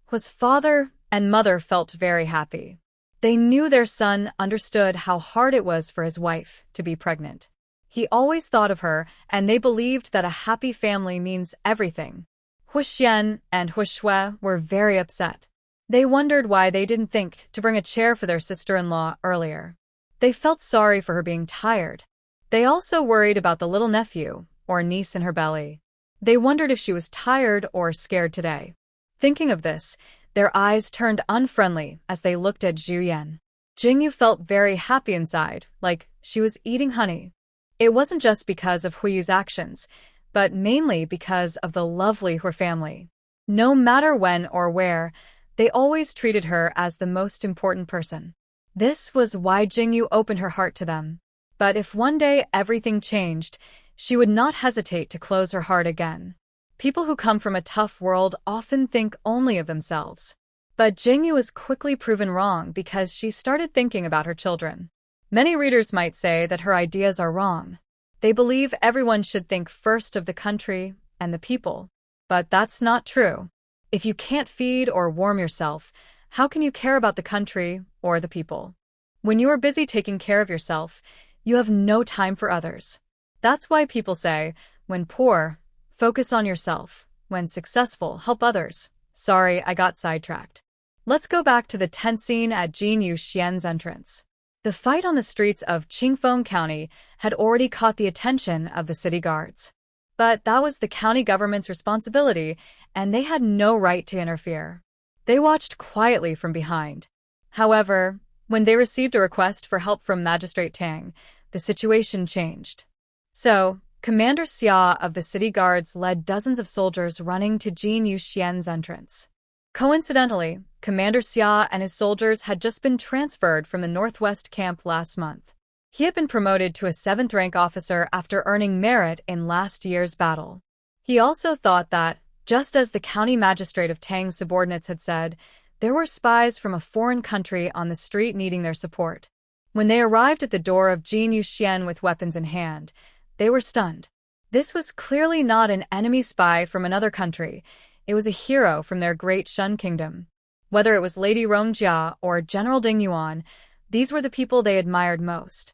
His father and mother felt very happy. They knew their son understood how hard it was for his wife to be pregnant. He always thought of her, and they believed that a happy family means everything. Hu Xian and Hu Shui were very upset. They wondered why they didn't think to bring a chair for their sister-in-law earlier. They felt sorry for her being tired. They also worried about the little nephew or niece in her belly. They wondered if she was tired or scared today. Thinking of this, their eyes turned unfriendly as they looked at Zhu Yan. Jingyu felt very happy inside, like she was eating honey. It wasn't just because of Huiyu's actions, but mainly because of the lovely her family. No matter when or where, they always treated her as the most important person. This was why Jingyu opened her heart to them. But if one day everything changed, she would not hesitate to close her heart again. People who come from a tough world often think only of themselves. But Jingyu was quickly proven wrong because she started thinking about her children. Many readers might say that her ideas are wrong. They believe everyone should think first of the country and the people. But that's not true. If you can't feed or warm yourself, how can you care about the country or the people? When you are busy taking care of yourself, you have no time for others. That's why people say, when poor, focus on yourself. When successful, help others. Sorry, I got sidetracked. Let's go back to the tense scene at Jingyu Xian's entrance. The fight on the streets of Qingfeng County had already caught the attention of the city guards. But that was the county government's responsibility, and they had no right to interfere. They watched quietly from behind. However, when they received a request for help from Magistrate Tang, the situation changed. So, Commander Xia of the city guards led dozens of soldiers running to Jingyu Xian's entrance. Coincidentally, Commander Xia and his soldiers had just been transferred from the Northwest Camp last month. He had been promoted to a 7th-rank officer after earning merit in last year's battle. He also thought that, just as the county magistrate of Tang's subordinates had said, there were spies from a foreign country on the street needing their support. When they arrived at the door of Jingyu Xian with weapons in hand, they were stunned. This was clearly not an enemy spy from another country. It was a hero from their great Shun kingdom. Whether it was Lady Rongjia or General Ding Yuan, these were the people they admired most.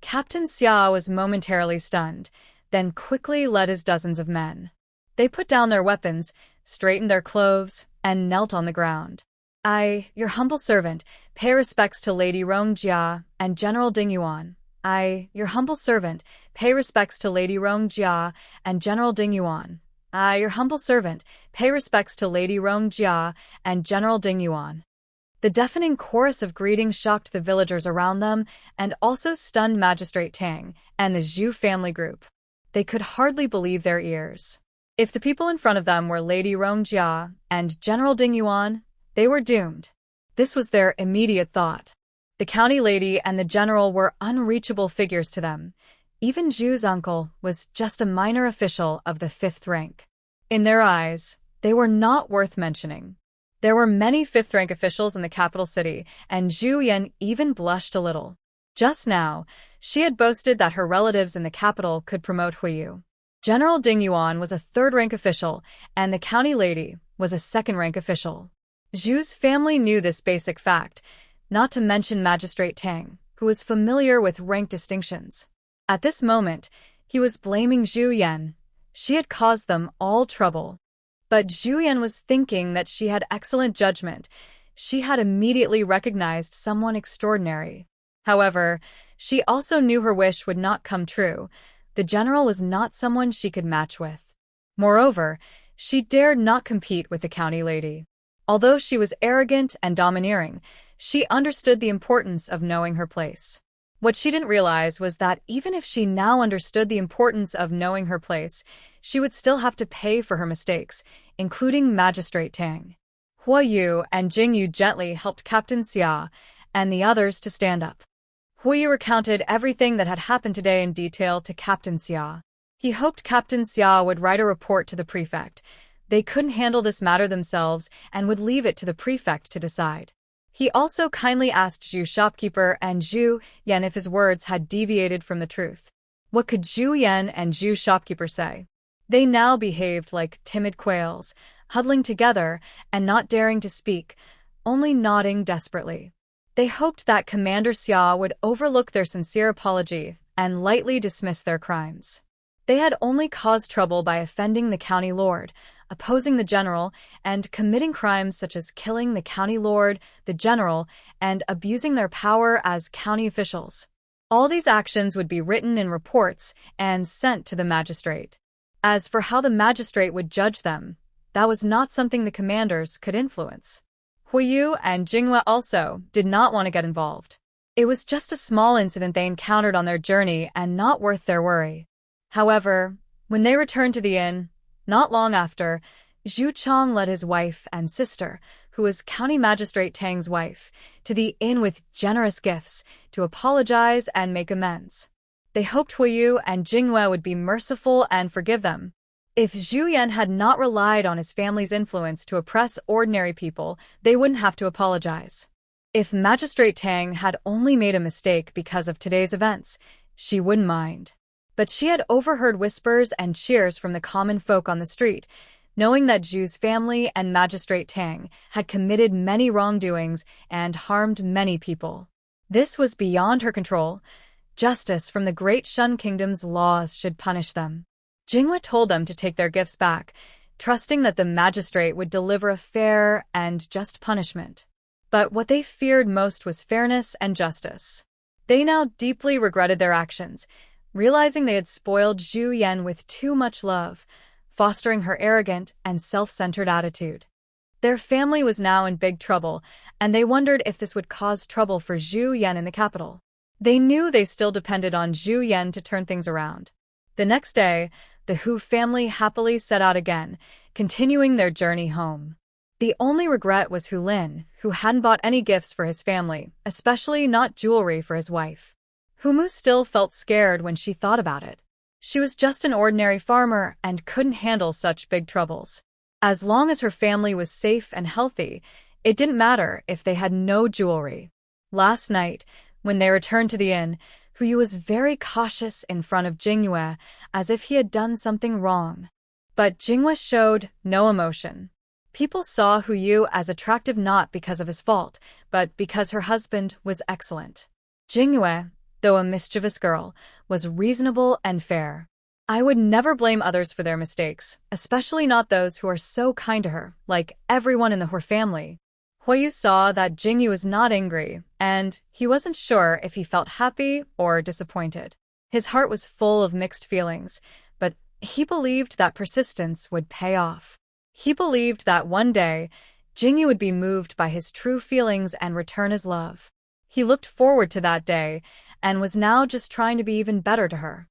Captain Xia was momentarily stunned, then quickly led his dozens of men. They put down their weapons, straightened their clothes, and knelt on the ground. I, your humble servant, pay respects to Lady Rongjia and General Ding Yuan. I, your humble servant, pay respects to Lady Rongjia and General Ding Yuan. I, your humble servant, pay respects to Lady Rongjia and General Ding Yuan. The deafening chorus of greetings shocked the villagers around them and also stunned Magistrate Tang and the Zhu family group. They could hardly believe their ears. If the people in front of them were Lady Rongjia and General Ding Yuan, they were doomed. This was their immediate thought. The county lady and the general were unreachable figures to them. Even Ju's uncle was just a minor official of the fifth rank. In their eyes, they were not worth mentioning. There were many fifth-rank officials in the capital city, and Zhu Yan even blushed a little. Just now, she had boasted that her relatives in the capital could promote Huiyu. General Ding Yuan was a third-rank official, and the county lady was a second-rank official. Zhu's family knew this basic fact, not to mention Magistrate Tang, who was familiar with rank distinctions. At this moment, he was blaming Zhu Yan. She had caused them all trouble. But Zhu Yan was thinking that she had excellent judgment. She had immediately recognized someone extraordinary. However, she also knew her wish would not come true. The general was not someone she could match with. Moreover, she dared not compete with the county lady. Although she was arrogant and domineering, she understood the importance of knowing her place. What she didn't realize was that even if she now understood the importance of knowing her place, she would still have to pay for her mistakes, including Magistrate Tang. Huiyu and Jingyu gently helped Captain Xia and the others to stand up. Huiyu recounted everything that had happened today in detail to Captain Xia. He hoped Captain Xia would write a report to the prefect. They couldn't handle this matter themselves and would leave it to the prefect to decide. He also kindly asked Zhu shopkeeper and Zhu Yan if his words had deviated from the truth. What could Zhu Yan and Zhu shopkeeper say? They now behaved like timid quails, huddling together and not daring to speak, only nodding desperately. They hoped that Commander Xia would overlook their sincere apology and lightly dismiss their crimes. They had only caused trouble by offending the county lord, opposing the general, and committing crimes such as killing the county lord, the general, and abusing their power as county officials. All these actions would be written in reports and sent to the magistrate. As for how the magistrate would judge them, that was not something the commanders could influence. Huiyu and Jinghua also did not want to get involved. It was just a small incident they encountered on their journey and not worth their worry. However, when they returned to the inn, not long after, Zhu Chong led his wife and sister, who was County Magistrate Tang's wife, to the inn with generous gifts to apologize and make amends. They hoped Huiyu and Jinghua would be merciful and forgive them. If Zhu Yan had not relied on his family's influence to oppress ordinary people, they wouldn't have to apologize. If Magistrate Tang had only made a mistake because of today's events, she wouldn't mind. But she had overheard whispers and cheers from the common folk on the street, knowing that Zhu's family and Magistrate Tang had committed many wrongdoings and harmed many people. This was beyond her control. Justice from the Great Shun Kingdom's laws should punish them. Jinghua told them to take their gifts back, trusting that the magistrate would deliver a fair and just punishment. But what they feared most was fairness and justice. They now deeply regretted their actions, realizing they had spoiled Zhu Yan with too much love, fostering her arrogant and self-centered attitude. Their family was now in big trouble, and they wondered if this would cause trouble for Zhu Yan in the capital. They knew they still depended on Zhu Yan to turn things around. The next day, the Hu family happily set out again, continuing their journey home. The only regret was Hu Lin, who hadn't bought any gifts for his family, especially not jewelry for his wife. Humu still felt scared when she thought about it. She was just an ordinary farmer and couldn't handle such big troubles. As long as her family was safe and healthy, it didn't matter if they had no jewelry. Last night, when they returned to the inn, Huyu was very cautious in front of Jinghua, as if he had done something wrong. But Jinghua showed no emotion. People saw Huyu as attractive not because of his fault, but because her husband was excellent. Jinghua, though a mischievous girl, was reasonable and fair. I would never blame others for their mistakes, especially not those who are so kind to her, like everyone in the Hur family. Huiyu saw that Jingyu was not angry, and he wasn't sure if he felt happy or disappointed. His heart was full of mixed feelings, but he believed that persistence would pay off. He believed that one day, Jingyu would be moved by his true feelings and return his love. He looked forward to that day, and was now just trying to be even better to her.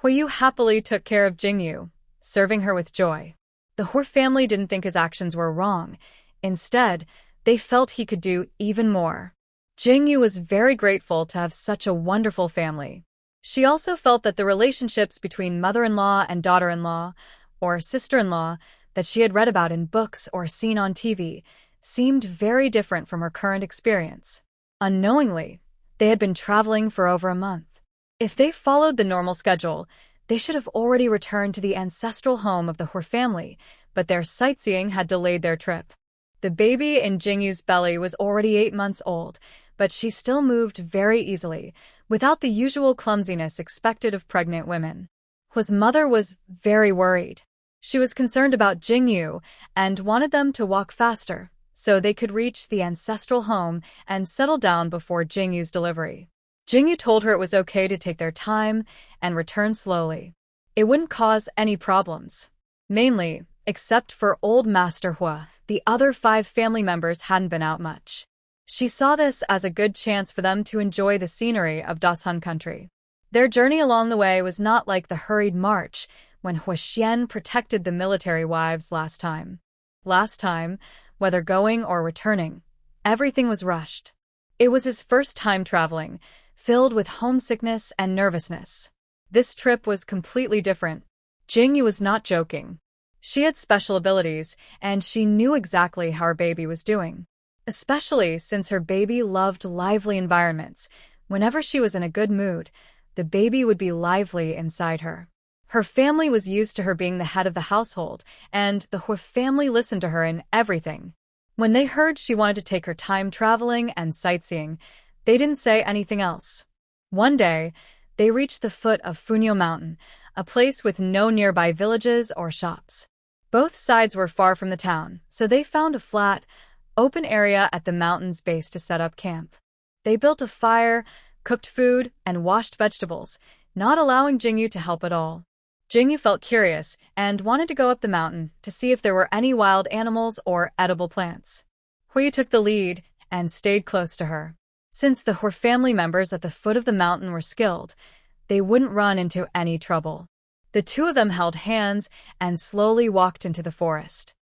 Huiyu happily took care of Jingyu, serving her with joy. The Hur family didn't think his actions were wrong. Instead, they felt he could do even more. Jingyu was very grateful to have such a wonderful family. She also felt that the relationships between mother-in-law and daughter-in-law, or sister-in-law, that she had read about in books or seen on TV, seemed very different from her current experience. Unknowingly, they had been traveling for over a month. If they followed the normal schedule, they should have already returned to the ancestral home of the Hur family, but their sightseeing had delayed their trip. The baby in Jingyu's belly was already 8 months old, but she still moved very easily, without the usual clumsiness expected of pregnant women. Hu's mother was very worried. She was concerned about Jingyu and wanted them to walk faster, so they could reach the ancestral home and settle down before Jingyu's delivery. Jingyu told her it was okay to take their time and return slowly. It wouldn't cause any problems. Mainly, except for old Master Hua, the other 5 family members hadn't been out much. She saw this as a good chance for them to enjoy the scenery of Dashun country. Their journey along the way was not like the hurried march when Hua Xian protected the military wives last time. Last time, whether going or returning, everything was rushed. It was his first time traveling, filled with homesickness and nervousness. This trip was completely different. Jingyu was not joking. She had special abilities, and she knew exactly how her baby was doing. Especially since her baby loved lively environments. Whenever she was in a good mood, the baby would be lively inside her. Her family was used to her being the head of the household, and the Hua family listened to her in everything. When they heard she wanted to take her time traveling and sightseeing, they didn't say anything else. One day, they reached the foot of Funyo Mountain, a place with no nearby villages or shops. Both sides were far from the town, so they found a flat, open area at the mountain's base to set up camp. They built a fire, cooked food, and washed vegetables, not allowing Jingyu to help at all. Jingyu felt curious and wanted to go up the mountain to see if there were any wild animals or edible plants. Hui took the lead and stayed close to her. Since the Hur family members at the foot of the mountain were skilled, they wouldn't run into any trouble. The two of them held hands and slowly walked into the forest.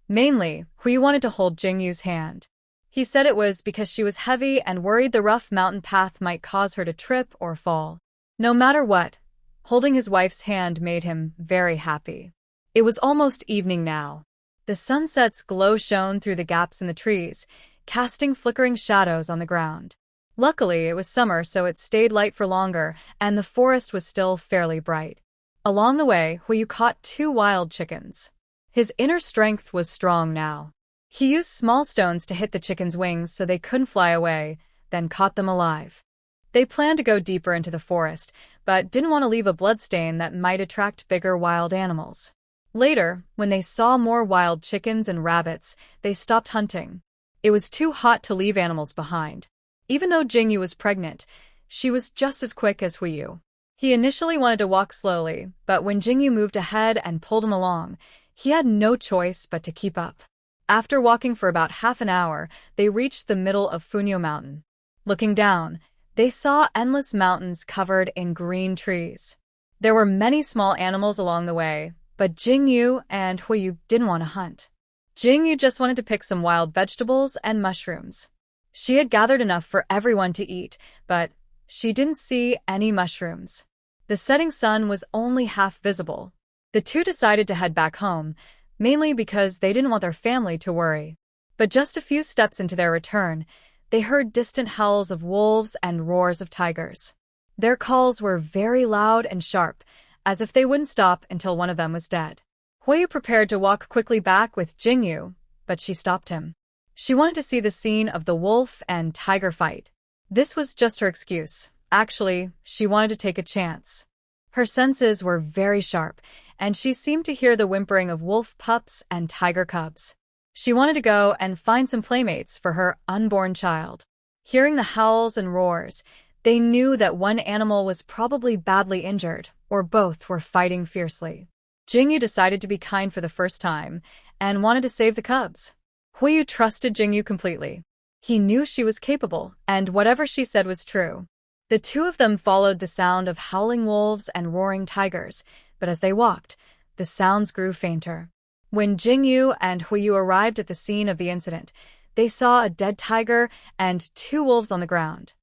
Mainly, Hui wanted to hold Jingyu's hand. He said it was because she was heavy and worried the rough mountain path might cause her to trip or fall. No matter what, holding his wife's hand made him very happy. It was almost evening now. The sunset's glow shone through the gaps in the trees, casting flickering shadows on the ground. Luckily, it was summer, so it stayed light for longer, and the forest was still fairly bright. Along the way, Hui caught 2 wild chickens. His inner strength was strong now. He used small stones to hit the chickens' wings so they couldn't fly away, then caught them alive. They planned to go deeper into the forest, but didn't want to leave a bloodstain that might attract bigger wild animals. Later, when they saw more wild chickens and rabbits, they stopped hunting. It was too hot to leave animals behind. Even though Jingyu was pregnant, she was just as quick as Huiyu. He initially wanted to walk slowly, but when Jingyu moved ahead and pulled him along, he had no choice but to keep up. After walking for about half an hour, they reached the middle of Funyo Mountain. Looking down, they saw endless mountains covered in green trees. There were many small animals along the way, but Jingyu and Huiyu didn't want to hunt. Jingyu just wanted to pick some wild vegetables and mushrooms. She had gathered enough for everyone to eat, but she didn't see any mushrooms. The setting sun was only half visible. The two decided to head back home, mainly because they didn't want their family to worry. But just a few steps into their return, they heard distant howls of wolves and roars of tigers. Their calls were very loud and sharp, as if they wouldn't stop until one of them was dead. Hui prepared to walk quickly back with Jingyu, but she stopped him. She wanted to see the scene of the wolf and tiger fight. This was just her excuse. Actually, she wanted to take a chance. Her senses were very sharp, and she seemed to hear the whimpering of wolf pups and tiger cubs. She wanted to go and find some playmates for her unborn child. Hearing the howls and roars, they knew that one animal was probably badly injured, or both were fighting fiercely. Jingyu decided to be kind for the first time, and wanted to save the cubs. Huiyu trusted Jingyu completely. He knew she was capable, and whatever she said was true. The two of them followed the sound of howling wolves and roaring tigers, but as they walked, the sounds grew fainter. When Jingyu and Huiyu arrived at the scene of the incident, They saw a dead tiger and 2 wolves on the ground.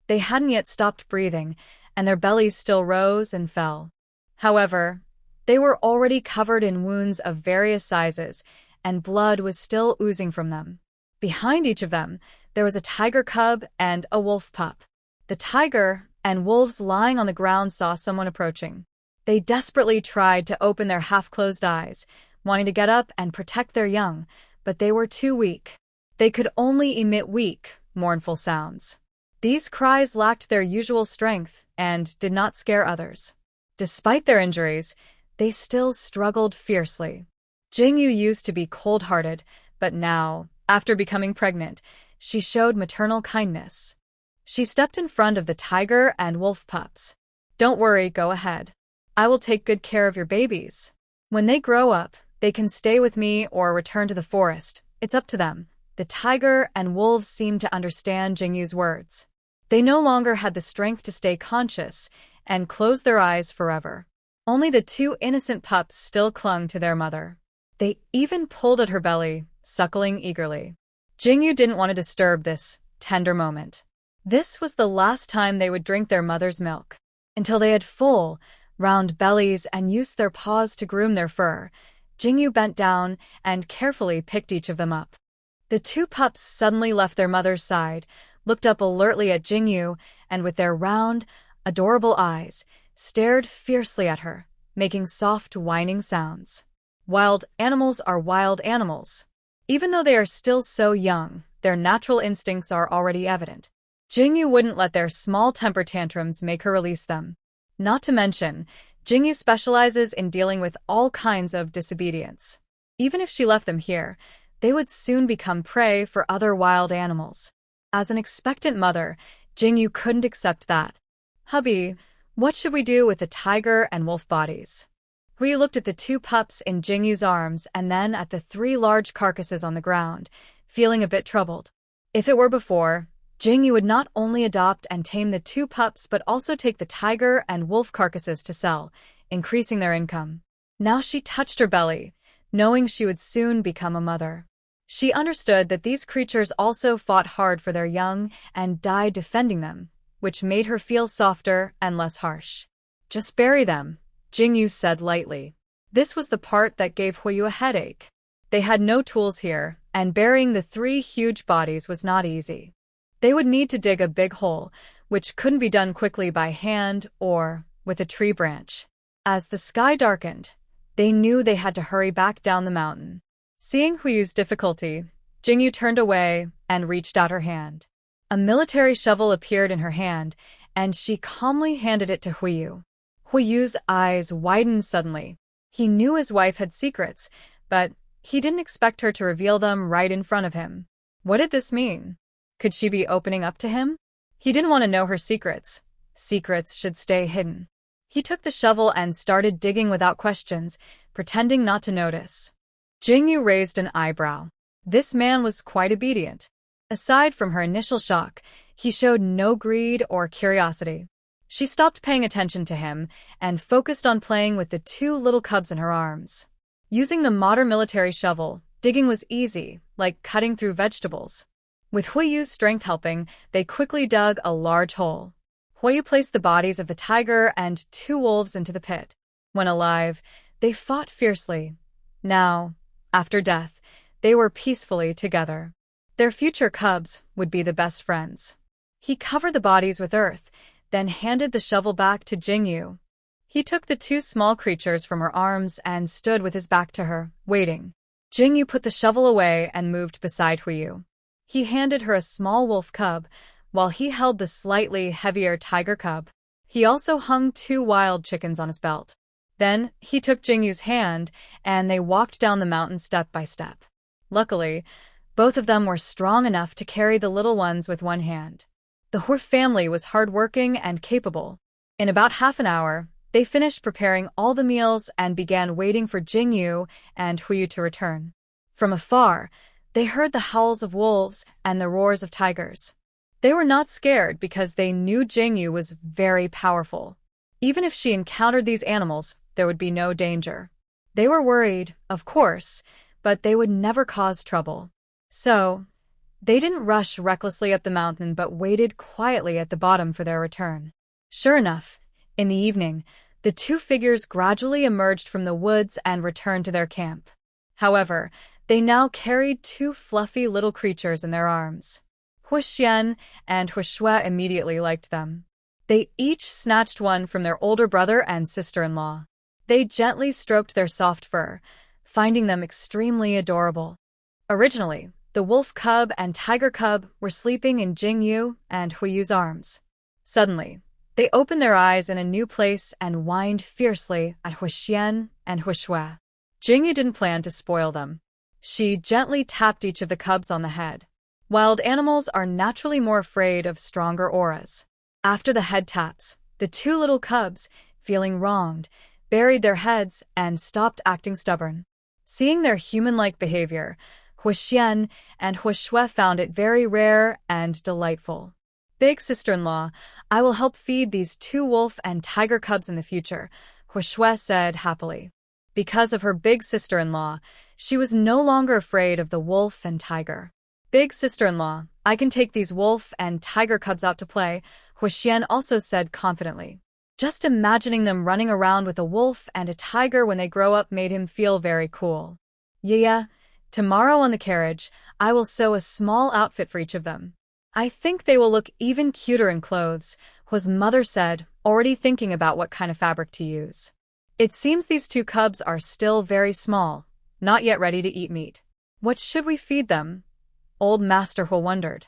They hadn't yet stopped breathing, and their bellies still rose and fell. However, they were already covered in wounds of various sizes, and blood was still oozing from them. Behind each of them, there was a tiger cub and a wolf pup. The tiger and wolves lying on the ground saw someone approaching. They desperately tried to open their half-closed eyes, wanting to get up and protect their young, but they were too weak. They could only emit weak, mournful sounds. These cries lacked their usual strength and did not scare others. Despite their injuries, they still struggled fiercely. Jingyu used to be cold-hearted, but now, after becoming pregnant, she showed maternal kindness. She stepped in front of the tiger and wolf pups. "Don't worry, go ahead. I will take good care of your babies. When they grow up, they can stay with me or return to the forest. It's up to them." The tiger and wolves seemed to understand Jingyu's words. They no longer had the strength to stay conscious and closed their eyes forever. Only the 2 innocent pups still clung to their mother. They even pulled at her belly, suckling eagerly. Jingyu didn't want to disturb this tender moment. This was the last time they would drink their mother's milk. Until they had full, round bellies and used their paws to groom their fur, Jingyu bent down and carefully picked each of them up. The 2 pups suddenly left their mother's side, looked up alertly at Jingyu, and with their round, adorable eyes, stared fiercely at her, making soft, whining sounds. Wild animals are wild animals. Even though they are still so young, their natural instincts are already evident. Jingyu wouldn't let their small temper tantrums make her release them. Not to mention, Jingyu specializes in dealing with all kinds of disobedience. Even if she left them here, they would soon become prey for other wild animals. As an expectant mother, Jingyu couldn't accept that. "Hubby, what should we do with the tiger and wolf bodies?" Hui looked at the 2 pups in Jingyu's arms and then at the 3 large carcasses on the ground, feeling a bit troubled. If it were before, Jingyu would not only adopt and tame the 2 pups but also take the tiger and wolf carcasses to sell, increasing their income. Now she touched her belly, knowing she would soon become a mother. She understood that these creatures also fought hard for their young and died defending them, which made her feel softer and less harsh. "Just bury them," Jingyu said lightly. This was the part that gave Huiyu a headache. They had no tools here, and burying the 3 huge bodies was not easy. They would need to dig a big hole, which couldn't be done quickly by hand or with a tree branch. As the sky darkened, they knew they had to hurry back down the mountain. Seeing Huyu's difficulty, Jingyu turned away and reached out her hand. A military shovel appeared in her hand, and she calmly handed it to Huiyu. Huyu's eyes widened suddenly. He knew his wife had secrets, but he didn't expect her to reveal them right in front of him. What did this mean? Could she be opening up to him? He didn't want to know her secrets. Secrets should stay hidden. He took the shovel and started digging without questions, pretending not to notice. Jingyu raised an eyebrow. This man was quite obedient. Aside from her initial shock, he showed no greed or curiosity. She stopped paying attention to him and focused on playing with the 2 little cubs in her arms. Using the modern military shovel, digging was easy, like cutting through vegetables. With Huiyu's strength helping, they quickly dug a large hole. Huiyu placed the bodies of the tiger and 2 wolves into the pit. When alive, they fought fiercely. Now, after death, they were peacefully together. Their future cubs would be the best friends. He covered the bodies with earth, then handed the shovel back to Jingyu. He took the 2 small creatures from her arms and stood with his back to her, waiting. Jingyu put the shovel away and moved beside Huiyu. He handed her a small wolf cub, while he held the slightly heavier tiger cub. He also hung 2 wild chickens on his belt. Then, he took Jingyu's hand, and they walked down the mountain step by step. Luckily, both of them were strong enough to carry the little ones with one hand. The Hor family was hardworking and capable. In about half an hour, they finished preparing all the meals and began waiting for Jingyu and Huiyu to return. From afar, they heard the howls of wolves and the roars of tigers. They were not scared because they knew Jingyu was very powerful. Even if she encountered these animals, there would be no danger. They were worried, of course, but they would never cause trouble. So, They didn't rush recklessly up the mountain but waited quietly at the bottom for their return. Sure enough, in the evening, the two figures gradually emerged from the woods and returned to their camp. However, they now carried two fluffy little creatures in their arms. Huxian and Huishue immediately liked them. They each snatched one from their older brother and sister-in-law. They gently stroked their soft fur, finding them extremely adorable. Originally, the wolf cub and tiger cub were sleeping in Jingyu and Huiyu's arms. Suddenly, they opened their eyes in a new place and whined fiercely at Huxian and Huishue. Jingyu didn't plan to spoil them. She gently tapped each of the cubs on the head. Wild animals are naturally more afraid of stronger auras. After the head taps, the two little cubs, feeling wronged, buried their heads and stopped acting stubborn. Seeing their human-like behavior, Huxian and Huishue found it very rare and delightful. Big sister-in-law, I will help feed these two wolf and tiger cubs in the future, Huishue said happily. Because of her big sister-in-law, she was no longer afraid of the wolf and tiger. Big sister-in-law, I can take these wolf and tiger cubs out to play, Huxian also said confidently. Just imagining them running around with a wolf and a tiger when they grow up made him feel very cool. Yeah, tomorrow on the carriage, I will sew a small outfit for each of them. I think they will look even cuter in clothes, Hu's mother said, already thinking about what kind of fabric to use. It seems these two cubs are still very small, not yet ready to eat meat. What should we feed them? Old Master Hu wondered.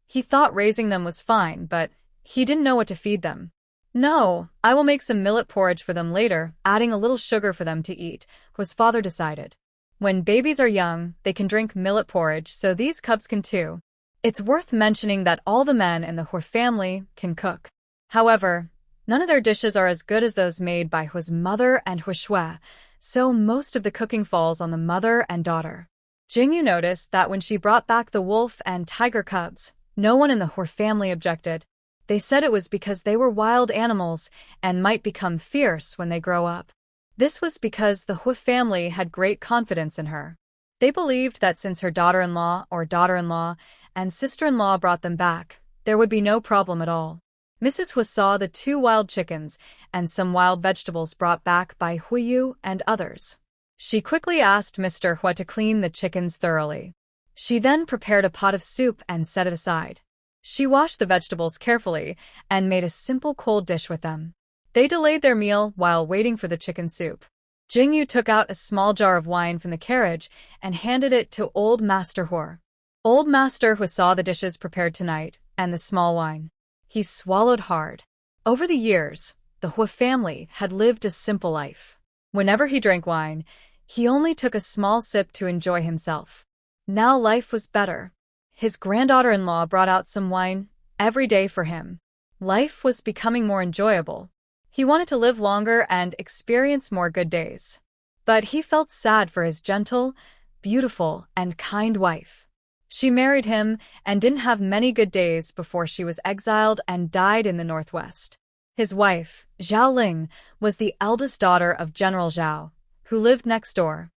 He thought raising them was fine, but he didn't know what to feed them. No, I will make some millet porridge for them later, adding a little sugar for them to eat, Hu's father decided. When babies are young, they can drink millet porridge, so these cubs can too. It's worth mentioning that all the men in the Hu family can cook. However, none of their dishes are as good as those made by Hu's mother and Huishue, so most of the cooking falls on the mother and daughter. Jingyu noticed that when she brought back the wolf and tiger cubs, no one in the Hu family objected. They said it was because they were wild animals and might become fierce when they grow up. This was because the Hu family had great confidence in her. They believed that since her daughter-in-law or daughter-in-law and sister-in-law brought them back, there would be no problem at all. Mrs. Hu saw the two wild chickens and some wild vegetables brought back by Huiyu and others. She quickly asked Mr. Hu to clean the chickens thoroughly. She then prepared a pot of soup and set it aside. She washed the vegetables carefully and made a simple cold dish with them. They delayed their meal while waiting for the chicken soup. Jingyu took out a small jar of wine from the carriage and handed it to Old Master Hu. Old Master Hu saw the dishes prepared tonight and the small wine. He swallowed hard. Over the years, the Hu family had lived a simple life. Whenever he drank wine, he only took a small sip to enjoy himself. Now life was better. His granddaughter-in-law brought out some wine every day for him. Life was becoming more enjoyable. He wanted to live longer and experience more good days. But he felt sad for his gentle, beautiful, and kind wife. She married him and didn't have many good days before she was exiled and died in the northwest. His wife, Zhao Ling, was the eldest daughter of General Zhao, who lived next door.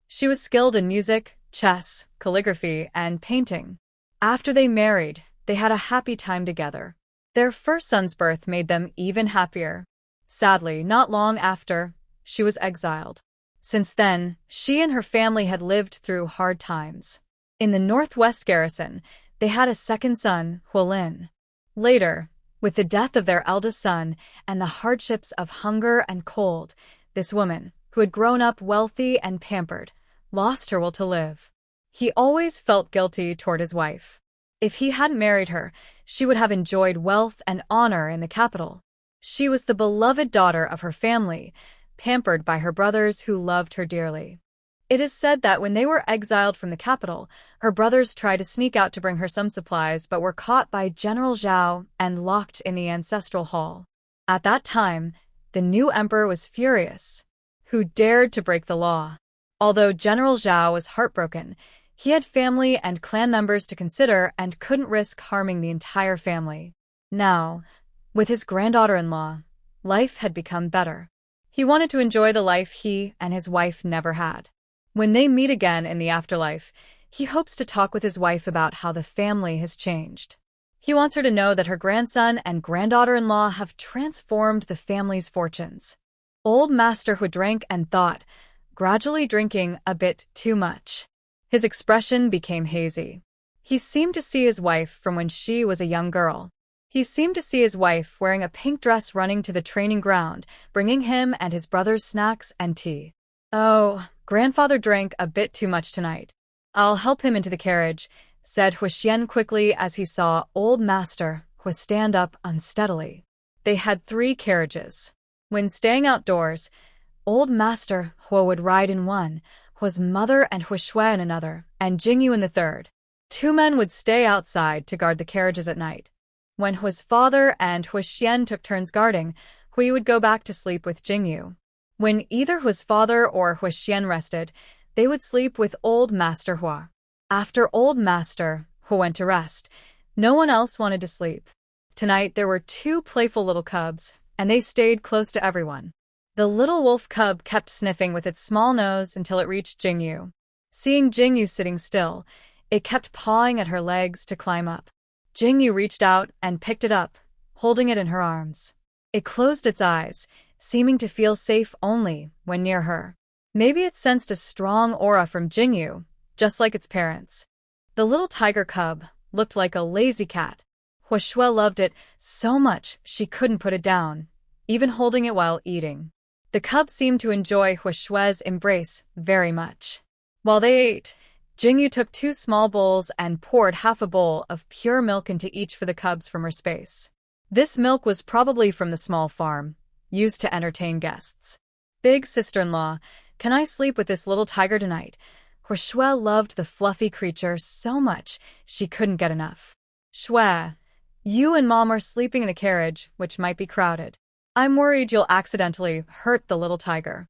She was skilled in music, chess, calligraphy, and painting. After they married, they had a happy time together. Their first son's birth made them even happier. Sadly, not long after, she was exiled. Since then, she and her family had lived through hard times. In the northwest garrison, they had a second son, Huolin. Later, with the death of their eldest son and the hardships of hunger and cold, this woman, who had grown up wealthy and pampered, lost her will to live. He always felt guilty toward his wife. If he hadn't married her, she would have enjoyed wealth and honor in the capital. She was the beloved daughter of her family, pampered by her brothers who loved her dearly. It is said that when they were exiled from the capital, her brothers tried to sneak out to bring her some supplies but were caught by General Zhao and locked in the ancestral hall. At that time, the new emperor was furious. Who dared to break the law? Although General Zhao was heartbroken, he had family and clan members to consider and couldn't risk harming the entire family. Now, with his granddaughter-in-law, life had become better. He wanted to enjoy the life he and his wife never had. When they meet again in the afterlife, He hopes to talk with his wife about how the family has changed. He wants her to know that her grandson and granddaughter-in-law have transformed the family's fortunes. Old Master Hu drank and thought, gradually drinking a bit too much. His expression became hazy. He seemed to see his wife from when she was a young girl. He seemed to see his wife wearing a pink dress running to the training ground, bringing him and his brothers snacks and tea. Oh, grandfather drank a bit too much tonight. I'll help him into the carriage, said Huixian quickly as he saw Old Master Hu stand up unsteadily. They had 3 carriages. When staying outdoors, Old Master Hu would ride in one, Hu's mother and Hu Shui in another, and Jingyu in the third. 2 men would stay outside to guard the carriages at night. When Hu's father and Huixian took turns guarding, Hui would go back to sleep with Jingyu. When either Hu's father or Huixian rested, they would sleep with Old Master Hu. After Old Master Hu went to rest, no one else wanted to sleep. Tonight there were 2 playful little cubs, and they stayed close to everyone. The little wolf cub kept sniffing with its small nose until it reached Jingyu. Seeing Jingyu sitting still, it kept pawing at her legs to climb up. Jingyu reached out and picked it up, holding it in her arms. It closed its eyes, seeming to feel safe only when near her. Maybe it sensed a strong aura from Jingyu, just like its parents. The little tiger cub looked like a lazy cat. Hu Shui loved it so much she couldn't put it down, even holding it while eating. The cub seemed to enjoy Hu Shui's embrace very much. While they ate, Jingyu took 2 small bowls and poured half a bowl of pure milk into each for the cubs from her space. This milk was probably from the small farm, used to entertain guests. Big sister-in-law, can I sleep with this little tiger tonight? Hu Shui loved the fluffy creature so much she couldn't get enough. Shui, you and Mom are sleeping in the carriage, which might be crowded. I'm worried you'll accidentally hurt the little tiger.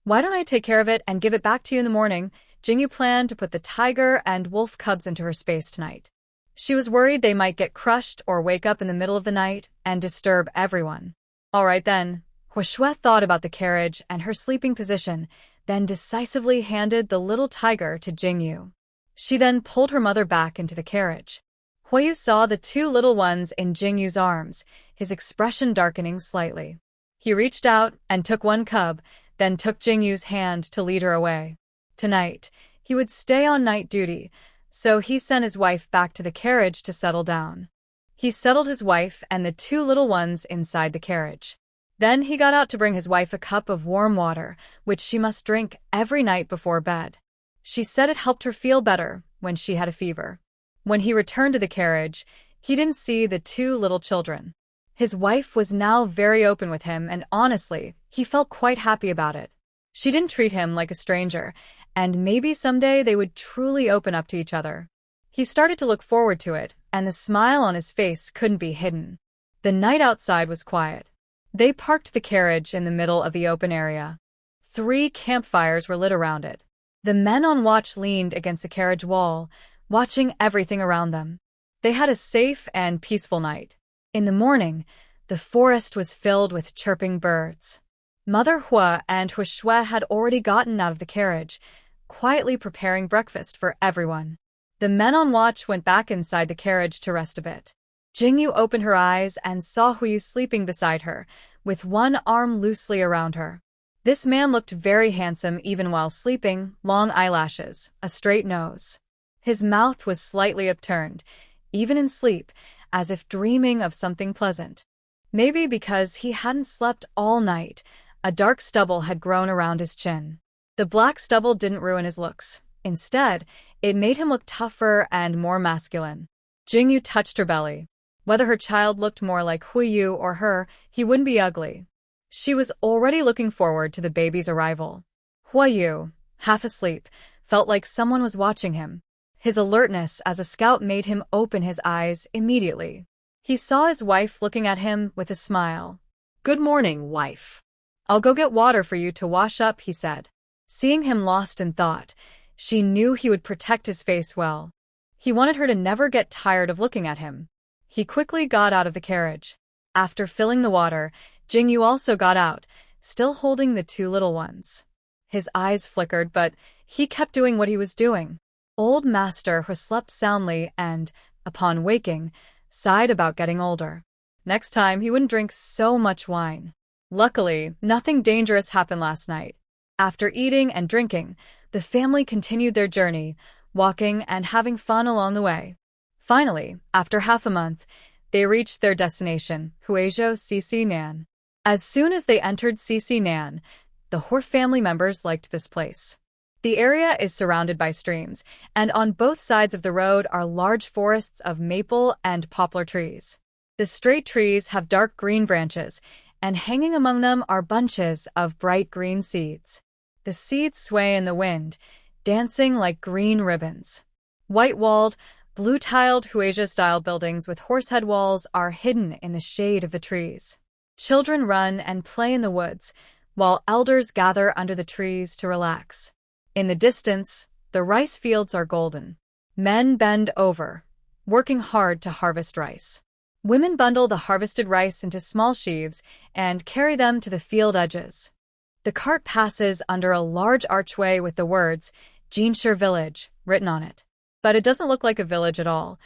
Why don't I take care of it and give it back to you in the morning? Jingyu planned to put the tiger and wolf cubs into her space tonight. She was worried they might get crushed or wake up in the middle of the night and disturb everyone. All right then. Hu Shui thought about the carriage and her sleeping position, then decisively handed the little tiger to Jingyu. She then pulled her mother back into the carriage. Huiyu saw the 2 little ones in Jingyu's arms, his expression darkening slightly. He reached out and took one cub, then took Jingyu's hand to lead her away. Tonight, he would stay on night duty, so he sent his wife back to the carriage to settle down. He settled his wife and the 2 little ones inside the carriage. Then he got out to bring his wife a cup of warm water, which she must drink every night before bed. She said it helped her feel better when she had a fever. When he returned to the carriage, he didn't see the 2 little children. His wife was now very open with him, and honestly, he felt quite happy about it. She didn't treat him like a stranger, and maybe someday they would truly open up to each other. He started to look forward to it, and the smile on his face couldn't be hidden. The night outside was quiet. They parked the carriage in the middle of the open area. 3 campfires were lit around it. The men on watch leaned against the carriage wall, watching everything around them. They had a safe and peaceful night. In the morning, the forest was filled with chirping birds. Mother Hua and Hu Shui had already gotten out of the carriage, quietly preparing breakfast for everyone. The men on watch went back inside the carriage to rest a bit. Jingyu opened her eyes and saw Huiyu sleeping beside her, with one arm loosely around her. This man looked very handsome even while sleeping, long eyelashes, a straight nose. His mouth was slightly upturned, even in sleep, as if dreaming of something pleasant. Maybe because he hadn't slept all night, a dark stubble had grown around his chin. The black stubble didn't ruin his looks. Instead, it made him look tougher and more masculine. Jingyu touched her belly. Whether her child looked more like Huiyu or her, he wouldn't be ugly. She was already looking forward to the baby's arrival. Huiyu, half asleep, felt like someone was watching him. His alertness as a scout made him open his eyes immediately. He saw his wife looking at him with a smile. "Good morning, wife. I'll go get water for you to wash up," he said. Seeing him lost in thought, she knew he would protect his face well. He wanted her to never get tired of looking at him. He quickly got out of the carriage. After filling the water, Jingyu also got out, still holding the 2 little ones. His eyes flickered, but he kept doing what he was doing. Old Master who slept soundly and, upon waking, sighed about getting older. Next time he wouldn't drink so much wine. Luckily, nothing dangerous happened last night. After eating and drinking, the family continued their journey, walking and having fun along the way. Finally, after half a month, they reached their destination, Huizhou Cici Nan. As soon as they entered Cici Nan, the Hor family members liked this place. The area is surrounded by streams, and on both sides of the road are large forests of maple and poplar trees. The straight trees have dark green branches, and hanging among them are bunches of bright green seeds. The seeds sway in the wind, dancing like green ribbons. White-walled, blue-tiled Huizhou-style buildings with horsehead walls are hidden in the shade of the trees. Children run and play in the woods, while elders gather under the trees to relax. In the distance, the rice fields are golden. Men bend over, working hard to harvest rice. Women bundle the harvested rice into small sheaves and carry them to the field edges. The cart passes under a large archway with the words, Jinshi Village, written on it. But it doesn't look like a village at all.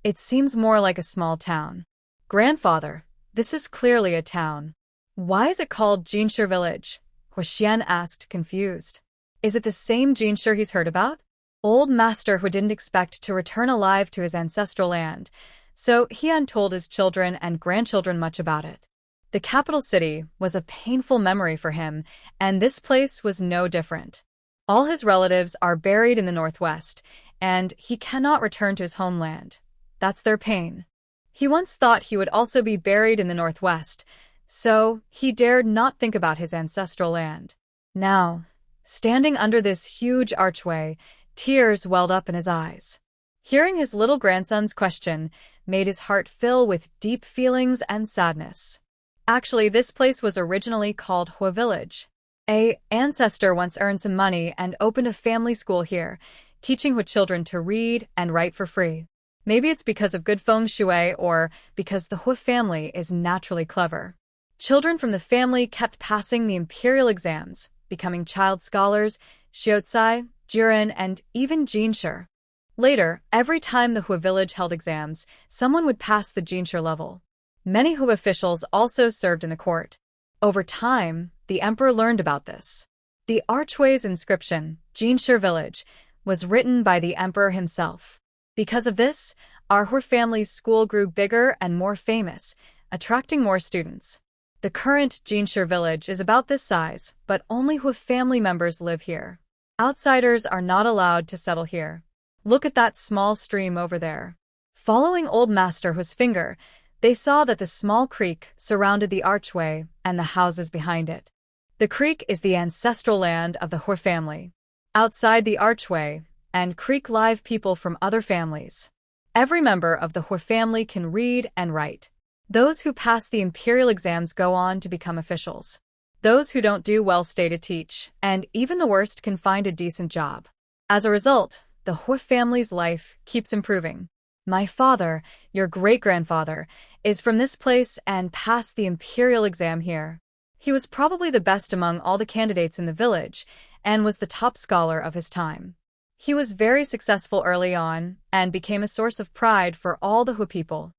It seems more like a small town. Grandfather, this is clearly a town. Why is it called Jinshi Village? Huixian asked, confused. Is it the same Jinshi he's heard about? Old Master who didn't expect to return alive to his ancestral land, so he hadn't told his children and grandchildren much about it. The capital city was a painful memory for him, and this place was no different. All his relatives are buried in the northwest, and he cannot return to his homeland. That's their pain. He once thought he would also be buried in the northwest, so he dared not think about his ancestral land. Now, standing under this huge archway, tears welled up in his eyes. Hearing his little grandson's question made his heart fill with deep feelings and sadness. Actually, this place was originally called Hua Village. An ancestor once earned some money and opened a family school here, teaching Hua children to read and write for free. Maybe it's because of good feng shui or because the Hua family is naturally clever. Children from the family kept passing the imperial exams, becoming child scholars, Xiaocai, Jiren, and even Jinshi. Later, every time the Hua village held exams, someone would pass the Jinshi level. Many Hua officials also served in the court. Over time, the emperor learned about this. The archway's inscription, Jinshi Village, was written by the emperor himself. Because of this, our Hua family's school grew bigger and more famous, attracting more students. The current Jinshi Village is about this size, but only Hua family members live here. Outsiders are not allowed to settle here. Look at that small stream over there. Following Old Master Hua's finger, they saw that the small creek surrounded the archway and the houses behind it. The creek is the ancestral land of the Hua family. Outside the archway and creek live people from other families. Every member of the Hua family can read and write. Those who pass the imperial exams go on to become officials. Those who don't do well stay to teach, and even the worst can find a decent job. As a result, the Hua family's life keeps improving. My father, your great-grandfather, is from this place and passed the imperial exam here. He was probably the best among all the candidates in the village and was the top scholar of his time. He was very successful early on and became a source of pride for all the Hua people.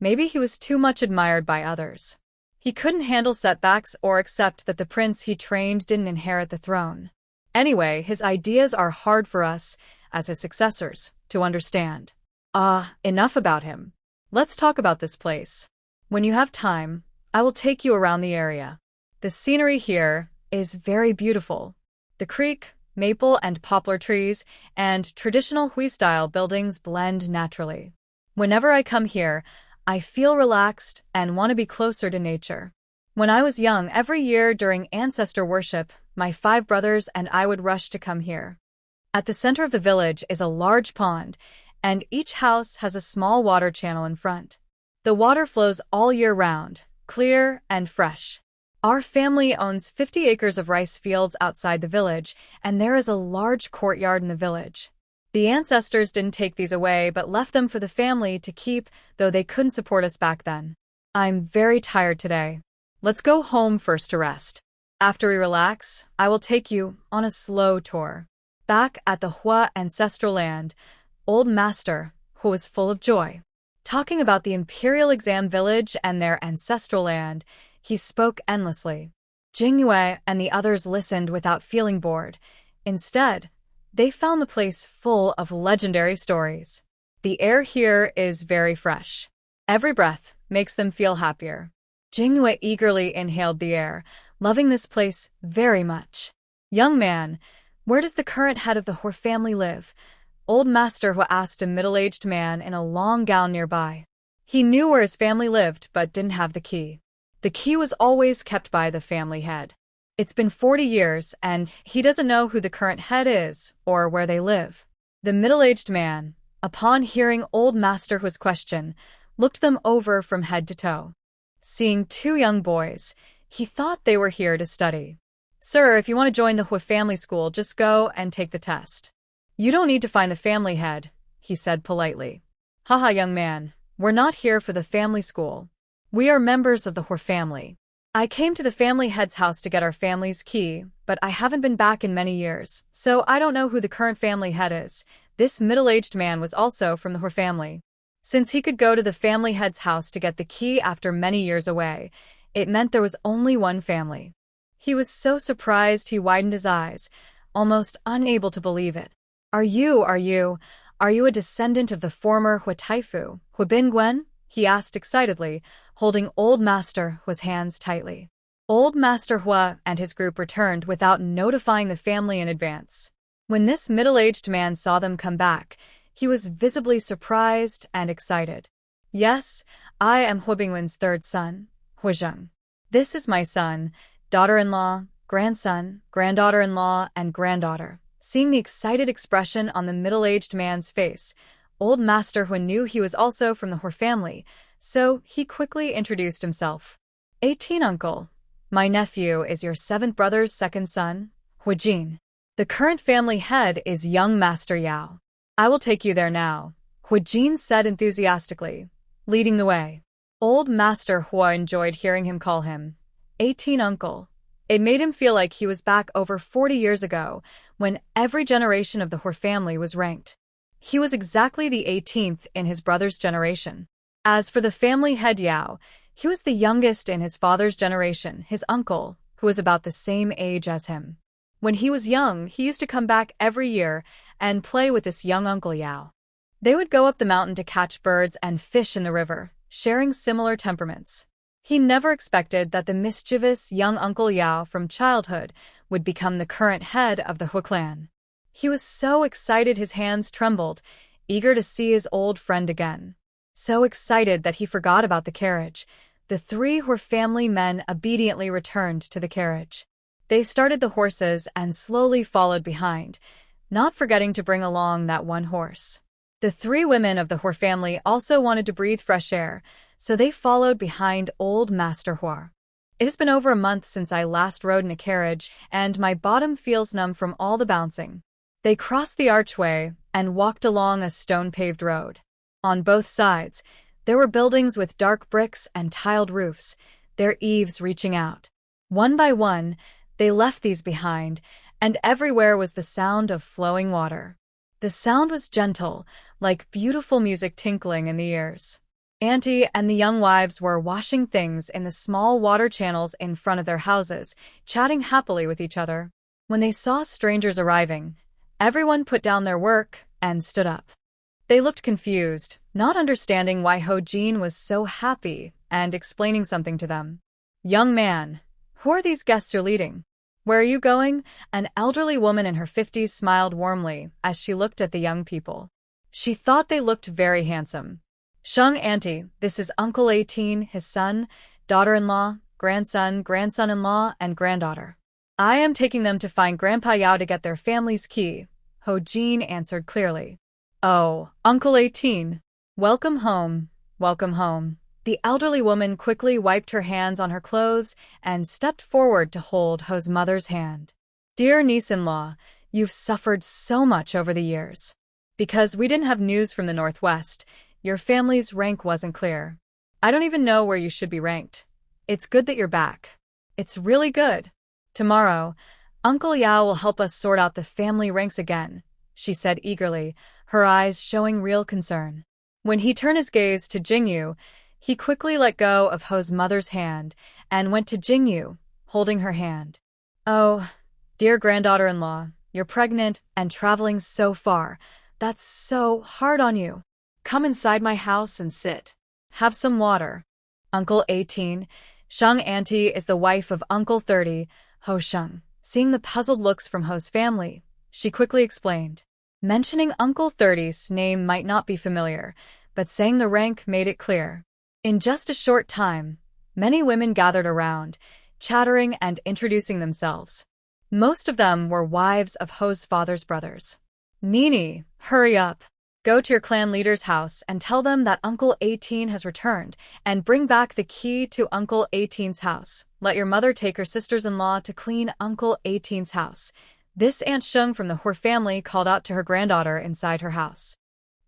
Maybe he was too much admired by others. He couldn't handle setbacks or accept that the prince he trained didn't inherit the throne. Anyway, his ideas are hard for us, as his successors, to understand. Enough about him. Let's talk about this place. When you have time, I will take you around the area. The scenery here is very beautiful. The creek, maple and poplar trees, and traditional Hui-style buildings blend naturally. Whenever I come here, I feel relaxed and want to be closer to nature. When I was young, every year during ancestor worship, my 5 brothers and I would rush to come here. At the center of the village is a large pond, and each house has a small water channel in front. The water flows all year round, clear and fresh. Our family owns 50 acres of rice fields outside the village, and there is a large courtyard in the village. The ancestors didn't take these away but left them for the family to keep, though they couldn't support us back then. I'm very tired today. Let's go home first to rest. After we relax, I will take you on a slow tour. Back at the Hua ancestral land, old master, who was full of joy. Talking about the imperial exam village and their ancestral land, he spoke endlessly. Jingyue and the others listened without feeling bored. Instead, they found the place full of legendary stories. The air here is very fresh. Every breath makes them feel happier. Jingyue eagerly inhaled the air, loving this place very much. Young man, where does the current head of the Hor family live? Old Master Hua asked a middle-aged man in a long gown nearby. He knew where his family lived but didn't have the key. The key was always kept by the family head. It's been 40 years and he doesn't know who the current head is or where they live. The middle-aged man, upon hearing Old Master Hua's question, looked them over from head to toe. Seeing two young boys, he thought they were here to study. Sir, if you want to join the Hua family school, just go and take the test. You don't need to find the family head, he said politely. Haha, young man, we're not here for the family school. We are members of the Hor family. I came to the family head's house to get our family's key, but I haven't been back in many years, so I don't know who the current family head is. This middle-aged man was also from the Hor family. Since he could go to the family head's house to get the key after many years away, it meant there was only one family. He was so surprised he widened his eyes, almost unable to believe it. Are you a descendant of the former Hua Taifu, Hua Bin Gwen? He asked excitedly, holding Old Master Hua's hands tightly. Old Master Hua and his group returned without notifying the family in advance. When this middle-aged man saw them come back, he was visibly surprised and excited. Yes, I am Hua Bingwen's third son, Hua Zheng. This is my son, daughter-in-law, grandson, granddaughter-in-law, and granddaughter. Seeing the excited expression on the middle-aged man's face, Old Master Hua knew he was also from the Hor family, so he quickly introduced himself. 18 uncle. My nephew is your 7th brother's second son, Hua Jin. The current family head is young Master Yao. I will take you there now, Hua Jin said enthusiastically, leading the way. Old Master Hua enjoyed hearing him call him 18 uncle. It made him feel like he was back over 40 years ago, when every generation of the Hor family was ranked. He was exactly the 18th in his brother's generation. As for the family head Yao, he was the youngest in his father's generation, his uncle, who was about the same age as him. When he was young, he used to come back every year and play with this young Uncle Yao. They would go up the mountain to catch birds and fish in the river, sharing similar temperaments. He never expected that the mischievous young Uncle Yao from childhood would become the current head of the Hua clan. He was so excited his hands trembled, eager to see his old friend again. So excited that he forgot about the carriage. The 3 Hor family men obediently returned to the carriage. They started the horses and slowly followed behind, not forgetting to bring along that one horse. The 3 women of the Hor family also wanted to breathe fresh air, so they followed behind Old Master Hua. It has been over a month since I last rode in a carriage, and my bottom feels numb from all the bouncing. They crossed the archway and walked along a stone-paved road. On both sides, there were buildings with dark bricks and tiled roofs, their eaves reaching out. One by one, they left these behind, and everywhere was the sound of flowing water. The sound was gentle, like beautiful music tinkling in the ears. Auntie and the young wives were washing things in the small water channels in front of their houses, chatting happily with each other. When they saw strangers arriving, everyone put down their work and stood up. They looked confused, not understanding why Ho Jin was so happy, and explaining something to them. Young man, who are these guests you're leading? Where are you going? An elderly woman in her 50s smiled warmly as she looked at the young people. She thought they looked very handsome. Sheng auntie, this is Uncle 18, his son, daughter-in-law, grandson, grandson-in-law, and granddaughter. I am taking them to find Grandpa Yao to get their family's key, Ho Jin answered clearly. Oh, Uncle 18. Welcome home, welcome home. The elderly woman quickly wiped her hands on her clothes and stepped forward to hold Ho's mother's hand. Dear niece-in-law, you've suffered so much over the years. Because we didn't have news from the Northwest, your family's rank wasn't clear. I don't even know where you should be ranked. It's good that you're back. It's really good. Tomorrow, Uncle Yao will help us sort out the family ranks again, she said eagerly, her eyes showing real concern. When he turned his gaze to Jingyu, he quickly let go of Ho's mother's hand and went to Jingyu, holding her hand. Oh, dear granddaughter-in-law, you're pregnant and traveling so far. That's so hard on you. Come inside my house and sit. Have some water. Uncle 18, Sheng Auntie is the wife of Uncle 30, Ho Sheng. Seeing the puzzled looks from Ho's family, she quickly explained. Mentioning Uncle 30's name might not be familiar, but saying the rank made it clear. In just a short time, many women gathered around, chattering and introducing themselves. Most of them were wives of Ho's father's brothers. Nini, hurry up. Go to your clan leader's house and tell them that Uncle 18 has returned, and bring back the key to Uncle 18's house. Let your mother take her sisters-in-law to clean Uncle 18's house. This Aunt Sheng from the Hur family called out to her granddaughter inside her house.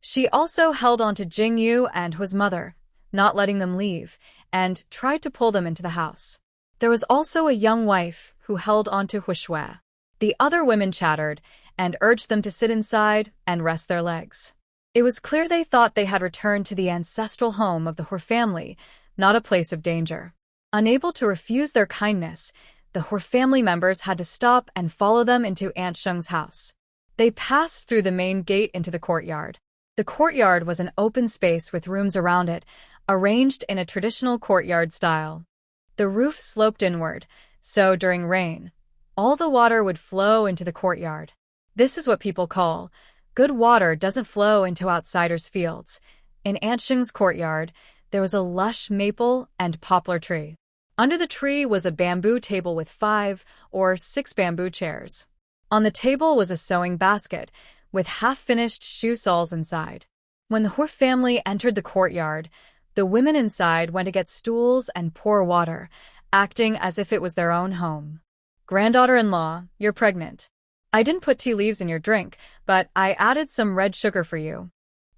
She also held on to Jingyu and Hu's mother, not letting them leave, and tried to pull them into the house. There was also a young wife who held on to Huishui. The other women chattered and urged them to sit inside and rest their legs. It was clear they thought they had returned to the ancestral home of the Hur family, not a place of danger. Unable to refuse their kindness, the Hur family members had to stop and follow them into Aunt Sheng's house. They passed through the main gate into the courtyard. The courtyard was an open space with rooms around it, arranged in a traditional courtyard style. The roof sloped inward, so during rain, all the water would flow into the courtyard. This is what people call good water doesn't flow into outsiders' fields. In Aunt Sheng's courtyard, there was a lush maple and poplar tree. Under the tree was a bamboo table with 5 or 6 bamboo chairs. On the table was a sewing basket with half-finished shoe soles inside. When the Hur family entered the courtyard, the women inside went to get stools and pour water, acting as if it was their own home. Granddaughter-in-law, you're pregnant. I didn't put tea leaves in your drink, but I added some red sugar for you.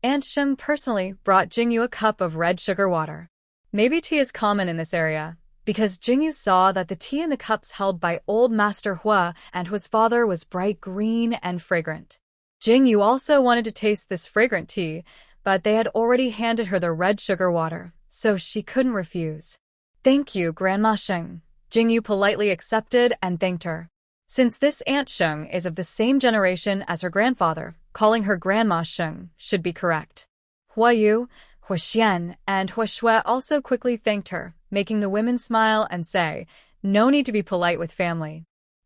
Aunt Sheng personally brought Jingyu a cup of red sugar water. Maybe tea is common in this area, because Jingyu saw that the tea in the cups held by old Master Hua and Hua's father was bright green and fragrant. Jingyu also wanted to taste this fragrant tea, but they had already handed her the red sugar water, so she couldn't refuse. Thank you, Grandma Sheng. Jingyu politely accepted and thanked her. Since this Aunt Sheng is of the same generation as her grandfather, calling her Grandma Sheng should be correct. Hua Yu, Hua Xian, and Hua Shui also quickly thanked her, making the women smile and say, no need to be polite with family.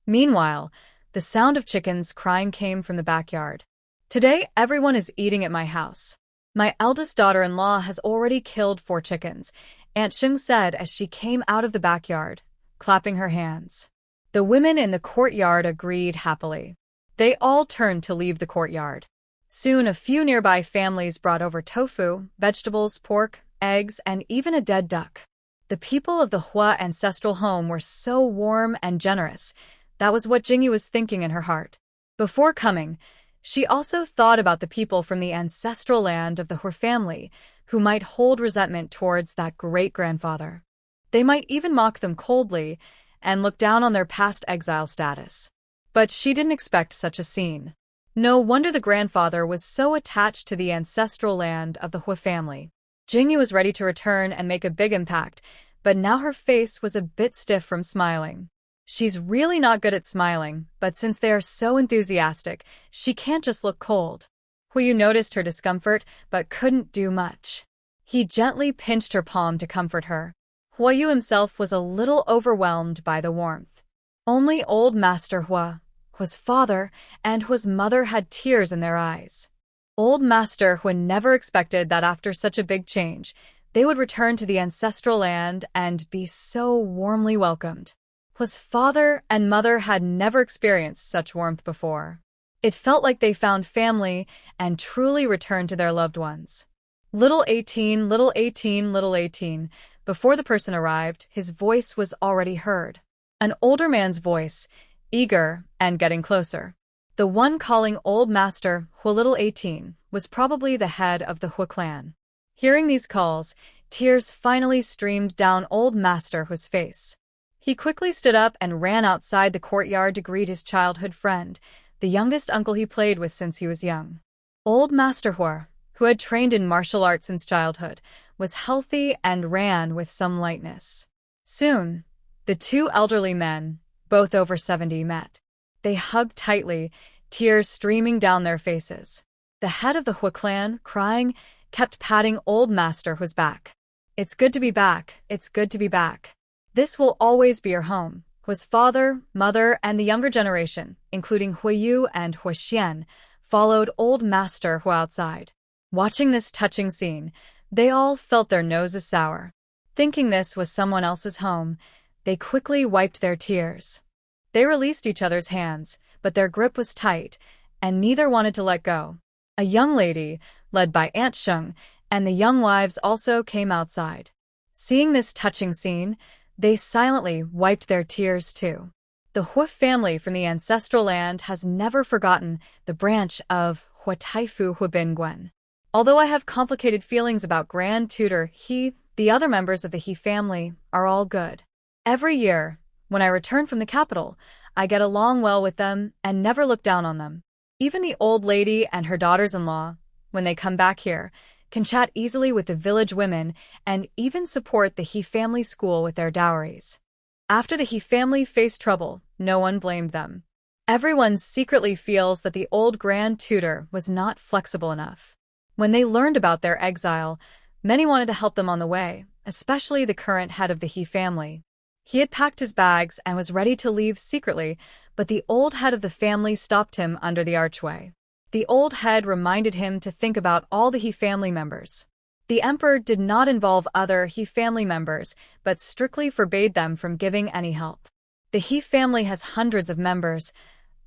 Meanwhile, the sound of chickens crying came from the backyard. Today, everyone is eating at my house. My eldest daughter-in-law has already killed 4 chickens, Aunt Sheng said as she came out of the backyard, clapping her hands. The women in the courtyard agreed happily. They all turned to leave the courtyard. Soon a few nearby families brought over tofu, vegetables, pork, eggs, and even a dead duck. The people of the Hua ancestral home were so warm and generous. That was what Jingyu was thinking in her heart. Before coming, she also thought about the people from the ancestral land of the Hur family who might hold resentment towards that great-grandfather. They might even mock them coldly and look down on their past exile status. But she didn't expect such a scene. No wonder the grandfather was so attached to the ancestral land of the Hua family. Jingyu was ready to return and make a big impact, but now her face was a bit stiff from smiling. She's really not good at smiling, but since they are so enthusiastic, she can't just look cold. Huiyu noticed her discomfort, but couldn't do much. He gently pinched her palm to comfort her. Huiyu himself was a little overwhelmed by the warmth. Only old Master Hua, Hua's father, and Hua's mother had tears in their eyes. Old Master Hua never expected that after such a big change, they would return to the ancestral land and be so warmly welcomed. Hua's father and mother had never experienced such warmth before. It felt like they found family and truly returned to their loved ones. Little 18, little 18, little 18. Before the person arrived, his voice was already heard. An older man's voice, eager and getting closer. The one calling old Master Hua little 18 was probably the head of the Hua clan. Hearing these calls, tears finally streamed down old Master Hua's face. He quickly stood up and ran outside the courtyard to greet his childhood friend, the youngest uncle he played with since he was young. Old Master Hua, who had trained in martial arts since childhood, was healthy and ran with some lightness. Soon, the two elderly men, both over 70, met. They hugged tightly, tears streaming down their faces. The head of the Hua clan, crying, kept patting old Master Hua's back. "It's good to be back, it's good to be back. This will always be your home." Hua's father, mother, and the younger generation, including Hua Yu and Hua Xian, followed old Master Hua outside. Watching this touching scene, they all felt their noses sour. Thinking this was someone else's home, they quickly wiped their tears. They released each other's hands, but their grip was tight, and neither wanted to let go. A young lady, led by Aunt Sheng, and the young wives also came outside. Seeing this touching scene, they silently wiped their tears too. The Hua family from the ancestral land has never forgotten the branch of Hua Taifu Hua Bin Guen. Although I have complicated feelings about Grand Tutor He, the other members of the He family are all good. Every year, when I return from the capital, I get along well with them and never look down on them. Even the old lady and her daughters-in-law, when they come back here, can chat easily with the village women and even support the He family school with their dowries. After the He family faced trouble, no one blamed them. Everyone secretly feels that the old Grand Tutor was not flexible enough. When they learned about their exile, many wanted to help them on the way, especially the current head of the He family. He had packed his bags and was ready to leave secretly, but the old head of the family stopped him under the archway. The old head reminded him to think about all the He family members. The emperor did not involve other He family members, but strictly forbade them from giving any help. The He family has hundreds of members,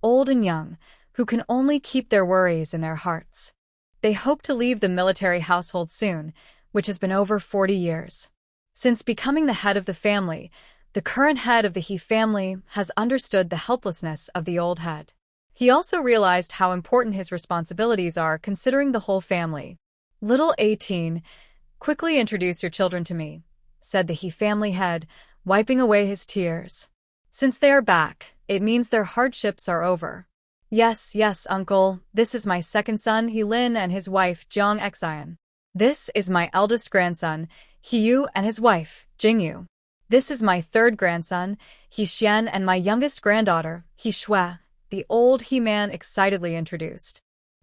old and young, who can only keep their worries in their hearts. They hope to leave the military household soon, which has been over 40 years. Since becoming the head of the family, the current head of the He family has understood the helplessness of the old head. He also realized how important his responsibilities are considering the whole family. "Little 18, quickly introduce your children to me," said the He family head, wiping away his tears. "Since they are back, it means their hardships are over." Yes, uncle, this is my second son, He Lin, and his wife, Jiang Xian. This is my eldest grandson, He Yu, and his wife, Jingyu. This is my third grandson, He Xian, and my youngest granddaughter, He Shui, the old He-man excitedly introduced.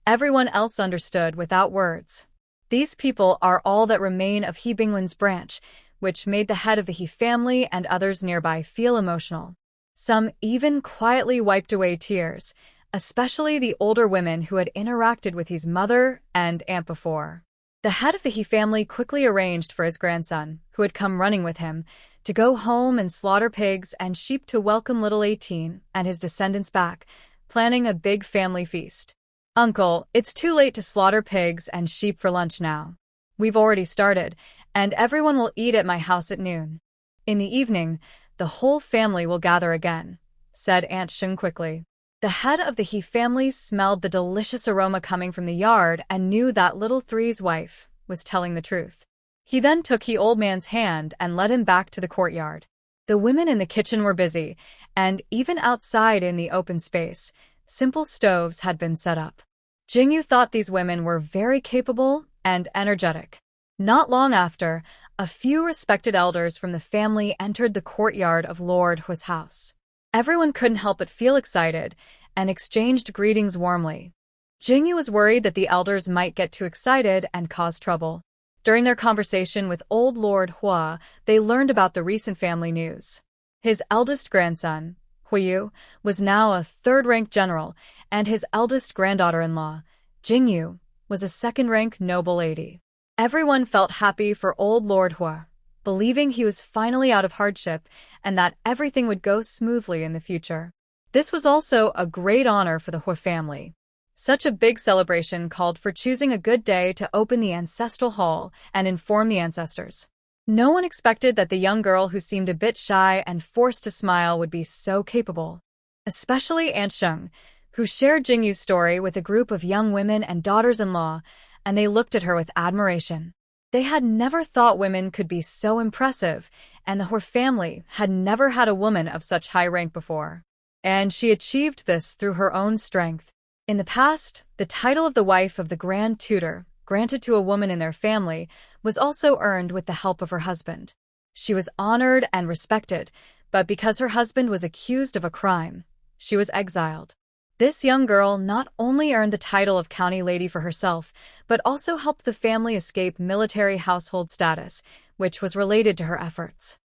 Everyone else understood without words. These people are all that remain of He Bingwen's branch, which made the head of the He family and others nearby feel emotional. Some even quietly wiped away tears, especially the older women who had interacted with his mother and aunt before. The head of the He family quickly arranged for his grandson, who had come running with him, to go home and slaughter pigs and sheep to welcome little 18 and his descendants back, planning a big family feast. "Uncle, it's too late to slaughter pigs and sheep for lunch now. We've already started, and everyone will eat at my house at noon. In the evening, the whole family will gather again," said Aunt Sheng quickly. The head of the He family smelled the delicious aroma coming from the yard and knew that little three's wife was telling the truth. He then took He old man's hand and led him back to the courtyard. The women in the kitchen were busy, and even outside in the open space, simple stoves had been set up. Jingyu thought these women were very capable and energetic. Not long after, a few respected elders from the family entered the courtyard of Lord Hua's house. Everyone couldn't help but feel excited and exchanged greetings warmly. Jingyu was worried that the elders might get too excited and cause trouble. During their conversation with old Lord Hua, they learned about the recent family news. His eldest grandson, Hua Yu, was now a third-rank general, and his eldest granddaughter-in-law, Jingyu, was a second-rank noble lady. Everyone felt happy for old Lord Hua, believing he was finally out of hardship and that everything would go smoothly in the future. This was also a great honor for the Hua family. Such a big celebration called for choosing a good day to open the ancestral hall and inform the ancestors. No one expected that the young girl who seemed a bit shy and forced to smile would be so capable. Especially Aunt Sheng, who shared Jingyu's story with a group of young women and daughters-in-law, and they looked at her with admiration. They had never thought women could be so impressive, and the Hua family had never had a woman of such high rank before. And she achieved this through her own strength. In the past, the title of the wife of the Grand Tutor, granted to a woman in their family, was also earned with the help of her husband. She was honored and respected, but because her husband was accused of a crime, she was exiled. This young girl not only earned the title of county lady for herself, but also helped the family escape military household status, which was related to her efforts.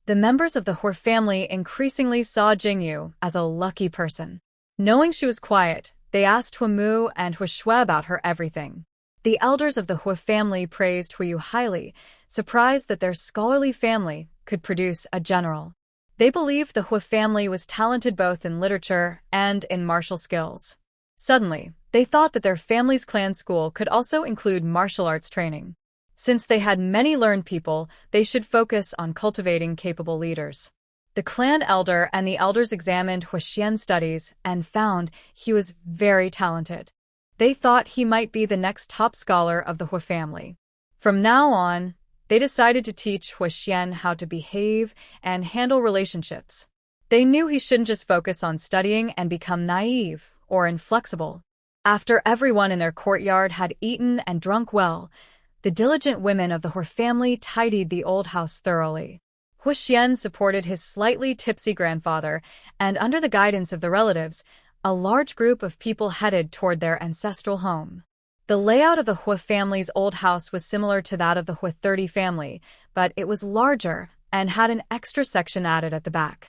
The members of the Hua family increasingly saw Jingyu as a lucky person. Knowing she was quiet, they asked Huamu and Huashue about her everything. The elders of the Hua family praised Huiyu highly, surprised that their scholarly family could produce a general. They believed the Hua family was talented both in literature and in martial skills. Suddenly, they thought that their family's clan school could also include martial arts training. Since they had many learned people, they should focus on cultivating capable leaders. The clan elder and the elders examined Huaxian's studies and found he was very talented. They thought he might be the next top scholar of the Hua family. From now on, they decided to teach Huaxian how to behave and handle relationships. They knew he shouldn't just focus on studying and become naive or inflexible. After everyone in their courtyard had eaten and drunk well, the diligent women of the Hua family tidied the old house thoroughly. Huaxian supported his slightly tipsy grandfather, and under the guidance of the relatives, a large group of people headed toward their ancestral home. The layout of the Hua family's old house was similar to that of the Hua 30 family, but it was larger and had an extra section added at the back.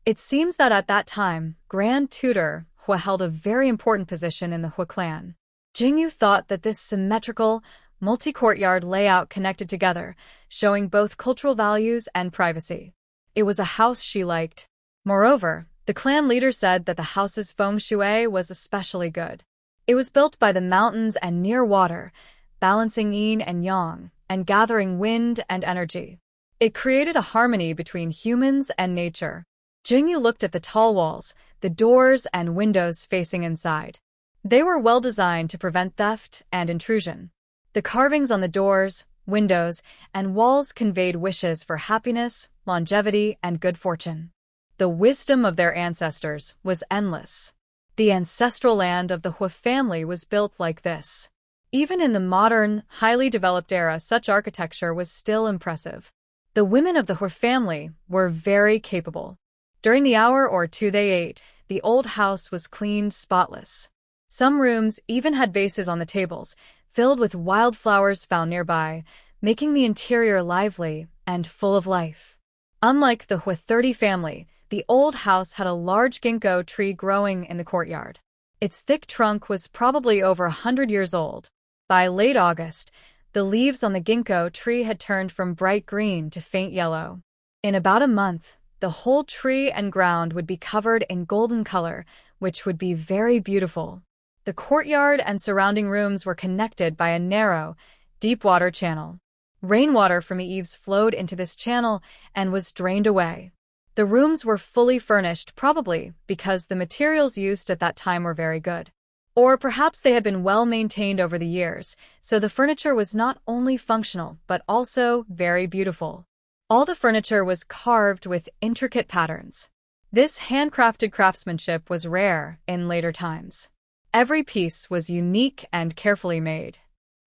It seems that at that time, Grand Tutor Hua held a very important position in the Hua clan. Jingyu thought that this symmetrical, multi-courtyard layout connected together, showing both cultural values and privacy. It was a house she liked. Moreover, the clan leader said that the house's feng shui was especially good. It was built by the mountains and near water, balancing yin and yang, and gathering wind and energy. It created a harmony between humans and nature. Jingyu looked at the tall walls, the doors and windows facing inside. They were well designed to prevent theft and intrusion. The carvings on the doors, windows, and walls conveyed wishes for happiness, longevity, and good fortune. The wisdom of their ancestors was endless. The ancestral land of the Hua family was built like this. Even in the modern, highly developed era, such architecture was still impressive. The women of the Hua family were very capable. During the hour or two they ate, the old house was cleaned spotless. Some rooms even had vases on the tables, filled with wildflowers found nearby, making the interior lively and full of life. Unlike the Hua 30 family, the old house had a large ginkgo tree growing in the courtyard. Its thick trunk was probably over 100 years old. By late August, the leaves on the ginkgo tree had turned from bright green to faint yellow. In about a month, the whole tree and ground would be covered in golden color, which would be very beautiful. The courtyard and surrounding rooms were connected by a narrow, deep water channel. Rainwater from the eaves flowed into this channel and was drained away. The rooms were fully furnished, probably because the materials used at that time were very good. Or perhaps they had been well maintained over the years, so the furniture was not only functional but also very beautiful. All the furniture was carved with intricate patterns. This handcrafted craftsmanship was rare in later times. Every piece was unique and carefully made.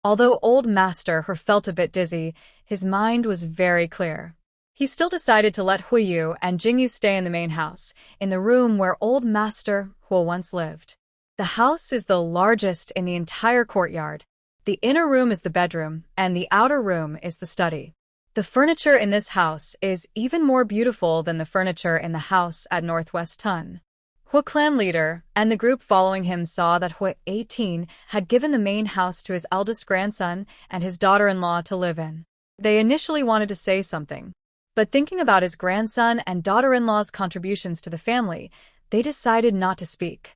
Although Old Master He felt a bit dizzy, his mind was very clear. He still decided to let Huiyu and Jingyu stay in the main house, in the room where Old Master He once lived. The house is the largest in the entire courtyard. The inner room is the bedroom, and the outer room is the study. The furniture in this house is even more beautiful than the furniture in the house at Northwest Tun. Hua clan leader and the group following him saw that Hua 18 had given the main house to his eldest grandson and his daughter-in-law to live in. They initially wanted to say something, but thinking about his grandson and daughter-in-law's contributions to the family, they decided not to speak.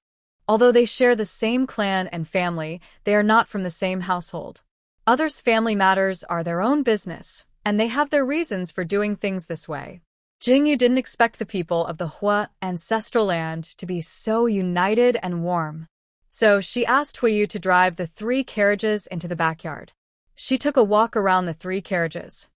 Although they share the same clan and family, they are not from the same household. Others' family matters are their own business, and they have their reasons for doing things this way. Jingyu didn't expect the people of the Hua ancestral land to be so united and warm. So she asked Huiyu to drive the 3 carriages into the backyard. She took a walk around the 3 carriages.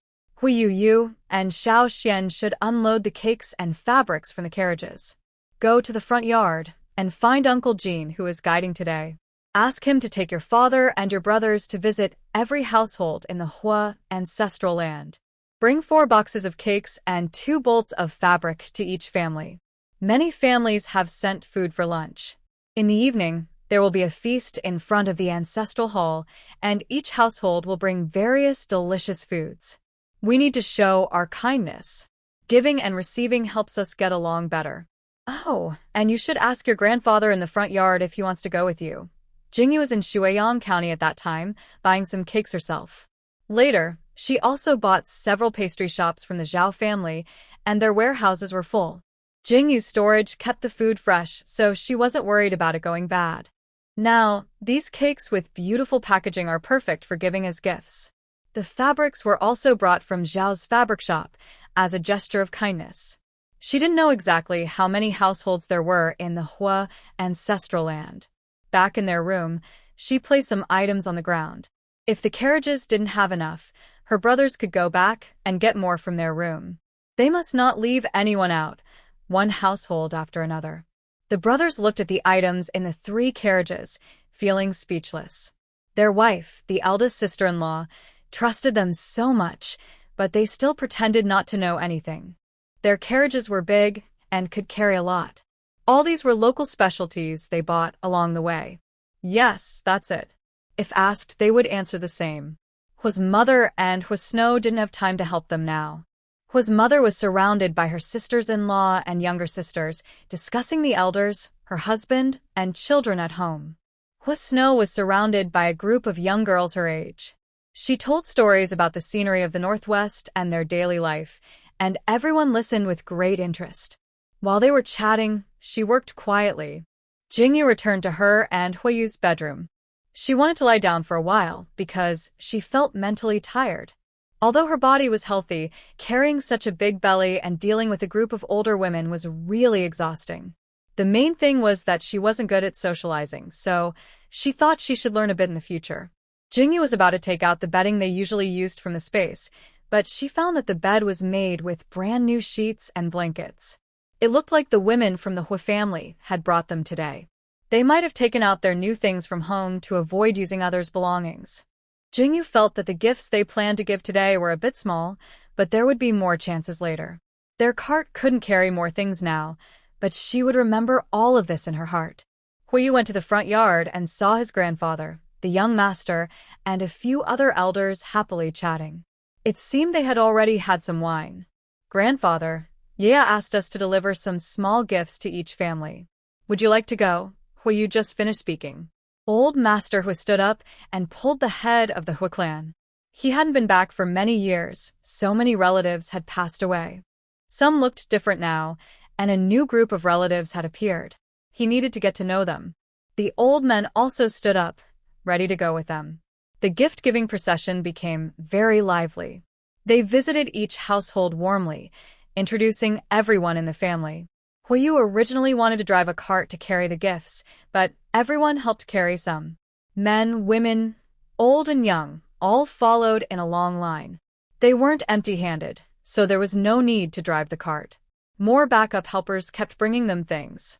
Yu and Xiao Xian should unload the cakes and fabrics from the carriages. Go to the front yard and find Uncle Jean, who is guiding today. Ask him to take your father and your brothers to visit every household in the Hua ancestral land. Bring 4 boxes of cakes and 2 bolts of fabric to each family. Many families have sent food for lunch. In the evening, there will be a feast in front of the ancestral hall, and each household will bring various delicious foods. We need to show our kindness. Giving and receiving helps us get along better. Oh, and you should ask your grandfather in the front yard if he wants to go with you. Jingyu was in Shuiyang County at that time, buying some cakes herself. Later, she also bought several pastry shops from the Zhao family, and their warehouses were full. Jingyu's storage kept the food fresh, so she wasn't worried about it going bad. Now, these cakes with beautiful packaging are perfect for giving as gifts. The fabrics were also brought from Zhao's fabric shop as a gesture of kindness. She didn't know exactly how many households there were in the Hua ancestral land. Back in their room, she placed some items on the ground. If the carriages didn't have enough, her brothers could go back and get more from their room. They must not leave anyone out, one household after another. The brothers looked at the items in the 3 carriages, feeling speechless. Their wife, the eldest sister-in-law, trusted them so much, but they still pretended not to know anything. Their carriages were big and could carry a lot. All these were local specialties they bought along the way. Yes, that's it. If asked, they would answer the same. Hua's mother and Hua Snow didn't have time to help them now. Hua's mother was surrounded by her sisters-in-law and younger sisters, discussing the elders, her husband, and children at home. Hua Snow was surrounded by a group of young girls her age. She told stories about the scenery of the Northwest and their daily life, and everyone listened with great interest. While they were chatting, she worked quietly. Jingyu returned to her and Huayu's bedroom. She wanted to lie down for a while because she felt mentally tired. Although her body was healthy, carrying such a big belly and dealing with a group of older women was really exhausting. The main thing was that she wasn't good at socializing, so she thought she should learn a bit in the future. Jingyu was about to take out the bedding they usually used from the space, but she found that the bed was made with brand new sheets and blankets. It looked like the women from the Hua family had brought them today. They might have taken out their new things from home to avoid using others' belongings. Jingyu felt that the gifts they planned to give today were a bit small, but there would be more chances later. Their cart couldn't carry more things now, but she would remember all of this in her heart. Huiyu went to the front yard and saw his grandfather, the young master, and a few other elders happily chatting. It seemed they had already had some wine. Grandfather, Yea asked us to deliver some small gifts to each family. Would you like to go? Huiyu just finished speaking. Old Master Hui stood up and pulled the head of the Hui clan. He hadn't been back for many years, so many relatives had passed away. Some looked different now, and a new group of relatives had appeared. He needed to get to know them. The old men also stood up, ready to go with them. The gift-giving procession became very lively. They visited each household warmly, introducing everyone in the family. Huiyu originally wanted to drive a cart to carry the gifts, but everyone helped carry some. Men, women, old and young, all followed in a long line. They weren't empty-handed, so there was no need to drive the cart. More backup helpers kept bringing them things.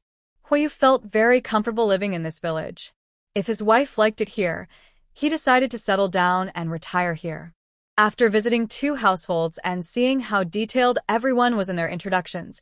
Huiyu felt very comfortable living in this village. If his wife liked it here, he decided to settle down and retire here. After visiting 2 households and seeing how detailed everyone was in their introductions,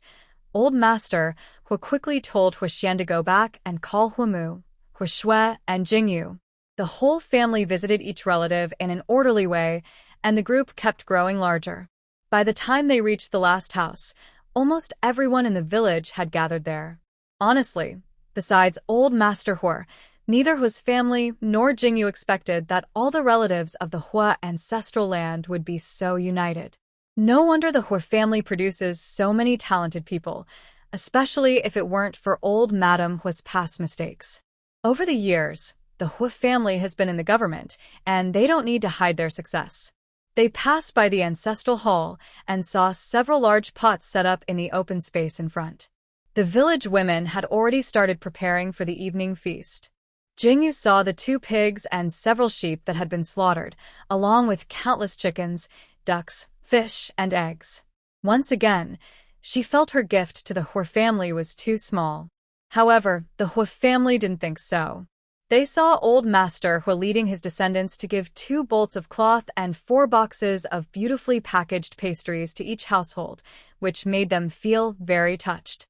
Old Master Hui quickly told Hui Xian to go back and call Hui Mu, Hui Shui, and Jingyu. The whole family visited each relative in an orderly way, and the group kept growing larger. By the time they reached the last house, almost everyone in the village had gathered there. Honestly, besides Old Master Hui, neither Hua's family nor Jingyu expected that all the relatives of the Hua ancestral land would be so united. No wonder the Hui family produces so many talented people, especially if it weren't for old Madame Hua's past mistakes. Over the years, the Hui family has been in the government, and they don't need to hide their success. They passed by the ancestral hall and saw several large pots set up in the open space in front. The village women had already started preparing for the evening feast. Jingyu saw the 2 pigs and several sheep that had been slaughtered, along with countless chickens, ducks, fish, and eggs. Once again, she felt her gift to the Hua family was too small. However, the Hua family didn't think so. They saw old Master Hua leading his descendants to give 2 bolts of cloth and 4 boxes of beautifully packaged pastries to each household, which made them feel very touched.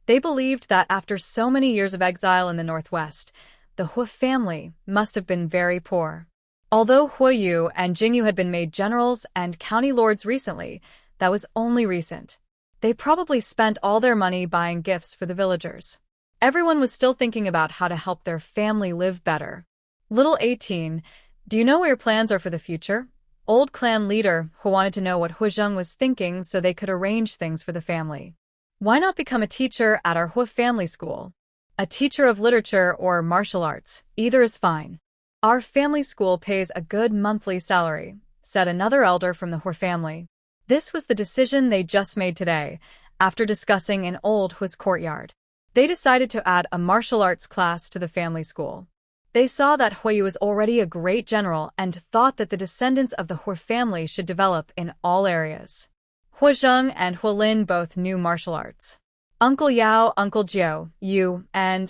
They believed that after so many years of exile in the Northwest, the Hua family must have been very poor. Although Hua Yu and Jing Yu had been made generals and county lords recently, that was only recent. They probably spent all their money buying gifts for the villagers. Everyone was still thinking about how to help their family live better. Little 18, do you know what your plans are for the future? Old clan leader who wanted to know what Hua Zheng was thinking so they could arrange things for the family. Why not become a teacher at our Hua family school? A teacher of literature or martial arts, either is fine. Our family school pays a good monthly salary, said another elder from the Hua family. This was the decision they just made today, after discussing in old Hua's courtyard. They decided to add a martial arts class to the family school. They saw that Hua Yu was already a great general and thought that the descendants of the Hua family should develop in all areas. Hua Zheng and Hua Lin both knew martial arts. Uncle Yao, Uncle Jiu, you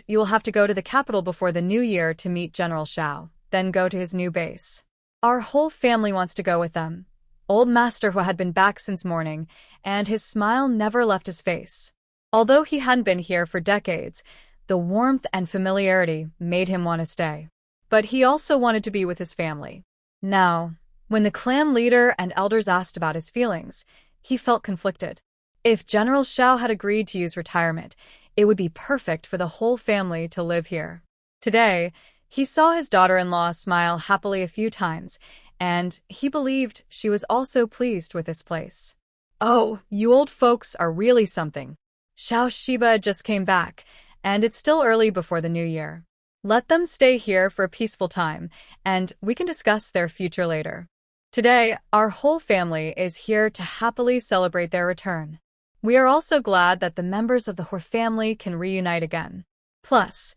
will have to go to the capital before the new year to meet General Shao, then go to his new base. Our whole family wants to go with them. Old Master Hua had been back since morning, and his smile never left his face. Although he hadn't been here for decades, the warmth and familiarity made him want to stay. But he also wanted to be with his family. Now, when the clan leader and elders asked about his feelings, he felt conflicted. If General Shao had agreed to use retirement, it would be perfect for the whole family to live here. Today, he saw his daughter-in-law smile happily a few times, and he believed she was also pleased with this place. Oh, you old folks are really something. Shao Shiba just came back, and it's still early before the new year. Let them stay here for a peaceful time, and we can discuss their future later. Today, our whole family is here to happily celebrate their return. We are also glad that the members of the Hua family can reunite again. Plus,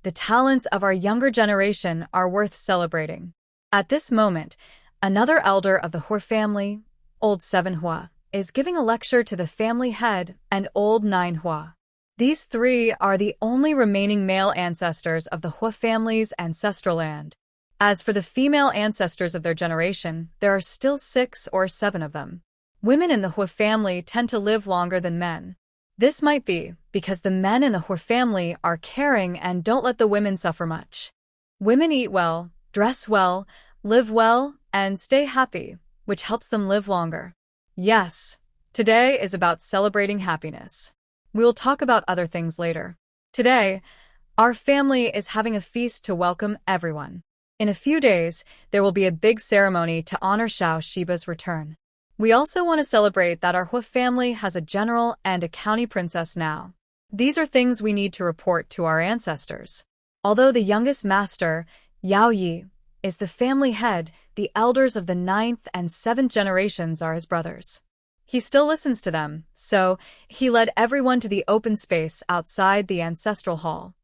the talents of our younger generation are worth celebrating. At this moment, another elder of the Hua family, Old 7 Hua, is giving a lecture to the family head and Old 9 Hua. These 3 are the only remaining male ancestors of the Hua family's ancestral land. As for the female ancestors of their generation, there are still 6 or 7 of them. Women in the Hua family tend to live longer than men. This might be because the men in the Hua family are caring and don't let the women suffer much. Women eat well, dress well, live well, and stay happy, which helps them live longer. Yes, today is about celebrating happiness. We will talk about other things later. Today, our family is having a feast to welcome everyone. In a few days, there will be a big ceremony to honor Shao Shiba's return. We also want to celebrate that our Hua family has a general and a county princess now. These are things we need to report to our ancestors. Although the youngest master, Yao Yi, is the family head, the elders of the 9th and 7th generations are his brothers. He still listens to them, so he led everyone to the open space outside the ancestral hall.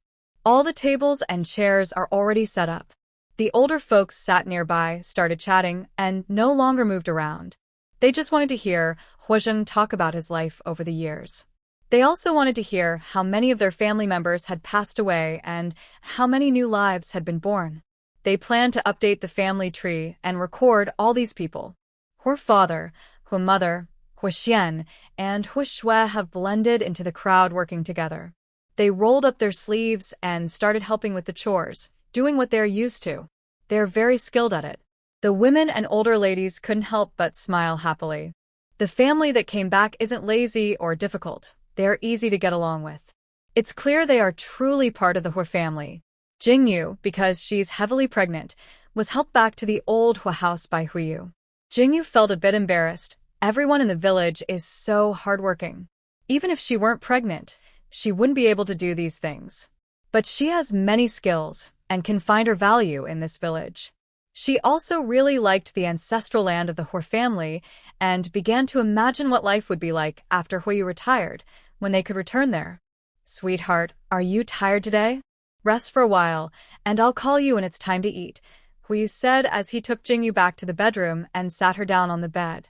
All the tables and chairs are already set up. The older folks sat nearby, started chatting, and no longer moved around. They just wanted to hear Hua Zheng talk about his life over the years. They also wanted to hear how many of their family members had passed away and how many new lives had been born. They planned to update the family tree and record all these people. Hua father, Hua mother, Hua Xian, and Hua Shui have blended into the crowd working together. They rolled up their sleeves and started helping with the chores, doing what they're used to. They're very skilled at it. The women and older ladies couldn't help but smile happily. The family that came back isn't lazy or difficult. They are easy to get along with. It's clear they are truly part of the Hua family. Jing Yu, because she's heavily pregnant, was helped back to the old Hua house by Hu Yu. Jing Yu felt a bit embarrassed. Everyone in the village is so hardworking. Even if she weren't pregnant, she wouldn't be able to do these things. But she has many skills and can find her value in this village. She also really liked the ancestral land of the Hua family and began to imagine what life would be like after Hu Yu retired, when they could return there. Sweetheart, are you tired today? Rest for a while, and I'll call you when it's time to eat, Hu Yu said as he took Jing Yu back to the bedroom and sat her down on the bed.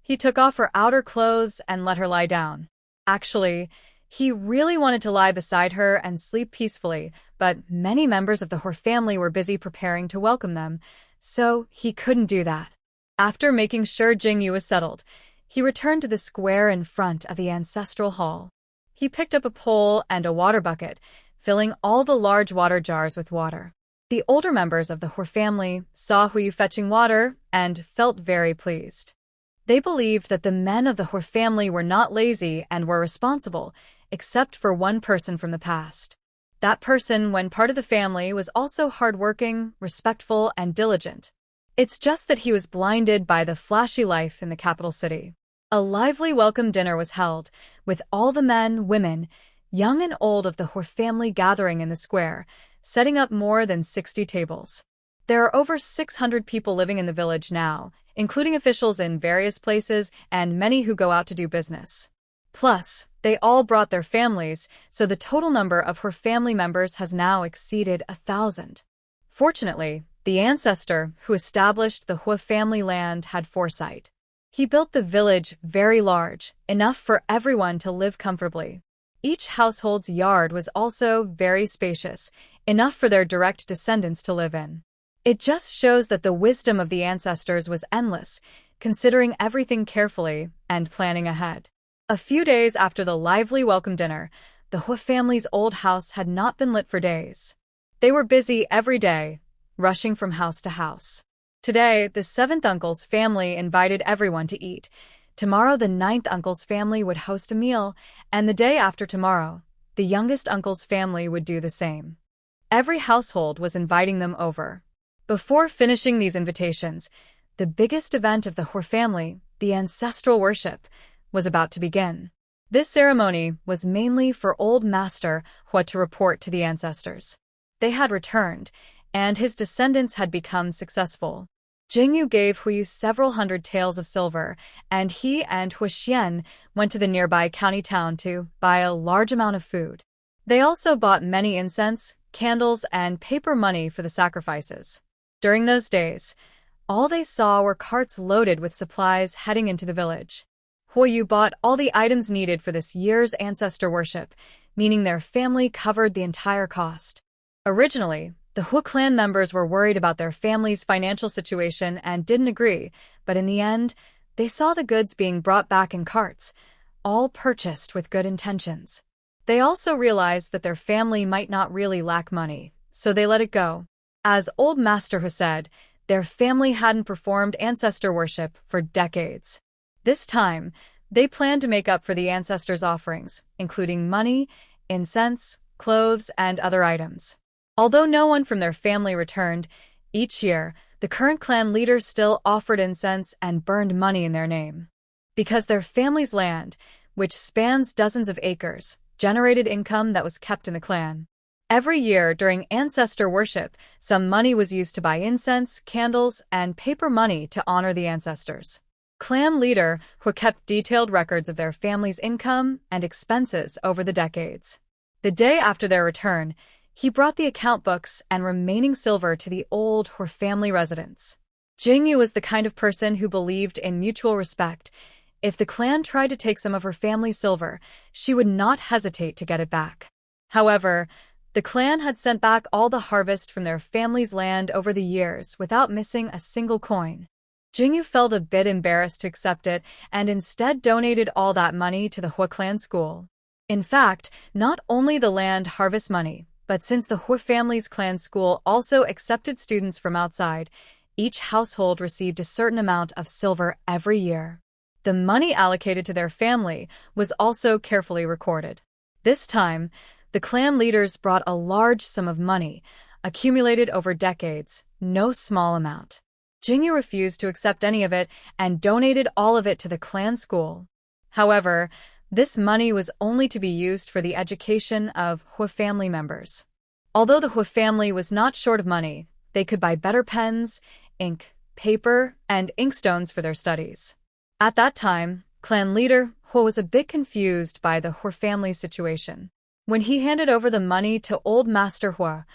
He took off her outer clothes and let her lie down. Actually, he really wanted to lie beside her and sleep peacefully, but many members of the Hor family were busy preparing to welcome them, so he couldn't do that. After making sure Jingyu was settled, he returned to the square in front of the ancestral hall. He picked up a pole and a water bucket, filling all the large water jars with water. The older members of the Hor family saw Huyu fetching water and felt very pleased. They believed that the men of the Hor family were not lazy and were responsible, except for one person from the past. That person, when part of the family, was also hardworking, respectful, and diligent. It's just that he was blinded by the flashy life in the capital city. A lively welcome dinner was held, with all the men, women, young and old of the Hor family gathering in the square, setting up more than 60 tables. There are over 600 people living in the village now, including officials in various places and many who go out to do business. Plus, they all brought their families, so the total number of her family members has now exceeded 1,000. Fortunately, the ancestor who established the Hua family land had foresight. He built the village very large, enough for everyone to live comfortably. Each household's yard was also very spacious, enough for their direct descendants to live in. It just shows that the wisdom of the ancestors was endless, considering everything carefully and planning ahead. A few days after the lively welcome dinner, the Hua family's old house had not been lit for days. They were busy every day, rushing from house to house. Today, the 7th uncle's family invited everyone to eat. Tomorrow, the 9th uncle's family would host a meal, and the day after tomorrow, the youngest uncle's family would do the same. Every household was inviting them over. Before finishing these invitations, the biggest event of the Hor family, the ancestral worship, was about to begin. This ceremony was mainly for Old Master Hua to report to the ancestors. They had returned, and his descendants had become successful. Jingyu gave Huyu several hundred taels of silver, and he and Huaxian went to the nearby county town to buy a large amount of food. They also bought many incense, candles, and paper money for the sacrifices. During those days, all they saw were carts loaded with supplies heading into the village. Huyu bought all the items needed for this year's ancestor worship, meaning their family covered the entire cost. Originally, the Hua clan members were worried about their family's financial situation and didn't agree, but in the end, they saw the goods being brought back in carts, all purchased with good intentions. They also realized that their family might not really lack money, so they let it go. As Old Master Hua said, their family hadn't performed ancestor worship for decades. This time, they planned to make up for the ancestors' offerings, including money, incense, clothes, and other items. Although no one from their family returned, each year, the current clan leaders still offered incense and burned money in their name. Because their family's land, which spans dozens of acres, generated income that was kept in the clan. Every year during ancestor worship, some money was used to buy incense, candles, and paper money to honor the ancestors. Clan leader who kept detailed records of their family's income and expenses over the decades. The day after their return, he brought the account books and remaining silver to the old Hor family residence. Jingyu was the kind of person who believed in mutual respect. If the clan tried to take some of her family's silver, she would not hesitate to get it back. However, the clan had sent back all the harvest from their family's land over the years without missing a single coin. Jingyu felt a bit embarrassed to accept it and instead donated all that money to the Hua clan school. In fact, not only the land harvest money, but since the Hua family's clan school also accepted students from outside, each household received a certain amount of silver every year. The money allocated to their family was also carefully recorded. This time, the clan leaders brought a large sum of money, accumulated over decades, no small amount. Jingyu refused to accept any of it and donated all of it to the clan school. However, this money was only to be used for the education of Hua family members. Although the Hua family was not short of money, they could buy better pens, ink, paper, and inkstones for their studies. At that time, clan leader Hua was a bit confused by the Hua family's situation. When he handed over the money to Old Master Hua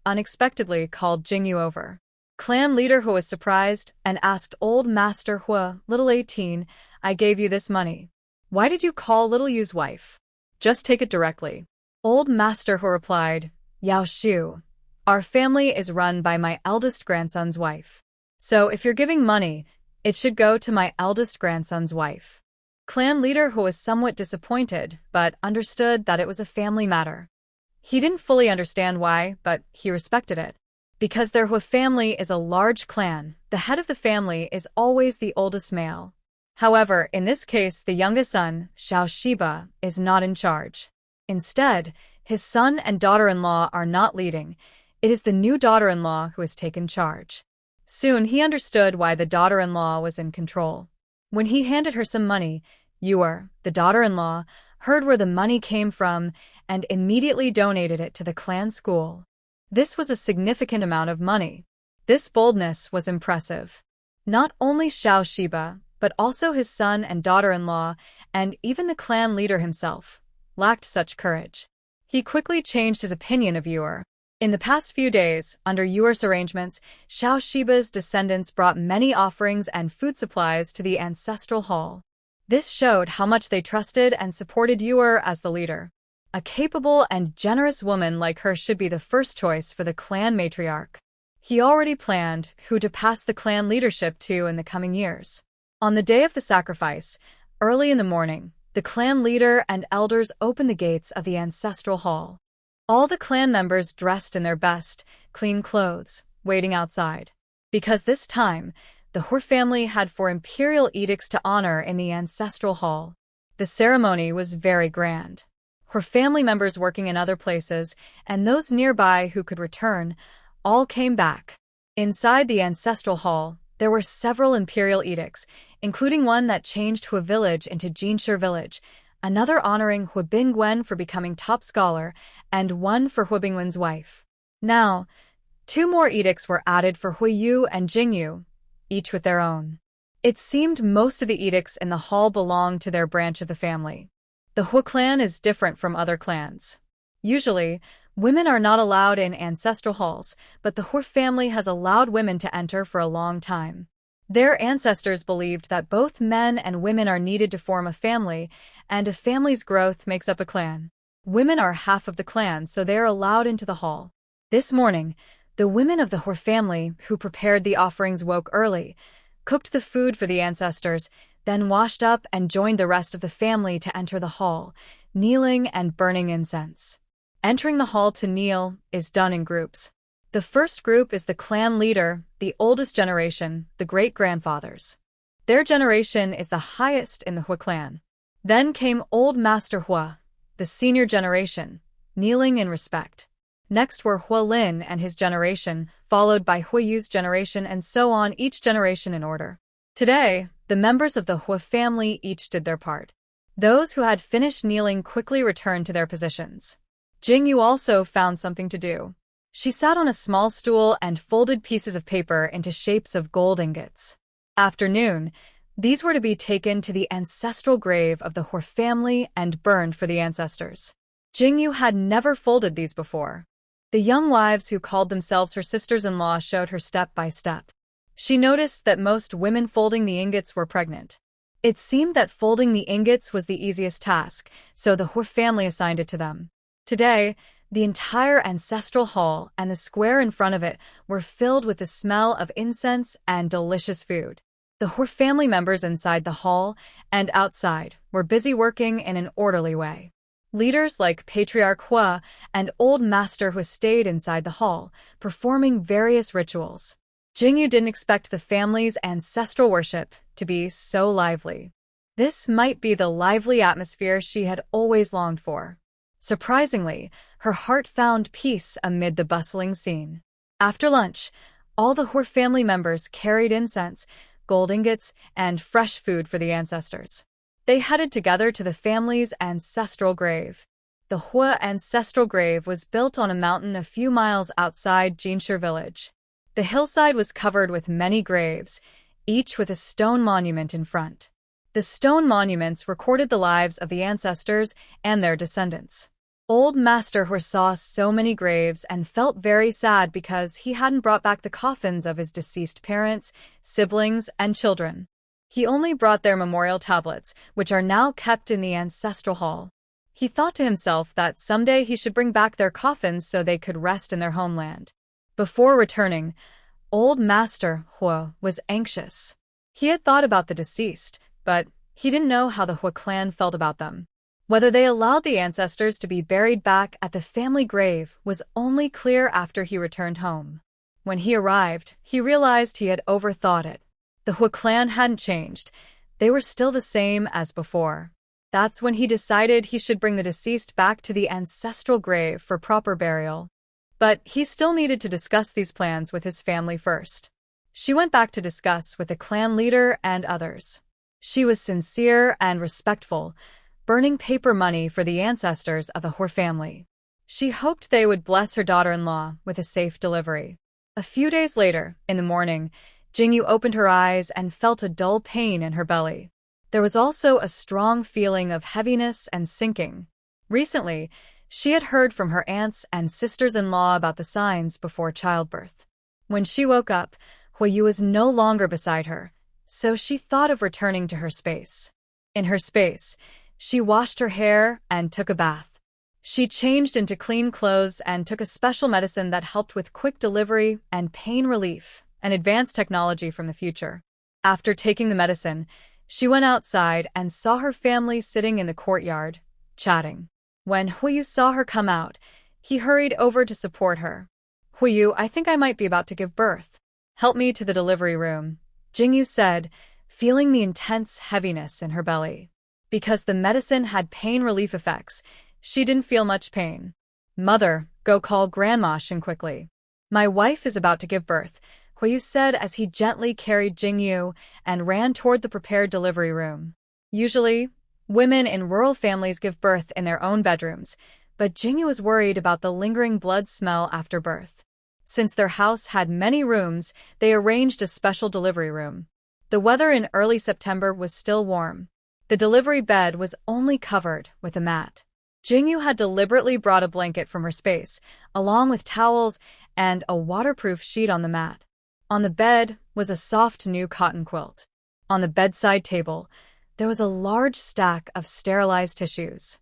unexpectedly called Jingyu over. Clan leader Hua was surprised and asked Old Master Hua, "Little 18, I gave you this money. Why did you call Little Yu's wife? Just take it directly." Old Master Hua replied, "Yao Shu, our family is run by my eldest grandson's wife. So if you're giving money, it should go to my eldest grandson's wife." Clan leader Hua was somewhat disappointed, but understood that it was a family matter. He didn't fully understand why, but he respected it. Because their Hua family is a large clan, the head of the family is always the oldest male. However, in this case, the youngest son, Xiao Shiba, is not in charge. Instead, his son and daughter-in-law are not leading. It is the new daughter-in-law who has taken charge. Soon he understood why the daughter-in-law was in control. When he handed her some money, Yuer, the daughter-in-law, heard where the money came from and immediately donated it to the clan school. This was a significant amount of money. This boldness was impressive. Not only Xiao Shiba, but also his son and daughter-in-law, and even the clan leader himself, lacked such courage. He quickly changed his opinion of Yuer. In the past few days, under Yuer's arrangements, Xiao Shiba's descendants brought many offerings and food supplies to the ancestral hall. This showed how much they trusted and supported Yuer as the leader. A capable and generous woman like her should be the first choice for the clan matriarch. He already planned who to pass the clan leadership to in the coming years. On the day of the sacrifice, early in the morning, the clan leader and elders opened the gates of the ancestral hall. All the clan members dressed in their best, clean clothes, waiting outside. Because this time, the Hua family had 4 imperial edicts to honor in the ancestral hall. The ceremony was very grand. Her family members working in other places, and those nearby who could return, all came back. Inside the ancestral hall, there were several imperial edicts, including one that changed Hua village into Jinshi village, another honoring Hua Bingwen for becoming top scholar, and one for Hua Bingwen's wife. Now, 2 more edicts were added for Hua Yu and Jingyu, each with their own. It seemed most of the edicts in the hall belonged to their branch of the family. The Hua clan is different from other clans. Usually, women are not allowed in ancestral halls, but the Hua family has allowed women to enter for a long time. Their ancestors believed that both men and women are needed to form a family, and a family's growth makes up a clan. Women are half of the clan, so they are allowed into the hall. This morning, the women of the Hua family who prepared the offerings woke early, cooked the food for the ancestors, then washed up and joined the rest of the family to enter the hall, kneeling and burning incense. Entering the hall to kneel is done in groups. The first group is the clan leader, the oldest generation, the great-grandfathers. Their generation is the highest in the Hua clan. Then came Old Master Hua, the senior generation, kneeling in respect. Next were Hua Lin and his generation, followed by Hua Yu's generation, and so on, each generation in order. Today, the members of the Hua family each did their part. Those who had finished kneeling quickly returned to their positions. Jingyu also found something to do. She sat on a small stool and folded pieces of paper into shapes of gold ingots. After noon, these were to be taken to the ancestral grave of the Hua family and burned for the ancestors. Jingyu had never folded these before. The young wives who called themselves her sisters-in-law showed her step by step. She noticed that most women folding the ingots were pregnant. It seemed that folding the ingots was the easiest task, so the Hua family assigned it to them. Today, the entire ancestral hall and the square in front of it were filled with the smell of incense and delicious food. The Hua family members inside the hall and outside were busy working in an orderly way. Leaders like Patriarch Hua and Old Master Hua stayed inside the hall, performing various rituals. Jingyu didn't expect the family's ancestral worship to be so lively. This might be the lively atmosphere she had always longed for. Surprisingly, her heart found peace amid the bustling scene. After lunch, all the Hua family members carried incense, gold ingots, and fresh food for the ancestors. They headed together to the family's ancestral grave. The Hua ancestral grave was built on a mountain a few miles outside Jinshi village. The hillside was covered with many graves, each with a stone monument in front. The stone monuments recorded the lives of the ancestors and their descendants. Old Master Hui saw so many graves and felt very sad because he hadn't brought back the coffins of his deceased parents, siblings, and children. He only brought their memorial tablets, which are now kept in the ancestral hall. He thought to himself that someday he should bring back their coffins so they could rest in their homeland. Before returning, Old Master Hui was anxious. He had thought about the deceased, but he didn't know how the Hui clan felt about them. Whether they allowed the ancestors to be buried back at the family grave was only clear after he returned home. When he arrived, he realized he had overthought it. The Hui clan hadn't changed. They were still the same as before. That's when he decided he should bring the deceased back to the ancestral grave for proper burial. But he still needed to discuss these plans with his family first. She went back to discuss with the clan leader and others. She was sincere and respectful, burning paper money for the ancestors of the Hui family. She hoped they would bless her daughter-in-law with a safe delivery. A few days later, in the morning, Jingyu opened her eyes and felt a dull pain in her belly. There was also a strong feeling of heaviness and sinking. Recently, she had heard from her aunts and sisters-in-law about the signs before childbirth. When she woke up, Huiyu was no longer beside her, so she thought of returning to her space. In her space, she washed her hair and took a bath. She changed into clean clothes and took a special medicine that helped with quick delivery and pain relief, an advanced technology from the future. After taking the medicine, she went outside and saw her family sitting in the courtyard, chatting. When Huiyu saw her come out, he hurried over to support her. "Huiyu, I think I might be about to give birth. Help me to the delivery room," Jingyu said, feeling the intense heaviness in her belly. Because the medicine had pain relief effects, she didn't feel much pain. "Mother, go call Grandma Xing quickly. My wife is about to give birth," Huiyu said as he gently carried Jingyu and ran toward the prepared delivery room. Usually, women in rural families give birth in their own bedrooms, but Jingyu was worried about the lingering blood smell after birth. Since their house had many rooms, they arranged a special delivery room. The weather in early September was still warm. The delivery bed was only covered with a mat. Jingyu had deliberately brought a blanket from her space, along with towels and a waterproof sheet on the mat. On the bed was a soft new cotton quilt. On the bedside table, there was a large stack of sterilized tissues.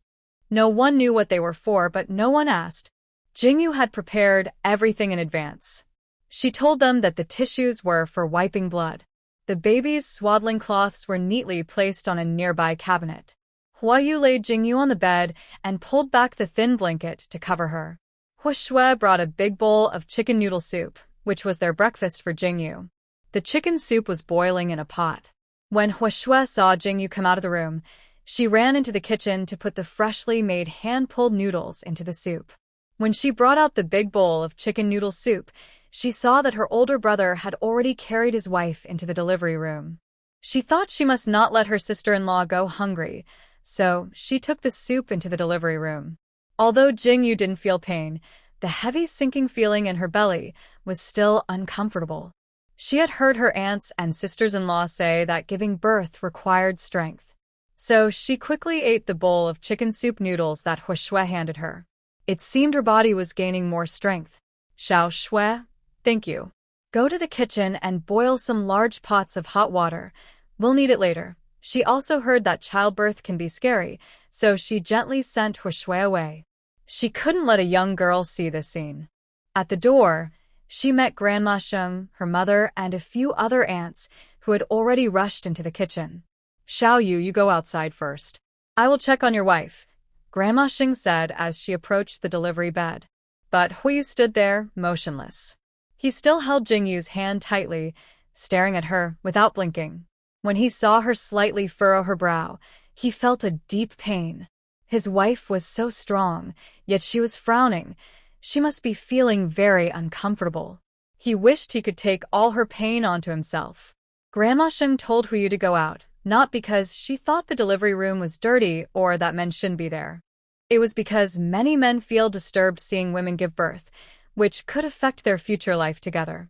No one knew what they were for, but no one asked. Jingyu had prepared everything in advance. She told them that the tissues were for wiping blood. The baby's swaddling cloths were neatly placed on a nearby cabinet. Huiyu laid Jingyu on the bed and pulled back the thin blanket to cover her. Huishue brought a big bowl of chicken noodle soup, which was their breakfast for Jingyu. The chicken soup was boiling in a pot. When Huishue saw Jingyu come out of the room, she ran into the kitchen to put the freshly made hand-pulled noodles into the soup. When she brought out the big bowl of chicken noodle soup, she saw that her older brother had already carried his wife into the delivery room. She thought she must not let her sister-in-law go hungry, so she took the soup into the delivery room. Although Jingyu didn't feel pain, the heavy sinking feeling in her belly was still uncomfortable. She had heard her aunts and sisters-in-law say that giving birth required strength. So she quickly ate the bowl of chicken soup noodles that Huishue handed her. It seemed her body was gaining more strength. "Xiao Shui, thank you. Go to the kitchen and boil some large pots of hot water. We'll need it later." She also heard that childbirth can be scary, so she gently sent Huishue away. She couldn't let a young girl see this scene. At the door, she met Grandma Xing, her mother, and a few other aunts who had already rushed into the kitchen. "Xiao Yu, you go outside first. I will check on your wife," Grandma Xing said as she approached the delivery bed. But Huiyu stood there, motionless. He still held Jingyu's hand tightly, staring at her without blinking. When he saw her slightly furrow her brow, he felt a deep pain. His wife was so strong, yet she was frowning. She must be feeling very uncomfortable. He wished he could take all her pain onto himself. Grandma Xing told Huiyu to go out, not because she thought the delivery room was dirty or that men shouldn't be there. It was because many men feel disturbed seeing women give birth, which could affect their future life together.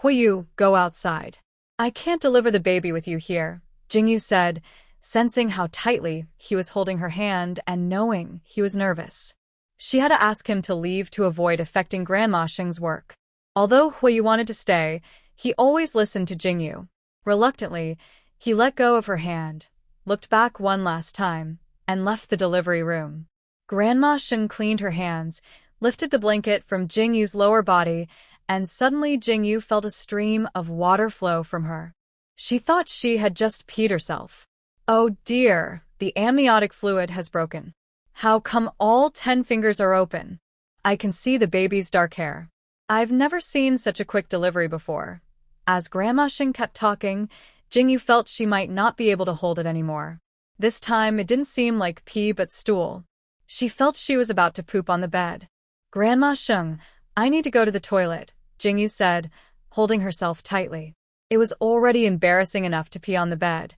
"Huiyu, go outside. I can't deliver the baby with you here," Jingyu said, sensing how tightly he was holding her hand and knowing he was nervous. She had to ask him to leave to avoid affecting Grandma Sheng's work. Although Huiyu wanted to stay, he always listened to Jingyu. Reluctantly, he let go of her hand, looked back one last time, and left the delivery room. Grandma Sheng cleaned her hands, lifted the blanket from Jingyu's lower body, and suddenly Jingyu felt a stream of water flow from her. She thought she had just peed herself. Oh dear, the amniotic fluid has broken. How come all 10 fingers are open? I can see the baby's dark hair. I've never seen such a quick delivery before. As Grandma Sheng kept talking, Jingyu felt she might not be able to hold it anymore. This time it didn't seem like pee but stool. She felt she was about to poop on the bed. Grandma Sheng, I need to go to the toilet, Jingyu said, holding herself tightly. It was already embarrassing enough to pee on the bed.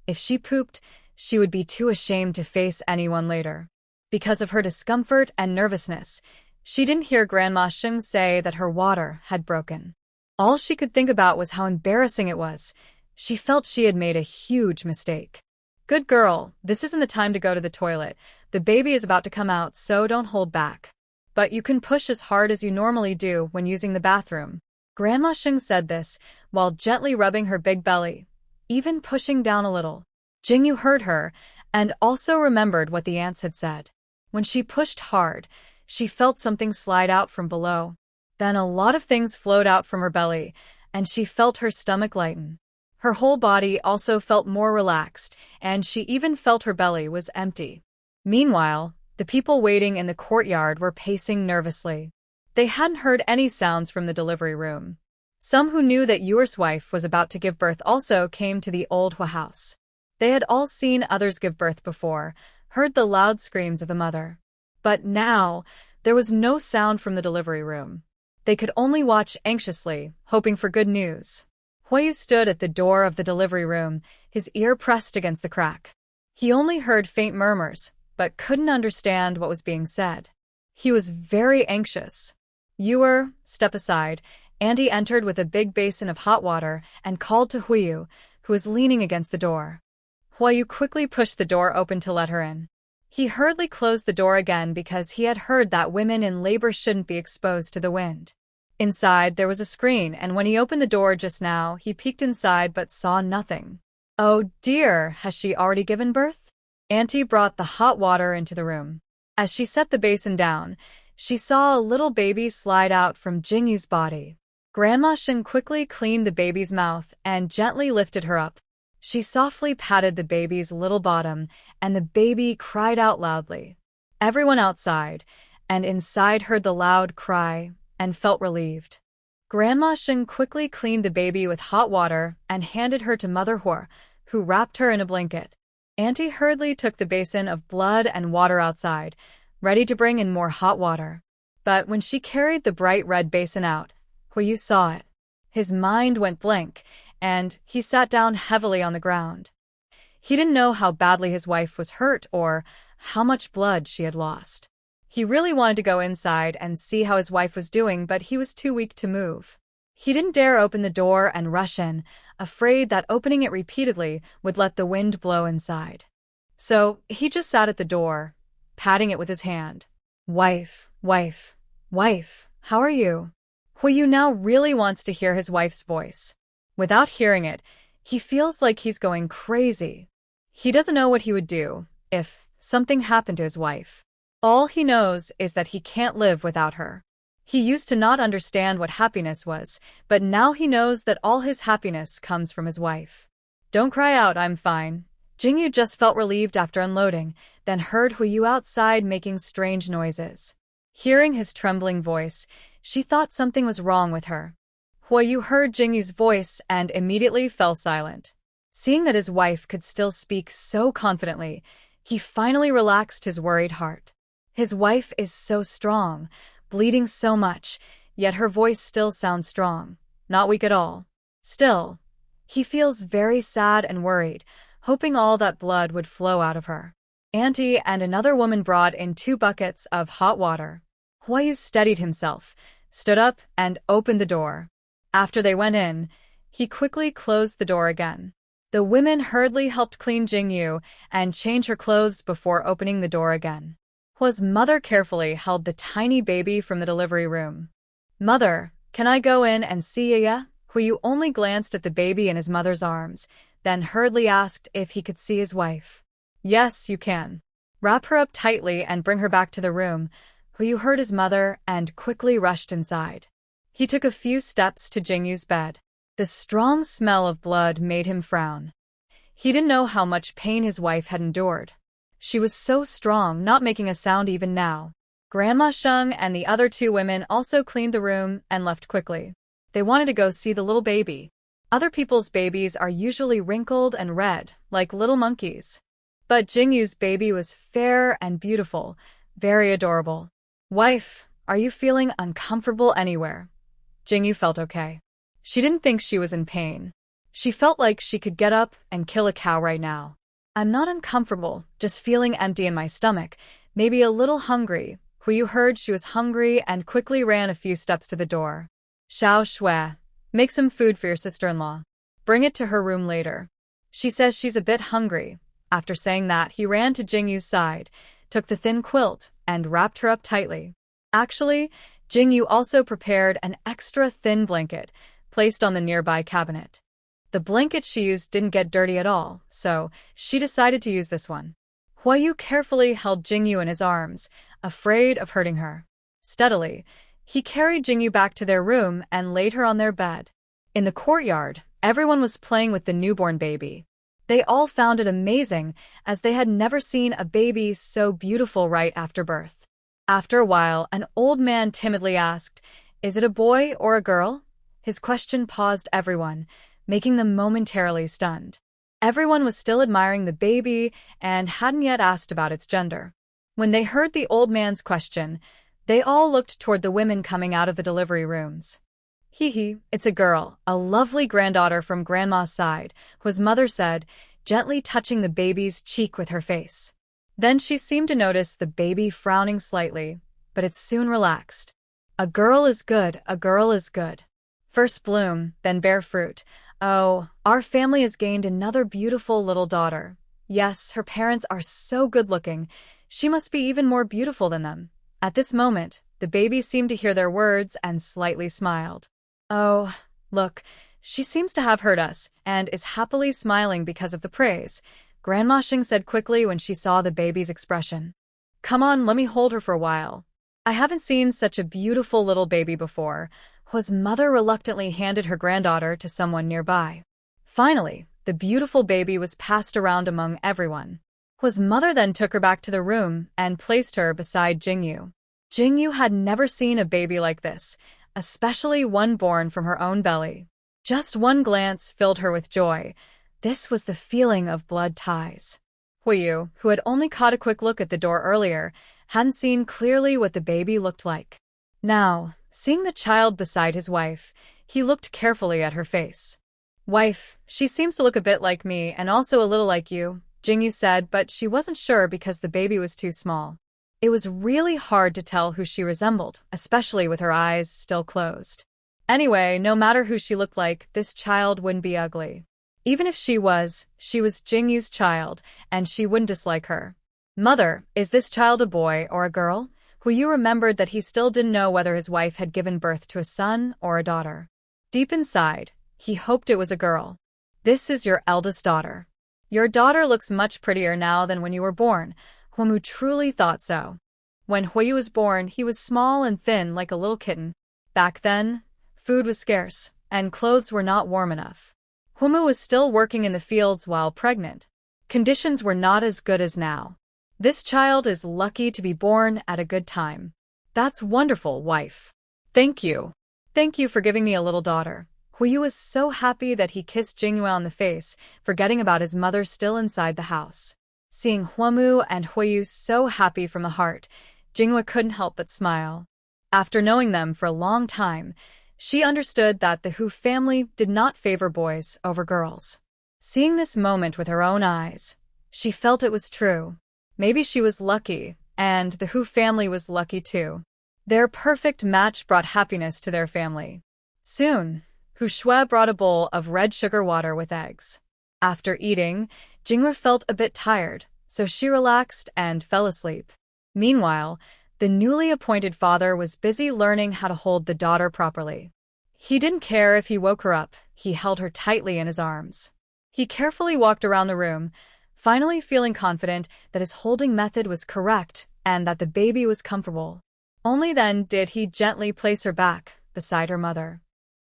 If she pooped, she would be too ashamed to face anyone later. Because of her discomfort and nervousness, she didn't hear Grandma Sheng say that her water had broken. All she could think about was how embarrassing it was. She felt she had made a huge mistake. Good girl, this isn't the time to go to the toilet. The baby is about to come out, so don't hold back. But you can push as hard as you normally do when using the bathroom. Grandma Sheng said this while gently rubbing her big belly, even pushing down a little. Jingyu heard her and also remembered what the ants had said. When she pushed hard, she felt something slide out from below. Then a lot of things flowed out from her belly, and she felt her stomach lighten. Her whole body also felt more relaxed, and she even felt her belly was empty. Meanwhile, the people waiting in the courtyard were pacing nervously. They hadn't heard any sounds from the delivery room. Some who knew that Yuer's wife was about to give birth also came to the old Hua house. They had all seen others give birth before, heard the loud screams of the mother. But now, there was no sound from the delivery room. They could only watch anxiously, hoping for good news. Huiyu stood at the door of the delivery room, his ear pressed against the crack. He only heard faint murmurs, but couldn't understand what was being said. He was very anxious. Yuer, step aside. Andy entered with a big basin of hot water and called to Huiyu, who was leaning against the door. Huiyu quickly pushed the door open to let her in. He hurriedly closed the door again because he had heard that women in labor shouldn't be exposed to the wind. Inside, there was a screen, and when he opened the door just now, he peeked inside but saw nothing. Oh dear, has she already given birth? Auntie brought the hot water into the room. As she set the basin down, she saw a little baby slide out from Jingyu's body. Grandma Sheng quickly cleaned the baby's mouth and gently lifted her up. She softly patted the baby's little bottom, and the baby cried out loudly. Everyone outside and inside heard the loud cry and felt relieved. Grandma Sheng quickly cleaned the baby with hot water and handed her to Mother Hua, who wrapped her in a blanket. Auntie hurriedly took the basin of blood and water outside, ready to bring in more hot water. But when she carried the bright red basin out, Huiyu saw it. His mind went blank, and he sat down heavily on the ground. He didn't know how badly his wife was hurt or how much blood she had lost. He really wanted to go inside and see how his wife was doing, but he was too weak to move. He didn't dare open the door and rush in, afraid that opening it repeatedly would let the wind blow inside. So he just sat at the door, patting it with his hand. Wife, wife, wife, how are you? Huiyu now really wants to hear his wife's voice. Without hearing it, he feels like he's going crazy. He doesn't know what he would do if something happened to his wife. All he knows is that he can't live without her. He used to not understand what happiness was, but now he knows that all his happiness comes from his wife. Don't cry out, I'm fine. Jingyu just felt relieved after unloading, then heard Huiyu outside making strange noises. Hearing his trembling voice, she thought something was wrong with her. Huiyu heard Jingyu's voice and immediately fell silent. Seeing that his wife could still speak so confidently, he finally relaxed his worried heart. His wife is so strong, bleeding so much, yet her voice still sounds strong, not weak at all. Still, he feels very sad and worried, hoping all that blood would flow out of her. Auntie and another woman brought in 2 buckets of hot water. Huiyu steadied himself, stood up, and opened the door. After they went in, he quickly closed the door again. The women hurriedly helped clean Jingyu and change her clothes before opening the door again. Hua's mother carefully held the tiny baby from the delivery room. "Mother, can I go in and see ya?" Huyu only glanced at the baby in his mother's arms, then hurriedly asked if he could see his wife. "Yes, you can. Wrap her up tightly and bring her back to the room." Huyu heard his mother and quickly rushed inside. He took a few steps to Jingyu's bed. The strong smell of blood made him frown. He didn't know how much pain his wife had endured. She was so strong, not making a sound even now. Grandma Sheng and the other two women also cleaned the room and left quickly. They wanted to go see the little baby. Other people's babies are usually wrinkled and red, like little monkeys. But Jingyu's baby was fair and beautiful, very adorable. "Wife, are you feeling uncomfortable anywhere?" Jingyu felt okay. She didn't think she was in pain. She felt like she could get up and kill a cow right now. "I'm not uncomfortable, just feeling empty in my stomach, maybe a little hungry." Huyu heard she was hungry and quickly ran a few steps to the door. "Xiao Shui, make some food for your sister-in-law. Bring it to her room later. She says she's a bit hungry." After saying that, he ran to Jingyu's side, took the thin quilt, and wrapped her up tightly. Actually, Jingyu also prepared an extra thin blanket, placed on the nearby cabinet. The blanket she used didn't get dirty at all, so she decided to use this one. Huayu carefully held Jingyu in his arms, afraid of hurting her. Steadily, he carried Jingyu back to their room and laid her on their bed. In the courtyard, everyone was playing with the newborn baby. They all found it amazing, as they had never seen a baby so beautiful right after birth. After a while, an old man timidly asked, "Is it a boy or a girl?" His question paused everyone, making them momentarily stunned. Everyone was still admiring the baby and hadn't yet asked about its gender. When they heard the old man's question, they all looked toward the women coming out of the delivery rooms. "Hee, it's a girl, a lovely granddaughter from Grandma's side," Hua's mother said, gently touching the baby's cheek with her face. Then she seemed to notice the baby frowning slightly, but it soon relaxed. "A girl is good, a girl is good. First bloom, then bear fruit. Oh, our family has gained another beautiful little daughter. Yes, her parents are so good-looking. She must be even more beautiful than them." At this moment, the baby seemed to hear their words and slightly smiled. "Oh, look, she seems to have heard us, and is happily smiling because of the praise," Grandma Sheng said quickly when she saw the baby's expression. "Come on, let me hold her for a while. I haven't seen such a beautiful little baby before." Hua's mother reluctantly handed her granddaughter to someone nearby. Finally, the beautiful baby was passed around among everyone. Hua's mother then took her back to the room and placed her beside Jingyu. Jingyu had never seen a baby like this, especially one born from her own belly. Just one glance filled her with joy. This was the feeling of blood ties. Huyu, who had only caught a quick look at the door earlier, hadn't seen clearly what the baby looked like. Now, seeing the child beside his wife, he looked carefully at her face. "Wife, she seems to look a bit like me and also a little like you," Jingyu said, but she wasn't sure because the baby was too small. It was really hard to tell who she resembled, especially with her eyes still closed. Anyway, no matter who she looked like, this child wouldn't be ugly. Even if she was Jingyu's child, and she wouldn't dislike her. "Mother, is this child a boy or a girl?" Huyu remembered that he still didn't know whether his wife had given birth to a son or a daughter. Deep inside, he hoped it was a girl. "This is your eldest daughter. Your daughter looks much prettier now than when you were born." Humu truly thought so. When Huyu was born, he was small and thin like a little kitten. Back then, food was scarce, and clothes were not warm enough. Humu was still working in the fields while pregnant. Conditions were not as good as now. "This child is lucky to be born at a good time." "That's wonderful, wife. Thank you. Thank you for giving me a little daughter." Huyu was so happy that he kissed Jingyu on the face, forgetting about his mother still inside the house. Seeing Huamu and Huyu so happy from the heart, Jingyu couldn't help but smile. After knowing them for a long time, she understood that the Hu family did not favor boys over girls. Seeing this moment with her own eyes, she felt it was true. Maybe she was lucky, and the Hu family was lucky too. Their perfect match brought happiness to their family. Soon, Hu Shui brought a bowl of red sugar water with eggs. After eating, Jingyu felt a bit tired, so she relaxed and fell asleep. Meanwhile, the newly appointed father was busy learning how to hold the daughter properly. He didn't care if he woke her up, he held her tightly in his arms. He carefully walked around the room, finally feeling confident that his holding method was correct and that the baby was comfortable. Only then did he gently place her back beside her mother.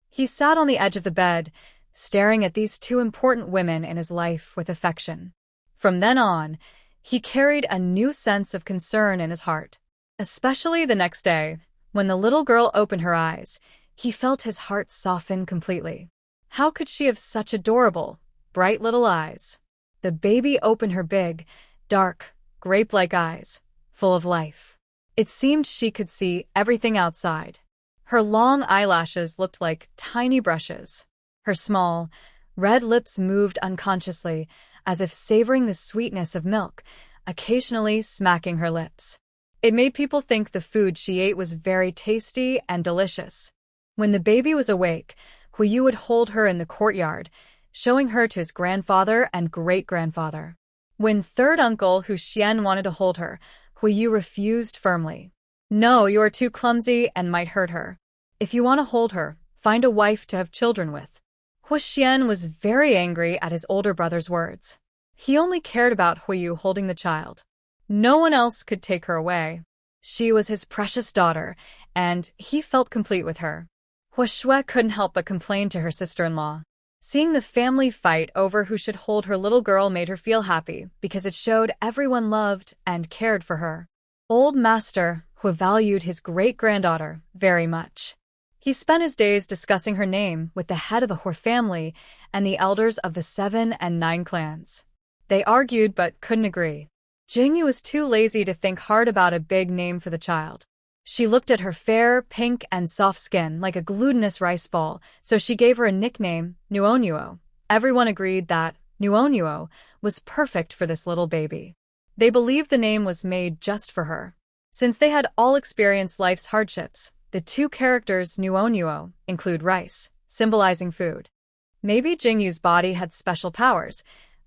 He sat on the edge of the bed, staring at these two important women in his life with affection. From then on, he carried a new sense of concern in his heart. Especially the next day, when the little girl opened her eyes, he felt his heart soften completely. How could she have such adorable, bright little eyes? The baby opened her big, dark, grape-like eyes, full of life. It seemed she could see everything outside. Her long eyelashes looked like tiny brushes. Her small, red lips moved unconsciously, as if savoring the sweetness of milk, occasionally smacking her lips. It made people think the food she ate was very tasty and delicious. When the baby was awake, Huiyu would hold her in the courtyard, showing her to his grandfather and great-grandfather. When third uncle Hu Xian wanted to hold her, Huiyu refused firmly. "No, you are too clumsy and might hurt her. If you want to hold her, find a wife to have children with." Hu Xian was very angry at his older brother's words. He only cared about Huiyu holding the child. No one else could take her away. She was his precious daughter, and he felt complete with her. Hua Shui couldn't help but complain to her sister-in-law. Seeing the family fight over who should hold her little girl made her feel happy because it showed everyone loved and cared for her. Old Master Hu valued his great-granddaughter very much. He spent his days discussing her name with the head of the Hu family and the elders of the 7 and 9 clans. They argued but couldn't agree. Jingyu was too lazy to think hard about a big name for the child. She looked at her fair, pink, and soft skin like a glutinous rice ball, so she gave her a nickname, Nuonuo. Everyone agreed that Nuonuo was perfect for this little baby. They believed the name was made just for her. Since they had all experienced life's hardships, the two characters Nuonuo include rice, symbolizing food. Maybe Jingyu's body had special powers,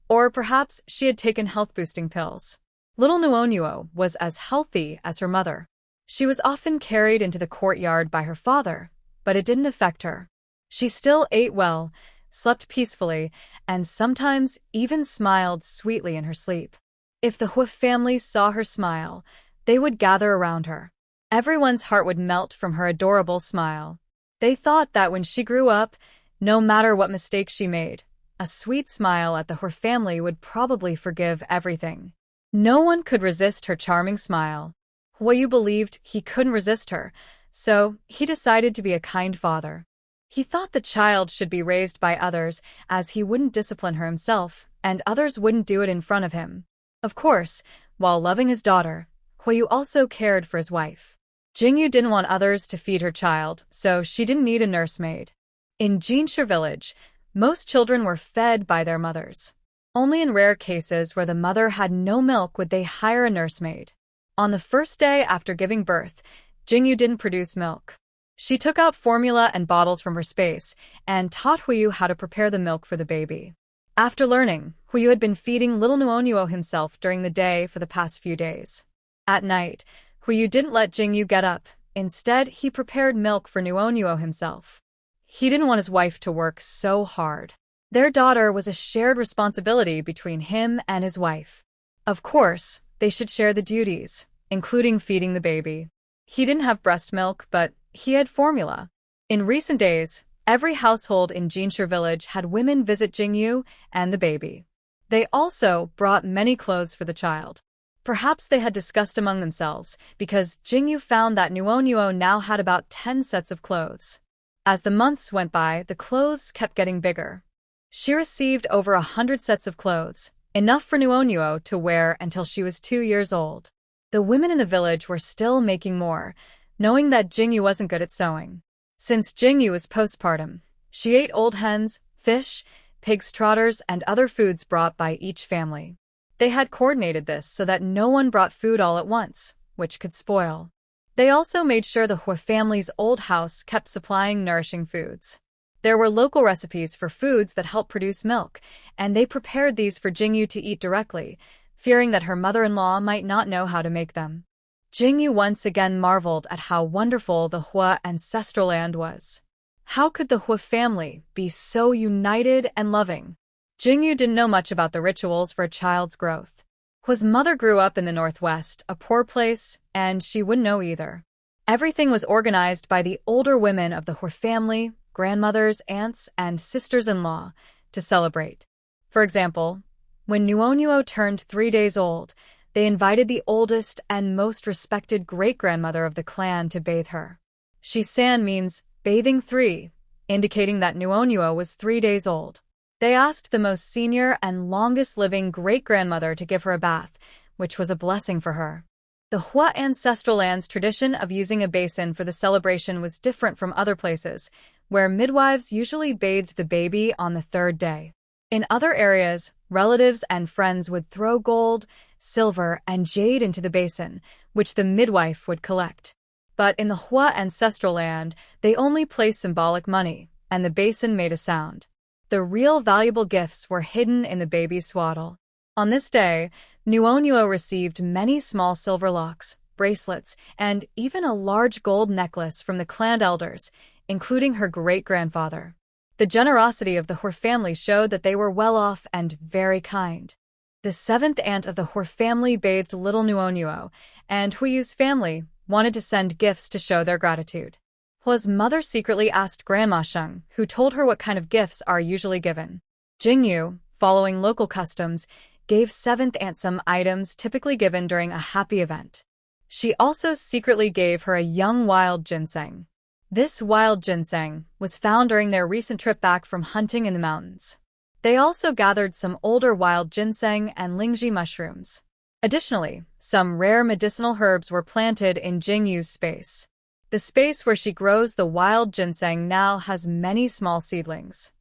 or perhaps she had taken health-boosting pills. Little Nuonuo was as healthy as her mother. She was often carried into the courtyard by her father, but it didn't affect her. She still ate well, slept peacefully, and sometimes even smiled sweetly in her sleep. If the Hu family saw her smile, they would gather around her. Everyone's heart would melt from her adorable smile. They thought that when she grew up, no matter what mistake she made, a sweet smile at the Hu family would probably forgive everything. No one could resist her charming smile. Huiyu believed he couldn't resist her, so he decided to be a kind father. He thought the child should be raised by others, as he wouldn't discipline her himself, and others wouldn't do it in front of him. Of course, while loving his daughter, Huiyu also cared for his wife. Jingyu didn't want others to feed her child, so she didn't need a nursemaid. In Jinsha village, most children were fed by their mothers. Only in rare cases where the mother had no milk would they hire a nursemaid. On the first day after giving birth, Jingyu didn't produce milk. She took out formula and bottles from her space and taught Huiyu how to prepare the milk for the baby. After learning, Huiyu had been feeding little Nuonuo himself during the day for the past few days. At night, Huiyu didn't let Jingyu get up. Instead, he prepared milk for Nuonuo himself. He didn't want his wife to work so hard. Their daughter was a shared responsibility between him and his wife. Of course, they should share the duties, including feeding the baby. He didn't have breast milk, but he had formula. In recent days, every household in Jinsha village had women visit Jingyu and the baby. They also brought many clothes for the child. Perhaps they had discussed among themselves, because Jingyu found that Nuonuo now had about 10 sets of clothes. As the months went by, the clothes kept getting bigger. She received over 100 sets of clothes, enough for Nuonuo to wear until she was 2 years old. The women in the village were still making more, knowing that Jingyu wasn't good at sewing. Since Jingyu was postpartum, she ate old hens, fish, pig's trotters, and other foods brought by each family. They had coordinated this so that no one brought food all at once, which could spoil. They also made sure the Hu family's old house kept supplying nourishing foods. There were local recipes for foods that help produce milk, and they prepared these for Jingyu to eat directly, fearing that her mother-in-law might not know how to make them. Jingyu once again marveled at how wonderful the Hua ancestral land was. How could the Hua family be so united and loving? Jingyu didn't know much about the rituals for a child's growth. Hua's mother grew up in the Northwest, a poor place, and she wouldn't know either. Everything was organized by the older women of the Hua family, grandmothers, aunts, and sisters-in-law, to celebrate. For example, when Nuonuo turned 3 days old, they invited the oldest and most respected great-grandmother of the clan to bathe her. Shisan means bathing 3, indicating that Nuonuo was 3 days old. They asked the most senior and longest-living great-grandmother to give her a bath, which was a blessing for her. The Hua ancestral land's tradition of using a basin for the celebration was different from other places, where midwives usually bathed the baby on the 3rd day. In other areas, relatives and friends would throw gold, silver, and jade into the basin, which the midwife would collect. But in the Hua ancestral land, they only placed symbolic money, and the basin made a sound. The real valuable gifts were hidden in the baby's swaddle. On this day, Nuonuo received many small silver locks, bracelets, and even a large gold necklace from the clan elders, including her great-grandfather. The generosity of the Hua family showed that they were well off and very kind. The 7th aunt of the Hua family bathed little Nuonuo, and Huiyu's family wanted to send gifts to show their gratitude. Hua's mother secretly asked Grandma Sheng, who told her what kind of gifts are usually given. Jingyu, following local customs, gave 7th aunt some items typically given during a happy event. She also secretly gave her a young wild ginseng. This wild ginseng was found during their recent trip back from hunting in the mountains. They also gathered some older wild ginseng and lingji mushrooms. Additionally, some rare medicinal herbs were planted in Jingyu's space. The space where she grows the wild ginseng now has many small seedlings.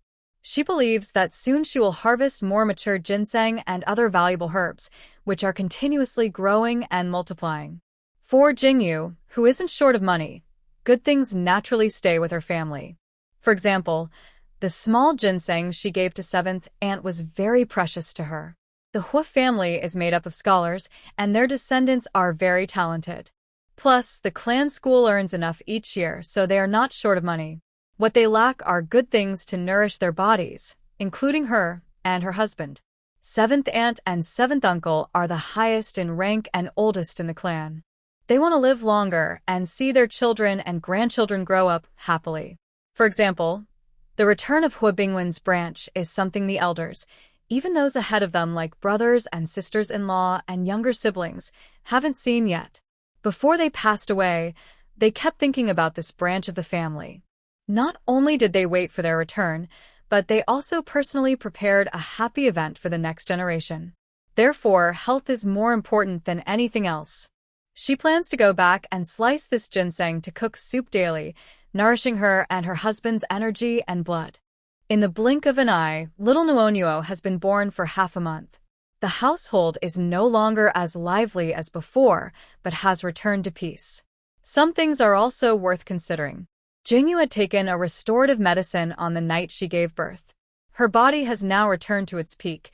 She believes that soon she will harvest more mature ginseng and other valuable herbs, which are continuously growing and multiplying. For Jingyu, who isn't short of money, good things naturally stay with her family. For example, the small ginseng she gave to 7th aunt was very precious to her. The Hua family is made up of scholars, and their descendants are very talented. Plus, the clan school earns enough each year, so they are not short of money. What they lack are good things to nourish their bodies, including her and her husband. 7th aunt and 7th uncle are the highest in rank and oldest in the clan. They want to live longer and see their children and grandchildren grow up happily. For example, the return of Hua Bingwen's branch is something the elders, even those ahead of them like brothers and sisters-in-law and younger siblings, haven't seen yet. Before they passed away, they kept thinking about this branch of the family. Not only did they wait for their return, but they also personally prepared a happy event for the next generation. Therefore, health is more important than anything else. She plans to go back and slice this ginseng to cook soup daily, nourishing her and her husband's energy and blood. In the blink of an eye, little Nuonuo has been born for half a month. The household is no longer as lively as before, but has returned to peace. Some things are also worth considering. Jingyu had taken a restorative medicine on the night she gave birth. Her body has now returned to its peak,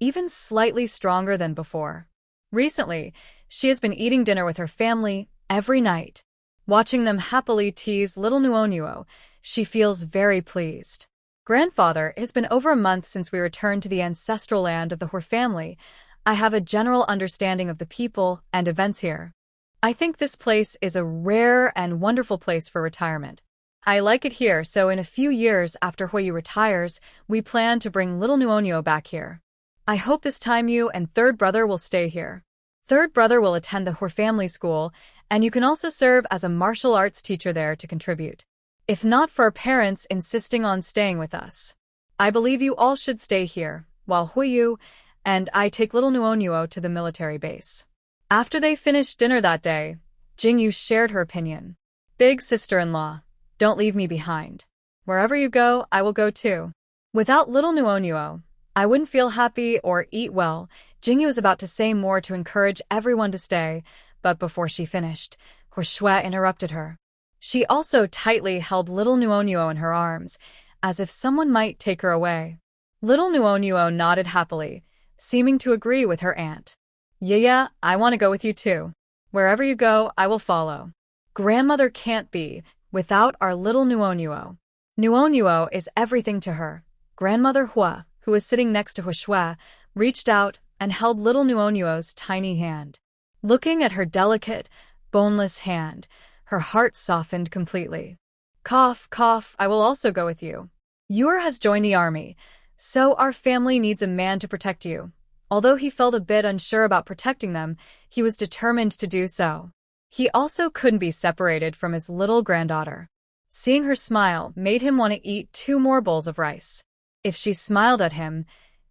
even slightly stronger than before. Recently, she has been eating dinner with her family every night. Watching them happily tease little Nuonuo, she feels very pleased. Grandfather, it has been over a month since we returned to the ancestral land of the Hua family. I have a general understanding of the people and events here. I think this place is a rare and wonderful place for retirement. I like it here, so in a few years after Huiyu retires, we plan to bring little Nuonuo back here. I hope this time you and 3rd brother will stay here. 3rd brother will attend the Hua family school, and you can also serve as a martial arts teacher there to contribute. If not for our parents insisting on staying with us, I believe you all should stay here, while Huiyu and I take little Nuonuo to the military base. After they finished dinner that day, Jingyu shared her opinion. Big sister-in-law, don't leave me behind. Wherever you go, I will go too. Without little Nuonuo, I wouldn't feel happy or eat well. Jingyu was about to say more to encourage everyone to stay, but before she finished, Hua Shui interrupted her. She also tightly held little Nuonuo in her arms, as if someone might take her away. Little Nuonuo nodded happily, seeming to agree with her aunt. Yeah, I want to go with you too. Wherever you go, I will follow. Grandmother can't be without our little Nuonuo. Nuonuo is everything to her. Grandmother Hua, who was sitting next to Huishue, reached out and held little Nuonuo's tiny hand. Looking at her delicate, boneless hand, her heart softened completely. Cough, cough, I will also go with you. Yor has joined the army, so our family needs a man to protect you. Although he felt a bit unsure about protecting them, he was determined to do so. He also couldn't be separated from his little granddaughter. Seeing her smile made him want to eat 2 more bowls of rice. If she smiled at him,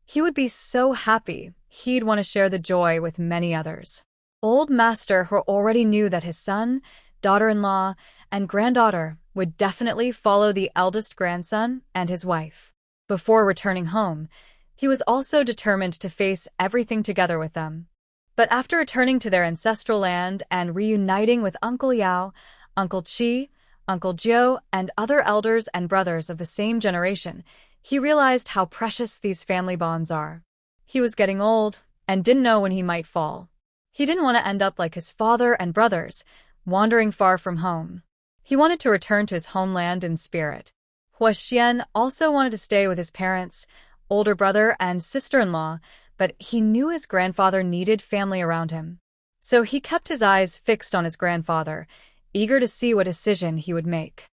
he would be so happy he'd want to share the joy with many others. Old Master He already knew that his son, daughter-in-law, and granddaughter would definitely follow the eldest grandson and his wife. Before returning home, he was also determined to face everything together with them. But after returning to their ancestral land and reuniting with Uncle Yao, Uncle Chi, Uncle Jiu, and other elders and brothers of the same generation, he realized how precious these family bonds are. He was getting old and didn't know when he might fall. He didn't want to end up like his father and brothers, wandering far from home. He wanted to return to his homeland in spirit. Huishien also wanted to stay with his parents, older brother, and sister-in-law, but he knew his grandfather needed family around him. So he kept his eyes fixed on his grandfather, eager to see what decision he would make.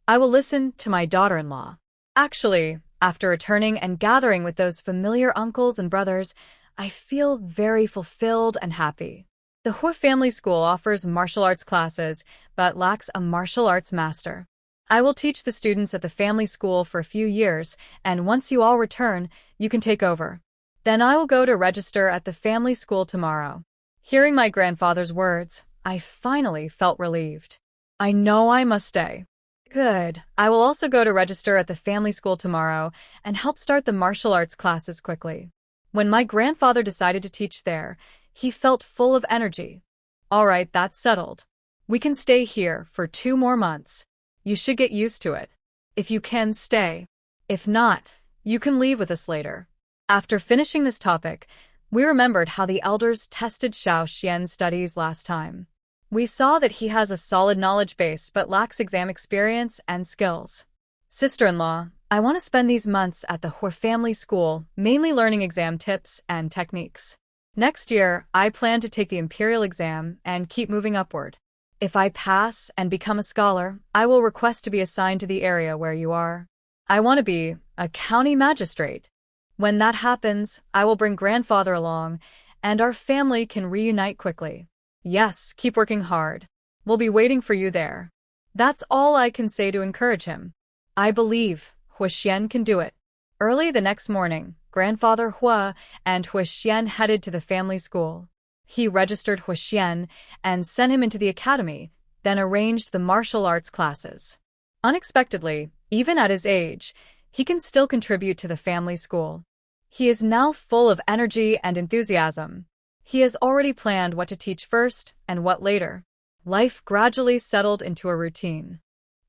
I will listen to my daughter-in-law. Actually, after returning and gathering with those familiar uncles and brothers, I feel very fulfilled and happy. The Hui Family School offers martial arts classes, but lacks a martial arts master. I will teach the students at the family school for a few years, and once you all return, you can take over. Then I will go to register at the family school tomorrow. Hearing my grandfather's words, I finally felt relieved. I know I must stay. Good. I will also go to register at the family school tomorrow and help start the martial arts classes quickly. When my grandfather decided to teach there, he felt full of energy. All right, that's settled. We can stay here for 2 more months. You should get used to it. If you can, stay. If not, you can leave with us later. After finishing this topic, we remembered how the elders tested Xiao Xian's studies last time. We saw that he has a solid knowledge base but lacks exam experience and skills. Sister-in-law, I want to spend these months at the Hui Family School, mainly learning exam tips and techniques. Next year, I plan to take the imperial exam and keep moving upward. If I pass and become a scholar, I will request to be assigned to the area where you are. I want to be a county magistrate. When that happens, I will bring grandfather along, and our family can reunite quickly. Yes, keep working hard. We'll be waiting for you there. That's all I can say to encourage him. I believe Huishien can do it. Early the next morning, Grandfather Hua and Huishien headed to the family school. He registered Huishien and sent him into the academy, then arranged the martial arts classes. Unexpectedly, even at his age, he can still contribute to the family school. He is now full of energy and enthusiasm. He has already planned what to teach first and what later. Life gradually settled into a routine.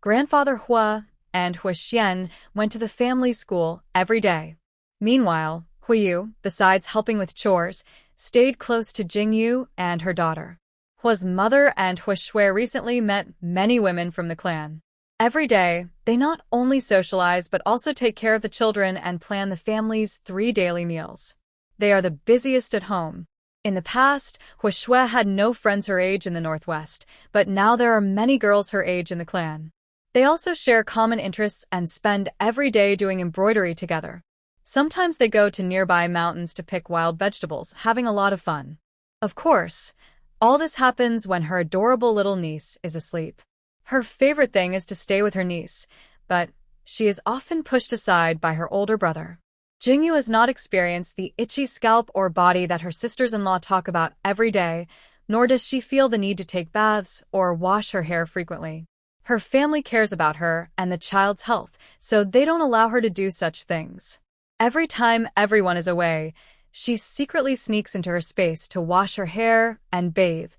Grandfather Hua and Huishien went to the family school every day. Meanwhile, Huiyu, besides helping with chores, stayed close to Jingyu and her daughter. Hua's mother and Huishue recently met many women from the clan. Every day, they not only socialize but also take care of the children and plan the family's 3 daily meals. They are the busiest at home. In the past, Huishue had no friends her age in the Northwest, but now there are many girls her age in the clan. They also share common interests and spend every day doing embroidery together. Sometimes they go to nearby mountains to pick wild vegetables, having a lot of fun. Of course, all this happens when her adorable little niece is asleep. Her favorite thing is to stay with her niece, but she is often pushed aside by her older brother. Jingyu has not experienced the itchy scalp or body that her sisters-in-law talk about every day, nor does she feel the need to take baths or wash her hair frequently. Her family cares about her and the child's health, so they don't allow her to do such things. Every time everyone is away, she secretly sneaks into her space to wash her hair and bathe,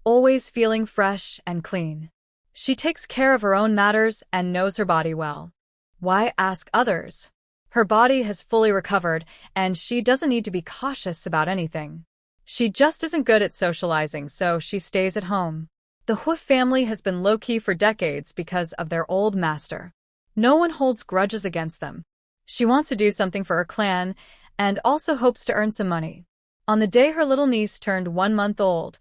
always feeling fresh and clean. She takes care of her own matters and knows her body well. Why ask others? Her body has fully recovered, and she doesn't need to be cautious about anything. She just isn't good at socializing, so she stays at home. The Hua family has been low-key for decades because of their old master. No one holds grudges against them. She wants to do something for her clan and also hopes to earn some money. On the day her little niece turned 1 month old,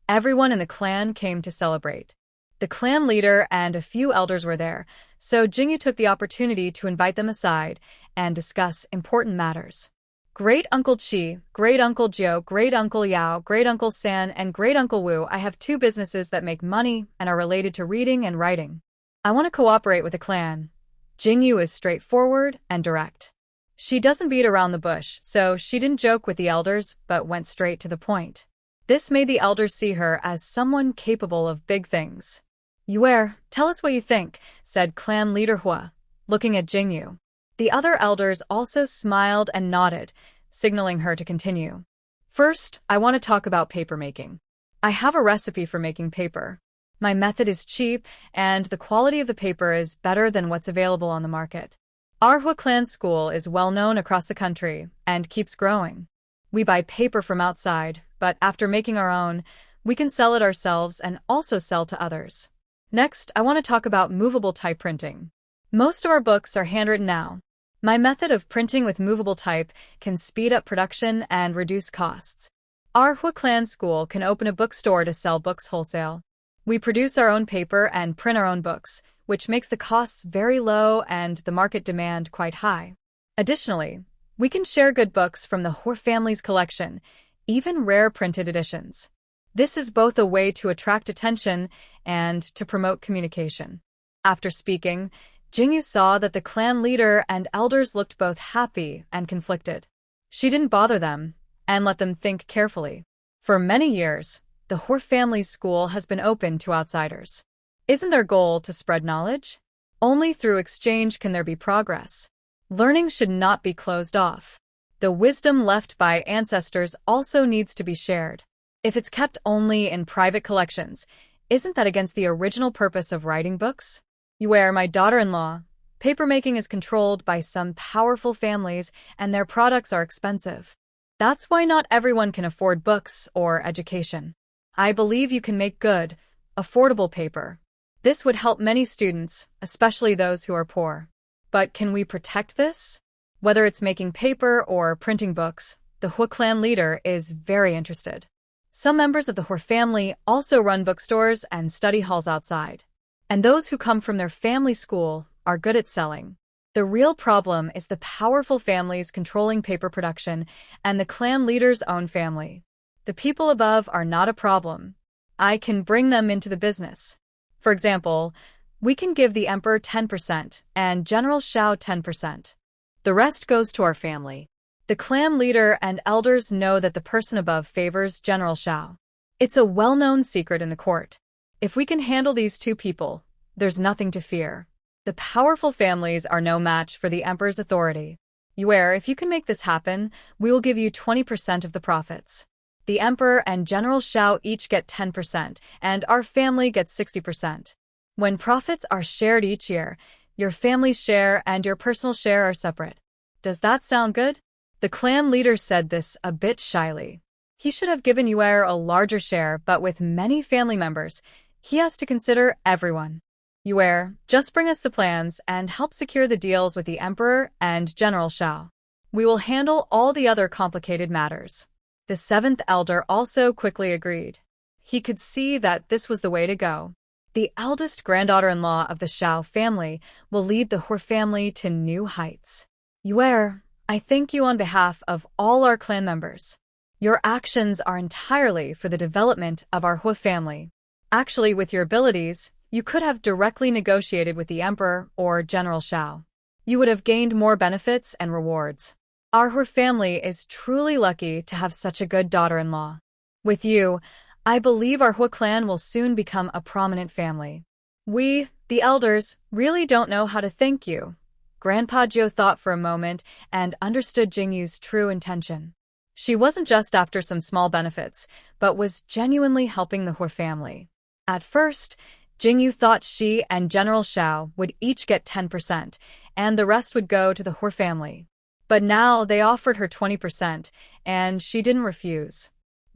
everyone in the clan came to celebrate. The clan leader and a few elders were there, so Jingyu took the opportunity to invite them aside and discuss important matters. Great-Uncle Chi, Great-Uncle Jiu, Great-Uncle Yao, Great-Uncle San, and Great-Uncle Wu, I have 2 businesses that make money and are related to reading and writing. I want to cooperate with the clan. Jingyu is straightforward and direct. She doesn't beat around the bush, so she didn't joke with the elders, but went straight to the point. This made the elders see her as someone capable of big things. Yuer, tell us what you think, said clan leader Hua, looking at Jingyu. The other elders also smiled and nodded, signaling her to continue. First, I want to talk about paper making. I have a recipe for making paper. My method is cheap, and the quality of the paper is better than what's available on the market. Our Hua clan school is well known across the country and keeps growing. We buy paper from outside, but after making our own, we can sell it ourselves and also sell to others. Next, I want to talk about movable type printing. Most of our books are handwritten now. My method of printing with movable type can speed up production and reduce costs. Our Hua clan school can open a bookstore to sell books wholesale. We produce our own paper and print our own books, which makes the costs very low and the market demand quite high. Additionally, we can share good books from the Hua family's collection, even rare printed editions. This is both a way to attract attention and to promote communication. After speaking, Jingyu saw that the clan leader and elders looked both happy and conflicted. She didn't bother them and let them think carefully. For many years, the Hua family's school has been open to outsiders. Isn't their goal to spread knowledge? Only through exchange can there be progress. Learning should not be closed off. The wisdom left by ancestors also needs to be shared. If it's kept only in private collections, isn't that against the original purpose of writing books? Yuer, my daughter-in-law, papermaking is controlled by some powerful families and their products are expensive. That's why not everyone can afford books or education. I believe you can make good, affordable paper. This would help many students, especially those who are poor. But can we protect this? Whether it's making paper or printing books, the Hua clan leader is very interested. Some members of the Hua family also run bookstores and study halls outside. And those who come from their family school are good at selling. The real problem is the powerful families controlling paper production and the clan leader's own family. The people above are not a problem. I can bring them into the business. For example, we can give the emperor 10% and General Shao 10%. The rest goes to our family. The clan leader and elders know that the person above favors General Shao. It's a well-known secret in the court. If we can handle these 2 people, there's nothing to fear. The powerful families are no match for the emperor's authority. Yuer, if you can make this happen, we will give you 20% of the profits. The emperor and General Shao each get 10%, and our family gets 60%. When profits are shared each year, your family's share and your personal share are separate. Does that sound good? The clan leader said this a bit shyly. He should have given Yuer a larger share, but with many family members, he has to consider everyone. Yuer, just bring us the plans and help secure the deals with the emperor and General Shao. We will handle all the other complicated matters. The 7th elder also quickly agreed. He could see that this was the way to go. The eldest granddaughter-in-law of the Shao family will lead the Hua family to new heights. Yuer, I thank you on behalf of all our clan members. Your actions are entirely for the development of our Hua family. Actually, with your abilities, you could have directly negotiated with the emperor or General Shao. You would have gained more benefits and rewards. Our Hua family is truly lucky to have such a good daughter-in-law. With you, I believe our Hua clan will soon become a prominent family. We, the elders, really don't know how to thank you. Grandpa Jiu thought for a moment and understood Jingyu's true intention. She wasn't just after some small benefits, but was genuinely helping the Hua family. At first, Jingyu thought she and General Shao would each get 10%, and the rest would go to the Hua family. But now they offered her 20%, and she didn't refuse.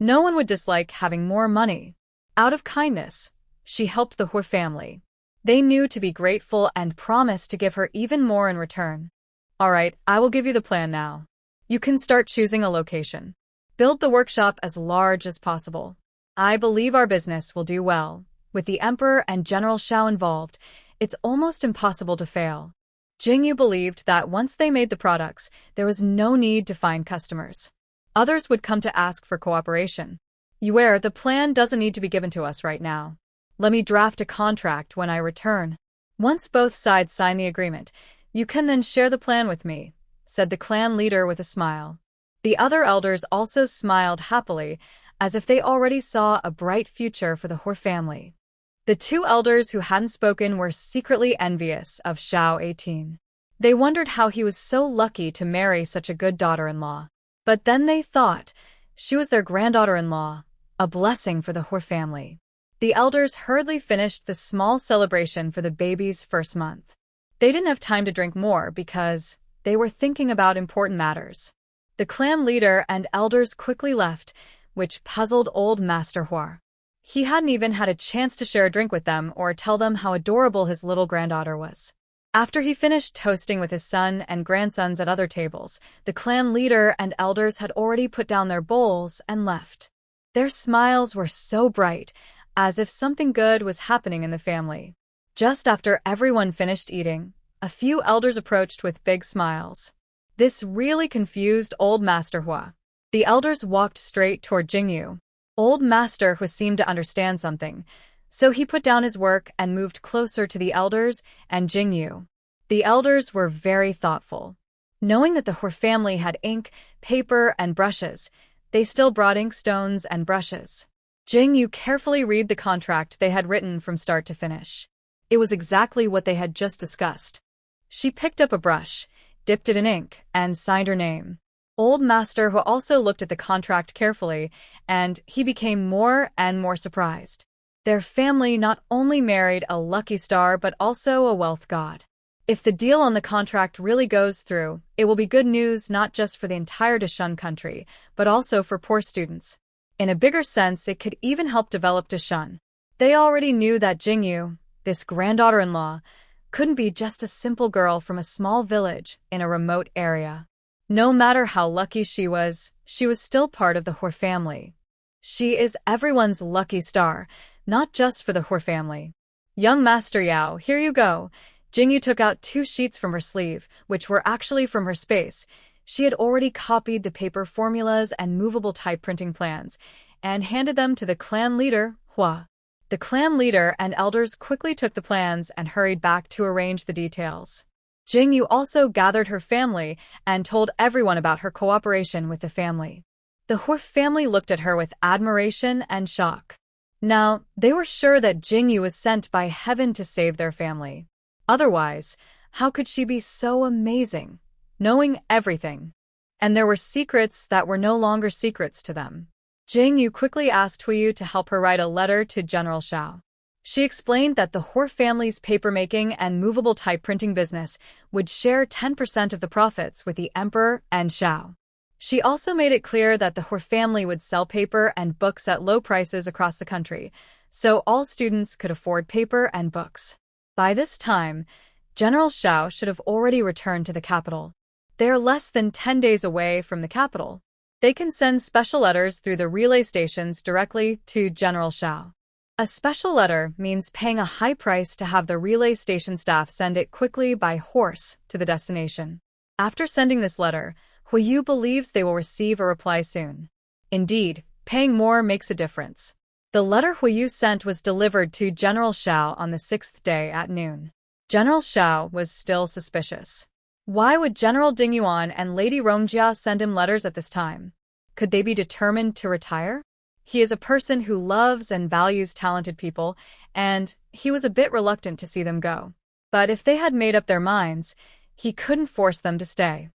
No one would dislike having more money. Out of kindness, she helped the Hui family. They knew to be grateful and promised to give her even more in return. All right, I will give you the plan now. You can start choosing a location. Build the workshop as large as possible. I believe our business will do well. With the Emperor and General Shao involved, it's almost impossible to fail. Jingyu believed that once they made the products, there was no need to find customers. Others would come to ask for cooperation. Yuer, the plan doesn't need to be given to us right now. Let me draft a contract when I return. Once both sides sign the agreement, you can then share the plan with me, said the clan leader with a smile. The other elders also smiled happily, as if they already saw a bright future for the Hui family. The two elders who hadn't spoken were secretly envious of Shao 18. They wondered how he was so lucky to marry such a good daughter-in-law. But then they thought, she was their granddaughter-in-law, a blessing for the Hui family. The elders hurriedly finished the small celebration for the baby's first month. They didn't have time to drink more because they were thinking about important matters. The clan leader and elders quickly left, which puzzled old Master Hua. He hadn't even had a chance to share a drink with them or tell them how adorable his little granddaughter was. After he finished toasting with his son and grandsons at other tables, the clan leader and elders had already put down their bowls and left. Their smiles were so bright, as if something good was happening in the family. Just after everyone finished eating, a few elders approached with big smiles. This really confused old Master Hua. The elders walked straight toward Jingyu. Old Master Hua seemed to understand something, so he put down his work and moved closer to the elders and Jingyu. The elders were very thoughtful. Knowing that the Hui family had ink, paper, and brushes, they still brought inkstones and brushes. Jingyu carefully read the contract they had written from start to finish. It was exactly what they had just discussed. She picked up a brush, dipped it in ink, and signed her name. Old Master Hua also looked at the contract carefully, and he became more and more surprised. Their family not only married a lucky star but also a wealth god. If the deal on the contract really goes through, it will be good news not just for the entire Dashun country, but also for poor students. In a bigger sense, it could even help develop Dashun. They already knew that Jingyu, this granddaughter-in-law, couldn't be just a simple girl from a small village in a remote area. No matter how lucky she was still part of the Hui family. She is everyone's lucky star, not just for the Hui family. Young Master Yao, here you go. Jingyu took out 2 sheets from her sleeve, which were actually from her space. She had already copied the paper formulas and movable type printing plans, and handed them to the clan leader, Hua. The clan leader and elders quickly took the plans and hurried back to arrange the details. Jingyu also gathered her family and told everyone about her cooperation with the family. The Hui family looked at her with admiration and shock. Now, they were sure that Jingyu was sent by heaven to save their family. Otherwise, how could she be so amazing, knowing everything? And there were secrets that were no longer secrets to them. Jingyu quickly asked Huiyu to help her write a letter to General Shao. She explained that the Hui family's papermaking and movable type printing business would share 10% of the profits with the Emperor and Shao. She also made it clear that the Hui family would sell paper and books at low prices across the country, so all students could afford paper and books. By this time, General Shao should have already returned to the capital. They are less than 10 days away from the capital. They can send special letters through the relay stations directly to General Shao. A special letter means paying a high price to have the relay station staff send it quickly by horse to the destination. After sending this letter, Huiyu believes they will receive a reply soon. Indeed, paying more makes a difference. The letter Huiyu sent was delivered to General Shao on the 6th day at noon. General Shao was still suspicious. Why would General Ding Yuan and Lady Romjia send him letters at this time? Could they be determined to retire? He is a person who loves and values talented people, and he was a bit reluctant to see them go. But if they had made up their minds, he couldn't force them to stay.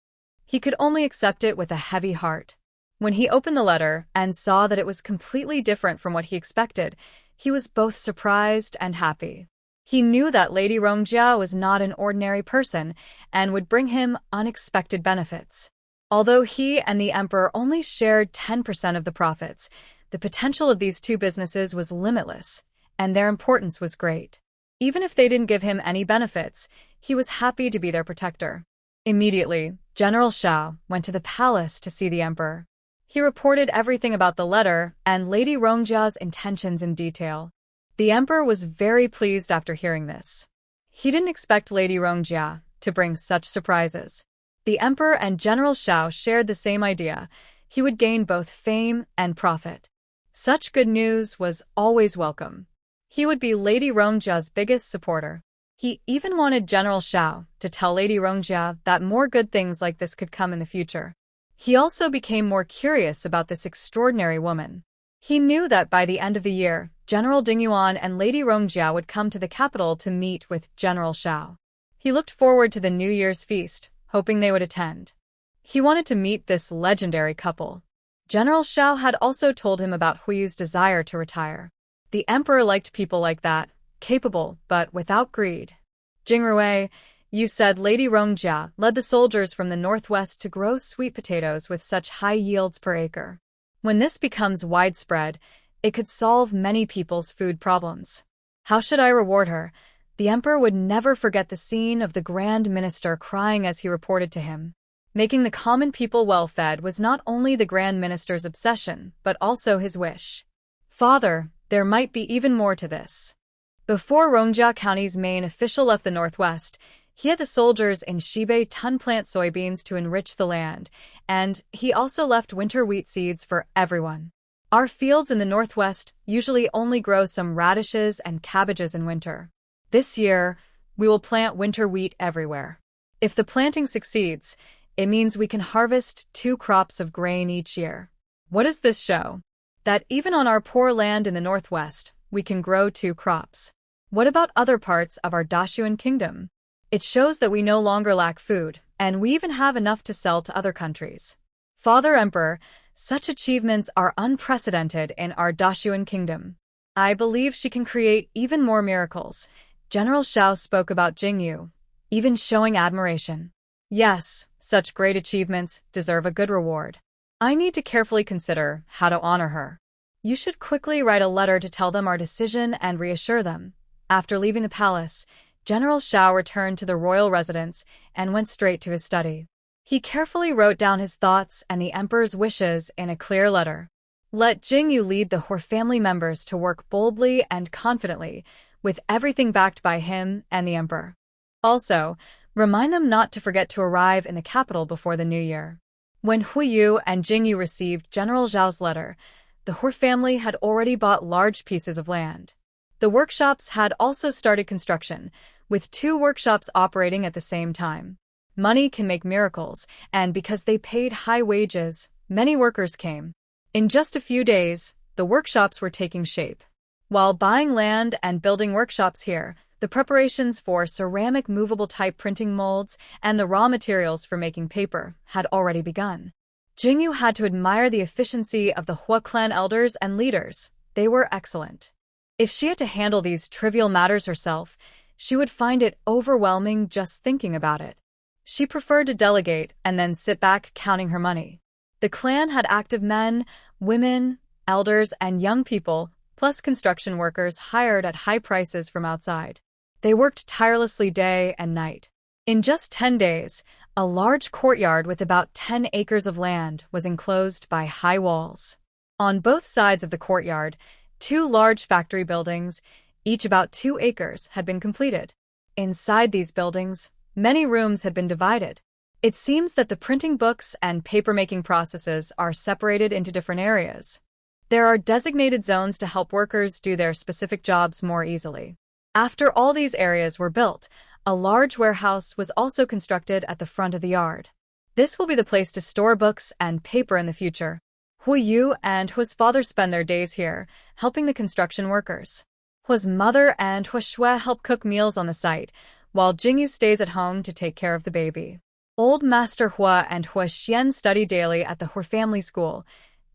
He could only accept it with a heavy heart. When he opened the letter and saw that it was completely different from what he expected, he was both surprised and happy. He knew that Lady Romjia was not an ordinary person and would bring him unexpected benefits. Although he and the Emperor only shared 10% of the profits, The potential of these two businesses was limitless, and their importance was great. Even if they didn't give him any benefits, he was happy to be their protector. Immediately, General Xiao went to the palace to see the emperor. He reported everything about the letter and Lady Rongjia's intentions in detail. The emperor was very pleased after hearing this. He didn't expect Lady Rongjia to bring such surprises. The emperor and General Xiao shared the same idea. He would gain both fame and profit. Such good news was always welcome. He would be Lady Rongjia's biggest supporter. He even wanted General Xiao to tell Lady Rongjia that more good things like this could come in the future. He also became more curious about this extraordinary woman. He knew that by the end of the year, General Ding Yuan and Lady Rongjia would come to the capital to meet with General Xiao. He looked forward to the New Year's feast, hoping they would attend. He wanted to meet this legendary couple. General Xiao had also told him about Huiyu's desire to retire. The emperor liked people like that, capable but without greed. Jingrui, you said Lady Rongjia led the soldiers from the northwest to grow sweet potatoes with such high yields per acre. When this becomes widespread, it could solve many people's food problems. How should I reward her? The emperor would never forget the scene of the Grand Minister crying as he reported to him. Making the common people well-fed was not only the Grand Minister's obsession, but also his wish. Father, there might be even more to this. Before Rongjia County's main official left the northwest, he had the soldiers in Shibei plant soybeans to enrich the land, and he also left winter wheat seeds for everyone. Our fields in the northwest usually only grow some radishes and cabbages in winter. This year, we will plant winter wheat everywhere. If the planting succeeds, it means we can harvest 2 crops of grain each year. What does this show? That even on our poor land in the northwest, we can grow 2 crops. What about other parts of our Dashuan kingdom? It shows that we no longer lack food, and we even have enough to sell to other countries. Father Emperor, such achievements are unprecedented in our Dashuan kingdom. I believe she can create even more miracles. General Xiao spoke about Jingyu, even showing admiration. Yes, such great achievements deserve a good reward. I need to carefully consider how to honor her. You should quickly write a letter to tell them our decision and reassure them. After leaving the palace, General Xiao returned to the royal residence and went straight to his study. He carefully wrote down his thoughts and the emperor's wishes in a clear letter. Let Jingyu lead the Hor family members to work boldly and confidently, with everything backed by him and the emperor. Also, remind them not to forget to arrive in the capital before the new year. When Huiyu and Jingyu received General Zhao's letter, the Hor family had already bought large pieces of land. The workshops had also started construction, with 2 workshops operating at the same time. Money can make miracles, and because they paid high wages, many workers came. In just a few days, the workshops were taking shape. While buying land and building workshops here, the preparations for ceramic movable type printing molds and the raw materials for making paper had already begun. Jingyu had to admire the efficiency of the Hua clan elders and leaders. They were excellent. If she had to handle these trivial matters herself, she would find it overwhelming just thinking about it. She preferred to delegate and then sit back counting her money. The clan had active men, women, elders, and young people, plus construction workers hired at high prices from outside. They worked tirelessly day and night. In just 10 days, a large courtyard with about 10 acres of land was enclosed by high walls. On both sides of the courtyard, 2 large factory buildings, each about 2 acres, had been completed. Inside these buildings, many rooms had been divided. It seems that the printing books and paper-making processes are separated into different areas. There are designated zones to help workers do their specific jobs more easily. After all these areas were built, a large warehouse was also constructed at the front of the yard. This will be the place to store books and paper in the future. Huiyu and Hua's father spend their days here, helping the construction workers. Hua's mother and Hua Shui help cook meals on the site, while Jingyu stays at home to take care of the baby. Old Master Hua and Hua Xian study daily at the Hua family school,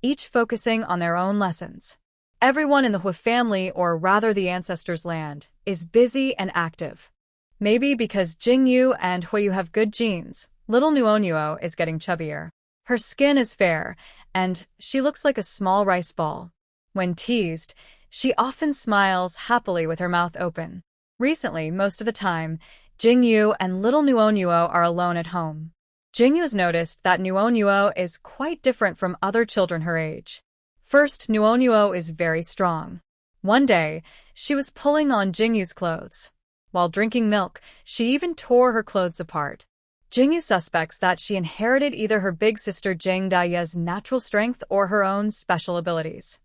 each focusing on their own lessons. Everyone in the Hua family, or rather the ancestors' land, is busy and active. Maybe because Jingyu and Huiyu have good genes, little Nuonuo is getting chubbier. Her skin is fair, and she looks like a small rice ball. When teased, she often smiles happily with her mouth open. Recently, most of the time, Jingyu and little Nuo are alone at home. Jingyu has noticed that Nuo is quite different from other children her age. First, Nuo is very strong. One day, she was pulling on Jingyu's clothes. While drinking milk, she even tore her clothes apart. Jingyu suspects that she inherited either her big sister Jang Daye's natural strength or her own special abilities.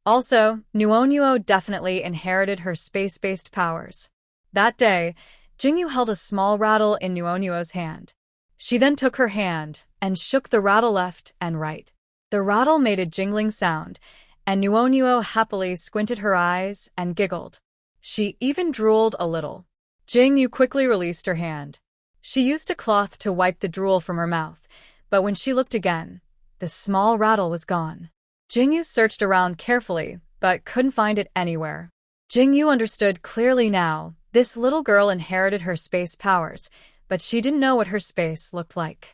Also, Nuo definitely inherited her space-based powers. That day, Jingyu held a small rattle in Nuo's hand. She then took her hand and shook the rattle left and right. The rattle made a jingling sound, and Nuo happily squinted her eyes and giggled. She even drooled a little. Jingyu quickly released her hand. She used a cloth to wipe the drool from her mouth, but when she looked again, the small rattle was gone. Jingyu searched around carefully, but couldn't find it anywhere. Jingyu understood clearly now. This little girl inherited her space powers, but she didn't know what her space looked like.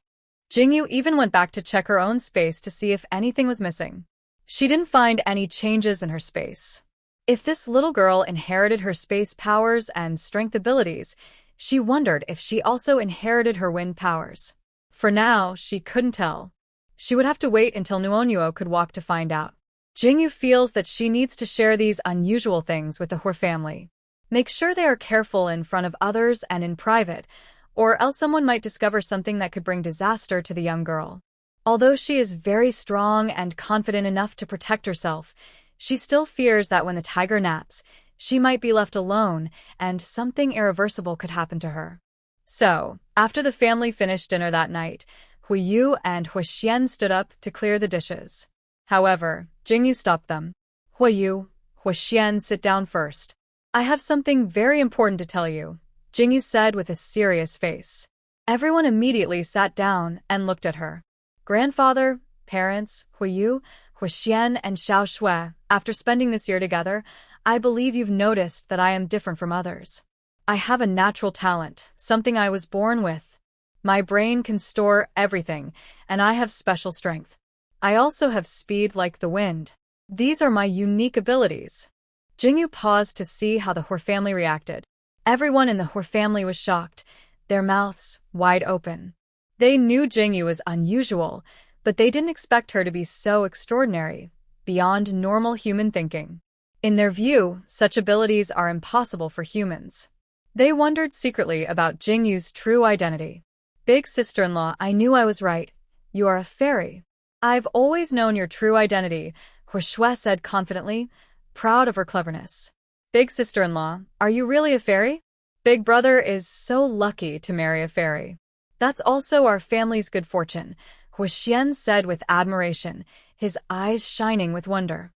Jingyu even went back to check her own space to see if anything was missing. She didn't find any changes in her space. If this little girl inherited her space powers and strength abilities, she wondered if she also inherited her wind powers. For now, she couldn't tell. She would have to wait until Nuo could walk to find out. Jingyu feels that she needs to share these unusual things with the Hua family. Make sure they are careful in front of others and in private, or else someone might discover something that could bring disaster to the young girl. Although she is very strong and confident enough to protect herself, she still fears that when the tiger naps, she might be left alone and something irreversible could happen to her. So, after the family finished dinner that night, Huiyu and Huixian stood up to clear the dishes. However, Jingyu stopped them. Huiyu, Huixian, sit down first. I have something very important to tell you, Jingyu said with a serious face. Everyone immediately sat down and looked at her. Grandfather, parents, Huiyu, Huixian, and Xiao Shui, after spending this year together, I believe you've noticed that I am different from others. I have a natural talent, something I was born with. My brain can store everything, and I have special strength. I also have speed like the wind. These are my unique abilities. Jingyu paused to see how the Hua family reacted. Everyone in the Hua family was shocked, their mouths wide open. They knew Jingyu was unusual, but they didn't expect her to be so extraordinary, beyond normal human thinking. In their view, such abilities are impossible for humans. They wondered secretly about Jingyu's true identity. Big sister-in-law, I knew I was right. You are a fairy. I've always known your true identity, Hua Shui said confidently, proud of her cleverness. Big sister-in-law, are you really a fairy? Big brother is so lucky to marry a fairy. That's also our family's good fortune, Huixian said with admiration, his eyes shining with wonder.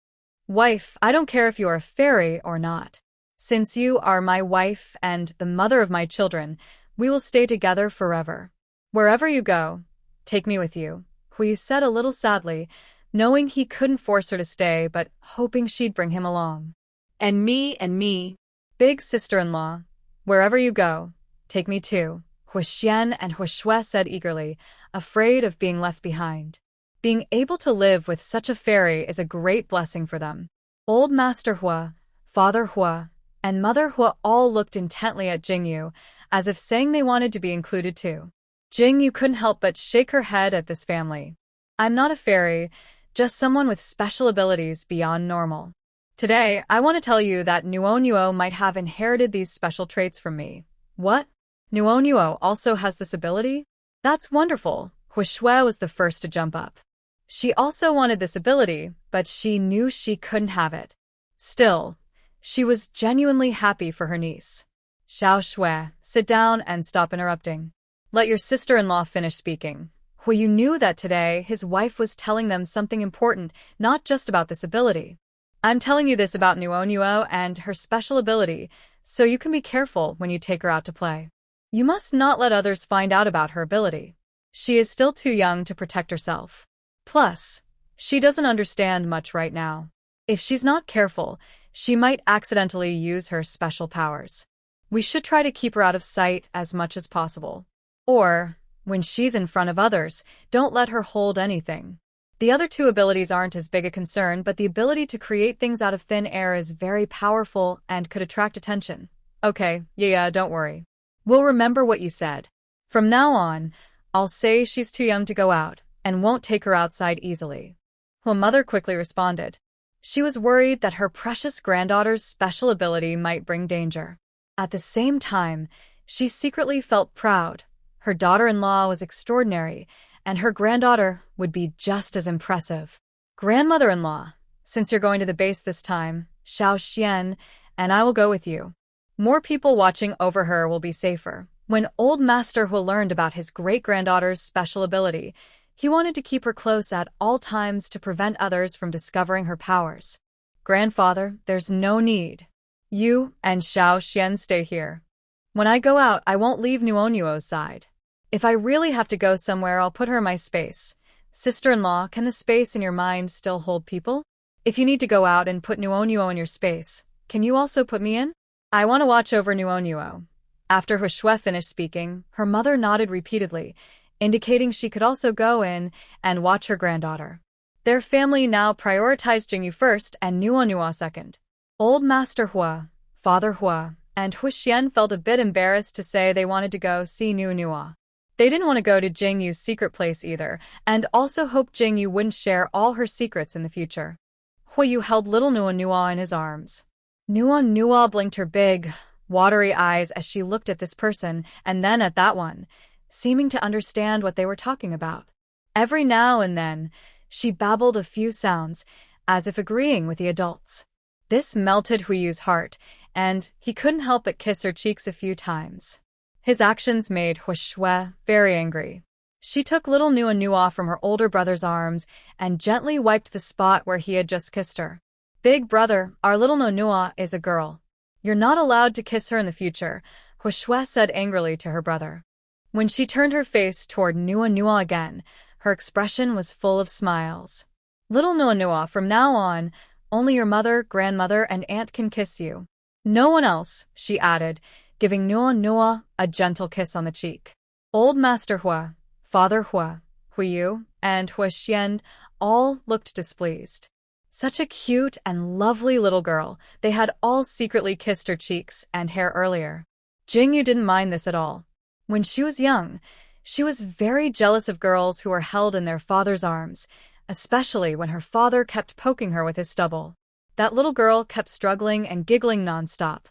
Wife, I don't care if you are a fairy or not. Since you are my wife and the mother of my children, we will stay together forever. Wherever you go, take me with you, Hui said a little sadly, knowing he couldn't force her to stay but hoping she'd bring him along. And me. Big sister-in-law, wherever you go, take me too, Huixian and Hua Shui said eagerly, afraid of being left behind. Being able to live with such a fairy is a great blessing for them. Old Master Hua, Father Hua, and Mother Hua all looked intently at Jingyu, as if saying they wanted to be included too. Jingyu couldn't help but shake her head at this family. I'm not a fairy, just someone with special abilities beyond normal. Today, I want to tell you that Nuo might have inherited these special traits from me. What? Nuo also has this ability? That's wonderful. Hua Shui was the first to jump up. She also wanted this ability, but she knew she couldn't have it. Still, she was genuinely happy for her niece. Xiao Shui, sit down and stop interrupting. Let your sister-in-law finish speaking. Hui knew that today his wife was telling them something important, not just about this ability. I'm telling you this about Nuo and her special ability, so you can be careful when you take her out to play. You must not let others find out about her ability. She is still too young to protect herself. Plus, she doesn't understand much right now. If she's not careful, she might accidentally use her special powers. We should try to keep her out of sight as much as possible. Or, when she's in front of others, don't let her hold anything. The other two abilities aren't as big a concern, but the ability to create things out of thin air is very powerful and could attract attention. Okay, yeah, don't worry. We'll remember what you said. From now on, I'll say she's too young to go out, and won't take her outside easily. Her mother quickly responded. She was worried that her precious granddaughter's special ability might bring danger. At the same time, she secretly felt proud. Her daughter-in-law was extraordinary, and her granddaughter would be just as impressive. Grandmother-in-law, since you're going to the base this time, Xiao Xian, and I will go with you. More people watching over her will be safer. When old Master Hu learned about his great-granddaughter's special ability, he wanted to keep her close at all times to prevent others from discovering her powers. Grandfather, there's no need. You and Xiao Xian stay here. When I go out, I won't leave Nuonuo's side. If I really have to go somewhere, I'll put her in my space. Sister-in-law, can the space in your mind still hold people? If you need to go out and put Nuonuo in your space, can you also put me in? I want to watch over Nuonuo. After Huishue finished speaking, her mother nodded repeatedly, indicating she could also go in and watch her granddaughter. Their family now prioritized Jingyu first and Nuonuo second. Old Master Hua, Father Hua, and Huxian felt a bit embarrassed to say they wanted to go see Nuonuo. They didn't want to go to Jingyu's secret place either, and also hoped Jingyu wouldn't share all her secrets in the future. Huiyu held little Nuonuo in his arms. Nuonuo blinked her big, watery eyes as she looked at this person and then at that one, seeming to understand what they were talking about. Every now and then, she babbled a few sounds, as if agreeing with the adults. This melted Huiyu's heart, and he couldn't help but kiss her cheeks a few times. His actions made Huishue very angry. She took little Nuonuo from her older brother's arms and gently wiped the spot where he had just kissed her. Big brother, our little Nuonuo is a girl. You're not allowed to kiss her in the future, Huishue said angrily to her brother. When she turned her face toward Nuonuo again, her expression was full of smiles. Little Nuonuo, from now on, only your mother, grandmother, and aunt can kiss you. No one else, she added, giving Nuonuo a gentle kiss on the cheek. Old Master Hua, Father Hua, Huiyu, and Huixian all looked displeased. Such a cute and lovely little girl, they had all secretly kissed her cheeks and hair earlier. Jingyu didn't mind this at all. When she was young, she was very jealous of girls who were held in their father's arms, especially when her father kept poking her with his stubble. That little girl kept struggling and giggling nonstop.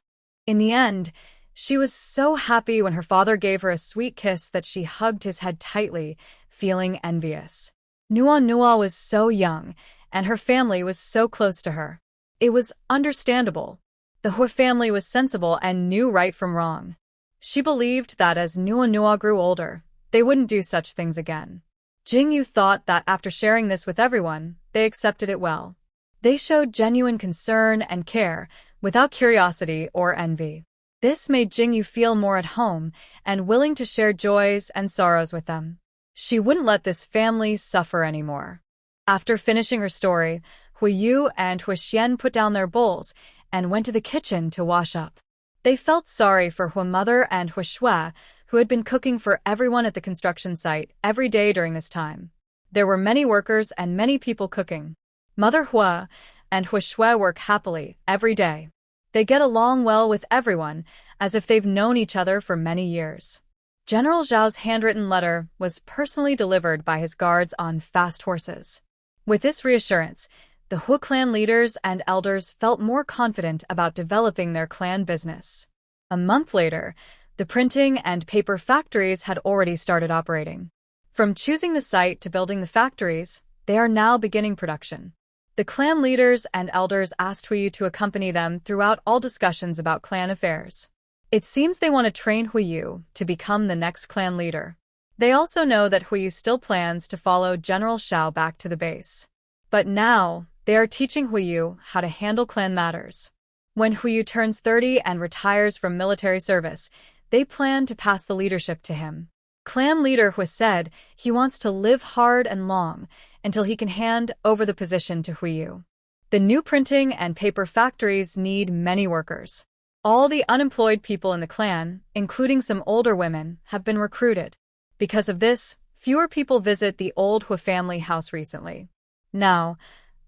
In the end, she was so happy when her father gave her a sweet kiss that she hugged his head tightly, feeling envious. Nuonuo was so young, and her family was so close to her. It was understandable. The Hua family was sensible and knew right from wrong. She believed that as Nuonuo grew older, they wouldn't do such things again. Jingyu thought that after sharing this with everyone, they accepted it well. They showed genuine concern and care, without curiosity or envy. This made Jingyu feel more at home and willing to share joys and sorrows with them. She wouldn't let this family suffer anymore. After finishing her story, Huiyu and Huixian put down their bowls and went to the kitchen to wash up. They felt sorry for Hua mother and Huishue, who had been cooking for everyone at the construction site every day during this time. There were many workers and many people cooking. Mother Hua and Huishue work happily every day. They get along well with everyone, as if they've known each other for many years. General Zhao's handwritten letter was personally delivered by his guards on fast horses. With this reassurance, the Hua clan leaders and elders felt more confident about developing their clan business. A month later, the printing and paper factories had already started operating. From choosing the site to building the factories, they are now beginning production. The clan leaders and elders asked Huiyu to accompany them throughout all discussions about clan affairs. It seems they want to train Huiyu to become the next clan leader. They also know that Huiyu still plans to follow General Xiao back to the base. But now, they are teaching Huiyu how to handle clan matters. When Huiyu turns 30 and retires from military service, they plan to pass the leadership to him. Clan leader Hui said he wants to live hard and long until he can hand over the position to Huiyu. The new printing and paper factories need many workers. All the unemployed people in the clan, including some older women, have been recruited. Because of this, fewer people visit the old Hua family house recently. Now,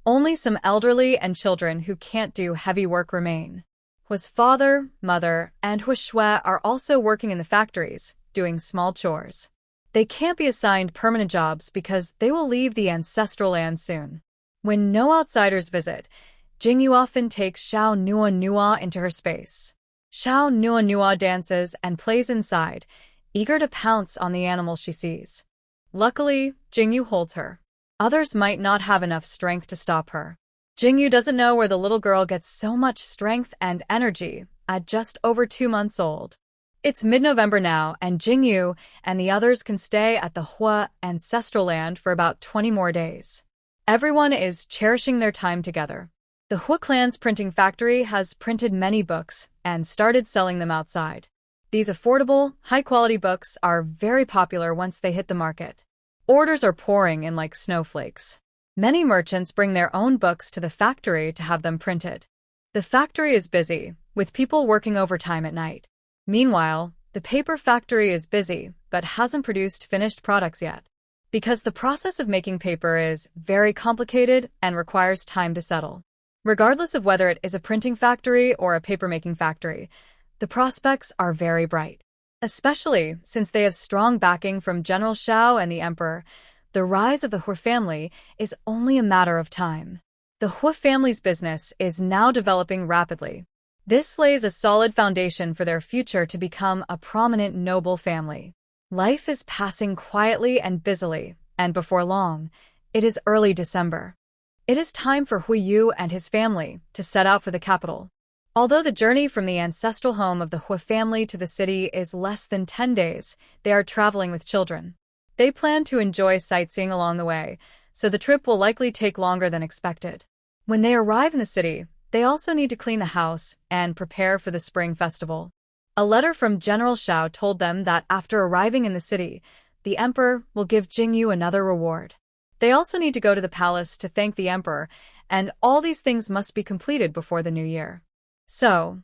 only some elderly and children who can't do heavy work remain. Hua's father, mother, and Hua Shui are also working in the factories, doing small chores. They can't be assigned permanent jobs because they will leave the ancestral land soon. When no outsiders visit, Jingyu often takes Xiao Nua Nua into her space. Xiao Nua Nua dances and plays inside, eager to pounce on the animal she sees. Luckily, Jingyu holds her. Others might not have enough strength to stop her. Jingyu doesn't know where the little girl gets so much strength and energy at just over 2 months old. It's mid-November now, and Jingyu and the others can stay at the Hua ancestral land for about 20 more days. Everyone is cherishing their time together. The Hua clan's printing factory has printed many books and started selling them outside. These affordable, high-quality books are very popular once they hit the market. Orders are pouring in like snowflakes. Many merchants bring their own books to the factory to have them printed. The factory is busy, with people working overtime at night. Meanwhile, the paper factory is busy, but hasn't produced finished products yet. Because the process of making paper is very complicated and requires time to settle. Regardless of whether it is a printing factory or a paper-making factory, the prospects are very bright. Especially since they have strong backing from General Xiao and the Emperor, the rise of the Hua family is only a matter of time. The Hua family's business is now developing rapidly. This lays a solid foundation for their future to become a prominent noble family. Life is passing quietly and busily, and before long, it is early December. It is time for Hui Yu and his family to set out for the capital. Although the journey from the ancestral home of the Hua family to the city is less than 10 days, they are traveling with children. They plan to enjoy sightseeing along the way, so the trip will likely take longer than expected. When they arrive in the city, they also need to clean the house and prepare for the spring festival. A letter from General Xiao told them that after arriving in the city, the emperor will give Jingyu another reward. They also need to go to the palace to thank the emperor, and all these things must be completed before the new year. So,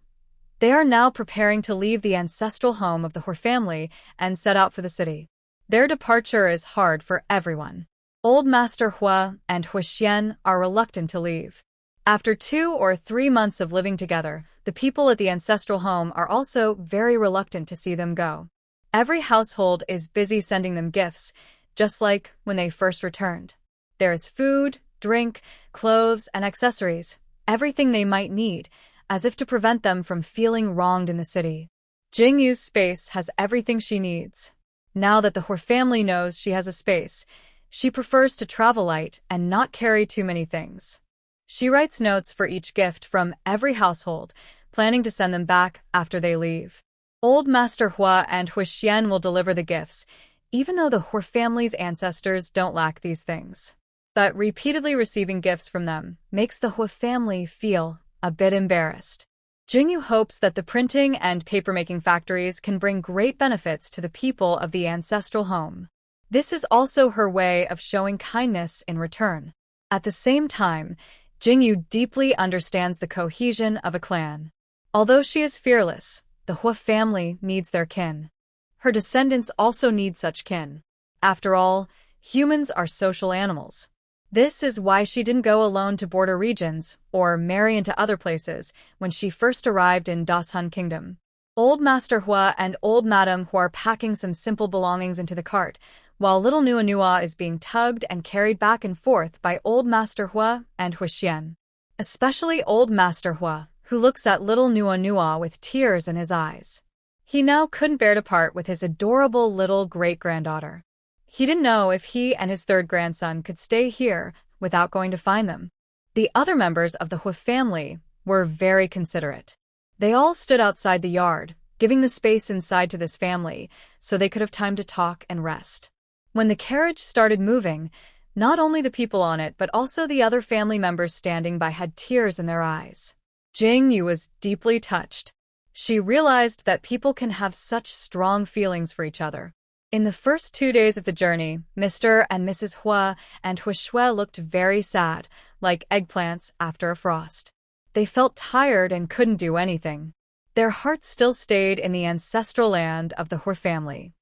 they are now preparing to leave the ancestral home of the Hua family and set out for the city. Their departure is hard for everyone. Old Master Hua and Hua Xian are reluctant to leave. After 2 or 3 months of living together, the people at the ancestral home are also very reluctant to see them go. Every household is busy sending them gifts, just like when they first returned. There is food, drink, clothes, and accessories, everything they might need, as if to prevent them from feeling wronged in the city. Jingyu's space has everything she needs. Now that the Hua family knows she has a space, she prefers to travel light and not carry too many things. She writes notes for each gift from every household, planning to send them back after they leave. Old Master Hua and Hua Xian will deliver the gifts, even though the Hua family's ancestors don't lack these things. But repeatedly receiving gifts from them makes the Hua family feel a bit embarrassed. Jingyu hopes that the printing and papermaking factories can bring great benefits to the people of the ancestral home. This is also her way of showing kindness in return. At the same time, Jingyu deeply understands the cohesion of a clan. Although she is fearless, the Hua family needs their kin. Her descendants also need such kin. After all, humans are social animals. This is why she didn't go alone to border regions or marry into other places when she first arrived in Dashun Kingdom. Old Master Hua and Old Madam Hua are packing some simple belongings into the cart, while little Nua Nua is being tugged and carried back and forth by Old Master Hua and Hua Xian. Especially Old Master Hua, who looks at little Nua Nua with tears in his eyes. He now couldn't bear to part with his adorable little great-granddaughter. He didn't know if he and his third grandson could stay here without going to find them. The other members of the Hua family were very considerate. They all stood outside the yard, giving the space inside to this family so they could have time to talk and rest. When the carriage started moving, not only the people on it but also the other family members standing by had tears in their eyes. Jingyu was deeply touched. She realized that people can have such strong feelings for each other. In the first 2 days of the journey, Mr. and Mrs. Hua and Hua Shui looked very sad, like eggplants after a frost. They felt tired and couldn't do anything. Their hearts still stayed in the ancestral land of the Hua family.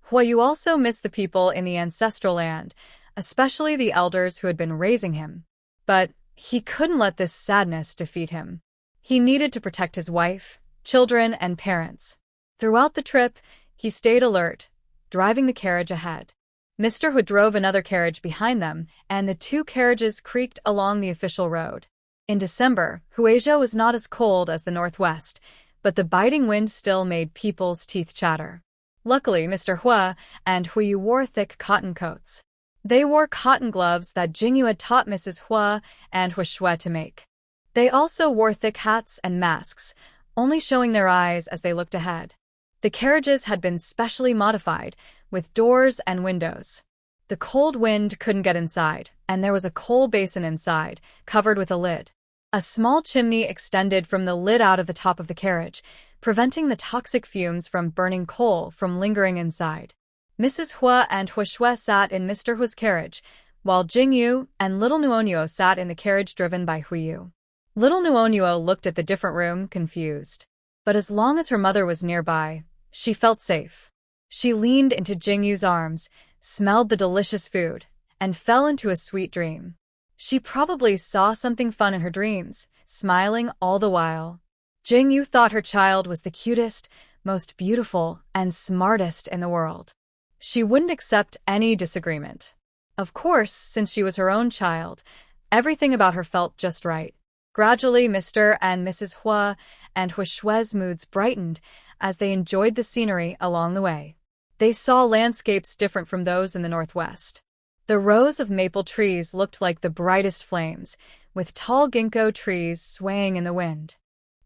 Hua Yu also missed the people in the ancestral land, especially the elders who had been raising him. But he couldn't let this sadness defeat him. He needed to protect his wife, children, and parents. Throughout the trip, he stayed alert, driving the carriage ahead. Mr. Hu drove another carriage behind them, and the two carriages creaked along the official road. In December, Huizhou was not as cold as the northwest, but the biting wind still made people's teeth chatter. Luckily, Mr. Hua and Huiyu wore thick cotton coats. They wore cotton gloves that Jingyu had taught Mrs. Hua and Huishui to make. They also wore thick hats and masks, only showing their eyes as they looked ahead. The carriages had been specially modified, with doors and windows. The cold wind couldn't get inside, and there was a coal basin inside, covered with a lid. A small chimney extended from the lid out of the top of the carriage, preventing the toxic fumes from burning coal from lingering inside. Mrs. Hua and Huishui sat in Mr. Hua's carriage, while Jingyu and little Nuonuo sat in the carriage driven by Huiyu. Little Nuonuo looked at the different room, confused. But as long as her mother was nearby, she felt safe. She leaned into Jingyu's arms, smelled the delicious food, and fell into a sweet dream. She probably saw something fun in her dreams, smiling all the while. Jingyu thought her child was the cutest, most beautiful, and smartest in the world. She wouldn't accept any disagreement. Of course, since she was her own child, everything about her felt just right. Gradually, Mr. and Mrs. Hua and Huishui's moods brightened as they enjoyed the scenery along the way. They saw landscapes different from those in the northwest. The rows of maple trees looked like the brightest flames, with tall ginkgo trees swaying in the wind.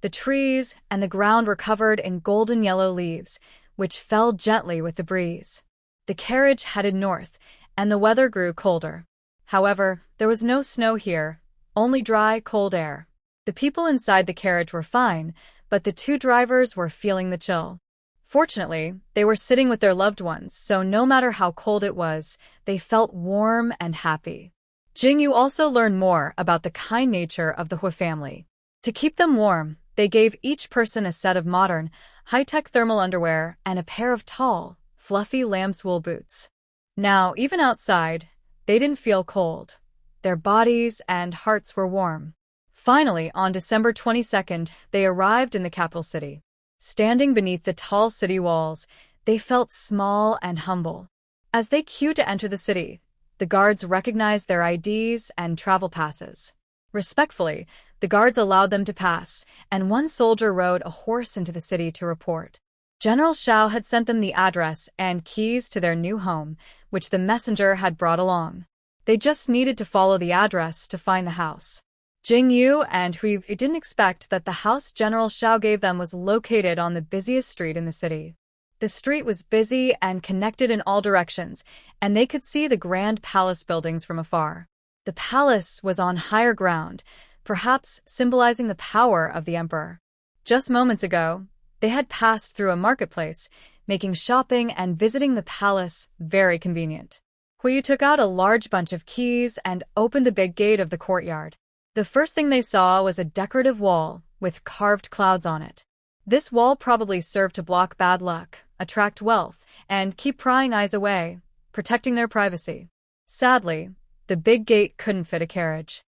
The trees and the ground were covered in golden yellow leaves, which fell gently with the breeze. The carriage headed north, and the weather grew colder. However, there was no snow here, only dry, cold air. The people inside the carriage were fine, but the two drivers were feeling the chill. Fortunately, they were sitting with their loved ones, so no matter how cold it was, they felt warm and happy. Jingyu also learned more about the kind nature of the Hua family. To keep them warm, they gave each person a set of modern, high-tech thermal underwear and a pair of tall, fluffy lamb's wool boots. Now, even outside, they didn't feel cold. Their bodies and hearts were warm. Finally, on December 22nd, they arrived in the capital city. Standing beneath the tall city walls, they felt small and humble. As they queued to enter the city, the guards recognized their IDs and travel passes. Respectfully, the guards allowed them to pass, and one soldier rode a horse into the city to report. General Xiao had sent them the address and keys to their new home, which the messenger had brought along. They just needed to follow the address to find the house. Jingyu and Hui didn't expect that the house General Xiao gave them was located on the busiest street in the city. The street was busy and connected in all directions, and they could see the grand palace buildings from afar. The palace was on higher ground, perhaps symbolizing the power of the emperor. Just moments ago, they had passed through a marketplace, making shopping and visiting the palace very convenient. Hui took out a large bunch of keys and opened the big gate of the courtyard. The first thing they saw was a decorative wall with carved clouds on it. This wall probably served to block bad luck, attract wealth, and keep prying eyes away, protecting their privacy. Sadly, the big gate couldn't fit a carriage.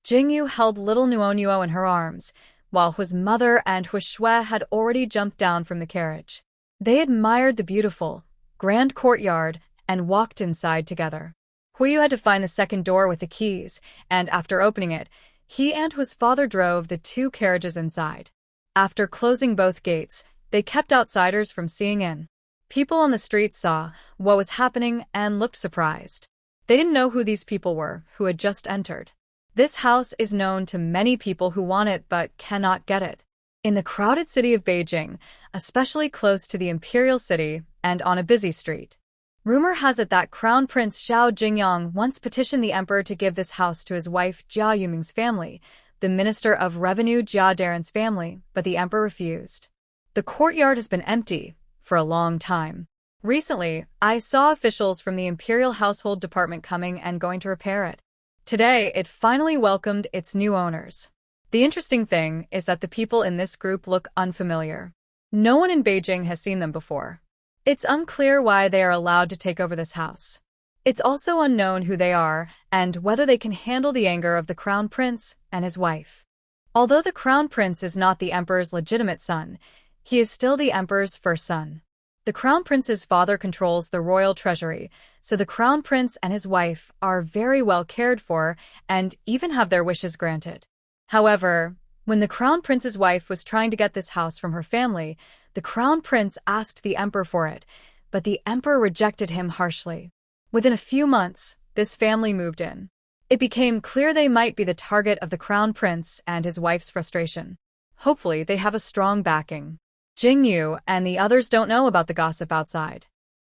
Jingyu held little Nuonuo in her arms, while Hua's mother and Huishui had already jumped down from the carriage. They admired the beautiful, grand courtyard and walked inside together. Huiyu had to find the second door with the keys, and after opening it, he and Hua's father drove the two carriages inside. After closing both gates, they kept outsiders from seeing in. People on the street saw what was happening and looked surprised. They didn't know who these people were who had just entered. This house is known to many people who want it but cannot get it. In the crowded city of Beijing, especially close to the imperial city and on a busy street. Rumor has it that Crown Prince Xiao Jingyang once petitioned the emperor to give this house to his wife Jia Yuming's family, the Minister of Revenue Jia Daren's family, but the emperor refused. The courtyard has been empty for a long time. Recently, I saw officials from the Imperial Household Department coming and going to repair it. Today, it finally welcomed its new owners. The interesting thing is that the people in this group look unfamiliar. No one in Beijing has seen them before. It's unclear why they are allowed to take over this house. It's also unknown who they are and whether they can handle the anger of the crown prince and his wife. Although the crown prince is not the emperor's legitimate son, he is still the emperor's first son. The crown prince's father controls the royal treasury, so the crown prince and his wife are very well cared for and even have their wishes granted. However, when the crown prince's wife was trying to get this house from her family, the crown prince asked the emperor for it, but the emperor rejected him harshly. Within a few months, this family moved in. It became clear they might be the target of the crown prince and his wife's frustration. Hopefully, they have a strong backing. Jingyu and the others don't know about the gossip outside.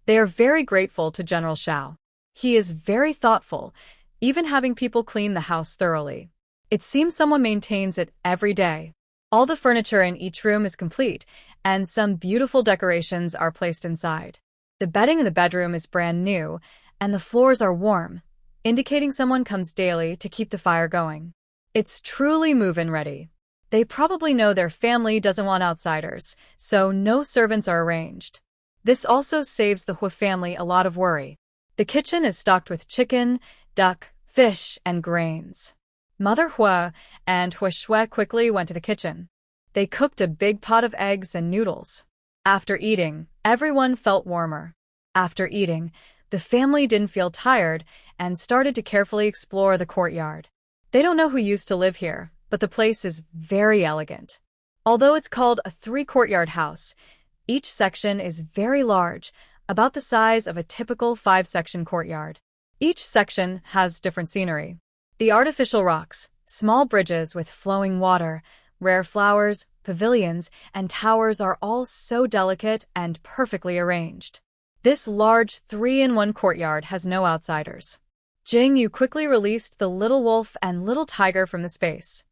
They are very grateful to General Xiao. He is very thoughtful, even having people clean the house thoroughly. It seems someone maintains it every day. All the furniture in each room is complete, and some beautiful decorations are placed inside. The bedding in the bedroom is brand new, and the floors are warm, indicating someone comes daily to keep the fire going. It's truly move-in ready. They probably know their family doesn't want outsiders, so no servants are arranged. This also saves the Hua family a lot of worry. The kitchen is stocked with chicken, duck, fish, and grains. Mother Hua and Hua Shui quickly went to the kitchen. They cooked a big pot of eggs and noodles. After eating, everyone felt warmer. After eating, the family didn't feel tired and started to carefully explore the courtyard. They don't know who used to live here, but the place is very elegant. Although it's called a three-courtyard house, each section is very large, about the size of a typical five-section courtyard. Each section has different scenery. The artificial rocks, small bridges with flowing water, rare flowers, pavilions, and towers are all so delicate and perfectly arranged. This large 3-in-1 courtyard has no outsiders. Jingyu quickly released the little wolf and little tiger from the space.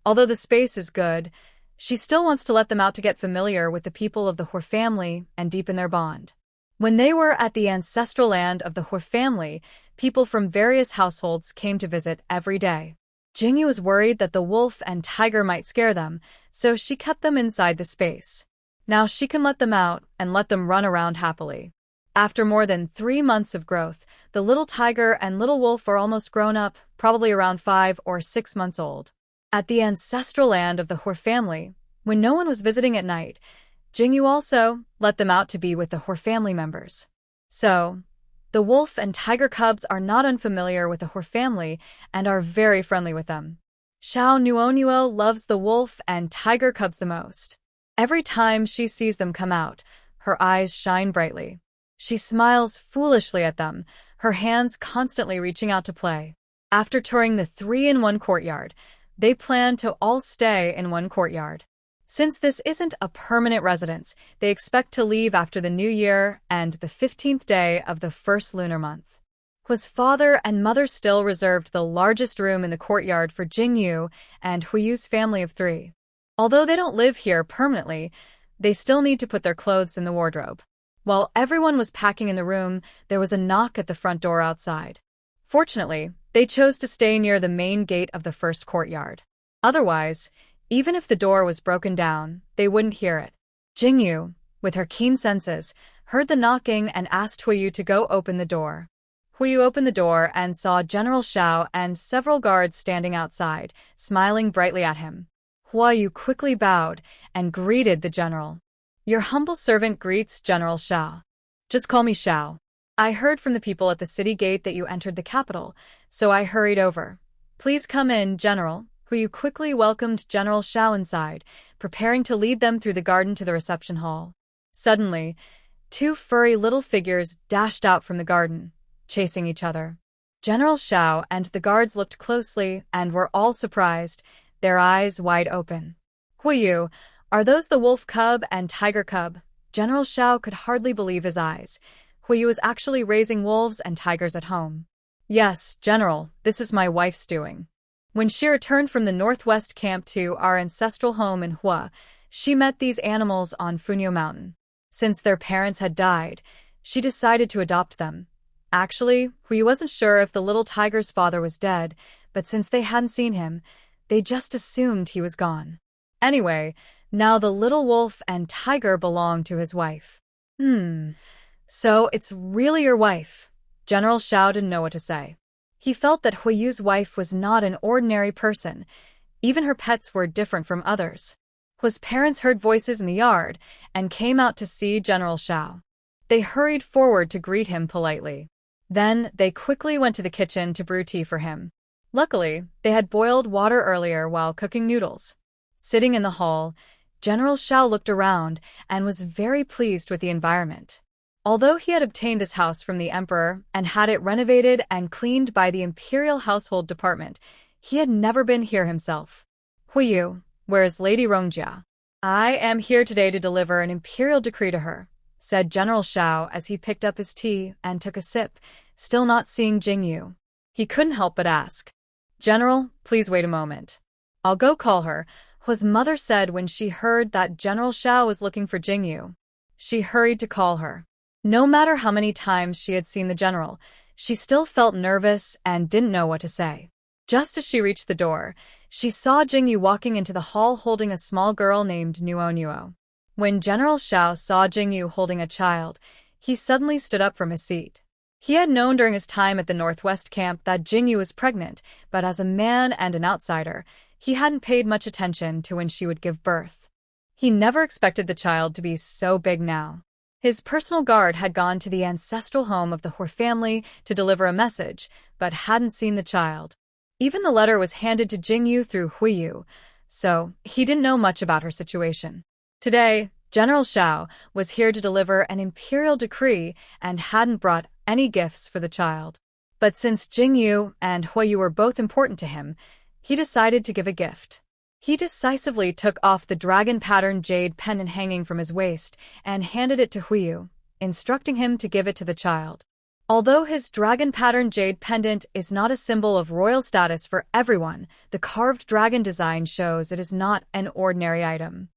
Although the space is good, she still wants to let them out to get familiar with the people of the Hua family and deepen their bond. When they were at the ancestral land of the Hua family, people from various households came to visit every day. Jingyu was worried that the wolf and tiger might scare them, so she kept them inside the space. Now she can let them out and let them run around happily. After more than 3 months of growth, the little tiger and little wolf are almost grown up, probably around 5 or 6 months old. At the ancestral land of the Hua family, when no one was visiting at night, Jingyu also let them out to be with the Hua family members. So, the wolf and tiger cubs are not unfamiliar with the Hua family and are very friendly with them. Xiao Nuonuo loves the wolf and tiger cubs the most. Every time she sees them come out, her eyes shine brightly. She smiles foolishly at them, her hands constantly reaching out to play. After touring the 3-in-1 courtyard, they plan to all stay in one courtyard. Since this isn't a permanent residence, they expect to leave after the New Year and the 15th day of the first lunar month. Hua's father and mother still reserved the largest room in the courtyard for Jingyu and Huiyu's family of 3. Although they don't live here permanently, they still need to put their clothes in the wardrobe. While everyone was packing in the room, there was a knock at the front door outside. Fortunately, they chose to stay near the main gate of the first courtyard. Otherwise, even if the door was broken down, they wouldn't hear it. Jingyu, with her keen senses, heard the knocking and asked Huiyu to go open the door. Huiyu opened the door and saw General Xiao and several guards standing outside, smiling brightly at him. Huiyu quickly bowed and greeted the general. "Your humble servant greets General Xiao. Just call me Xiao. I heard from the people at the city gate that you entered the capital, so I hurried over. Please come in, General." Huiyu quickly welcomed General Xiao inside, preparing to lead them through the garden to the reception hall. Suddenly, 2 furry little figures dashed out from the garden, chasing each other. General Xiao and the guards looked closely and were all surprised, their eyes wide open. "Huiyu, are those the wolf cub and tiger cub?" General Xiao could hardly believe his eyes. Huiyu was actually raising wolves and tigers at home. "Yes, General, this is my wife's doing." When she returned from the northwest camp to our ancestral home in Hua, she met these animals on Funyo Mountain. Since their parents had died, she decided to adopt them. Actually, Huiyu wasn't sure if the little tiger's father was dead, but since they hadn't seen him, they just assumed he was gone. Anyway, now the little wolf and tiger belonged to his wife. So it's really your wife?" General Xiao didn't know what to say. He felt that Huiyu's wife was not an ordinary person. Even her pets were different from others. Hui's parents heard voices in the yard and came out to see General Xiao. They hurried forward to greet him politely. Then they quickly went to the kitchen to brew tea for him. Luckily, they had boiled water earlier while cooking noodles. Sitting in the hall, General Xiao looked around and was very pleased with the environment. Although he had obtained this house from the emperor and had it renovated and cleaned by the Imperial Household Department, he had never been here himself. Huiyu, where is Lady Rongjia? I am here today to deliver an imperial decree to her, said General Xiao as he picked up his tea and took a sip, still not seeing Jingyu. He couldn't help but ask, General, please wait a moment. I'll go call her, Hui's mother said when she heard that General Xiao was looking for Jingyu. She hurried to call her. No matter how many times she had seen the general, she still felt nervous and didn't know what to say. Just as she reached the door, she saw Jingyu walking into the hall holding a small girl named Nuo. When General Xiao saw Jingyu holding a child, he suddenly stood up from his seat. He had known during his time at the Northwest camp that Jingyu was pregnant, but as a man and an outsider, he hadn't paid much attention to when she would give birth. He never expected the child to be so big now. His personal guard had gone to the ancestral home of the Hui family to deliver a message, but hadn't seen the child. Even the letter was handed to Jingyu through Huiyu, so he didn't know much about her situation. Today, General Xiao was here to deliver an imperial decree and hadn't brought any gifts for the child. But since Jingyu and Huiyu were both important to him, he decided to give a gift. He decisively took off the dragon-patterned jade pendant hanging from his waist and handed it to Huiyu, instructing him to give it to the child. Although his dragon-patterned jade pendant is not a symbol of royal status for everyone, the carved dragon design shows it is not an ordinary item.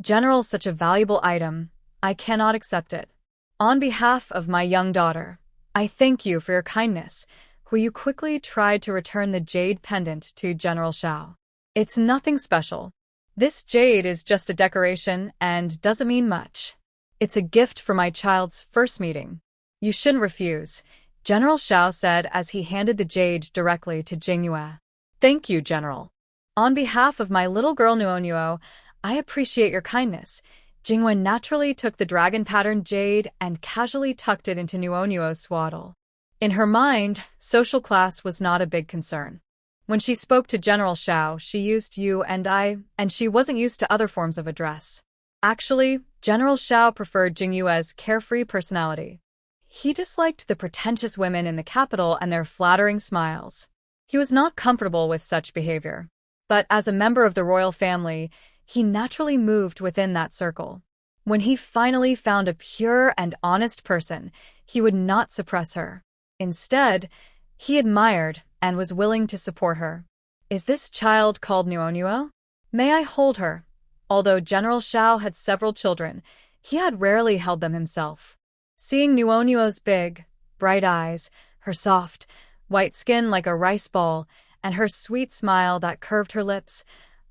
General, such a valuable item, I cannot accept it. On behalf of my young daughter, I thank you for your kindness. Huiyu quickly tried to return the jade pendant to General Xiao. It's nothing special. This jade is just a decoration and doesn't mean much. It's a gift for my child's first meeting. You shouldn't refuse, General Xiao said as he handed the jade directly to Jingyu. Thank you, General. On behalf of my little girl Nuo, I appreciate your kindness. Jingyu naturally took the dragon-patterned jade and casually tucked it into Nuo's swaddle. In her mind, social class was not a big concern. When she spoke to General Xiao, she used you and I, and she wasn't used to other forms of address. Actually, General Xiao preferred Jingyu's carefree personality. He disliked the pretentious women in the capital and their flattering smiles. He was not comfortable with such behavior. But as a member of the royal family, he naturally moved within that circle. When he finally found a pure and honest person, he would not suppress her. Instead, he admired and was willing to support her. Is this child called Nuo? May I hold her? Although General Xiao had several children, he had rarely held them himself. Seeing Nuo's big, bright eyes, her soft, white skin like a rice ball, and her sweet smile that curved her lips,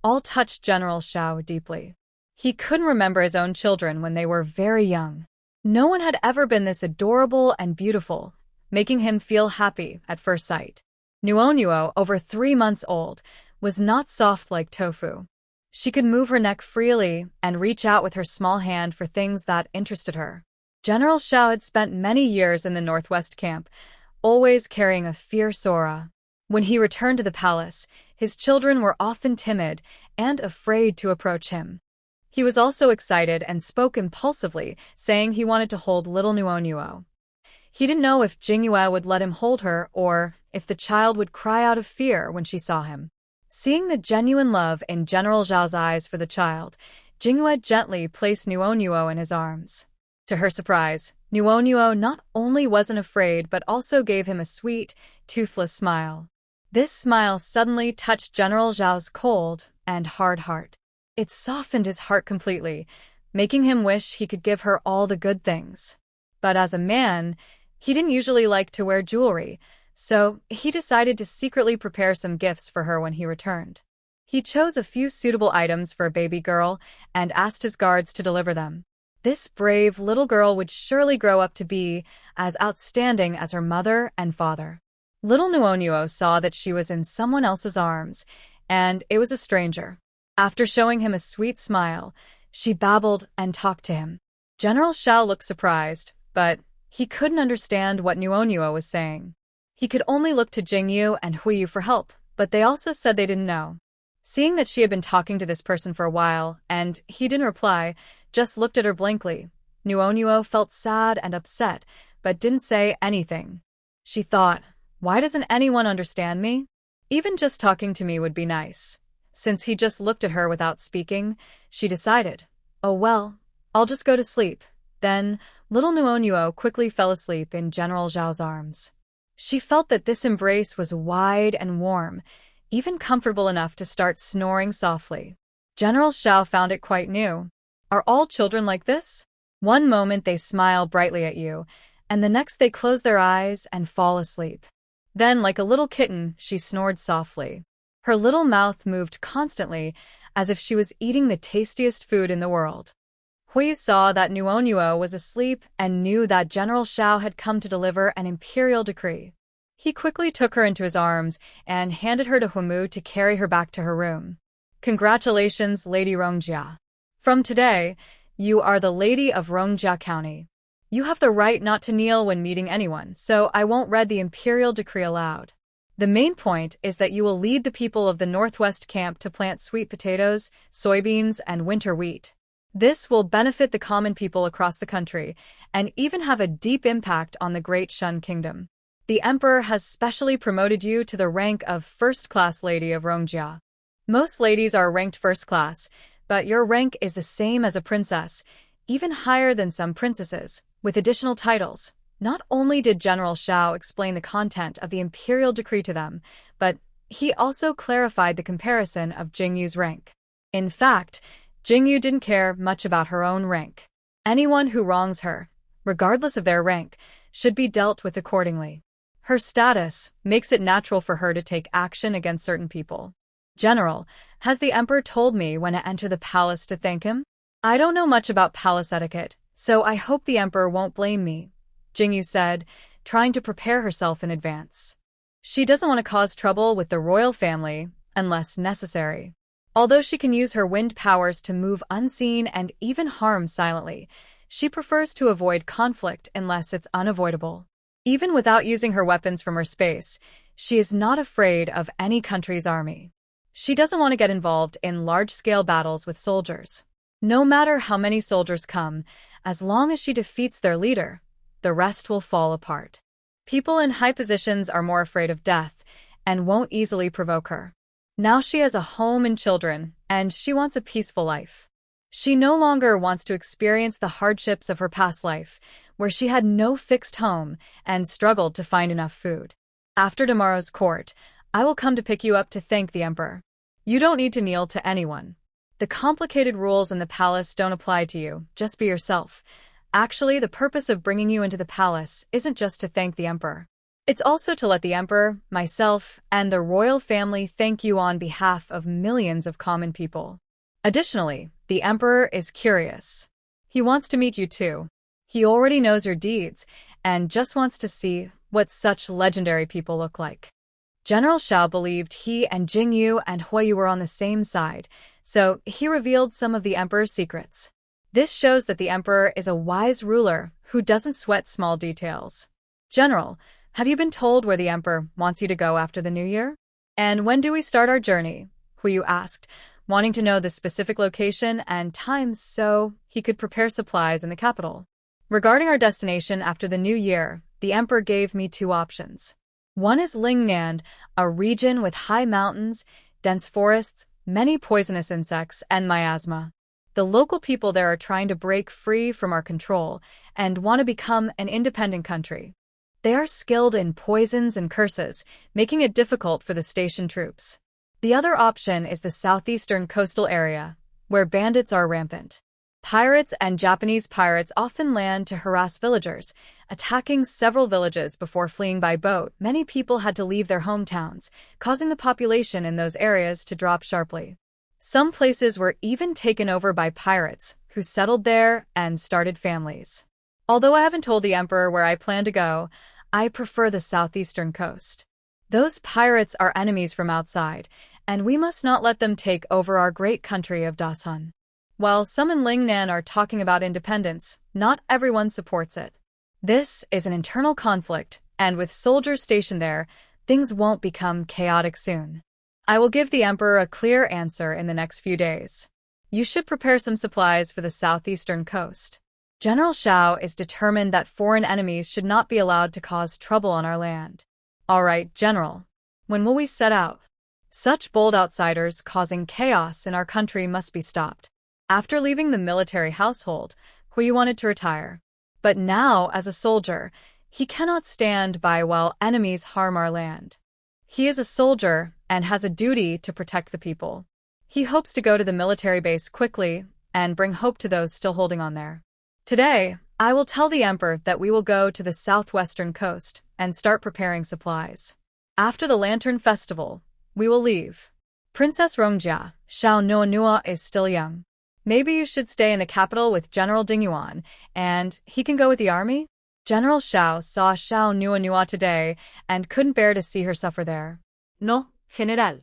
all touched General Xiao deeply. He couldn't remember his own children when they were very young. No one had ever been this adorable and beautiful, making him feel happy at first sight. Nuo, over 3 months old, was not soft like tofu. She could move her neck freely and reach out with her small hand for things that interested her. General Xiao had spent many years in the Northwest camp, always carrying a fierce aura. When he returned to the palace, his children were often timid and afraid to approach him. He was also excited and spoke impulsively, saying he wanted to hold little Nuo. He didn't know if Jingyu would let him hold her or if the child would cry out of fear when she saw him. Seeing the genuine love in General Xiao's eyes for the child, Jingyu gently placed Nuo in his arms. To her surprise, Nuo not only wasn't afraid but also gave him a sweet, toothless smile. This smile suddenly touched General Xiao's cold and hard heart. It softened his heart completely, making him wish he could give her all the good things. But as a man, he didn't usually like to wear jewelry, so he decided to secretly prepare some gifts for her when he returned. He chose a few suitable items for a baby girl and asked his guards to deliver them. This brave little girl would surely grow up to be as outstanding as her mother and father. Little Nuonuo saw that she was in someone else's arms, and it was a stranger. After showing him a sweet smile, she babbled and talked to him. General Xiao looked surprised, but he couldn't understand what Nuonuo was saying. He could only look to Jingyu and Huiyu for help, but they also said they didn't know. Seeing that she had been talking to this person for a while, and he didn't reply, just looked at her blankly, Nuonuo felt sad and upset, but didn't say anything. She thought, why doesn't anyone understand me? Even just talking to me would be nice. Since he just looked at her without speaking, she decided, oh well, I'll just go to sleep. Then, little Nuonuo quickly fell asleep in General Zhao's arms. She felt that this embrace was wide and warm, even comfortable enough to start snoring softly. General Xiao found it quite new. Are all children like this? One moment they smile brightly at you, and the next they close their eyes and fall asleep. Then, like a little kitten, she snored softly. Her little mouth moved constantly, as if she was eating the tastiest food in the world. Hui saw that Nuonuo was asleep and knew that General Xiao had come to deliver an imperial decree. He quickly took her into his arms and handed her to Huimu to carry her back to her room. Congratulations, Lady Rongjia. From today, you are the Lady of Rongjia County. You have the right not to kneel when meeting anyone, so I won't read the imperial decree aloud. The main point is that you will lead the people of the Northwest Camp to plant sweet potatoes, soybeans, and winter wheat. This will benefit the common people across the country, and even have a deep impact on the Great Shun Kingdom. The Emperor has specially promoted you to the rank of First-Class Lady of Rongjia. Most ladies are ranked First Class, but your rank is the same as a princess, even higher than some princesses, with additional titles. Not only did General Xiao explain the content of the imperial decree to them, but he also clarified the comparison of Jingyu's rank. In fact, Jingyu didn't care much about her own rank. Anyone who wrongs her, regardless of their rank, should be dealt with accordingly. Her status makes it natural for her to take action against certain people. General, has the Emperor told me when I enter the palace to thank him? I don't know much about palace etiquette, so I hope the Emperor won't blame me, Jingyu said, trying to prepare herself in advance. She doesn't want to cause trouble with the royal family unless necessary. Although she can use her wind powers to move unseen and even harm silently, she prefers to avoid conflict unless it's unavoidable. Even without using her weapons from her space, she is not afraid of any country's army. She doesn't want to get involved in large-scale battles with soldiers. No matter how many soldiers come, as long as she defeats their leader, the rest will fall apart. People in high positions are more afraid of death and won't easily provoke her. Now she has a home and children, and she wants a peaceful life. She no longer wants to experience the hardships of her past life, where she had no fixed home and struggled to find enough food. After tomorrow's court, I will come to pick you up to thank the Emperor. You don't need to kneel to anyone. The complicated rules in the palace don't apply to you, just be yourself. Actually, the purpose of bringing you into the palace isn't just to thank the Emperor. It's also to let the Emperor, myself, and the royal family thank you on behalf of millions of common people. Additionally, the Emperor is curious. He wants to meet you too. He already knows your deeds, and just wants to see what such legendary people look like. General Xiao believed he and Jingyu and Huiyu were on the same side, so he revealed some of the Emperor's secrets. This shows that the Emperor is a wise ruler who doesn't sweat small details. General, have you been told where the Emperor wants you to go after the New Year? And when do we start our journey? Huiyu asked, wanting to know the specific location and times so he could prepare supplies in the capital. Regarding our destination after the New Year, the Emperor gave me two options. One is Lingnan, a region with high mountains, dense forests, many poisonous insects, and miasma. The local people there are trying to break free from our control and want to become an independent country. They are skilled in poisons and curses, making it difficult for the station troops. The other option is the southeastern coastal area, where bandits are rampant. Pirates and Japanese pirates often land to harass villagers, attacking several villages before fleeing by boat. Many people had to leave their hometowns, causing the population in those areas to drop sharply. Some places were even taken over by pirates, who settled there and started families. Although I haven't told the emperor where I plan to go, I prefer the southeastern coast. Those pirates are enemies from outside, and we must not let them take over our great country of Dasun. While some in Lingnan are talking about independence, not everyone supports it. This is an internal conflict, and with soldiers stationed there, things won't become chaotic soon. I will give the emperor a clear answer in the next few days. You should prepare some supplies for the southeastern coast. General Shao is determined that foreign enemies should not be allowed to cause trouble on our land. All right, General. When will we set out? Such bold outsiders causing chaos in our country must be stopped. After leaving the military household, Hui wanted to retire. But now, as a soldier, he cannot stand by while enemies harm our land. He is a soldier and has a duty to protect the people. He hopes to go to the military base quickly and bring hope to those still holding on there. Today, I will tell the emperor that we will go to the southwestern coast and start preparing supplies. After the Lantern Festival, we will leave. Princess Rongjia, Shao Nuanua is still young. Maybe you should stay in the capital with General Ding Yuan, and he can go with the army? General Shao saw Shao Nuanua today and couldn't bear to see her suffer there. No, General.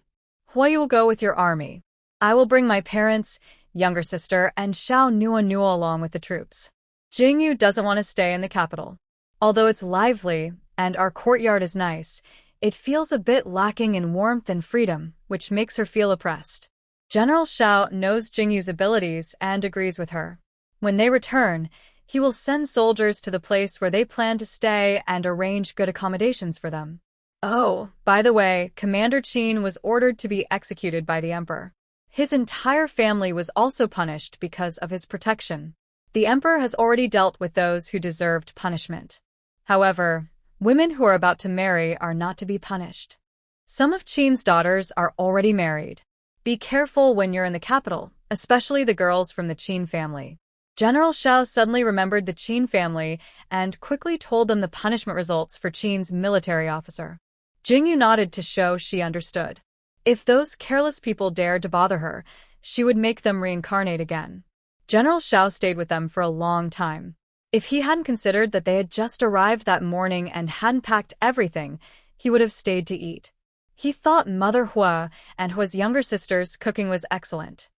Hui will go with your army. I will bring my parents, younger sister, and Shao Nuanua along with the troops. Jingyu doesn't want to stay in the capital. Although it's lively and our courtyard is nice, it feels a bit lacking in warmth and freedom, which makes her feel oppressed. General Shao knows Jingyu's abilities and agrees with her. When they return, he will send soldiers to the place where they plan to stay and arrange good accommodations for them. Oh, by the way, Commander Qin was ordered to be executed by the emperor. His entire family was also punished because of his protection. The emperor has already dealt with those who deserved punishment. However, women who are about to marry are not to be punished. Some of Qin's daughters are already married. Be careful when you're in the capital, especially the girls from the Qin family. General Shao suddenly remembered the Qin family and quickly told them the punishment results for Qin's military officer. Jingyu nodded to show she understood. If those careless people dared to bother her, she would make them reincarnate again. General Shao stayed with them for a long time. If he hadn't considered that they had just arrived that morning and hadn't packed everything, he would have stayed to eat. He thought Mother Hua and Hua's younger sister's cooking was excellent.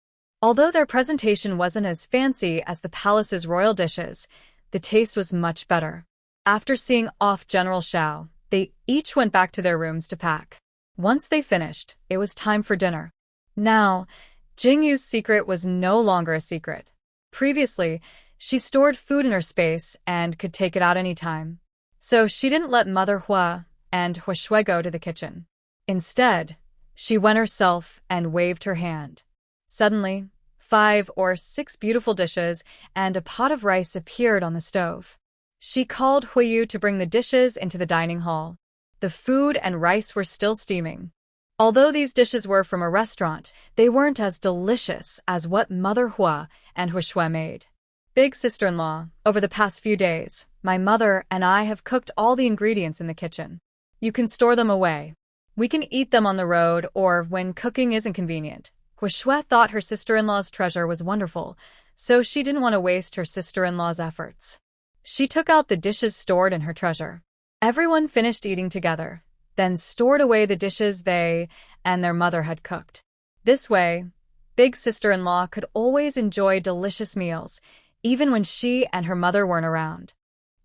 Although their presentation wasn't as fancy as the palace's royal dishes, the taste was much better. After seeing off General Shao, they each went back to their rooms to pack. Once they finished, it was time for dinner. Now, Jingyu's secret was no longer a secret. Previously, she stored food in her space and could take it out any time. So she didn't let Mother Hua and Hua Shui go to the kitchen. Instead, she went herself and waved her hand. Suddenly, 5 or 6 beautiful dishes and a pot of rice appeared on the stove. She called Huiyu to bring the dishes into the dining hall. The food and rice were still steaming. Although these dishes were from a restaurant, they weren't as delicious as what Mother Hua and Hua Shui made. Big sister-in-law, over the past few days, my mother and I have cooked all the ingredients in the kitchen. You can store them away. We can eat them on the road or when cooking isn't convenient. Hua Shui thought her sister-in-law's treasure was wonderful, so she didn't want to waste her sister-in-law's efforts. She took out the dishes stored in her treasure. Everyone finished eating together, then stored away the dishes they and their mother had cooked. This way, big sister-in-law could always enjoy delicious meals, even when she and her mother weren't around.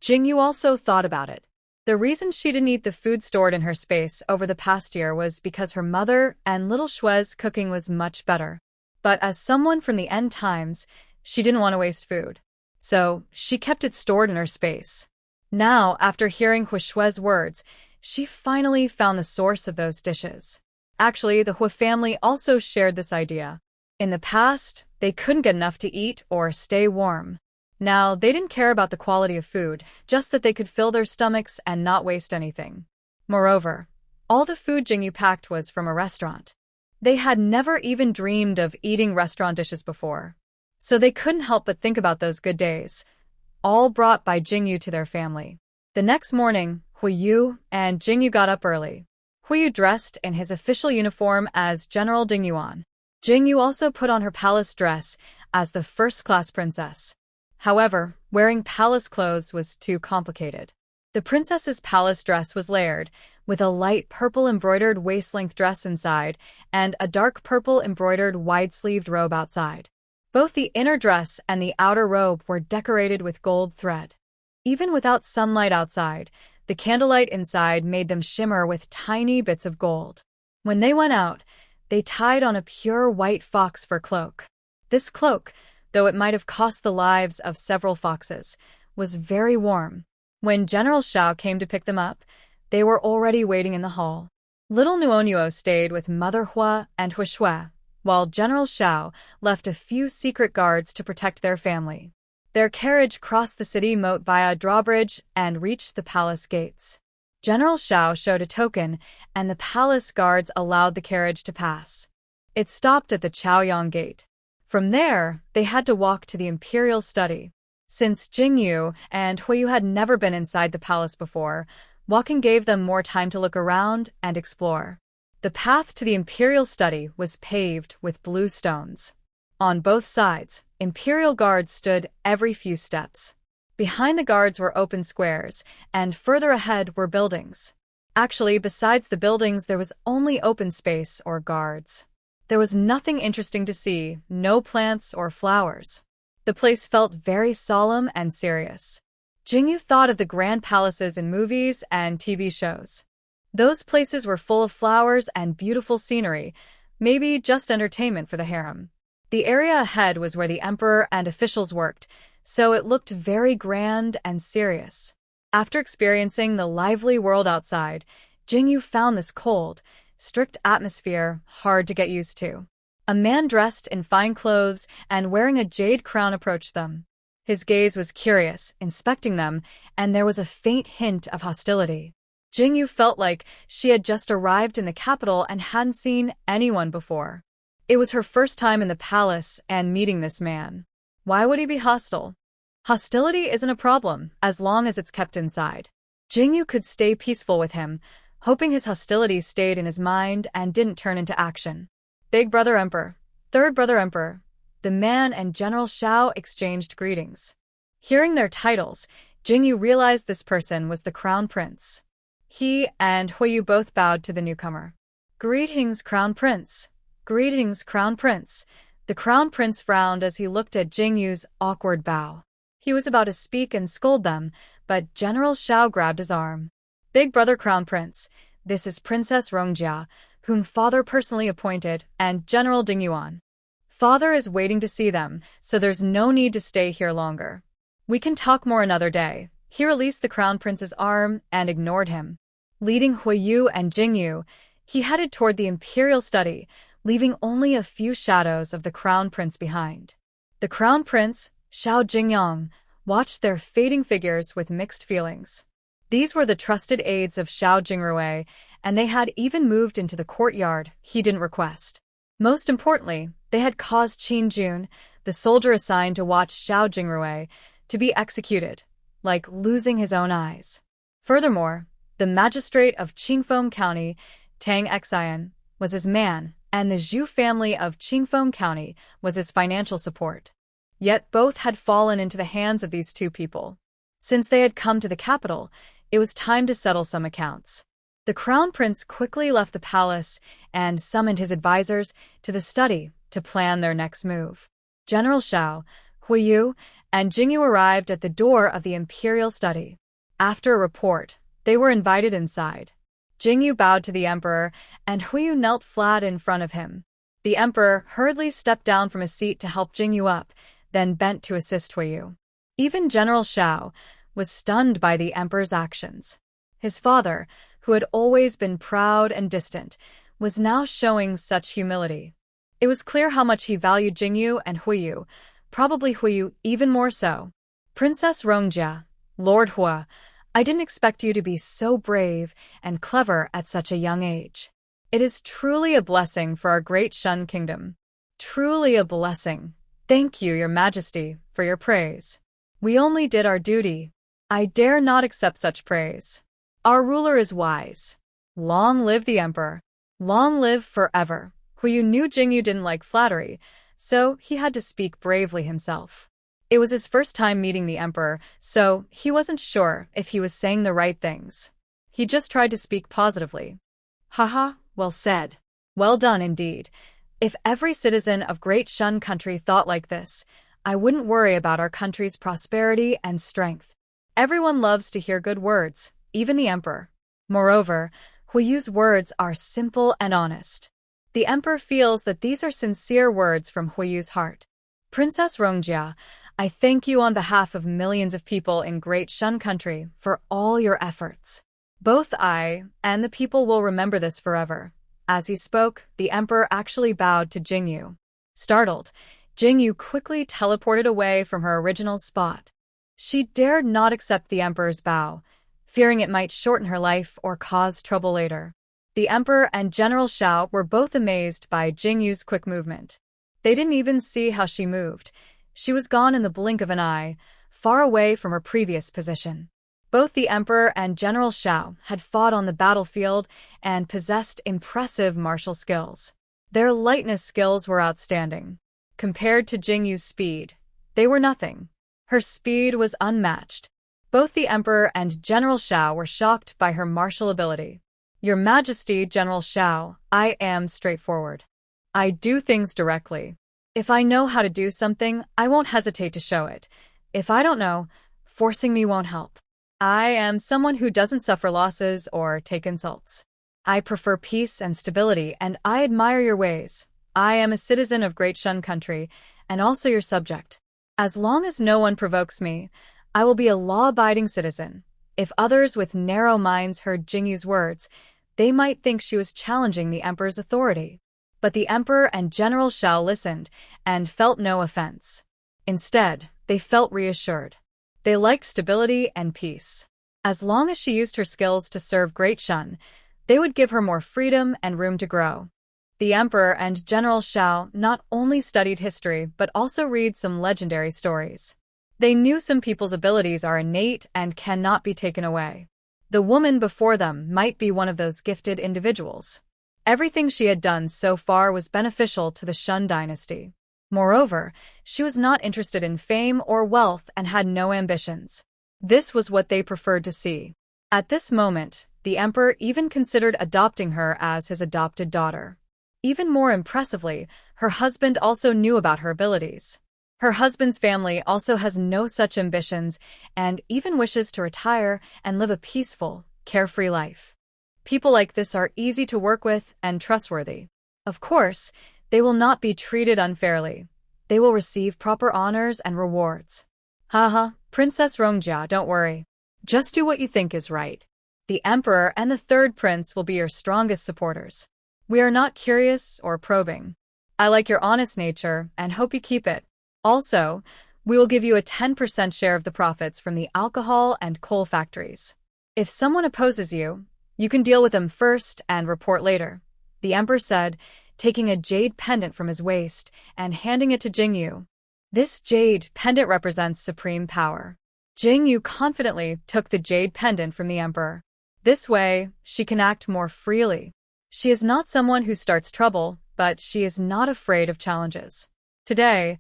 Jingyu also thought about it. The reason she didn't eat the food stored in her space over the past year was because her mother and little Shue's cooking was much better. But as someone from the end times, she didn't want to waste food. So, she kept it stored in her space. Now, after hearing Hua Shue's words, she finally found the source of those dishes. Actually, the Hua family also shared this idea. In the past, they couldn't get enough to eat or stay warm. Now, they didn't care about the quality of food, just that they could fill their stomachs and not waste anything. Moreover, all the food Jingyu packed was from a restaurant. They had never even dreamed of eating restaurant dishes before. So they couldn't help but think about those good days, all brought by Jingyu to their family. The next morning, Huiyu and Jingyu got up early. Huiyu dressed in his official uniform as General Ding Yuan. Jingyu also put on her palace dress as the first-class princess. However, wearing palace clothes was too complicated. The princess's palace dress was layered, with a light purple embroidered waist-length dress inside and a dark purple embroidered wide-sleeved robe outside. Both the inner dress and the outer robe were decorated with gold thread. Even without sunlight outside, the candlelight inside made them shimmer with tiny bits of gold. When they went out, they tied on a pure white fox fur cloak. This cloak, though it might have cost the lives of several foxes, was very warm. When General Xiao came to pick them up, they were already waiting in the hall. Little Nuonuo stayed with Mother Hua and Huishui, while General Xiao left a few secret guards to protect their family. Their carriage crossed the city moat via a drawbridge and reached the palace gates. General Xiao showed a token, and the palace guards allowed the carriage to pass. It stopped at the Chaoyang Gate. From there, they had to walk to the imperial study. Since Jingyu and Huiyu had never been inside the palace before, walking gave them more time to look around and explore. The path to the imperial study was paved with blue stones. On both sides, imperial guards stood every few steps. Behind the guards were open squares, and further ahead were buildings. Actually, besides the buildings, there was only open space or guards. There was nothing interesting to see, no plants or flowers. The place felt very solemn and serious. Jingyu thought of the grand palaces in movies and TV shows. Those places were full of flowers and beautiful scenery, maybe just entertainment for the harem. The area ahead was where the emperor and officials worked, so it looked very grand and serious. After experiencing the lively world outside, Jingyu found this cold, strict atmosphere hard to get used to. A man dressed in fine clothes and wearing a jade crown approached them. His gaze was curious, inspecting them, and there was a faint hint of hostility. Jingyu felt like she had just arrived in the capital and hadn't seen anyone before. It was her first time in the palace and meeting this man. Why would he be hostile? Hostility isn't a problem as long as it's kept inside. Jingyu could stay peaceful with him, hoping his hostility stayed in his mind and didn't turn into action. Big Brother Emperor, Third Brother Emperor. The man and General Xiao exchanged greetings. Hearing their titles, Jingyu realized this person was the Crown Prince. He and Huiyu both bowed to the newcomer. Greetings, Crown Prince. Greetings, Crown Prince. The Crown Prince frowned as he looked at Jingyu's awkward bow. He was about to speak and scold them, but General Xiao grabbed his arm. Big Brother Crown Prince, this is Princess Rongjia, whom Father personally appointed, and General Ding Yuan. Father is waiting to see them, so there's no need to stay here longer. We can talk more another day. He released the Crown Prince's arm and ignored him. Leading Huiyu and Jingyu, he headed toward the imperial study, leaving only a few shadows of the Crown Prince behind. The Crown Prince, Xiao Jingyang, watched their fading figures with mixed feelings. These were the trusted aides of Xiao Jingrui, and they had even moved into the courtyard he didn't request. Most importantly, they had caused Qin Jun, the soldier assigned to watch Xiao Jingrui, to be executed, like losing his own eyes. Furthermore, the magistrate of Qingfeng County, Tang Xian, was his man, and the Zhu family of Qingfeng County was his financial support. Yet both had fallen into the hands of these two people. Since they had come to the capital, it was time to settle some accounts. The Crown Prince quickly left the palace and summoned his advisors to the study to plan their next move. General Xiao, Huiyu, and Jingyu arrived at the door of the imperial study. After a report, they were invited inside. Jingyu bowed to the emperor, and Huiyu knelt flat in front of him. The emperor hurriedly stepped down from his seat to help Jingyu up, then bent to assist Huiyu. Even General Xiao was stunned by the emperor's actions. His father, who had always been proud and distant, was now showing such humility. It was clear how much he valued Jingyu and Huiyu, probably Huiyu even more so. Princess Rongjia, Lord Hua, I didn't expect you to be so brave and clever at such a young age. It is truly a blessing for our great Shun kingdom. Truly a blessing. Thank you, Your Majesty, for your praise. We only did our duty. I dare not accept such praise. Our ruler is wise. Long live the emperor. Long live forever. Huiyu knew Jingyu didn't like flattery, so he had to speak bravely himself. It was his first time meeting the emperor, so he wasn't sure if he was saying the right things. He just tried to speak positively. Haha, well said. Well done indeed. If every citizen of Great Shun country thought like this, I wouldn't worry about our country's prosperity and strength. Everyone loves to hear good words, even the emperor. Moreover, Huiyu's words are simple and honest. The emperor feels that these are sincere words from Huiyu's heart. Princess Rongjia, I thank you on behalf of millions of people in Great Shun country for all your efforts. Both I and the people will remember this forever. As he spoke, the emperor actually bowed to Jingyu. Startled, Jingyu quickly teleported away from her original spot. She dared not accept the emperor's bow, fearing it might shorten her life or cause trouble later. The emperor and General Shao were both amazed by Jingyu's quick movement. They didn't even see how she moved. She was gone in the blink of an eye, far away from her previous position. Both the emperor and General Shao had fought on the battlefield and possessed impressive martial skills. Their lightness skills were outstanding. Compared to Jingyu's speed, they were nothing. Her speed was unmatched. Both the emperor and General Shao were shocked by her martial ability. Your Majesty, General Shao, I am straightforward. I do things directly. If I know how to do something, I won't hesitate to show it. If I don't know, forcing me won't help. I am someone who doesn't suffer losses or take insults. I prefer peace and stability, and I admire your ways. I am a citizen of Great Shun country, and also your subject. As long as no one provokes me, I will be a law-abiding citizen. If others with narrow minds heard Jingyu's words, they might think she was challenging the emperor's authority. But the emperor and General Shao listened and felt no offense. Instead, they felt reassured. They liked stability and peace. As long as she used her skills to serve Great Shun, they would give her more freedom and room to grow. The emperor and General Shao not only studied history but also read some legendary stories. They knew some people's abilities are innate and cannot be taken away. The woman before them might be one of those gifted individuals. Everything she had done so far was beneficial to the Shun dynasty. Moreover, she was not interested in fame or wealth and had no ambitions. This was what they preferred to see. At this moment, the emperor even considered adopting her as his adopted daughter. Even more impressively, her husband also knew about her abilities. Her husband's family also has no such ambitions and even wishes to retire and live a peaceful, carefree life. People like this are easy to work with and trustworthy. Of course, they will not be treated unfairly. They will receive proper honors and rewards. Haha, Princess Rongjia, don't worry. Just do what you think is right. The emperor and the third prince will be your strongest supporters. We are not curious or probing. I like your honest nature and hope you keep it. Also, we will give you a 10% share of the profits from the alcohol and coal factories. If someone opposes you, you can deal with them first and report later, the emperor said, taking a jade pendant from his waist and handing it to Jingyu. This jade pendant represents supreme power. Jingyu confidently took the jade pendant from the emperor. This way, she can act more freely. She is not someone who starts trouble, but she is not afraid of challenges. Today,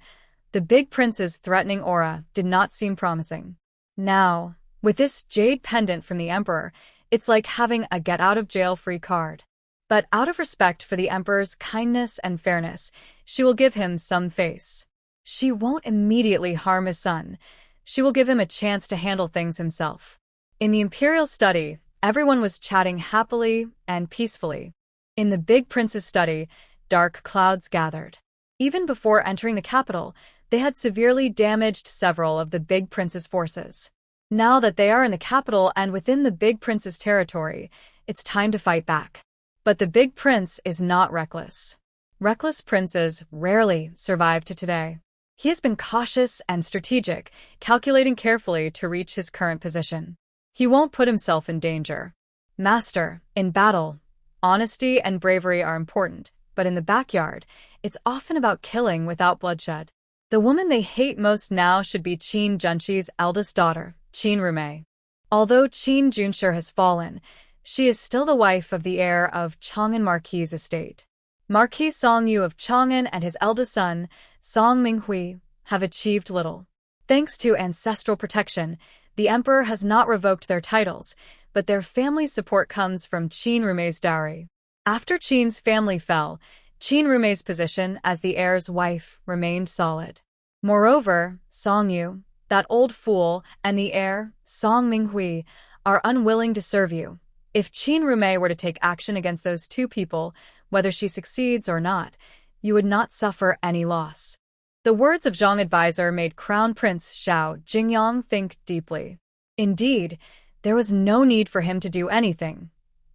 the big prince's threatening aura did not seem promising. Now, with this jade pendant from the emperor, it's like having a get-out-of-jail-free card. But out of respect for the emperor's kindness and fairness, she will give him some face. She won't immediately harm his son. She will give him a chance to handle things himself. In the imperial study, everyone was chatting happily and peacefully. In the big prince's study, dark clouds gathered. Even before entering the capital, they had severely damaged several of the big prince's forces. Now that they are in the capital and within the big prince's territory, it's time to fight back. But the big prince is not reckless. Reckless princes rarely survive to today. He has been cautious and strategic, calculating carefully to reach his current position. He won't put himself in danger. Master, in battle, honesty and bravery are important, but in the backyard, it's often about killing without bloodshed. The woman they hate most now should be Qin Junxi's eldest daughter, Qin Rumei. Although Qin Junshi has fallen, she is still the wife of the heir of Chang'an Marquis' estate. Marquis Song Yu of Chang'an and his eldest son, Song Minghui, have achieved little. Thanks to ancestral protection, the emperor has not revoked their titles, but their family's support comes from Qin Rumei's dowry. After Qin's family fell, Qin Rumei's position as the heir's wife remained solid. Moreover, Song Yu, that old fool, and the heir, Song Minghui, are unwilling to serve you. If Qin Rumei were to take action against those two people, whether she succeeds or not, you would not suffer any loss. The words of Zhang advisor made Crown Prince Xiao Jingyang think deeply. Indeed, there was no need for him to do anything.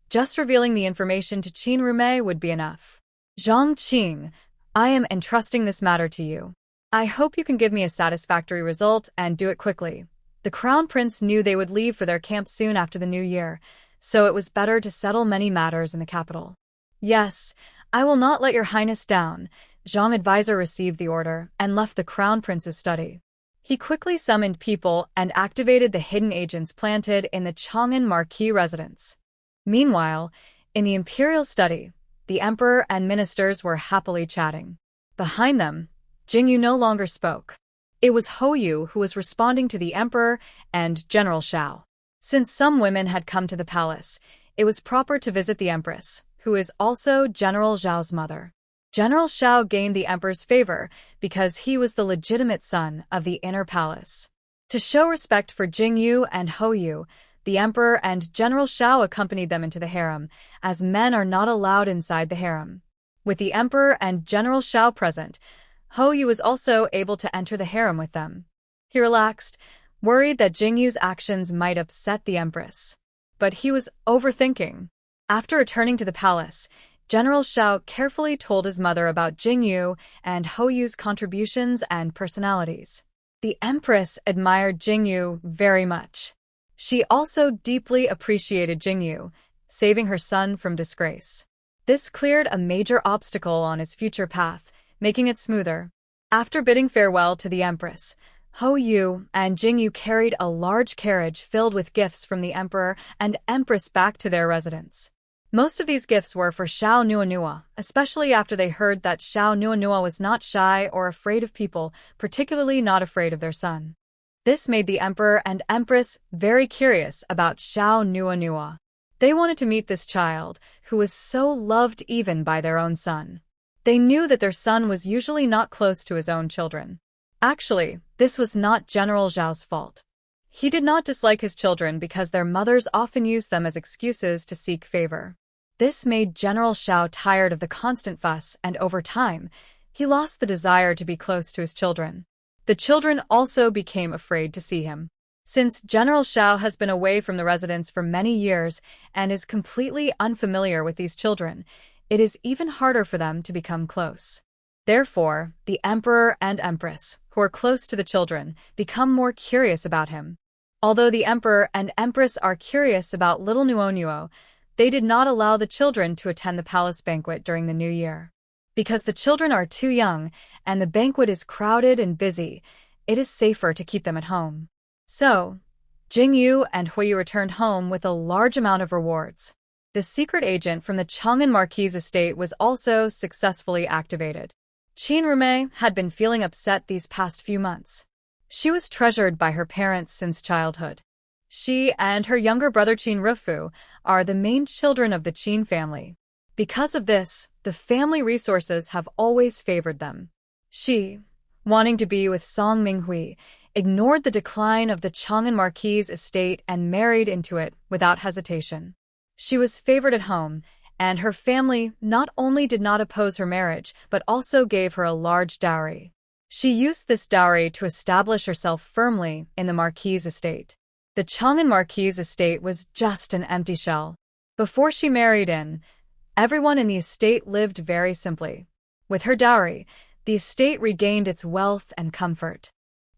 Just revealing the information to Qin Rumei would be enough. Zhang Qing, I am entrusting this matter to you. I hope you can give me a satisfactory result and do it quickly. The Crown Prince knew they would leave for their camp soon after the new year, so it was better to settle many matters in the capital. Yes, I will not let your highness down. Zhang advisor received the order and left the Crown Prince's study. He quickly summoned people and activated the hidden agents planted in the Chang'an Marquis residence. Meanwhile, in the imperial study, the emperor and ministers were happily chatting. Behind them, Jingyu no longer spoke. It was Hou who was responding to the emperor and General Xiao. Since some women had come to the palace, it was proper to visit the empress, who is also General Zhao's mother. General Xiao gained the emperor's favor because he was the legitimate son of the inner palace. To show respect for Jingyu and Hou, the emperor and General Xiao accompanied them into the harem, as men are not allowed inside the harem. With the emperor and General Xiao present, Hou was also able to enter the harem with them. He relaxed, worried that Jingyu's actions might upset the empress. But he was overthinking. After returning to the palace, General Xiao carefully told his mother about Jingyu and Hou's contributions and personalities. The empress admired Jingyu very much. She also deeply appreciated Jingyu, saving her son from disgrace. This cleared a major obstacle on his future path, making it smoother. After bidding farewell to the empress, Hou and Jingyu carried a large carriage filled with gifts from the emperor and empress back to their residence. Most of these gifts were for Xiao Nuanua, especially after they heard that Xiao Nuanua was not shy or afraid of people, particularly not afraid of their son. This made the emperor and empress very curious about Xiao Nuanua. They wanted to meet this child, who was so loved even by their own son. They knew that their son was usually not close to his own children. Actually, this was not General Zhao's fault. He did not dislike his children because their mothers often used them as excuses to seek favor. This made General Xiao tired of the constant fuss, and over time, he lost the desire to be close to his children. The children also became afraid to see him. Since General Xiao has been away from the residence for many years and is completely unfamiliar with these children, it is even harder for them to become close. Therefore, the emperor and empress, who are close to the children, become more curious about him. Although the emperor and empress are curious about little Nuonuo, they did not allow the children to attend the palace banquet during the new year. Because the children are too young and the banquet is crowded and busy, it is safer to keep them at home. So, Jingyu and Hui returned home with a large amount of rewards. The secret agent from the Chang'an Marquis estate was also successfully activated. Qin Rumei had been feeling upset these past few months. She was treasured by her parents since childhood. She and her younger brother Qin Rufu are the main children of the Qin family. Because of this, the family resources have always favored them. She, wanting to be with Song Minghui, ignored the decline of the Chang'an Marquis estate and married into it without hesitation. She was favored at home, and her family not only did not oppose her marriage, but also gave her a large dowry. She used this dowry to establish herself firmly in the Marquis estate. The Chang'an Marquis estate was just an empty shell. Before she married in, everyone in the estate lived very simply. With her dowry, the estate regained its wealth and comfort.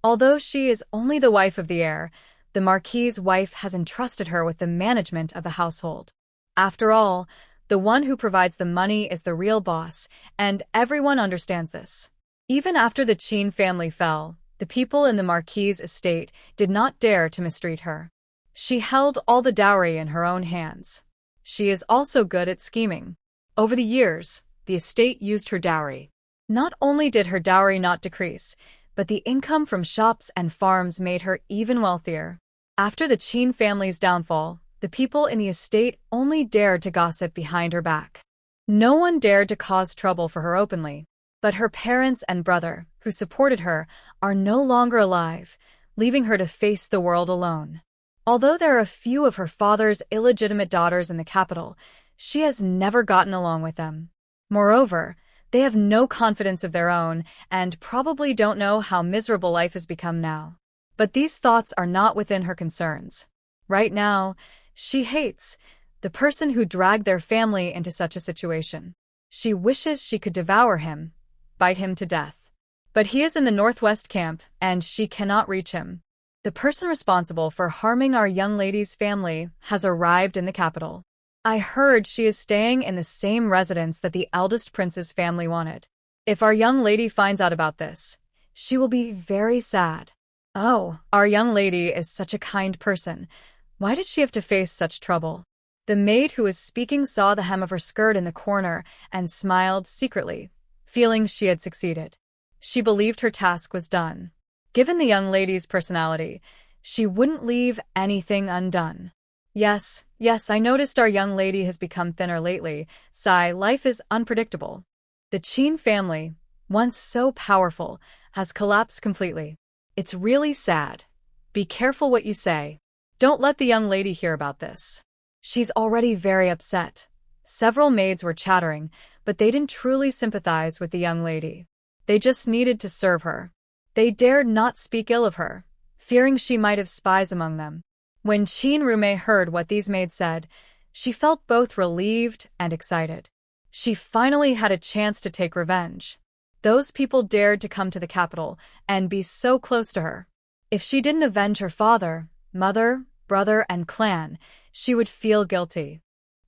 Although she is only the wife of the heir, the Marquis's wife has entrusted her with the management of the household. After all, the one who provides the money is the real boss, and everyone understands this. Even after the Qin family fell, the people in the Marquis' estate did not dare to mistreat her. She held all the dowry in her own hands. She is also good at scheming. Over the years, the estate used her dowry. Not only did her dowry not decrease, but the income from shops and farms made her even wealthier. After the Qin family's downfall, the people in the estate only dared to gossip behind her back. No one dared to cause trouble for her openly. But her parents and brother, who supported her, are no longer alive, leaving her to face the world alone. Although there are a few of her father's illegitimate daughters in the capital, she has never gotten along with them. Moreover, they have no confidence of their own and probably don't know how miserable life has become now. But these thoughts are not within her concerns. Right now, she hates the person who dragged their family into such a situation. She wishes she could devour him, bite him to death. But he is in the northwest camp, and she cannot reach him. The person responsible for harming our young lady's family has arrived in the capital. I heard she is staying in the same residence that the eldest prince's family wanted. If our young lady finds out about this, she will be very sad. Oh, our young lady is such a kind person. Why did she have to face such trouble? The maid who was speaking saw the hem of her skirt in the corner and smiled secretly, feeling she had succeeded. She believed her task was done. Given the young lady's personality, she wouldn't leave anything undone. Yes, I noticed our young lady has become thinner lately. Sigh, life is unpredictable. The Qin family, once so powerful, has collapsed completely. It's really sad. Be careful what you say. Don't let the young lady hear about this. She's already very upset. Several maids were chattering, but they didn't truly sympathize with the young lady. They just needed to serve her. They dared not speak ill of her, fearing she might have spies among them. When Qin Rume heard what these maids said, she felt both relieved and excited. She finally had a chance to take revenge. Those people dared to come to the capital and be so close to her. If she didn't avenge her father, mother, brother, and clan, she would feel guilty.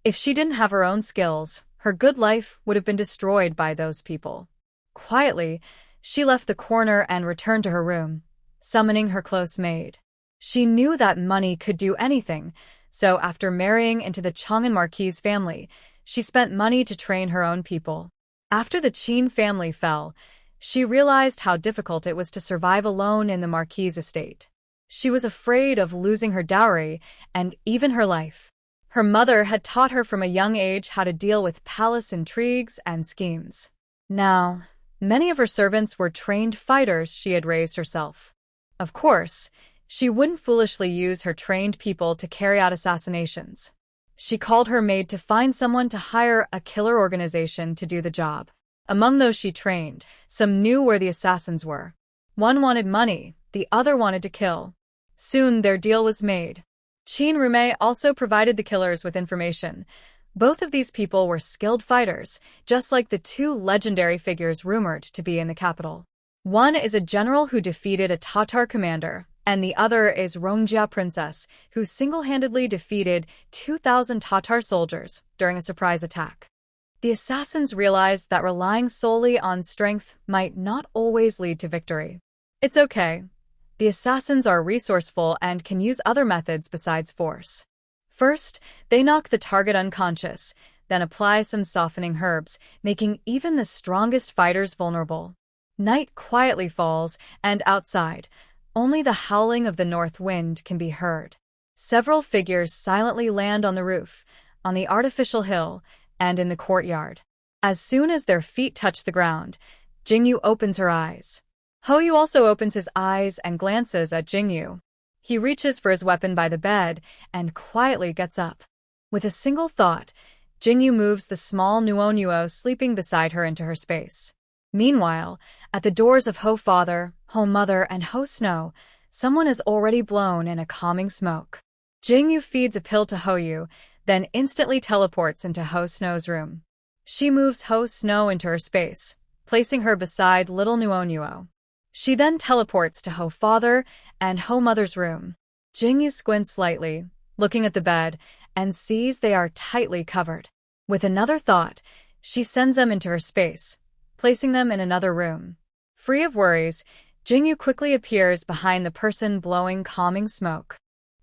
If she didn't have her own skills, her good life would have been destroyed by those people. Quietly, she left the corner and returned to her room, summoning her close maid. She knew that money could do anything, so after marrying into the Chang'an Marquis family, she spent money to train her own people. After the Qin family fell, she realized how difficult it was to survive alone in the Marquis' estate. She was afraid of losing her dowry and even her life. Her mother had taught her from a young age how to deal with palace intrigues and schemes. Now, many of her servants were trained fighters she had raised herself. Of course, she wouldn't foolishly use her trained people to carry out assassinations. She called her maid to find someone to hire a killer organization to do the job. Among those she trained, some knew where the assassins were. One wanted money, the other wanted to kill. Soon their deal was made. Qin Rume also provided the killers with information. Both of these people were skilled fighters, just like the two legendary figures rumored to be in the capital. One is a general who defeated a Tatar commander, and the other is Rongjia Princess, who single-handedly defeated 2,000 Tatar soldiers during a surprise attack. The assassins realized that relying solely on strength might not always lead to victory. It's okay. The assassins are resourceful and can use other methods besides force. First, they knock the target unconscious, then apply some softening herbs, making even the strongest fighters vulnerable. Night quietly falls, and outside, only the howling of the north wind can be heard. Several figures silently land on the roof, on the artificial hill, and in the courtyard. As soon as their feet touch the ground, Jingyu opens her eyes. Hoyu also opens his eyes and glances at Jingyu. He reaches for his weapon by the bed and quietly gets up. With a single thought, Jingyu moves the small Nuonuo sleeping beside her into her space. Meanwhile, at the doors of Ho Father, Ho Mother, and Ho Snow, someone has already blown in a calming smoke. Jingyu feeds a pill to Hoyu, then instantly teleports into Ho Snow's room. She moves Ho Snow into her space, placing her beside little Nuonuo. She then teleports to Ho Father and Ho Mother's room. Jingyu squints slightly, looking at the bed, and sees they are tightly covered. With another thought, she sends them into her space, placing them in another room. Free of worries, Jingyu quickly appears behind the person blowing calming smoke.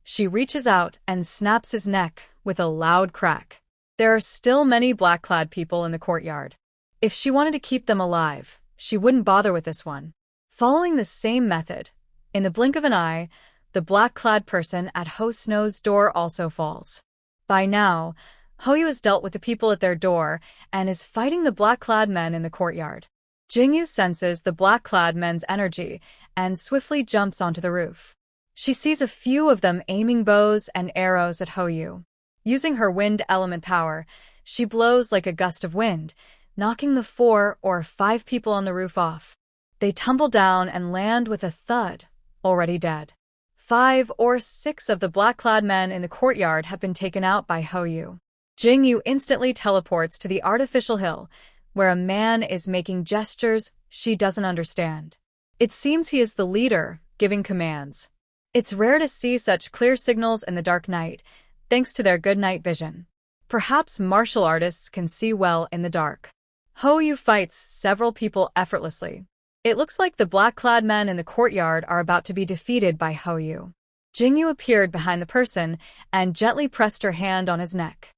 She reaches out and snaps his neck with a loud crack. There are still many black-clad people in the courtyard. If she wanted to keep them alive, she wouldn't bother with this one. Following the same method, in the blink of an eye, the black-clad person at Ho Snow's door also falls. By now, Hoyu has dealt with the people at their door and is fighting the black-clad men in the courtyard. Jingyu senses the black-clad men's energy and swiftly jumps onto the roof. She sees a few of them aiming bows and arrows at Hoyu. Using her wind element power, she blows like a gust of wind, knocking the 4 or 5 people on the roof off. They tumble down and land with a thud, already dead. 5 or 6 of the black-clad men in the courtyard have been taken out by Hoyu. Jingyu instantly teleports to the artificial hill, where a man is making gestures she doesn't understand. It seems he is the leader, giving commands. It's rare to see such clear signals in the dark night, thanks to their good night vision. Perhaps martial artists can see well in the dark. Hoyu fights several people effortlessly. It looks like the black-clad men in the courtyard are about to be defeated by Hoyu. Jingyu appeared behind the person and gently pressed her hand on his neck.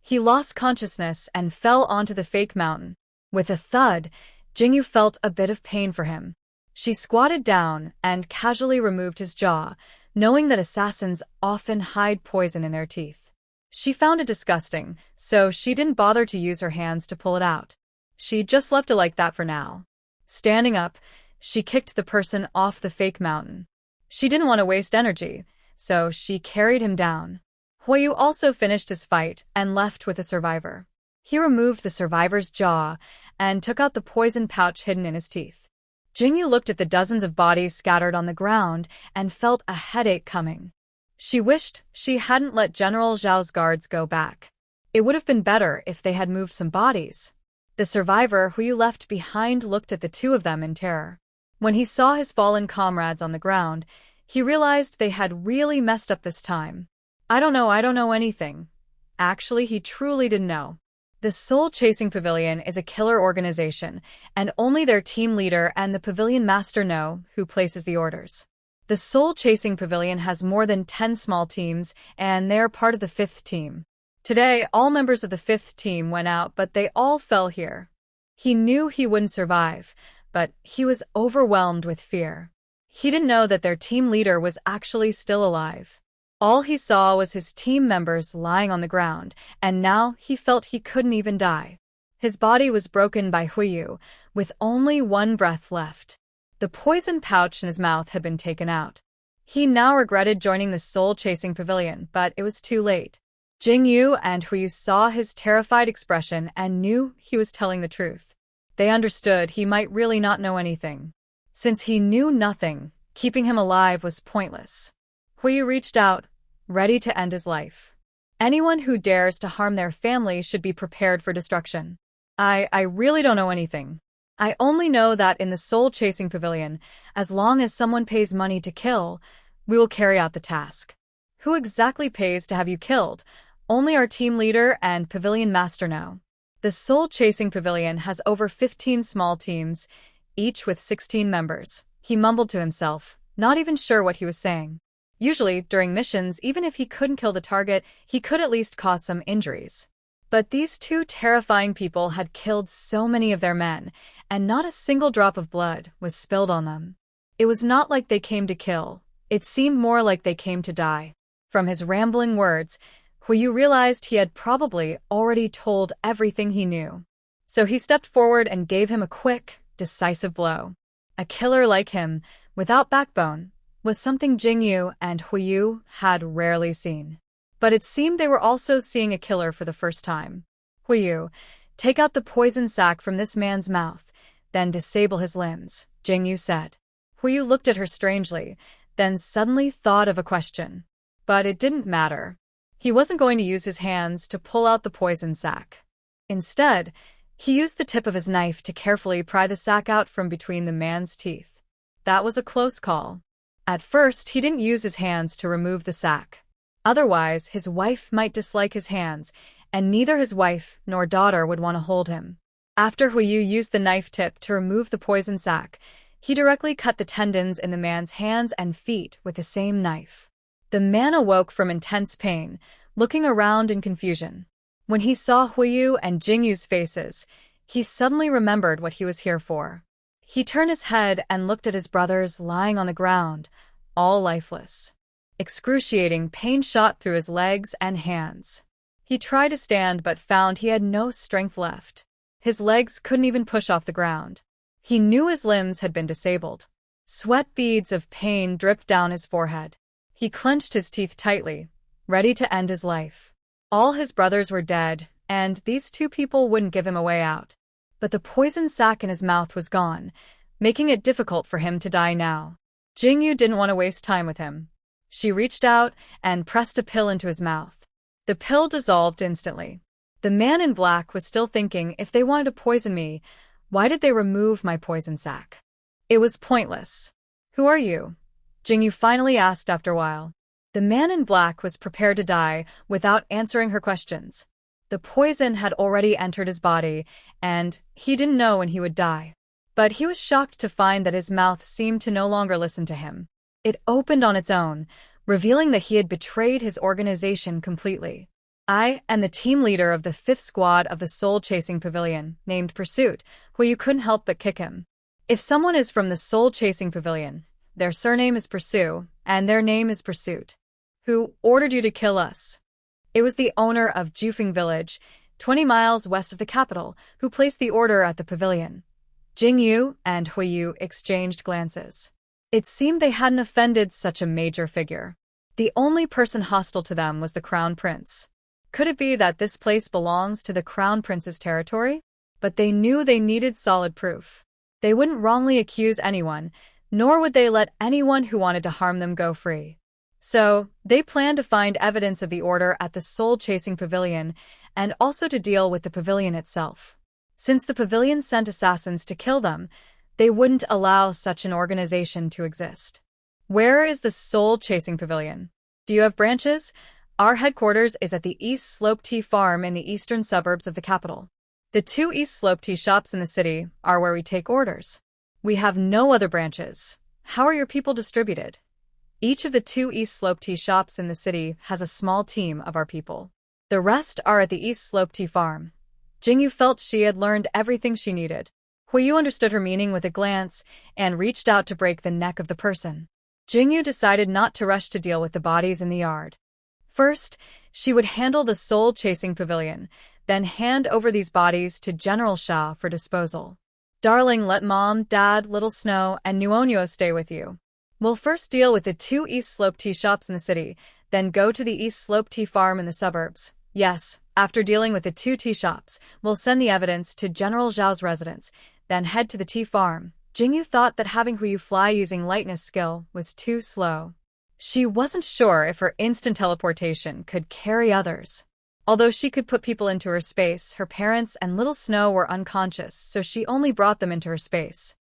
He lost consciousness and fell onto the fake mountain. With a thud, Jingyu felt a bit of pain for him. She squatted down and casually removed his jaw, knowing that assassins often hide poison in their teeth. She found it disgusting, so she didn't bother to use her hands to pull it out. She just left it like that for now. Standing up, she kicked the person off the fake mountain. She didn't want to waste energy, so she carried him down. Hoyu also finished his fight and left with the survivor. He removed the survivor's jaw and took out the poison pouch hidden in his teeth. Jingyu looked at the dozens of bodies scattered on the ground and felt a headache coming. She wished she hadn't let General Zhao's guards go back. It would have been better if they had moved some bodies. The survivor Hoyu left behind looked at the two of them in terror. When he saw his fallen comrades on the ground, he realized they had really messed up this time. I don't know anything. Actually, he truly didn't know. The Soul Chasing Pavilion is a killer organization, and only their team leader and the pavilion master know who places the orders. The Soul Chasing Pavilion has more than 10 small teams, and they're part of the 5th team. Today, all members of the 5th team went out, but they all fell here. He knew he wouldn't survive, but he was overwhelmed with fear. He didn't know that their team leader was actually still alive. All he saw was his team members lying on the ground, and now he felt he couldn't even die. His body was broken by Hoyu, with only one breath left. The poison pouch in his mouth had been taken out. He now regretted joining the Soul Chasing Pavilion, but it was too late. Jingyu and Hoyu saw his terrified expression and knew he was telling the truth. They understood he might really not know anything. Since he knew nothing, keeping him alive was pointless. Hoyu reached out, ready to end his life. Anyone who dares to harm their family should be prepared for destruction. I really don't know anything. I only know that in the Soul Chasing Pavilion, as long as someone pays money to kill, we will carry out the task. Who exactly pays to have you killed? Only our team leader and pavilion master know. The Soul Chasing Pavilion has over 15 small teams, each with 16 members. He mumbled to himself, not even sure what he was saying. Usually, during missions, even if he couldn't kill the target, he could at least cause some injuries. But these two terrifying people had killed so many of their men, and not a single drop of blood was spilled on them. It was not like they came to kill. It seemed more like they came to die. From his rambling words, Hoyu realized he had probably already told everything he knew. So he stepped forward and gave him a quick, decisive blow. A killer like him, without backbone, was something Jingyu and Hoyu had rarely seen. But it seemed they were also seeing a killer for the first time. Hoyu, take out the poison sac from this man's mouth, then disable his limbs, Jingyu said. Hoyu looked at her strangely, then suddenly thought of a question. But it didn't matter. He wasn't going to use his hands to pull out the poison sac. Instead, he used the tip of his knife to carefully pry the sac out from between the man's teeth. That was a close call. At first, he didn't use his hands to remove the sac. Otherwise, his wife might dislike his hands, and neither his wife nor daughter would want to hold him. After Hoyu used the knife tip to remove the poison sac, he directly cut the tendons in the man's hands and feet with the same knife. The man awoke from intense pain, looking around in confusion. When he saw Hoyu and Jingyu's faces, He suddenly remembered what he was here for. He turned his head and looked at his brothers lying on the ground, all lifeless. Excruciating pain shot through his legs and hands. He tried to stand but found he had no strength left. His legs couldn't even push off the ground. He knew his limbs had been disabled. Sweat beads of pain dripped down his forehead. He clenched his teeth tightly, ready to end his life. All his brothers were dead, and these two people wouldn't give him a way out. But the poison sac in his mouth was gone, making it difficult for him to die now. Jingyu didn't want to waste time with him. She reached out and pressed a pill into his mouth. The pill dissolved instantly. The man in black was still thinking, if they wanted to poison me, why did they remove my poison sac? It was pointless. Who are you? Jingyu finally asked after a while. The man in black was prepared to die without answering her questions. The poison had already entered his body, and he didn't know when he would die. But he was shocked to find that his mouth seemed to no longer listen to him. It opened on its own, revealing that he had betrayed his organization completely. I am the team leader of the 5th squad of the soul-chasing pavilion, named Pursuit, where you couldn't help but kick him. If someone is from the soul-chasing pavilion, their surname is Pursue, and their name is Pursuit. Who ordered you to kill us? It was the owner of Jufeng Village, 20 miles west of the capital, who placed the order at the pavilion. Jingyu and Huiyu exchanged glances. It seemed they hadn't offended such a major figure. The only person hostile to them was the Crown Prince. Could it be that this place belongs to the Crown Prince's territory? But they knew they needed solid proof. They wouldn't wrongly accuse anyone, nor would they let anyone who wanted to harm them go free. So, they planned to find evidence of the order at the soul-chasing pavilion, and also to deal with the pavilion itself. Since the pavilion sent assassins to kill them, they wouldn't allow such an organization to exist. Where is the soul-chasing pavilion? Do you have branches? Our headquarters is at the East Slope Tea Farm in the eastern suburbs of the capital. The 2 East Slope Tea shops in the city are where we take orders. We have no other branches. How are your people distributed? Each of the 2 East Slope Tea shops in the city has a small team of our people. The rest are at the East Slope Tea Farm. Jingyu felt she had learned everything she needed. Huiyu understood her meaning with a glance and reached out to break the neck of the person. Jingyu decided not to rush to deal with the bodies in the yard. First, she would handle the soul-chasing pavilion, then hand over these bodies to General Sha for disposal. Darling, let Mom, Dad, Little Snow, and Nuonyo stay with you. We'll first deal with the 2 East Slope Tea shops in the city, then go to the East Slope Tea Farm in the suburbs. Yes, after dealing with the 2 tea shops, we'll send the evidence to General Zhao's residence, then head to the tea farm. Jingyu thought that having Huiyu fly using lightness skill was too slow. She wasn't sure if her instant teleportation could carry others. Although she could put people into her space, her parents and Little Snow were unconscious, so she only brought them into her space.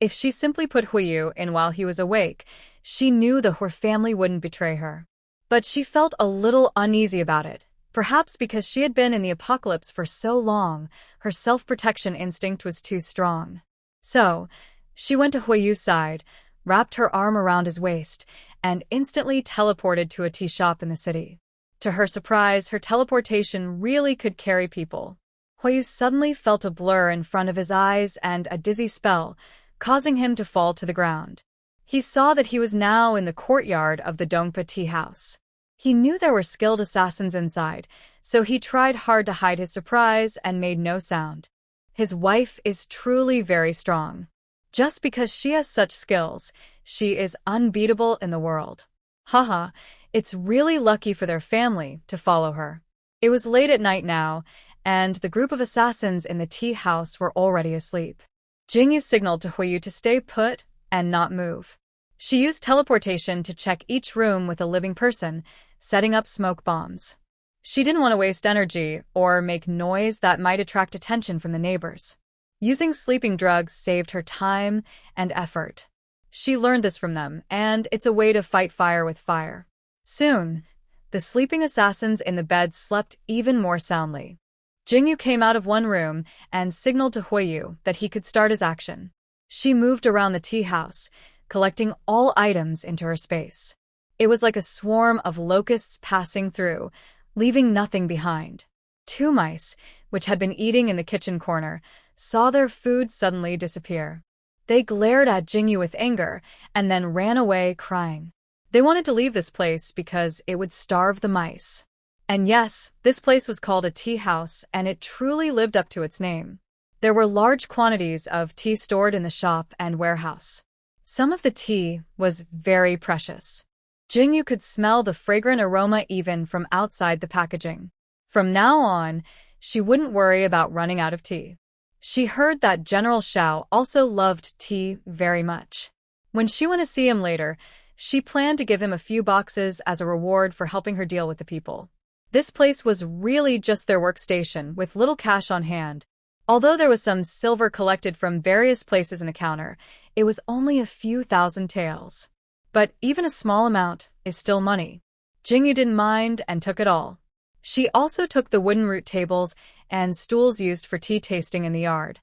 If she simply put Huiyu in while he was awake, she knew the Hur family wouldn't betray her. But she felt a little uneasy about it. Perhaps because she had been in the apocalypse for so long, her self-protection instinct was too strong. So, she went to Huiyu's side, wrapped her arm around his waist, and instantly teleported to a tea shop in the city. To her surprise, her teleportation really could carry people. Huiyu suddenly felt a blur in front of his eyes and a dizzy spell, causing him to fall to the ground. He saw that he was now in the courtyard of the Dongpa tea house. He knew there were skilled assassins inside, so he tried hard to hide his surprise and made no sound. His wife is truly very strong. Just because she has such skills, she is unbeatable in the world. Haha, it's really lucky for their family to follow her. It was late at night now, and the group of assassins in the tea house were already asleep. Jingyu signaled to Huiyu to stay put and not move. She used teleportation to check each room with a living person, setting up smoke bombs. She didn't want to waste energy or make noise that might attract attention from the neighbors. Using sleeping drugs saved her time and effort. She learned this from them, and it's a way to fight fire with fire. Soon, the sleeping assassins in the bed slept even more soundly. Jingyu came out of one room and signaled to Huiyu that he could start his action. She moved around the tea house, collecting all items into her space. It was like a swarm of locusts passing through, leaving nothing behind. 2 mice, which had been eating in the kitchen corner, saw their food suddenly disappear. They glared at Jingyu with anger and then ran away crying. They wanted to leave this place because it would starve the mice. And yes, this place was called a tea house, and it truly lived up to its name. There were large quantities of tea stored in the shop and warehouse. Some of the tea was very precious. Jingyu could smell the fragrant aroma even from outside the packaging. From now on, she wouldn't worry about running out of tea. She heard that General Shao also loved tea very much. When she went to see him later, she planned to give him a few boxes as a reward for helping her deal with the people. This place was really just their workstation with little cash on hand. Although there was some silver collected from various places in the counter, it was only a few thousand taels. But even a small amount is still money. Jingyu didn't mind and took it all. She also took the wooden root tables and stools used for tea tasting in the yard.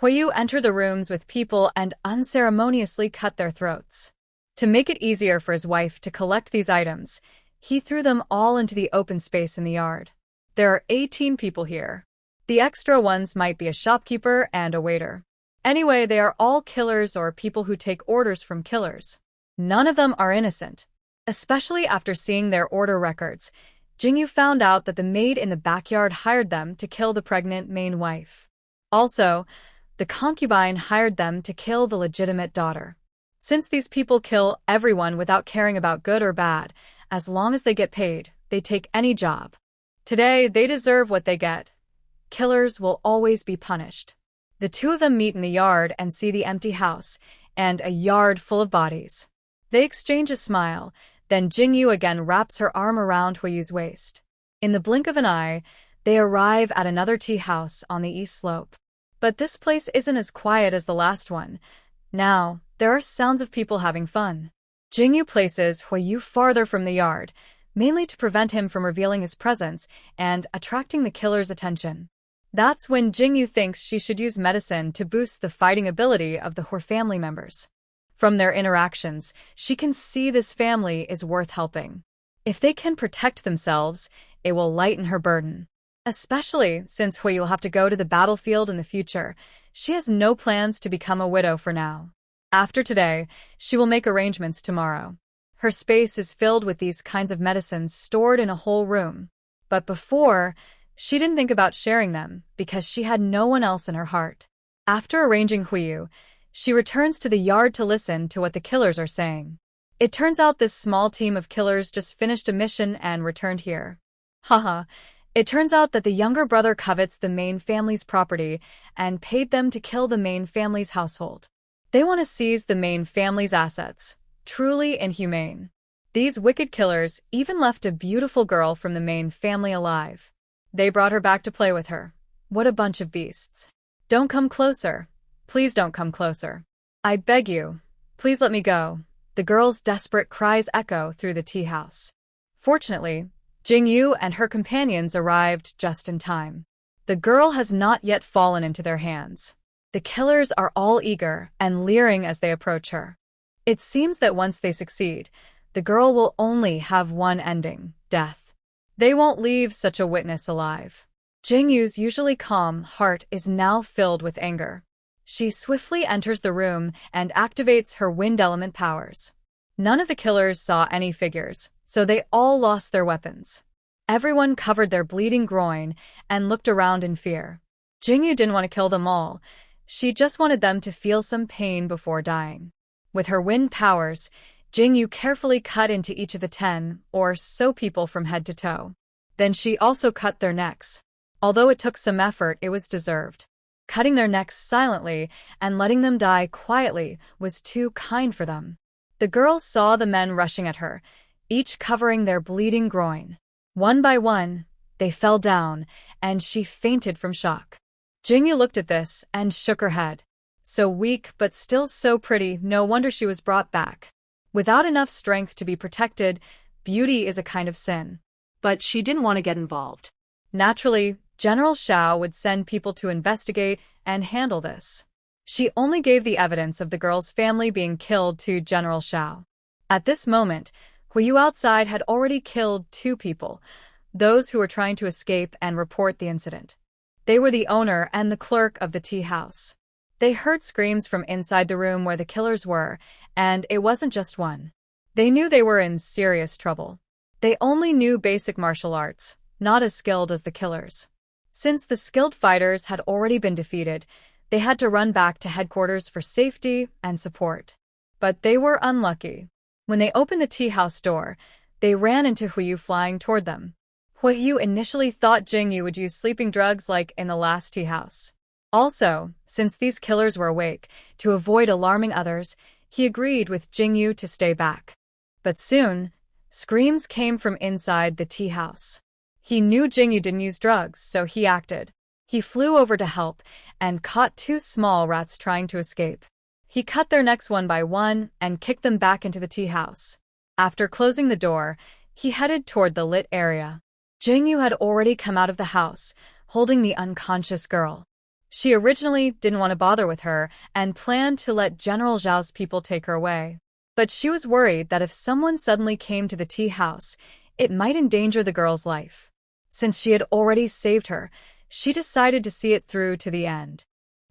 Huiyu entered the rooms with people and unceremoniously cut their throats. To make it easier for his wife to collect these items, he threw them all into the open space in the yard. There are 18 people here. The extra ones might be a shopkeeper and a waiter. Anyway, they are all killers or people who take orders from killers. None of them are innocent. Especially after seeing their order records, Jingyu found out that the maid in the backyard hired them to kill the pregnant main wife. Also, the concubine hired them to kill the legitimate daughter. Since these people kill everyone without caring about good or bad, as long as they get paid, they take any job. Today, they deserve what they get. Killers will always be punished. The two of them meet in the yard and see the empty house and a yard full of bodies. They exchange a smile, then Jingyu again wraps her arm around Huiyu's waist. In the blink of an eye, they arrive at another tea house on the east slope. But this place isn't as quiet as the last one. Now, there are sounds of people having fun. Jingyu places Huiyu farther from the yard, mainly to prevent him from revealing his presence and attracting the killer's attention. That's when Jingyu thinks she should use medicine to boost the fighting ability of the Hor family members. From their interactions, she can see this family is worth helping. If they can protect themselves, it will lighten her burden. Especially since Hui will have to go to the battlefield in the future, she has no plans to become a widow for now. After today, she will make arrangements tomorrow. Her space is filled with these kinds of medicines stored in a whole room. But before, she didn't think about sharing them because she had no one else in her heart. After arranging Huiyu, she returns to the yard to listen to what the killers are saying. It turns out this small team of killers just finished a mission and returned here. Haha, it turns out that the younger brother covets the main family's property and paid them to kill the main family's household. They want to seize the main family's assets. Truly inhumane. These wicked killers even left a beautiful girl from the main family alive. They brought her back to play with her. What a bunch of beasts. Don't come closer. Please don't come closer. I beg you. Please let me go. The girl's desperate cries echo through the tea house. Fortunately, Jingyu and her companions arrived just in time. The girl has not yet fallen into their hands. The killers are all eager and leering as they approach her. It seems that once they succeed, the girl will only have one ending, death. They won't leave such a witness alive. Jingyu's usually calm heart is now filled with anger. She swiftly enters the room and activates her wind element powers. None of the killers saw any figures, so they all lost their weapons. Everyone covered their bleeding groin and looked around in fear. Jingyu didn't want to kill them all. She just wanted them to feel some pain before dying. With her wind powers, Jingyu carefully cut into each of the 10 or so people from head to toe. Then she also cut their necks. Although it took some effort, it was deserved. Cutting their necks silently and letting them die quietly was too kind for them. The girl saw the men rushing at her, each covering their bleeding groin. One by one, they fell down, and she fainted from shock. Jingyu looked at this and shook her head. So weak but still so pretty, no wonder she was brought back. Without enough strength to be protected, beauty is a kind of sin. But she didn't want to get involved. Naturally, General Shao would send people to investigate and handle this. She only gave the evidence of the girl's family being killed to General Shao. At this moment, Huiyu outside had already killed 2 people, those who were trying to escape and report the incident. They were the owner and the clerk of the tea house. They heard screams from inside the room where the killers were, and it wasn't just one. They knew they were in serious trouble. They only knew basic martial arts, not as skilled as the killers. Since the skilled fighters had already been defeated, they had to run back to headquarters for safety and support. But they were unlucky. When they opened the tea house door, they ran into Huiyu flying toward them. Huiyu initially thought Jingyu would use sleeping drugs like in the last tea house. Also, since these killers were awake, to avoid alarming others, he agreed with Jingyu to stay back. But soon, screams came from inside the tea house. He knew Jingyu didn't use drugs, so he acted. He flew over to help and caught two small rats trying to escape. He cut their necks one by one and kicked them back into the tea house. After closing the door, he headed toward the lit area. Jingyu had already come out of the house, holding the unconscious girl. She originally didn't want to bother with her and planned to let General Zhao's people take her away. But she was worried that if someone suddenly came to the tea house, it might endanger the girl's life. Since she had already saved her, she decided to see it through to the end.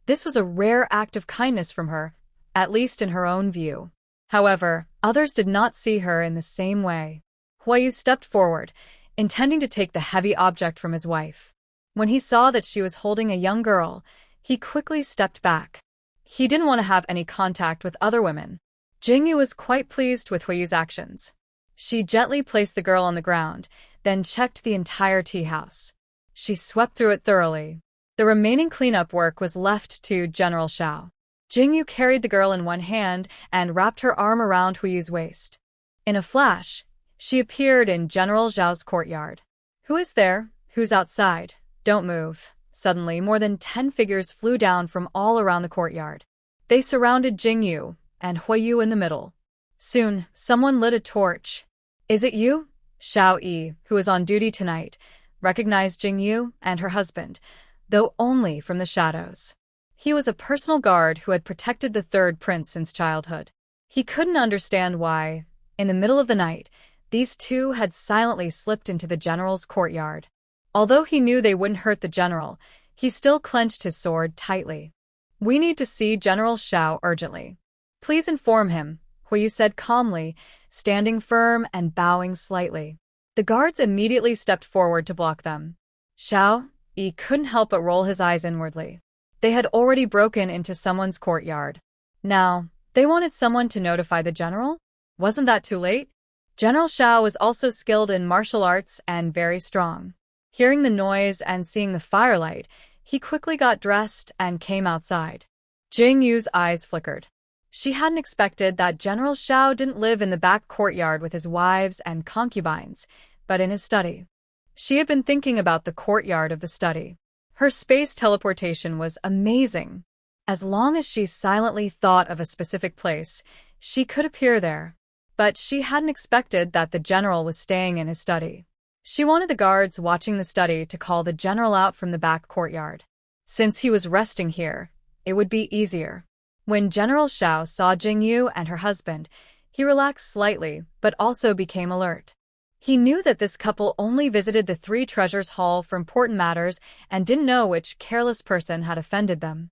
This was a rare act of kindness from her, at least in her own view. However, others did not see her in the same way. Huiyu stepped forward, intending to take the heavy object from his wife. When he saw that she was holding a young girl, he quickly stepped back. He didn't want to have any contact with other women. Jingyu was quite pleased with Huiyu's actions. She gently placed the girl on the ground, then checked the entire tea house. She swept through it thoroughly. The remaining cleanup work was left to General Zhao. Jingyu carried the girl in one hand and wrapped her arm around Huiyu's waist. In a flash, she appeared in General Zhao's courtyard. "Who is there? Who's outside? Don't move." Suddenly, more than 10 figures flew down from all around the courtyard. They surrounded Jingyu and Huiyu in the middle. Soon, someone lit a torch. "Is it you?" Xiao Yi, who was on duty tonight, recognized Jingyu and her husband, though only from the shadows. He was a personal guard who had protected the third prince since childhood. He couldn't understand why, in the middle of the night, these two had silently slipped into the general's courtyard. Although he knew they wouldn't hurt the general, he still clenched his sword tightly. "We need to see General Xiao urgently. Please inform him," Huiyu said calmly, standing firm and bowing slightly. The guards immediately stepped forward to block them. Xiao Yi couldn't help but roll his eyes inwardly. They had already broken into someone's courtyard. Now, they wanted someone to notify the general? Wasn't that too late? General Xiao was also skilled in martial arts and very strong. Hearing the noise and seeing the firelight, he quickly got dressed and came outside. Jingyu's eyes flickered. She hadn't expected that General Xiao didn't live in the back courtyard with his wives and concubines, but in his study. She had been thinking about the courtyard of the study. Her space teleportation was amazing. As long as she silently thought of a specific place, she could appear there. But she hadn't expected that the general was staying in his study. She wanted the guards watching the study to call the general out from the back courtyard. Since he was resting here, it would be easier. When General Xiao saw Jingyu and her husband, he relaxed slightly, but also became alert. He knew that this couple only visited the Three Treasures Hall for important matters and didn't know which careless person had offended them.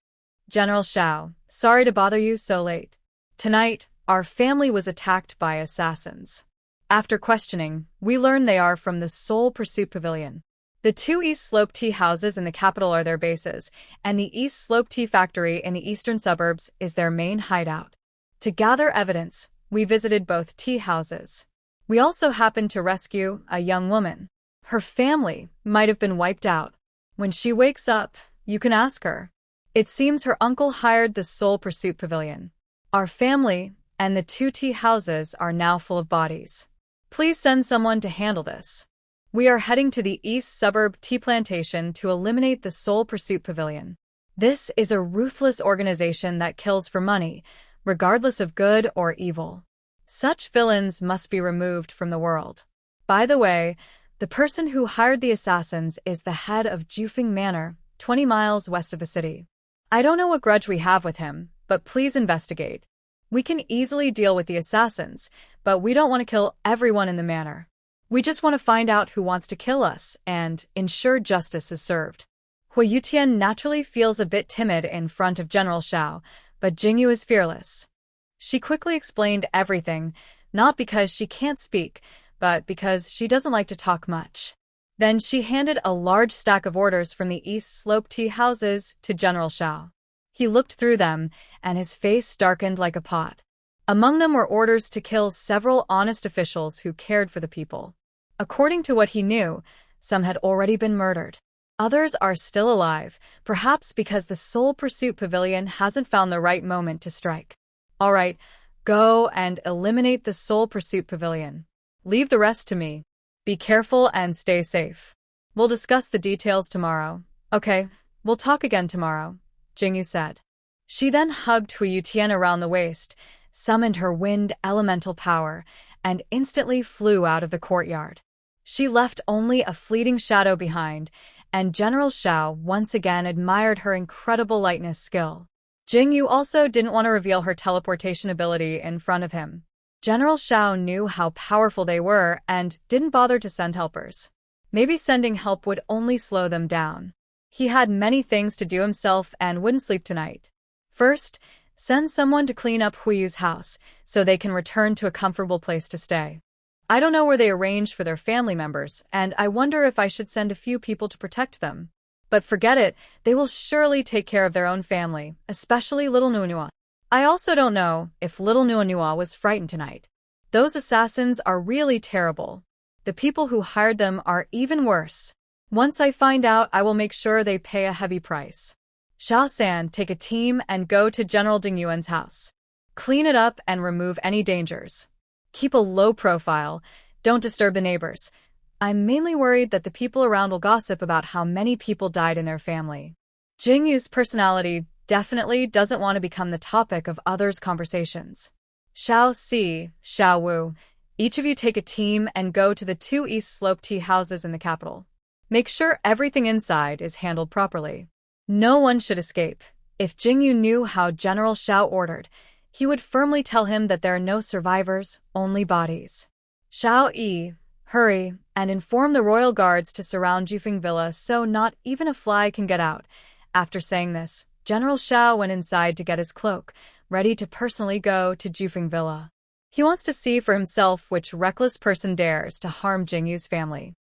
"General Xiao, sorry to bother you so late. Tonight, our family was attacked by assassins. After questioning, we learned they are from the Soul Pursuit Pavilion. The two East Slope tea houses in the capital are their bases, and the East Slope Tea Factory in the eastern suburbs is their main hideout. To gather evidence, we visited both tea houses. We also happened to rescue a young woman. Her family might have been wiped out. When she wakes up, you can ask her. It seems her uncle hired the Soul Pursuit Pavilion. Our family and the two tea houses are now full of bodies. Please send someone to handle this. We are heading to the East Suburb Tea Plantation to eliminate the Soul Pursuit Pavilion. This is a ruthless organization that kills for money, regardless of good or evil. Such villains must be removed from the world. By the way, the person who hired the assassins is the head of Jufeng Manor, 20 miles west of the city. I don't know what grudge we have with him, but please investigate. We can easily deal with the assassins, but we don't want to kill everyone in the manor. We just want to find out who wants to kill us and ensure justice is served." Hu Yutian naturally feels a bit timid in front of General Xiao, but Jingyu is fearless. She quickly explained everything, not because she can't speak, but because she doesn't like to talk much. Then she handed a large stack of orders from the East Slope tea houses to General Xiao. He looked through them, and his face darkened like a pot. Among them were orders to kill several honest officials who cared for the people. According to what he knew, some had already been murdered. Others are still alive, perhaps because the Soul Pursuit Pavilion hasn't found the right moment to strike. All right, go and eliminate the Soul Pursuit Pavilion. Leave the rest to me. Be careful and stay safe. We'll discuss the details tomorrow. Okay, we'll talk again tomorrow, Jingyu said. She then hugged Hu Yutian around the waist, summoned her wind elemental power, and instantly flew out of the courtyard. She left only a fleeting shadow behind, and General Xiao once again admired her incredible lightness skill. Jingyu also didn't want to reveal her teleportation ability in front of him. General Xiao knew how powerful they were and didn't bother to send helpers. Maybe sending help would only slow them down. He had many things to do himself and wouldn't sleep tonight. First, send someone to clean up Huiyu's house so they can return to a comfortable place to stay. I don't know where they arranged for their family members, and I wonder if I should send a few people to protect them. But forget it, they will surely take care of their own family, especially little Nuanua. I also don't know if little Nuanua was frightened tonight. Those assassins are really terrible. The people who hired them are even worse. Once I find out, I will make sure they pay a heavy price. Xiao-san, take a team and go to General Ding Yuan's house. Clean it up and remove any dangers. Keep a low profile. Don't disturb the neighbors. I'm mainly worried that the people around will gossip about how many people died in their family. Jingyu's personality definitely doesn't want to become the topic of others' conversations. Xiao Si, Xiao Wu, each of you take a team and go to the 2 East Slope tea houses in the capital. Make sure everything inside is handled properly. No one should escape. If Jingyu knew how General Xiao ordered, he would firmly tell him that there are no survivors, only bodies. Xiao Yi, hurry, and inform the royal guards to surround Jufeng Villa so not even a fly can get out. After saying this, General Xiao went inside to get his cloak, ready to personally go to Jufeng Villa. He wants to see for himself which reckless person dares to harm Jingyu's family.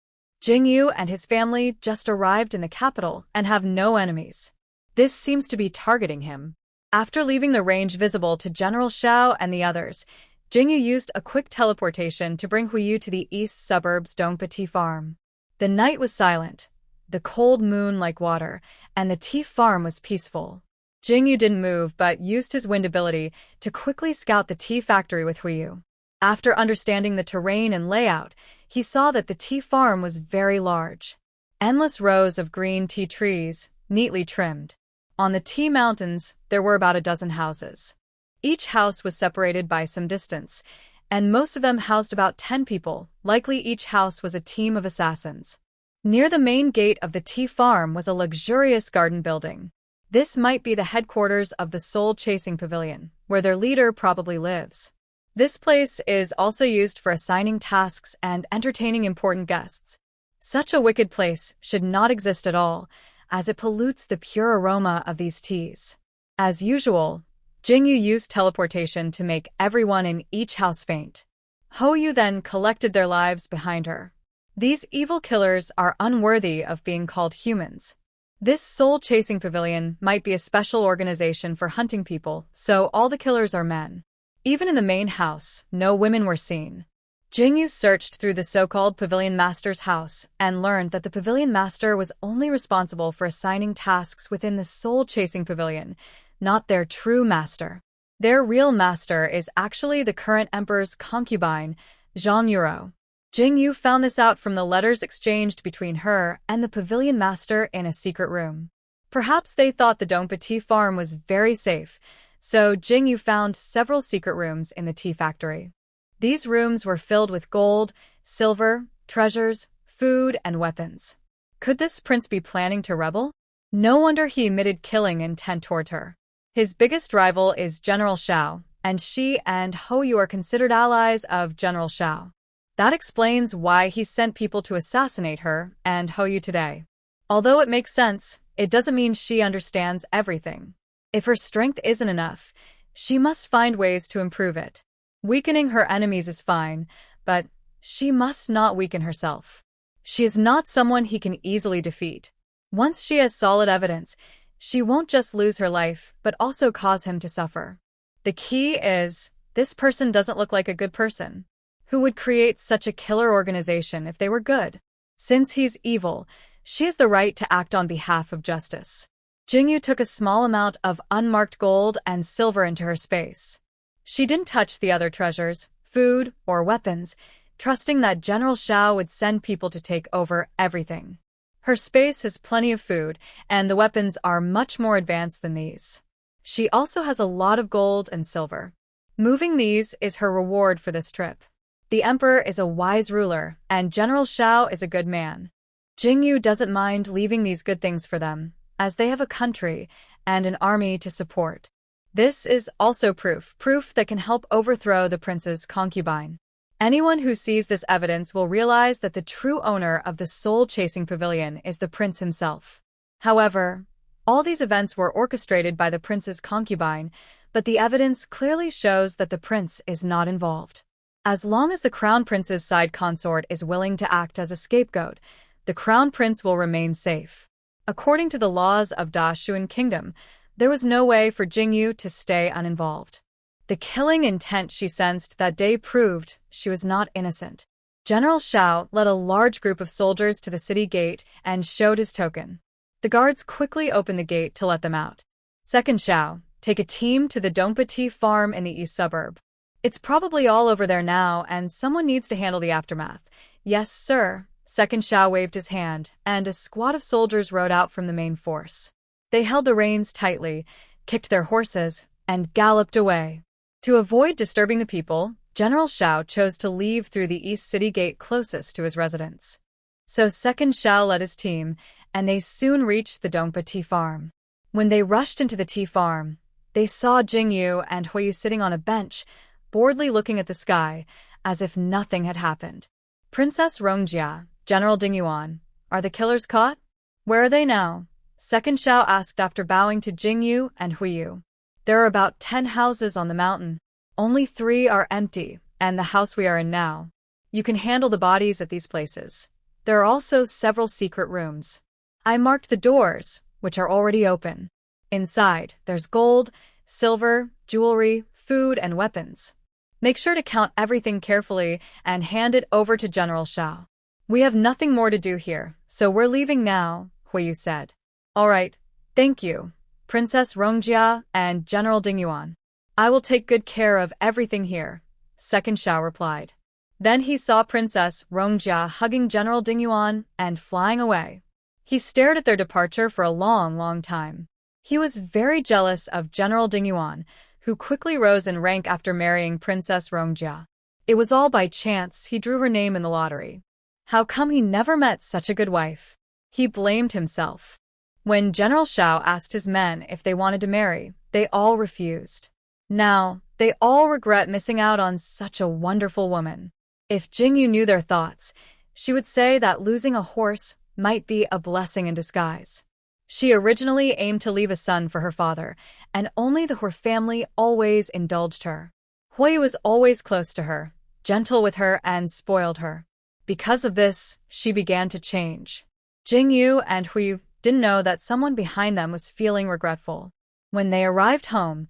Jingyu and his family just arrived in the capital and have no enemies. This seems to be targeting him. After leaving the range visible to General Xiao and the others, Jingyu used a quick teleportation to bring Huiyu to the east suburbs Dongpa Tea Farm. The night was silent, the cold moon like water, and the tea farm was peaceful. Jingyu didn't move but used his wind ability to quickly scout the tea factory with Huiyu. After understanding the terrain and layout, he saw that the tea farm was very large. Endless rows of green tea trees, neatly trimmed. On the tea mountains, there were about a dozen houses. Each house was separated by some distance, and most of them housed about 10 people. Likely each house was a team of assassins. Near the main gate of the tea farm was a luxurious garden building. This might be the headquarters of the Soul Chasing Pavilion, where their leader probably lives. This place is also used for assigning tasks and entertaining important guests. Such a wicked place should not exist at all, as it pollutes the pure aroma of these teas. As usual, Jingyu used teleportation to make everyone in each house faint. Hoyu then collected their lives behind her. These evil killers are unworthy of being called humans. This soul-chasing pavilion might be a special organization for hunting people, so all the killers are men. Even in the main house, no women were seen. Jingyu searched through the so-called Pavilion Master's house and learned that the Pavilion Master was only responsible for assigning tasks within the soul-chasing pavilion, not their true master. Their real master is actually the current emperor's concubine, Zhang Yuro. Jingyu found this out from the letters exchanged between her and the Pavilion Master in a secret room. Perhaps they thought the Dongpa tea farm was very safe, so Jingyu found several secret rooms in the tea factory. These rooms were filled with gold, silver, treasures, food, and weapons. Could this prince be planning to rebel? No wonder he emitted killing intent toward her. His biggest rival is General Xiao, and she and Hoyu are considered allies of General Xiao. That explains why he sent people to assassinate her and Hoyu today. Although it makes sense, it doesn't mean she understands everything. If her strength isn't enough, she must find ways to improve it. Weakening her enemies is fine, but she must not weaken herself. She is not someone he can easily defeat. Once she has solid evidence, she won't just lose her life, but also cause him to suffer. The key is, this person doesn't look like a good person. Who would create such a killer organization if they were good? Since he's evil, she has the right to act on behalf of justice. Jingyu took a small amount of unmarked gold and silver into her space. She didn't touch the other treasures, food, or weapons, trusting that General Xiao would send people to take over everything. Her space has plenty of food, and the weapons are much more advanced than these. She also has a lot of gold and silver. Moving these is her reward for this trip. The emperor is a wise ruler, and General Xiao is a good man. Jingyu doesn't mind leaving these good things for them, as they have a country and an army to support. This is also proof that can help overthrow the prince's concubine. Anyone who sees this evidence will realize that the true owner of the soul-chasing pavilion is the prince himself. However, all these events were orchestrated by the prince's concubine, but the evidence clearly shows that the prince is not involved. As long as the crown prince's side consort is willing to act as a scapegoat, the crown prince will remain safe. According to the laws of Da Shuan Kingdom, there was no way for Jingyu to stay uninvolved. The killing intent she sensed that day proved she was not innocent. General Xiao led a large group of soldiers to the city gate and showed his token. The guards quickly opened the gate to let them out. Second Xiao, take a team to the Dongpa Tea farm in the east suburb. It's probably all over there now, and someone needs to handle the aftermath. Yes, sir. Second Xiao waved his hand, and a squad of soldiers rode out from the main force. They held the reins tightly, kicked their horses, and galloped away. To avoid disturbing the people, General Xiao chose to leave through the east city gate closest to his residence. So Second Xiao led his team, and they soon reached the Dongpa Tea farm. When they rushed into the tea farm, they saw Jingyu and Huiyu sitting on a bench, boredly looking at the sky, as if nothing had happened. Princess Rongjia, General Ding Yuan, are the killers caught? Where are they now? Second Xiao asked after bowing to Jingyu and Huiyu. There are about 10 houses on the mountain. Only 3 are empty, and the house we are in now. You can handle the bodies at these places. There are also several secret rooms. I marked the doors, which are already open. Inside, there's gold, silver, jewelry, food, and weapons. Make sure to count everything carefully and hand it over to General Xiao. We have nothing more to do here, so we're leaving now, Huiyu said. All right, thank you, Princess Rongjia and General Ding Yuan. I will take good care of everything here, Second Xiao replied. Then he saw Princess Rongjia hugging General Ding Yuan and flying away. He stared at their departure for a long time. He was very jealous of General Ding Yuan, who quickly rose in rank after marrying Princess Rongjia. It was all by chance he drew her name in the lottery. How come he never met such a good wife? He blamed himself. When General Xiao asked his men if they wanted to marry, they all refused. Now, they all regret missing out on such a wonderful woman. If Jingyu knew their thoughts, she would say that losing a horse might be a blessing in disguise. She originally aimed to leave a son for her father, and only the Hui family always indulged her. Hui was always close to her, gentle with her, and spoiled her. Because of this, she began to change. Jingyu and Hui didn't know that someone behind them was feeling regretful. When they arrived home,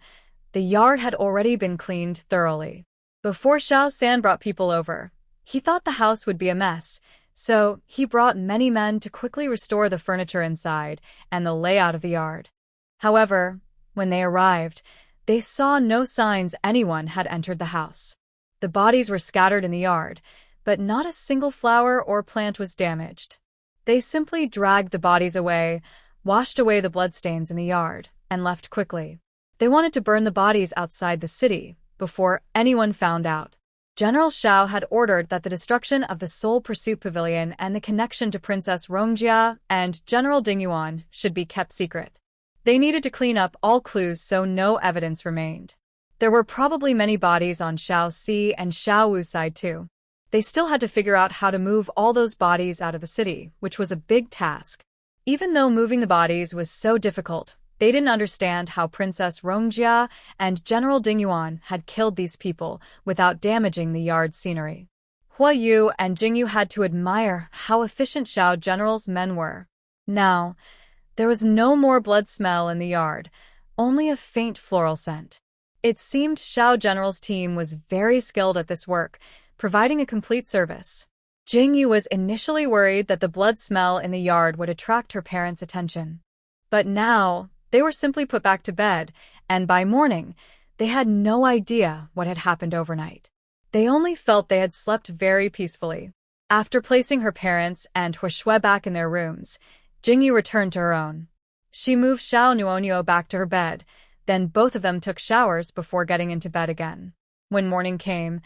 the yard had already been cleaned thoroughly. Before Xiao San brought people over, he thought the house would be a mess, so he brought many men to quickly restore the furniture inside and the layout of the yard. However, when they arrived, they saw no signs anyone had entered the house. The bodies were scattered in the yard, but not a single flower or plant was damaged. They simply dragged the bodies away, washed away the bloodstains in the yard, and left quickly. They wanted to burn the bodies outside the city, before anyone found out. General Xiao had ordered that the destruction of the Soul Pursuit Pavilion and the connection to Princess Rongjia and General Ding Yuan should be kept secret. They needed to clean up all clues so no evidence remained. There were probably many bodies on Xiao Si and Xiao Wu's side too. They still had to figure out how to move all those bodies out of the city, which was a big task. Even though moving the bodies was so difficult, they didn't understand how Princess Rongjia and General Ding Yuan had killed these people without damaging the yard's scenery. Hua Yu and Jing Yu had to admire how efficient Xiao General's men were. Now, there was no more blood smell in the yard, only a faint floral scent. It seemed Xiao General's team was very skilled at this work, providing a complete service. Jing Yu was initially worried that the blood smell in the yard would attract her parents' attention. But now, they were simply put back to bed, and by morning, they had no idea what had happened overnight. They only felt they had slept very peacefully. After placing her parents and Huishui back in their rooms, Jingyu returned to her own. She moved Xiao Nuonyo back to her bed, then both of them took showers before getting into bed again. When morning came,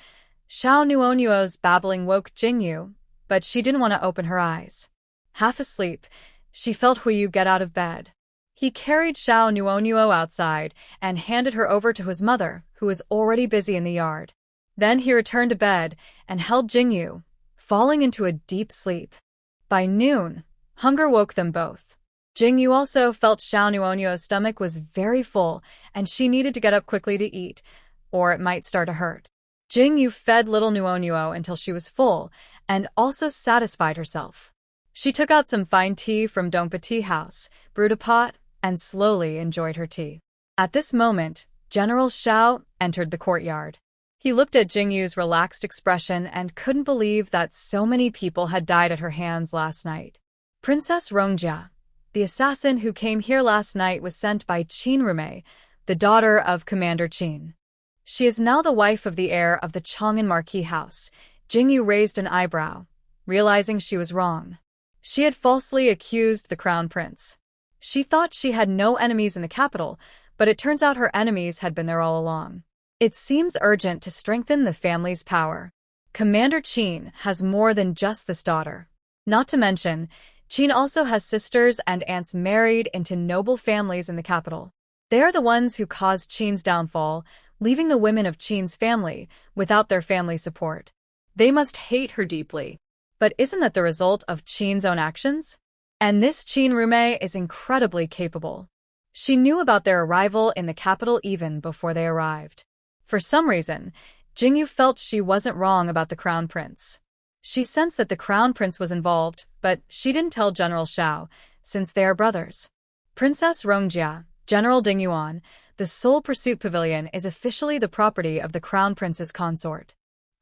Xiao Nuonyo's babbling woke Jingyu, but she didn't want to open her eyes. Half asleep, she felt Huiyu get out of bed. He carried Xiao Nuonyo outside and handed her over to his mother, who was already busy in the yard. Then he returned to bed and held Jingyu, falling into a deep sleep. By noon, hunger woke them both. Jingyu also felt Xiao Nuonyo's stomach was very full and she needed to get up quickly to eat, or it might start to hurt. Jingyu fed little Nuonyo until she was full and also satisfied herself. She took out some fine tea from Dongpa Tea House, brewed a pot, and slowly enjoyed her tea. At this moment, General Xiao entered the courtyard. He looked at Jingyu's relaxed expression and couldn't believe that so many people had died at her hands last night. Princess Rongjia, the assassin who came here last night, was sent by Qin Rumei, the daughter of Commander Qin. She is now the wife of the heir of the Chang'an Marquis House. Jingyu raised an eyebrow, realizing she was wrong. She had falsely accused the crown prince. She thought she had no enemies in the capital, but it turns out her enemies had been there all along. It seems urgent to strengthen the family's power. Commander Qin has more than just this daughter. Not to mention, Qin also has sisters and aunts married into noble families in the capital. They are the ones who caused Qin's downfall, leaving the women of Qin's family without their family support. They must hate her deeply. But isn't that the result of Qin's own actions? And this Qin Rumei is incredibly capable. She knew about their arrival in the capital even before they arrived. For some reason, Jingyu felt she wasn't wrong about the crown prince. She sensed that the crown prince was involved, but she didn't tell General Xiao, since they are brothers. Princess Rongjia, General Ding Yuan, the Soul Pursuit Pavilion is officially the property of the crown prince's consort.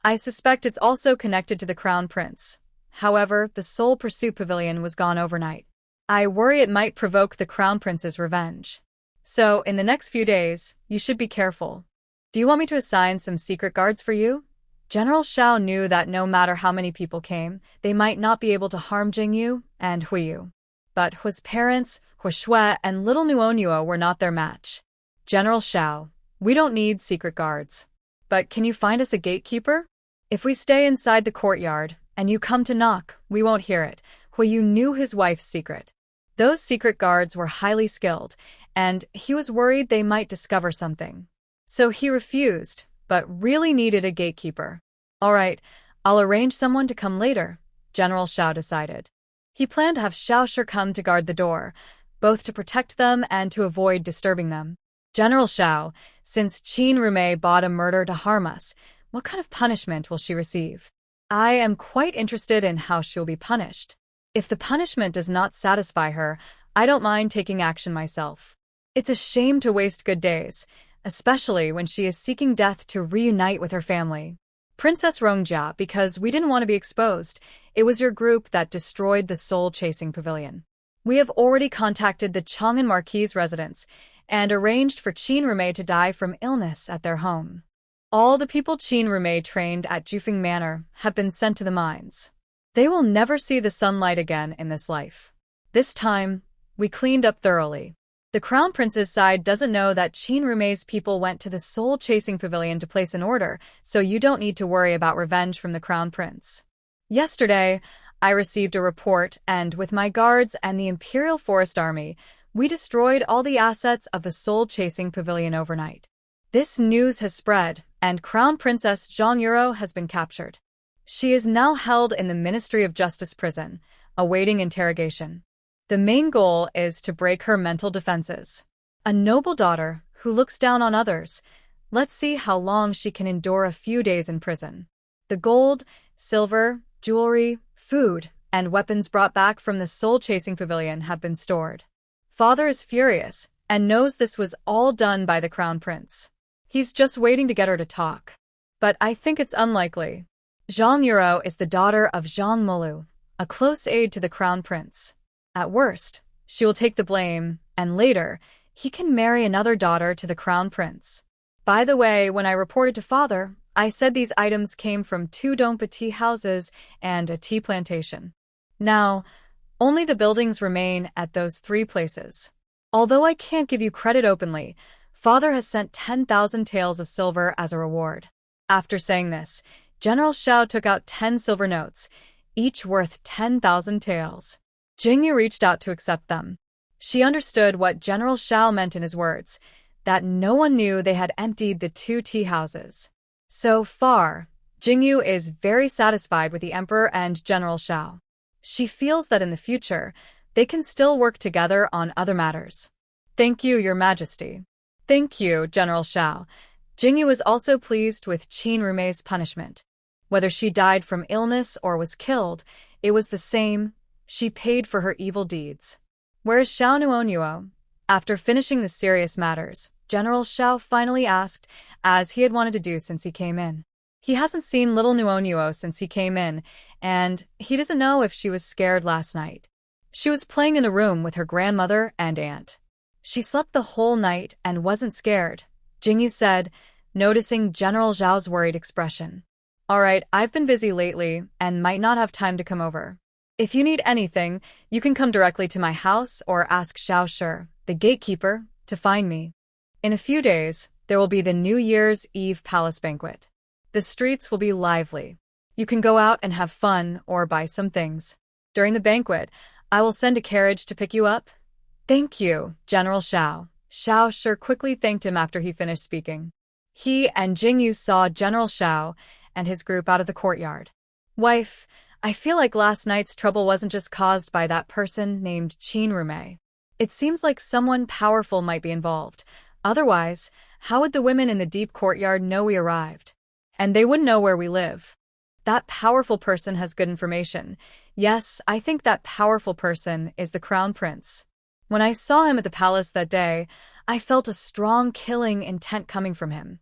I suspect it's also connected to the crown prince. However, the Soul Pursuit Pavilion was gone overnight. I worry it might provoke the crown prince's revenge. So, in the next few days, you should be careful. Do you want me to assign some secret guards for you? General Xiao knew that no matter how many people came, they might not be able to harm Jingyu and Huiyu. But Hui's parents, Huishui, and little Nuonyo were not their match. General Xiao, we don't need secret guards. But can you find us a gatekeeper? If we stay inside the courtyard, and you come to knock, we won't hear it. Huiyu knew his wife's secret. Those secret guards were highly skilled, and he was worried they might discover something. So he refused, but really needed a gatekeeper. All right, I'll arrange someone to come later, General Xiao decided. He planned to have Xiao Shi come to guard the door, both to protect them and to avoid disturbing them. General Xiao, since Qin Rumei bought a murder to harm us, what kind of punishment will she receive? I am quite interested in how she'll be punished. If the punishment does not satisfy her, I don't mind taking action myself. It's a shame to waste good days, especially when she is seeking death to reunite with her family. Princess Rongjia, because we didn't want to be exposed, it was your group that destroyed the soul-chasing pavilion. We have already contacted the Chang'an Marquis' residence and arranged for Qin Rumei to die from illness at their home. All the people Qin Rumei trained at Jufeng Manor have been sent to the mines. They will never see the sunlight again in this life. This time, we cleaned up thoroughly. The Crown Prince's side doesn't know that Qin Rumei's people went to the soul-chasing pavilion to place an order, so you don't need to worry about revenge from the Crown Prince. Yesterday, I received a report, and with my guards and the Imperial Forest Army, we destroyed all the assets of the soul-chasing pavilion overnight. This news has spread, and Crown Princess Zhang Yuro has been captured. She is now held in the Ministry of Justice prison, awaiting interrogation. The main goal is to break her mental defenses. A noble daughter who looks down on others. Let's see how long she can endure a few days in prison. The gold, silver, jewelry, food, and weapons brought back from the soul-chasing pavilion have been stored. Father is furious and knows this was all done by the crown prince. He's just waiting to get her to talk. But I think it's unlikely. Zhang Yuro is the daughter of Zhang Molu, a close aide to the crown prince. At worst, she will take the blame, and later, he can marry another daughter to the crown prince. By the way, when I reported to father, I said these items came from 2 Dongpa tea houses and a tea plantation. Now, only the buildings remain at those 3 places. Although I can't give you credit openly, father has sent 10,000 taels of silver as a reward. After saying this, General Xiao took out 10 silver notes, each worth 10,000 taels. Jingyu reached out to accept them. She understood what General Xiao meant in his words, that no one knew they had emptied the 2 tea houses. So far, Jingyu is very satisfied with the Emperor and General Xiao. She feels that in the future, they can still work together on other matters. Thank you, Your Majesty. Thank you, General Xiao. Jingyu is also pleased with Qin Rumei's punishment. Whether she died from illness or was killed, it was the same. She paid for her evil deeds. Where's Xiao Nuonyuo? After finishing the serious matters, General Xiao finally asked, as he had wanted to do since he came in. He hasn't seen little Nuonyuo since he came in, and he doesn't know if she was scared last night. She was playing in the room with her grandmother and aunt. She slept the whole night and wasn't scared, Jingyu said, noticing General Zhao's worried expression. All right, I've been busy lately and might not have time to come over. If you need anything, you can come directly to my house or ask Xiao Shi, the gatekeeper, to find me. In a few days, there will be the New Year's Eve palace banquet. The streets will be lively. You can go out and have fun or buy some things. During the banquet, I will send a carriage to pick you up. Thank you, General Xiao. Xiao Shi quickly thanked him after he finished speaking. He and Jingyu saw General Xiao and his group out of the courtyard. Wife, I feel like last night's trouble wasn't just caused by that person named Qin Rumei. It seems like someone powerful might be involved. Otherwise, how would the women in the deep courtyard know we arrived? And they wouldn't know where we live. That powerful person has good information. Yes, I think that powerful person is the crown prince. When I saw him at the palace that day, I felt a strong killing intent coming from him.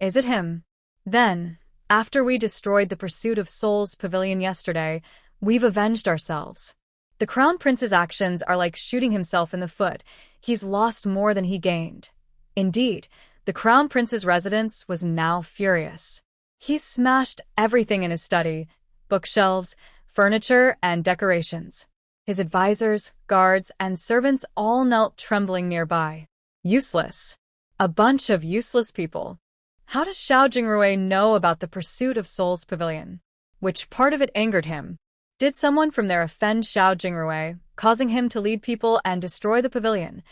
Is it him? Then, after we destroyed the Pursuit of Souls pavilion yesterday, we've avenged ourselves. The crown prince's actions are like shooting himself in the foot. He's lost more than he gained. Indeed, the crown prince's residence was now furious. He smashed everything in his study, bookshelves, furniture, and decorations. His advisors, guards, and servants all knelt trembling nearby. Useless. A bunch of useless people. How does Xiao Jingrui know about the Pursuit of Souls pavilion? Which part of it angered him? Did someone from there offend Xiao Jingrui, causing him to lead people and destroy the pavilion?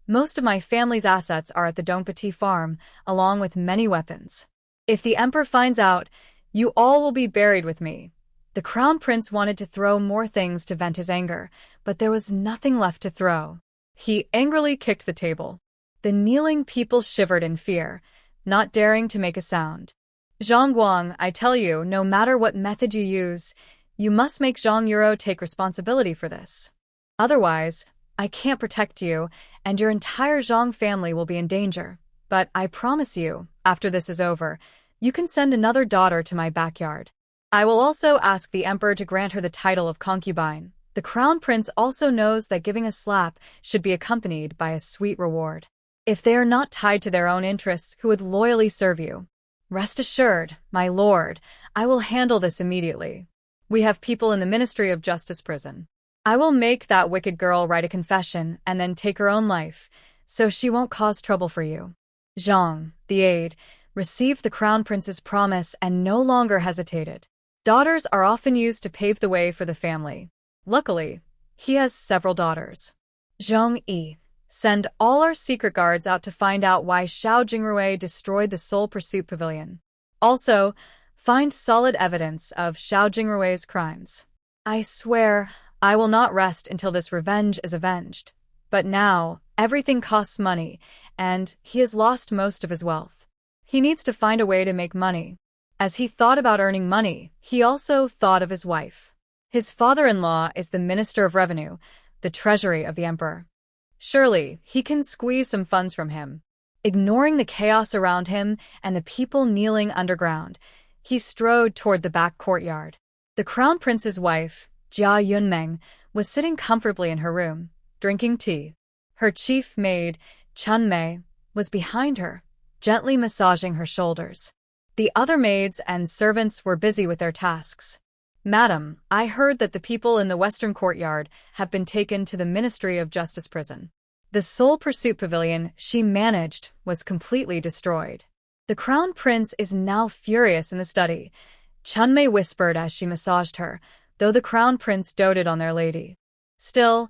Most of my family's assets are at the Dongpa farm, along with many weapons. If the emperor finds out, you all will be buried with me. The crown prince wanted to throw more things to vent his anger, but there was nothing left to throw. He angrily kicked the table. The kneeling people shivered in fear, not daring to make a sound. Zhang Guang, I tell you, no matter what method you use, you must make Zhang Yuro take responsibility for this. Otherwise, I can't protect you, and your entire Zhang family will be in danger. But I promise you, after this is over, you can send another daughter to my backyard. I will also ask the emperor to grant her the title of concubine. The crown prince also knows that giving a slap should be accompanied by a sweet reward. If they are not tied to their own interests, who would loyally serve you? Rest assured, my lord, I will handle this immediately. We have people in the Ministry of Justice prison. I will make that wicked girl write a confession and then take her own life, so she won't cause trouble for you. Zhang, the aide, received the crown prince's promise and no longer hesitated. Daughters are often used to pave the way for the family. Luckily, he has several daughters. Zhang Yi, send all our secret guards out to find out why Xiao Jingrui destroyed the Soul Pursuit Pavilion. Also, find solid evidence of Xiao Jingrui's crimes. I swear, I will not rest until this revenge is avenged. But now, everything costs money, and he has lost most of his wealth. He needs to find a way to make money. As he thought about earning money, he also thought of his wife. His father-in-law is the Minister of Revenue, the treasury of the emperor. Surely, he can squeeze some funds from him. Ignoring the chaos around him and the people kneeling underground, he strode toward the back courtyard. The crown prince's wife, Jia Yunmeng, was sitting comfortably in her room, drinking tea. Her chief maid, Chun Mei, was behind her, gently massaging her shoulders. The other maids and servants were busy with their tasks. Madam, I heard that the people in the Western Courtyard have been taken to the Ministry of Justice prison. The sole pursuit pavilion she managed was completely destroyed. The crown prince is now furious in the study, Chun Mei whispered as she massaged her, though the crown prince doted on their lady. Still,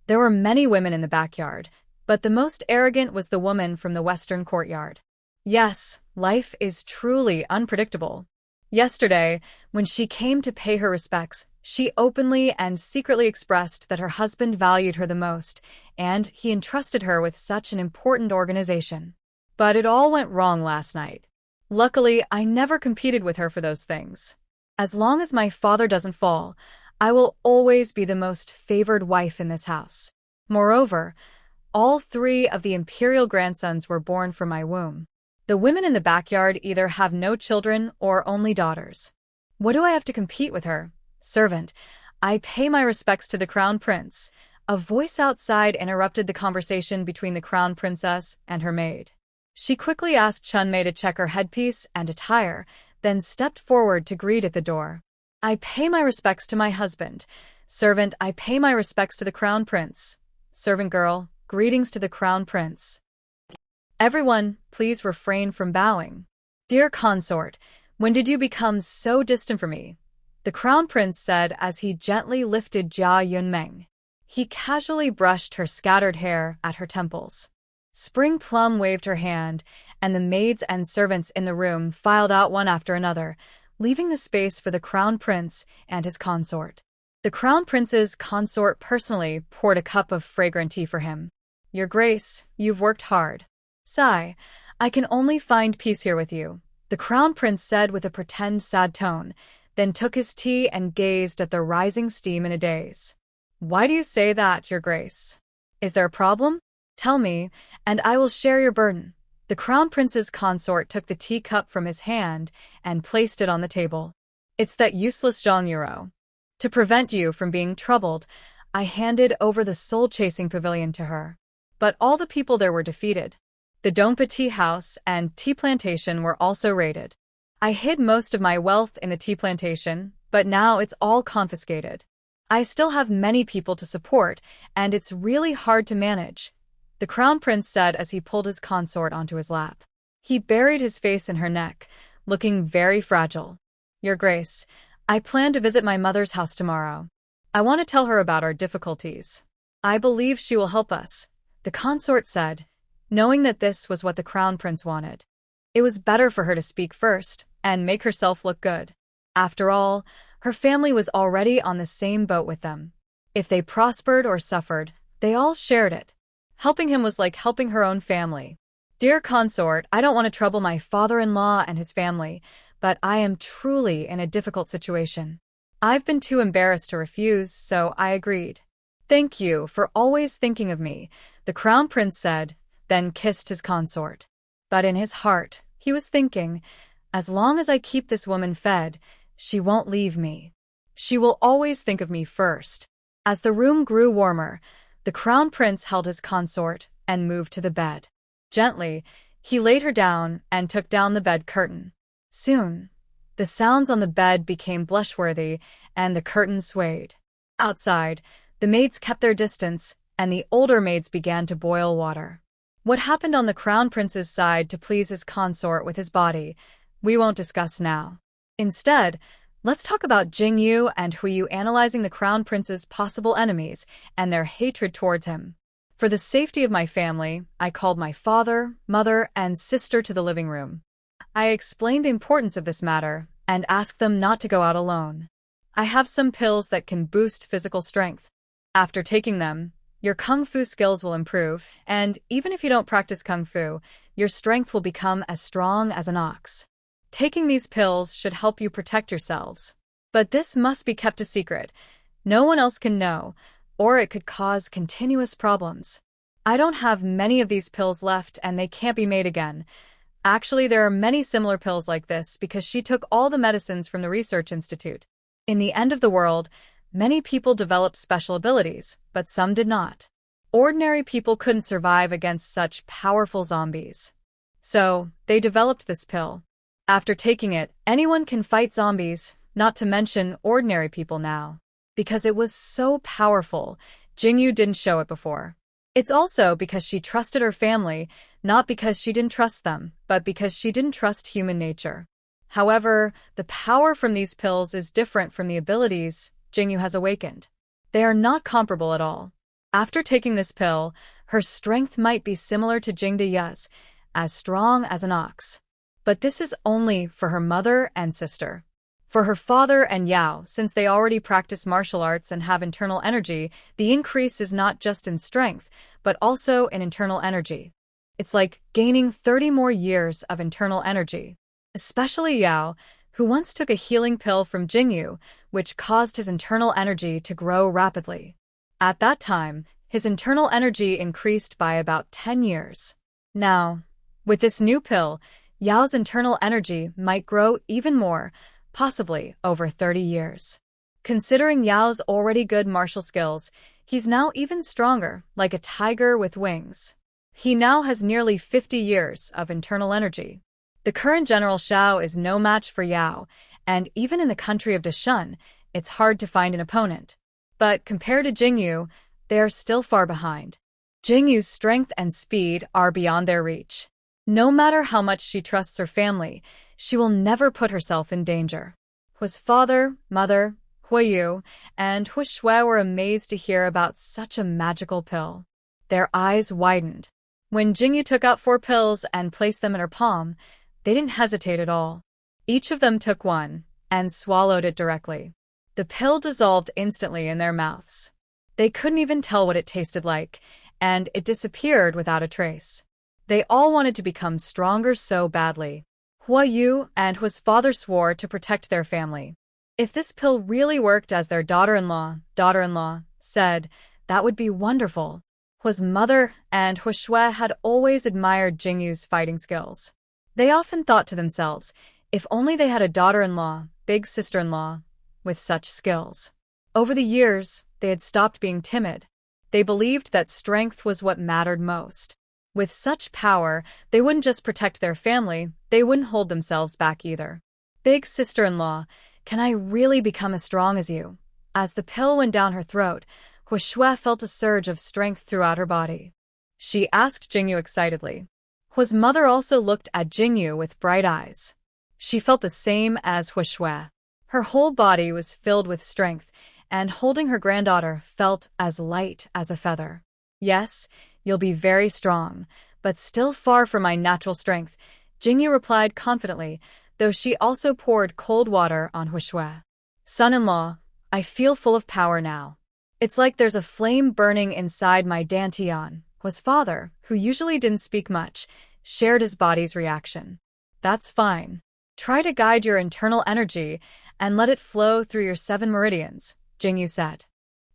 there were many women in the backyard, but the most arrogant was the woman from the Western Courtyard. Yes, life is truly unpredictable. Yesterday, when she came to pay her respects, she openly and secretly expressed that her husband valued her the most, and he entrusted her with such an important organization. But it all went wrong last night. Luckily, I never competed with her for those things. As long as my father doesn't fall, I will always be the most favored wife in this house. Moreover, all 3 of the imperial grandsons were born from my womb. The women in the backyard either have no children or only daughters. What do I have to compete with her? Servant, I pay my respects to the crown prince. A voice outside interrupted the conversation between the crown princess and her maid. She quickly asked Chun Mei to check her headpiece and attire, then stepped forward to greet at the door. I pay my respects to my husband. Servant, I pay my respects to the crown prince. Servant girl, greetings to the crown prince. Everyone, please refrain from bowing. Dear consort, when did you become so distant from me? The crown prince said as he gently lifted Jia Yunmeng. He casually brushed her scattered hair at her temples. Spring Plum waved her hand, and the maids and servants in the room filed out one after another, leaving the space for the crown prince and his consort. The crown prince's consort personally poured a cup of fragrant tea for him. Your Grace, you've worked hard. Sigh, I can only find peace here with you, the crown prince said with a pretend sad tone, then took his tea and gazed at the rising steam in a daze. Why do you say that, Your Grace? Is there a problem? Tell me, and I will share your burden. The crown prince's consort took the teacup from his hand and placed it on the table. It's that useless Zhang Yuro. To prevent you from being troubled, I handed over the soul-chasing pavilion to her. But all the people there were defeated. The Dongpa tea house and tea plantation were also raided. I hid most of my wealth in the tea plantation, but now it's all confiscated. I still have many people to support, and it's really hard to manage, the crown prince said as he pulled his consort onto his lap. He buried his face in her neck, looking very fragile. Your Grace, I plan to visit my mother's house tomorrow. I want to tell her about our difficulties. I believe she will help us, the consort said, knowing that this was what the crown prince wanted. It was better for her to speak first and make herself look good. After all, her family was already on the same boat with them. If they prospered or suffered, they all shared it. Helping him was like helping her own family. Dear consort, I don't want to trouble my father-in-law and his family, but I am truly in a difficult situation. I've been too embarrassed to refuse, so I agreed. Thank you for always thinking of me, the crown prince said, then kissed his consort. But in his heart, he was thinking, as long as I keep this woman fed, she won't leave me. She will always think of me first. As the room grew warmer, the crown prince held his consort and moved to the bed. Gently, he laid her down and took down the bed curtain. Soon, the sounds on the bed became blushworthy and the curtain swayed. Outside, the maids kept their distance and the older maids began to boil water. What happened on the crown prince's side to please his consort with his body, we won't discuss now. Instead, let's talk about Jingyu and Huiyu analyzing the crown prince's possible enemies and their hatred towards him. For the safety of my family, I called my father, mother, and sister to the living room. I explained the importance of this matter and asked them not to go out alone. I have some pills that can boost physical strength. After taking them, your kung fu skills will improve, and even if you don't practice kung fu, your strength will become as strong as an ox. Taking these pills should help you protect yourselves. But this must be kept a secret. No one else can know, or it could cause continuous problems. I don't have many of these pills left and they can't be made again. Actually, there are many similar pills like this because she took all the medicines from the research institute. In the end of the world, many people developed special abilities, but some did not. Ordinary people couldn't survive against such powerful zombies. So, they developed this pill. After taking it, anyone can fight zombies, not to mention ordinary people now. Because it was so powerful, Jingyu didn't show it before. It's also because she trusted her family, not because she didn't trust them, but because she didn't trust human nature. However, the power from these pills is different from the abilities Jingyu has awakened. They are not comparable at all. After taking this pill, her strength might be similar to Jingdeya's, as strong as an ox. But this is only for her mother and sister. For her father and Yao, since they already practice martial arts and have internal energy, the increase is not just in strength, but also in internal energy. It's like gaining 30 more years of internal energy. Especially Yao, who once took a healing pill from Jingyu, which caused his internal energy to grow rapidly. At that time, his internal energy increased by about 10 years. Now, with this new pill, Yao's internal energy might grow even more, possibly over 30 years. Considering Yao's already good martial skills, he's now even stronger, like a tiger with wings. He now has nearly 50 years of internal energy. The current General Xiao is no match for Yao, and even in the country of Dashun, it's hard to find an opponent. But compared to Jingyu, they are still far behind. Jingyu's strength and speed are beyond their reach. No matter how much she trusts her family, she will never put herself in danger. Hui's father, mother, Huiyu, and Hui Shui were amazed to hear about such a magical pill. Their eyes widened. When Jingyu took out 4 pills and placed them in her palm, they didn't hesitate at all. Each of them took one and swallowed it directly. The pill dissolved instantly in their mouths. They couldn't even tell what it tasted like, and it disappeared without a trace. They all wanted to become stronger so badly. Huiyu and Hui's father swore to protect their family. If this pill really worked as their daughter-in-law said, that would be wonderful. Hui's mother and Hui Shui had always admired Jingyu's fighting skills. They often thought to themselves, if only they had a daughter-in-law, big sister-in-law, with such skills. Over the years, they had stopped being timid. They believed that strength was what mattered most. With such power, they wouldn't just protect their family, they wouldn't hold themselves back either. Big sister-in-law, can I really become as strong as you? As the pill went down her throat, Hui Shui felt a surge of strength throughout her body. She asked Jingyu excitedly. Hui's mother also looked at Jingyu with bright eyes. She felt the same as Hui Shui. Her whole body was filled with strength, and holding her granddaughter felt as light as a feather. Yes, you'll be very strong, but still far from my natural strength, Jingyu replied confidently, though she also poured cold water on Hui Shui. Son-in-law, I feel full of power now. It's like there's a flame burning inside my dantian. Hui's father, who usually didn't speak much, shared his body's reaction. That's fine. Try to guide your internal energy and let it flow through your 7 meridians, Jingyu said.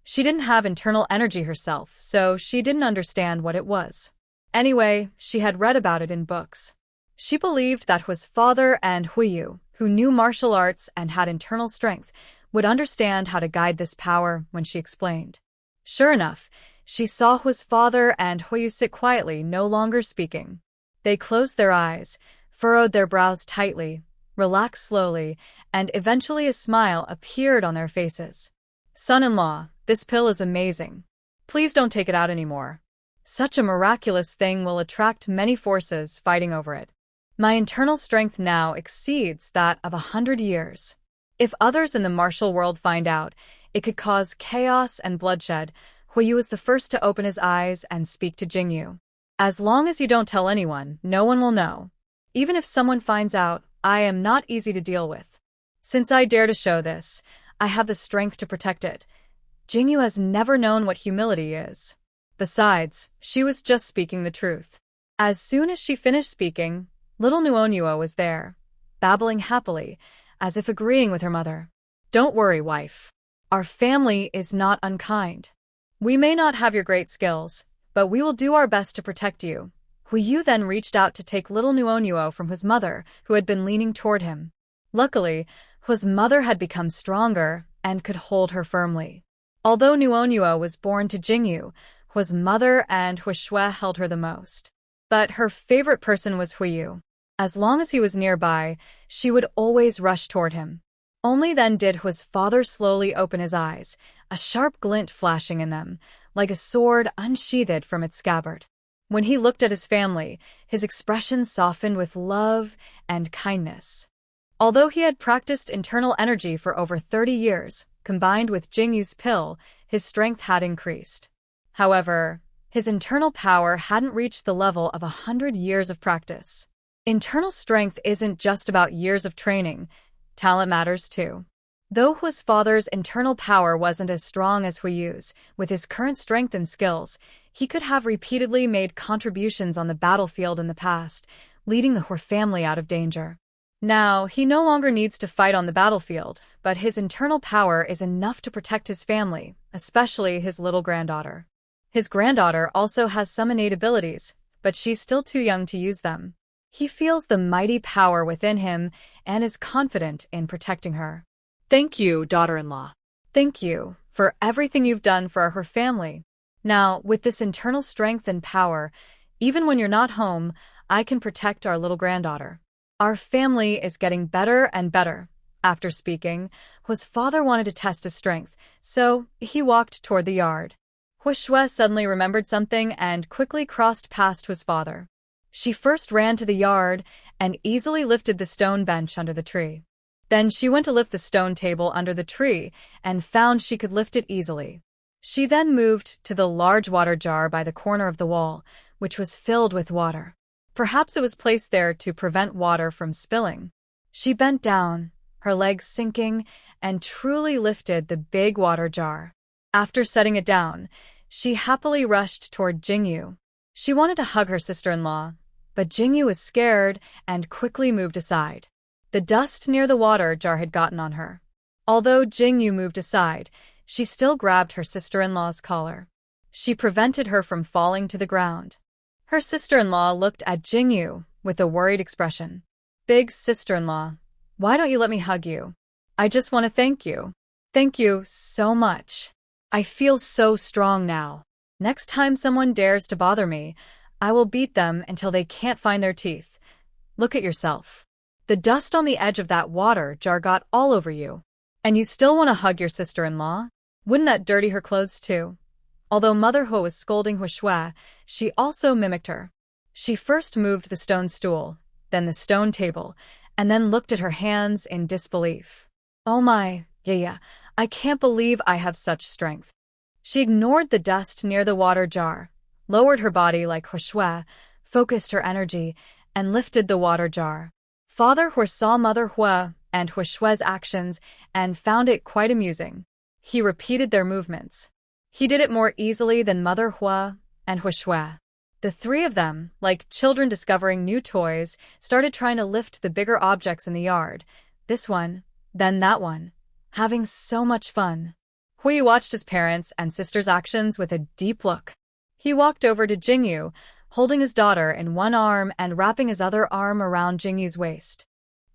She didn't have internal energy herself, so she didn't understand what it was. Anyway, she had read about it in books. She believed that Hui's father and Huiyu, who knew martial arts and had internal strength, would understand how to guide this power when she explained. Sure enough, she saw Hui's father and Huiyu sit quietly, no longer speaking. They closed their eyes, furrowed their brows tightly, relaxed slowly, and eventually a smile appeared on their faces. Son-in-law, this pill is amazing. Please don't take it out anymore. Such a miraculous thing will attract many forces fighting over it. My internal strength now exceeds that of 100 years. If others in the martial world find out, it could cause chaos and bloodshed. Huiyu was the first to open his eyes and speak to Jingyu. As long as you don't tell anyone, no one will know. Even if someone finds out, I am not easy to deal with. Since I dare to show this, I have the strength to protect it. Jingyu has never known what humility is. Besides, she was just speaking the truth. As soon as she finished speaking, little Nuonyuo was there, babbling happily, as if agreeing with her mother. Don't worry, wife. Our family is not unkind. We may not have your great skills, but we will do our best to protect you. Huiyu then reached out to take little Nuonyuo from his mother, who had been leaning toward him. Luckily, Hui's mother had become stronger and could hold her firmly. Although Nuonyuo was born to Jingyu, Hui's mother and Hui Shui held her the most. But her favorite person was Huiyu. As long as he was nearby, she would always rush toward him. Only then did Hui's father slowly open his eyes, a sharp glint flashing in them, like a sword unsheathed from its scabbard. When he looked at his family, his expression softened with love and kindness. Although he had practiced internal energy for over 30 years, combined with Jingyu's pill, his strength had increased. However, his internal power hadn't reached the level of 100 years of practice. Internal strength isn't just about years of training. Talent matters too. Though Hui's father's internal power wasn't as strong as Huiyu's, with his current strength and skills, he could have repeatedly made contributions on the battlefield in the past, leading the Hui family out of danger. Now, he no longer needs to fight on the battlefield, but his internal power is enough to protect his family, especially his little granddaughter. His granddaughter also has some innate abilities, but she's still too young to use them. He feels the mighty power within him and is confident in protecting her. Thank you, daughter-in-law. Thank you for everything you've done for her family. Now, with this internal strength and power, even when you're not home, I can protect our little granddaughter. Our family is getting better and better. After speaking, Hui's father wanted to test his strength, so he walked toward the yard. Hui Shui suddenly remembered something and quickly crossed past Hui's father. She first ran to the yard and easily lifted the stone bench under the tree. Then she went to lift the stone table under the tree and found she could lift it easily. She then moved to the large water jar by the corner of the wall, which was filled with water. Perhaps it was placed there to prevent water from spilling. She bent down, her legs sinking, and truly lifted the big water jar. After setting it down, she happily rushed toward Jingyu. She wanted to hug her sister-in-law, but Jingyu was scared and quickly moved aside. The dust near the water jar had gotten on her. Although Jingyu moved aside, she still grabbed her sister-in-law's collar. She prevented her from falling to the ground. Her sister-in-law looked at Jingyu with a worried expression. Big sister-in-law, why don't you let me hug you? I just want to thank you. Thank you so much. I feel so strong now. Next time someone dares to bother me, I will beat them until they can't find their teeth. Look at yourself. The dust on the edge of that water jar got all over you. And you still want to hug your sister-in-law? Wouldn't that dirty her clothes too? Although Mother Hui was scolding Hui Shui, she also mimicked her. She first moved the stone stool, then the stone table, and then looked at her hands in disbelief. Oh my, yeah, I can't believe I have such strength. She ignored the dust near the water jar, lowered her body like Hui Shui, focused her energy, and lifted the water jar. Father Hui saw Mother Hui and Hui Shui's actions and found it quite amusing. He repeated their movements. He did it more easily than Mother Hui and Hui Shui. The three of them, like children discovering new toys, started trying to lift the bigger objects in the yard, this one, then that one, having so much fun. Hui watched his parents' and sister's actions with a deep look. He walked over to Jingyu, holding his daughter in one arm and wrapping his other arm around Jingyu's waist.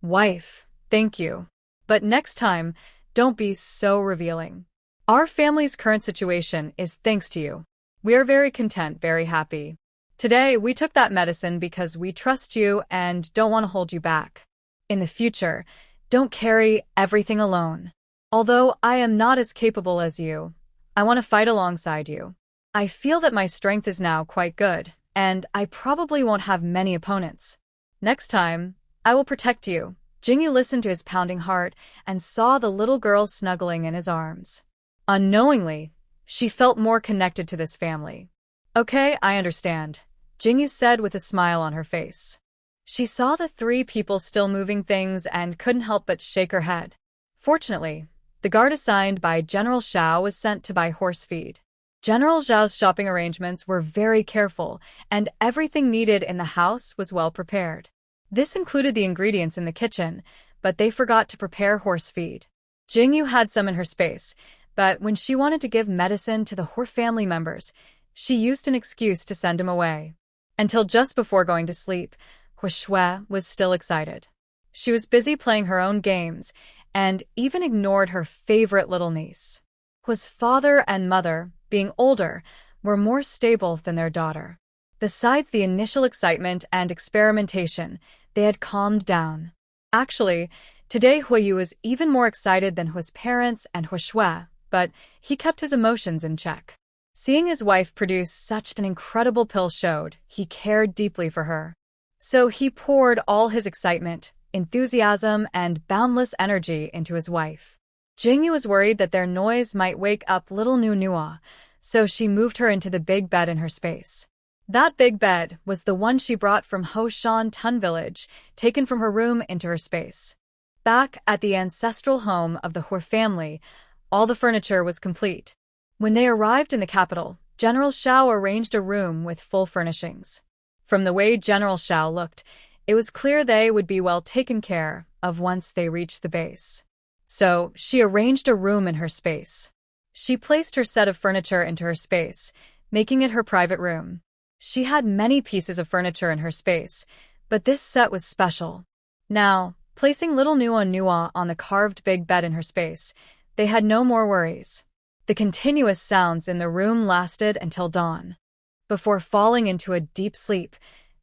Wife, thank you. But next time, don't be so revealing. Our family's current situation is thanks to you. We are very content, very happy. Today, we took that medicine because we trust you and don't want to hold you back. In the future, don't carry everything alone. Although I am not as capable as you, I want to fight alongside you. I feel that my strength is now quite good, and I probably won't have many opponents. Next time, I will protect you. Jingyu listened to his pounding heart and saw the little girl snuggling in his arms. Unknowingly, she felt more connected to this family. Okay, I understand, Jingyu said with a smile on her face. She saw the three people still moving things and couldn't help but shake her head. Fortunately, The guard assigned by General Xiao was sent to buy horse feed. General Zhao's shopping arrangements were very careful, and everything needed in the house was well prepared. This included the ingredients in the kitchen, but they forgot to prepare horse feed. Jingyu had some in her space, but when she wanted to give medicine to the Hor family members, she used an excuse to send him away. Until just before going to sleep, Hu Shui was still excited. She was busy playing her own games, and even ignored her favorite little niece. Hu's father and mother, being older, were more stable than their daughter. Besides the initial excitement and experimentation, they had calmed down. Actually, today Huiyu was even more excited than Hu's parents and Hu Shui, but he kept his emotions in check. Seeing his wife produce such an incredible pill showed he cared deeply for her. So he poured all his excitement, enthusiasm, and boundless energy into his wife. Jingyu was worried that their noise might wake up little Nua, so she moved her into the big bed in her space. That big bed was the one she brought from Hoshan Tun village, taken from her room into her space. Back at the ancestral home of the Hor family, all the furniture was complete. When they arrived in the capital, General Xiao arranged a room with full furnishings. From the way General Xiao looked, it was clear they would be well taken care of once they reached the base. So, she arranged a room in her space. She placed her set of furniture into her space, making it her private room. She had many pieces of furniture in her space, but this set was special. Now, placing little Nua on the carved big bed in her space, they had no more worries. The continuous sounds in the room lasted until dawn. Before falling into a deep sleep,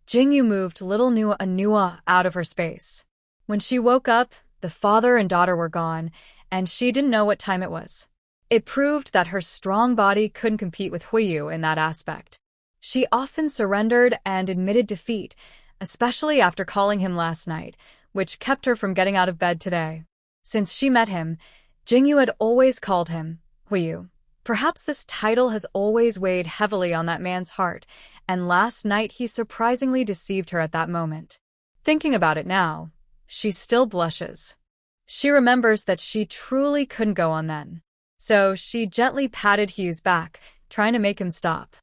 Jingyu moved little Nua out of her space. When she woke up, the father and daughter were gone, and she didn't know what time it was. It proved that her strong body couldn't compete with Huiyu in that aspect. She often surrendered and admitted defeat, especially after calling him last night, which kept her from getting out of bed today. Since she met him, Jingyu had always called him Huiyu. Perhaps this title has always weighed heavily on that man's heart, and last night he surprisingly deceived her at that moment. Thinking about it now, she still blushes. She remembers that she truly couldn't go on then. So she gently patted Hugh's back, trying to make him stop.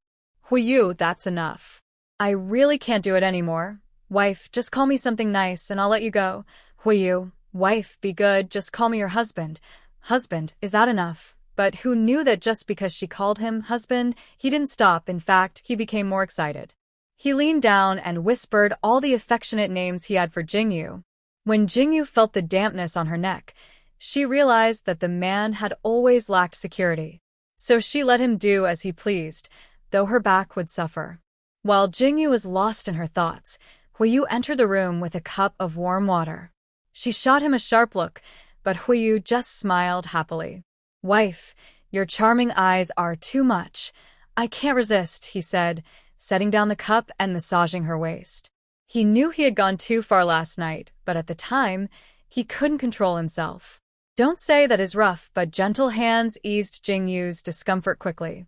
Huiyu, that's enough. I really can't do it anymore. Wife, just call me something nice and I'll let you go. Huiyu, wife, be good, just call me your husband. Husband, is that enough? But who knew that just because she called him husband, he didn't stop. In fact, he became more excited. He leaned down and whispered all the affectionate names he had for Jingyu. When Jingyu felt the dampness on her neck, she realized that the man had always lacked security. So she let him do as he pleased, though her back would suffer. While Jingyu was lost in her thoughts, Huiyu entered the room with a cup of warm water. She shot him a sharp look, but Huiyu just smiled happily. Wife, your charming eyes are too much. I can't resist, he said, setting down the cup and massaging her waist. He knew he had gone too far last night, but at the time, he couldn't control himself. Don't say that his rough but gentle hands eased Jingyu's discomfort quickly.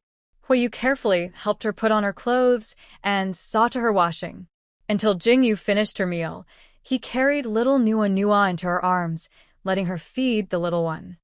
Huiyu carefully helped her put on her clothes and saw to her washing. Until Jingyu finished her meal, he carried little Nua into her arms, letting her feed the little one.